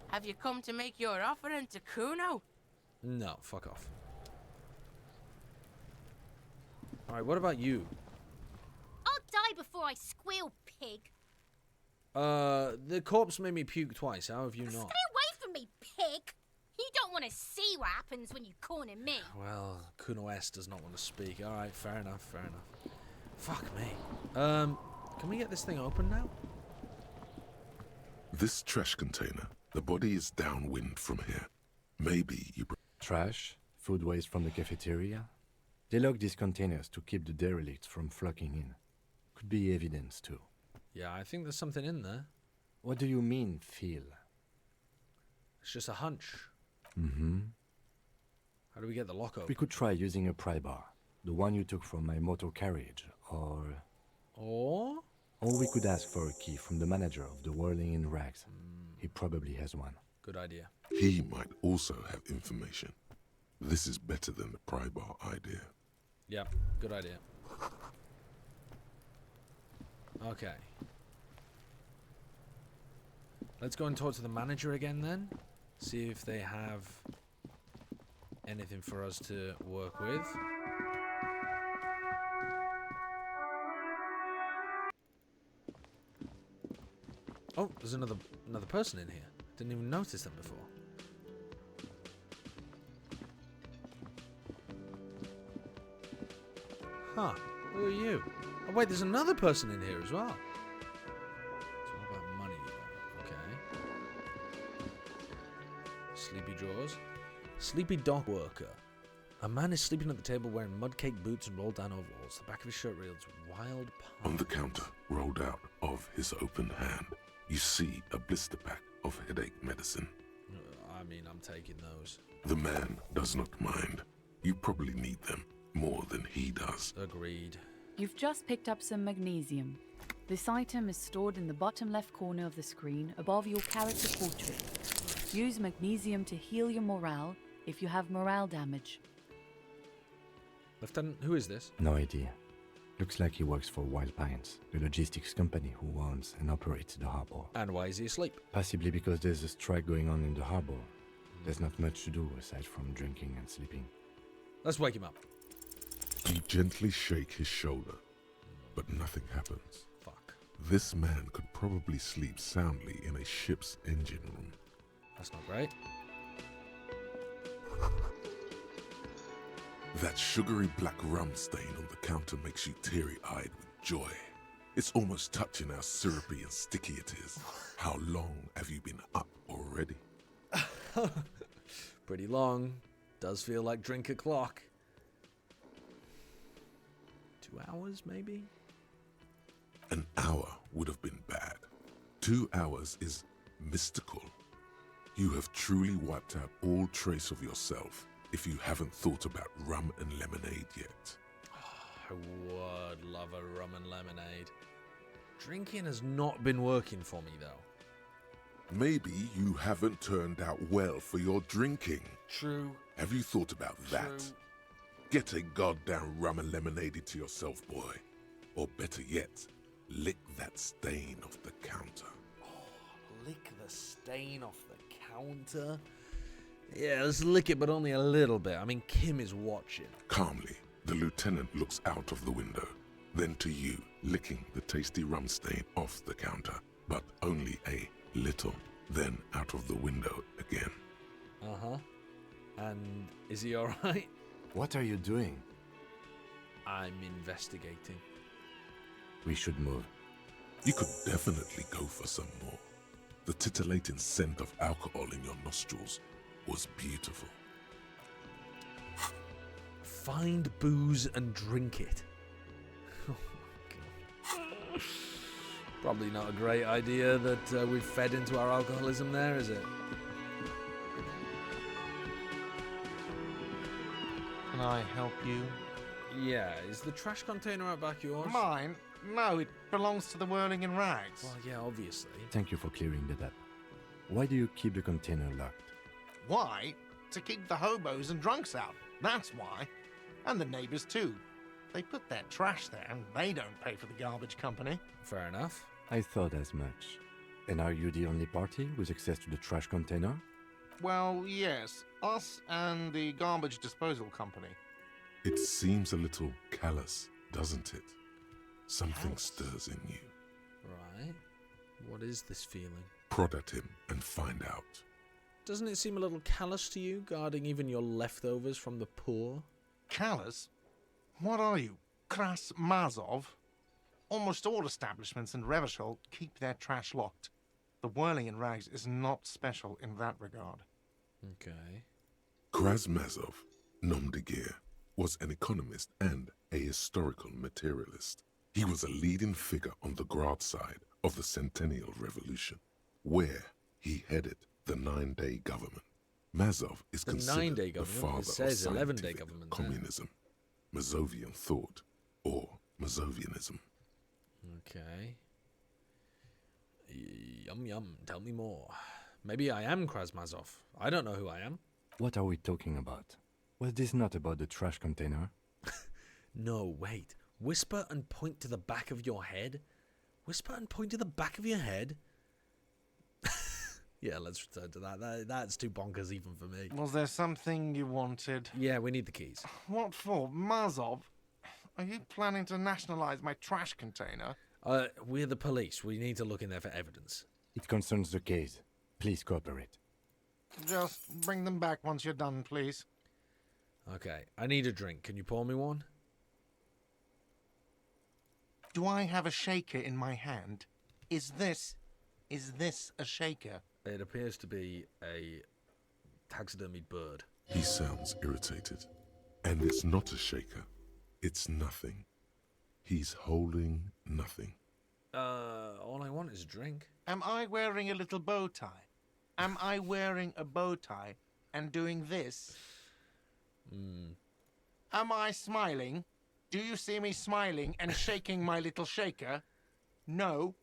Have you come to make your offering to Kuno? No, fuck off. Alright, what about you? I'll die before I squeal, pig. The corpse made me puke twice. How have you not? Stay away from me, pig. You don't want to see what happens when you corner me. Well, Kuno S does not want to speak. Alright, fair enough, fair enough. Fuck me. Can we get this thing open now? This trash container, the body is downwind from here. Maybe you... Trash? Food waste from the cafeteria? They lock these containers to keep the derelicts from flocking in. Could be evidence too. Yeah, I think there's something in there. What do you mean, feel? It's just a hunch. Mm-hmm. How do we get the lock open? We could try using a pry bar. The one you took from my motor carriage, or... Or we could ask for a key from the manager of the Whirling in Rags. He probably has one. Good idea. He might also have information. This is better than the pry bar idea. Yeah, good idea. Okay. Let's go and talk to the manager again then. See if they have anything for us to work with. Oh, there's another person in here. Didn't even notice them before. Huh. Who are you? Oh wait, there's another person in here as well. It's all about money, okay. Sleepy drawers. Sleepy dock worker. A man is sleeping at the table wearing mud-caked boots and rolled-down overalls. The back of his shirt reads Wild Pine. On the counter, rolled out of his open hand, you see a blister pack of headache medicine. I mean, I'm taking those. The man does not mind. You probably need them more than he does. Agreed. You've just picked up some magnesium. This item is stored in the bottom left corner of the screen above your character portrait. Use magnesium to heal your morale if you have morale damage. Lieutenant, who is this? No idea. Looks like he works for Wild Pines, the logistics company who owns and operates the harbor. And why is he asleep? Possibly because there's a strike going on in the harbor. There's not much to do aside from drinking and sleeping. Let's wake him up. You gently shake his shoulder, but nothing happens. Fuck. This man could probably sleep soundly in a ship's engine room. That's not great. That sugary black rum stain on the counter makes you teary-eyed with joy. It's almost touching how syrupy and sticky it is. How long have you been up already? Pretty long. Does feel like drink o'clock. 2 hours, maybe? An hour would have been bad. 2 hours is mystical. You have truly wiped out all trace of yourself if you haven't thought about rum and lemonade yet. I would love a rum and lemonade. Drinking has not been working for me, though. Maybe you haven't turned out well for your drinking. True. Have you thought about that? Get a goddamn rum and lemonade into yourself, boy. Or better yet, lick that stain off the counter. Oh, lick the stain off the counter? Yeah, let's lick it, but only a little bit. I mean, Kim is watching. Calmly, the lieutenant looks out of the window, then to you, licking the tasty rum stain off the counter, but only a little, then out of the window again. Uh-huh. And is he alright? What are you doing? I'm investigating. We should move. You could definitely go for some more. The titillating scent of alcohol in your nostrils was beautiful. Find booze and drink it. Oh my God. Probably not a great idea that we've fed into our alcoholism there, is it? Can I help you? Yeah, is the trash container out back yours? Mine? No, it belongs to the Whirling in Rags. Well, yeah, obviously. Thank you for clearing that up. Why do you keep the container locked? Why? To keep the hobos and drunks out. That's why. And the neighbors too. They put their trash there, and they don't pay for the garbage company. Fair enough. I thought as much. And are you the only party with access to the trash container? Well, yes. Us and the garbage disposal company. It seems a little callous, doesn't it? Something stirs in you. Right. What is this feeling? Prod at him and find out. Doesn't it seem a little callous to you, guarding even your leftovers from the poor? Callous? What are you, Kras Mazov? Almost all establishments in Revachol keep their trash locked. The whirling in rags is not special in that regard. Okay. Krasmazov, nom de guerre, was an economist and a historical materialist. He was a leading figure on the Grad side of the Centennial Revolution, where he headed the 9-day government. Mazov is considered the father of scientific communism, Mazovian thought, or Mazovianism. Okay. Yum yum, tell me more. Maybe I am Krasmazov. I don't know who I am. What are we talking about? Was this not about the trash container? No, wait. Whisper and point to the back of your head? Whisper and point to the back of your head? Yeah, let's return to that. That's too bonkers even for me. Was there something you wanted? Yeah, we need the keys. What for? Mazov? Are you planning to nationalize my trash container? We're the police. We need to look in there for evidence. It concerns the case. Please cooperate. Just bring them back once you're done, please. Okay, I need a drink. Can you pour me one? Do I have a shaker in my hand? Is this a shaker? It appears to be a taxidermied bird. He sounds irritated. And it's not a shaker. It's nothing. He's holding nothing. All I want is a drink. Am I wearing a little bow tie? Am I wearing a bow tie and doing this? Am I smiling? Do you see me smiling and shaking my little shaker? No.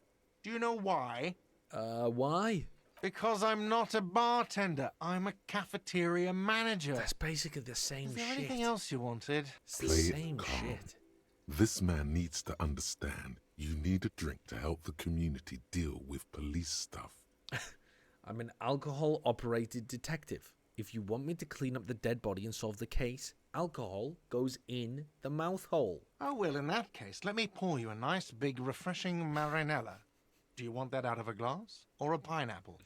Do you know why? Why? Because I'm not a bartender. I'm a cafeteria manager. That's basically the same shit. Is there anything else you wanted? It's the same shit. This man needs to understand you need a drink to help the community deal with police stuff. I'm an alcohol-operated detective. If you want me to clean up the dead body and solve the case, alcohol goes in the mouth hole. Oh, well, in that case, let me pour you a nice, big, refreshing marinella. Do you want that out of a glass or a pineapple?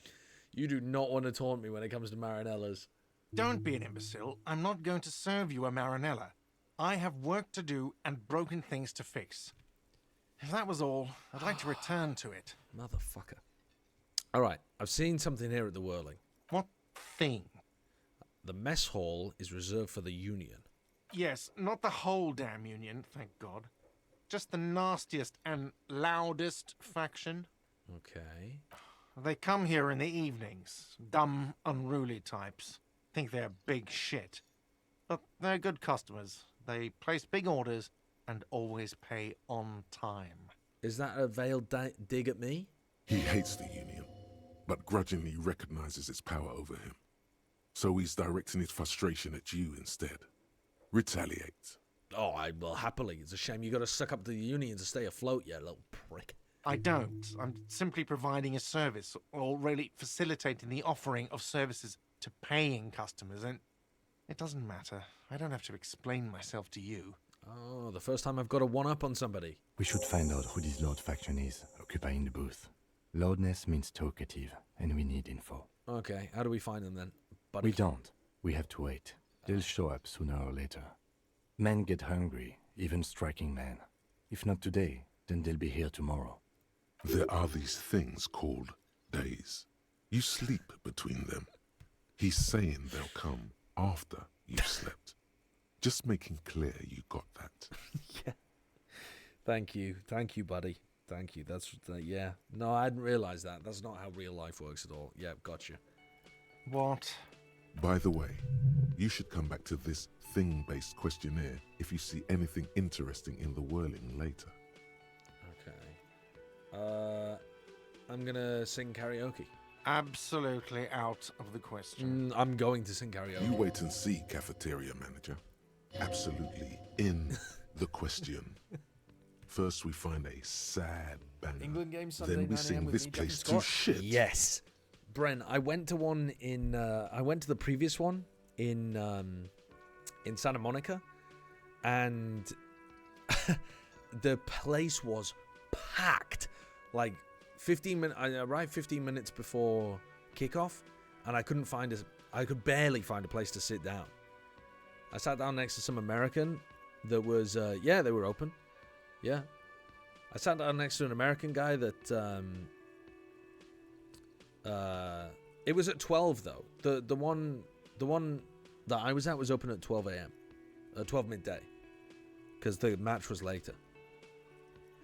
You do not want to taunt me when it comes to marinellas. Don't be an imbecile. I'm not going to serve you a marinella. I have work to do and broken things to fix. If that was all, I'd like to return to it. Motherfucker. All right, I've seen something here at the Whirling. What thing? The mess hall is reserved for the Union. Yes, not the whole damn Union, thank God. Just the nastiest and loudest faction. Okay. They come here in the evenings. Dumb, unruly types. Think they're big shit. But they're good customers. They place big orders and always pay on time. Is that a veiled dig at me? He hates the Union, but grudgingly recognizes its power over him. So he's directing his frustration at you instead. Retaliate. Oh, I will happily. It's a shame you got to suck up to the Union to stay afloat, you little prick. I don't. I'm simply providing a service, or really facilitating the offering of services to paying customers, and it doesn't matter. I don't have to explain myself to you. Oh, the first time I've got a one-up on somebody. We should find out who this Lord faction is, occupying the booth. Loudness means talkative, and we need info. Okay, how do we find them then, buddy? We don't. We have to wait. They'll show up sooner or later. Men get hungry, even striking men. If not today, then they'll be here tomorrow. There are these things called days. You sleep between them. He's saying they'll come after you've slept. Just making clear you got that. Yeah. Thank you, buddy. Thank you. That's yeah. No, I hadn't realized that. That's not how real life works at all. Yeah, gotcha. What? By the way, you should come back to this thing-based questionnaire if you see anything interesting in the Whirling later. Okay. I'm gonna sing karaoke. Absolutely out of the question. I'm going to sing karaoke. You wait and see, cafeteria manager. Absolutely in The question. First we find a sad banger. England game Sunday, Then we 9 sing a.m. with this me, place Jeff and to Scott. shit. Yes. Bren, I went to one in I went to the previous one in Santa Monica, and the place was packed. Like 15 minutes, I arrived 15 minutes before kickoff, and I could barely find a place to sit down. I sat down next to some American that was yeah, they were open. Yeah. I sat down next to an American guy that it was at 12 though. The one that I was at was open at 12 a.m. 12 midday, because the match was later.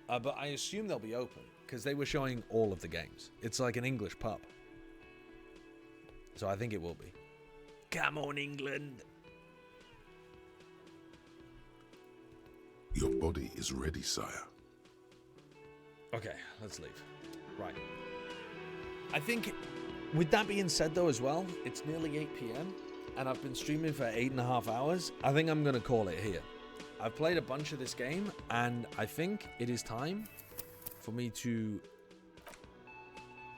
But I assume they'll be open because they were showing all of the games. It's like an English pub, so I think it will be. Come on, England! Your body is ready, sire. Okay, let's leave. Right. I think, with that being said though as well, it's nearly 8 p.m. and I've been streaming for 8.5 hours. I think I'm going to call it here. I've played a bunch of this game, and I think it is time for me to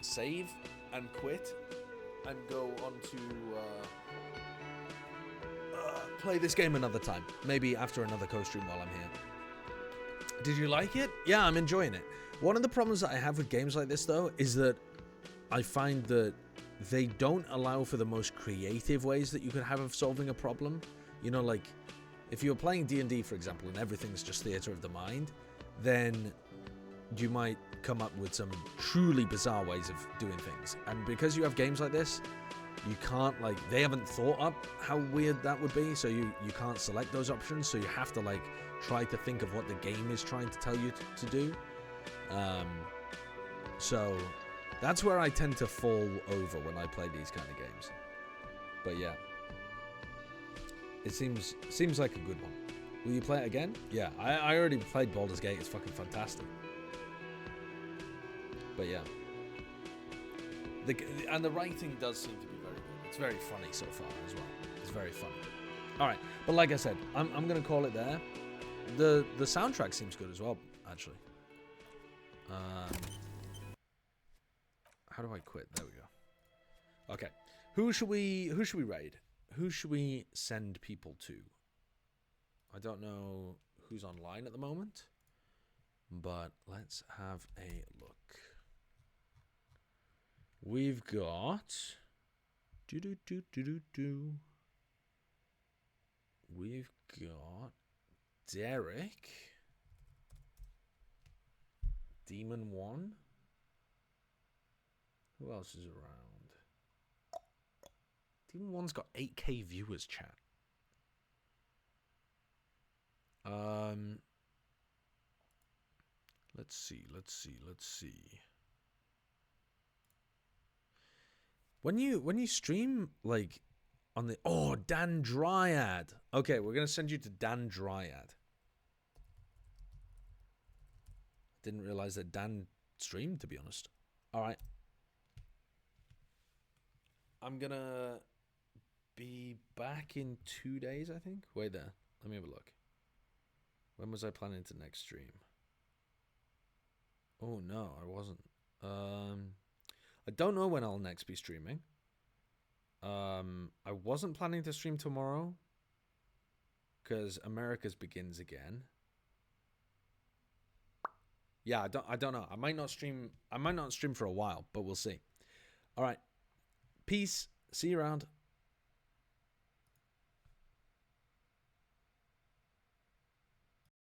save and quit and go on to play this game another time. Maybe after another co-stream while I'm here. Did you like it? Yeah, I'm enjoying it. One of the problems that I have with games like this, though, is that I find that they don't allow for the most creative ways that you could have of solving a problem. You know, like, if you're playing D&D, for example, and everything's just theater of the mind, then you might come up with some truly bizarre ways of doing things. And because you have games like this, you can't, like, they haven't thought up how weird that would be, so you can't select those options, so you have to, like, try to think of what the game is trying to tell you to do. So that's where I tend to fall over when I play these kind of games. But yeah, it seems like a good one. Will you play it again? Yeah, I already played Baldur's Gate. It's fucking fantastic. But yeah, and the writing does seem to be very good. It's very funny so far as well. It's very funny. All right, but like I said, I'm gonna call it there. The soundtrack seems good as well, actually. How do I quit? There we go. Okay, who should we raid? Who should we send people to? I don't know who's online at the moment, but let's have a look. We've got We've got Derek, Demon 1. Who else is around? Demon 1's got 8K viewers, chat. Let's see. When you stream, like, on the... Oh, Dan Dryad. Okay, we're going to send you to Dan Dryad. Didn't realize that Dan streamed, to be honest. All right. I'm going to be back in 2 days, I think. Wait there. Let me have a look. When was I planning to next stream? Oh, no, I wasn't. I don't know when I'll next be streaming. I wasn't planning to stream tomorrow because America's begins again. Yeah, I don't know. I might not stream for a while, but we'll see. All right. Peace. See you around.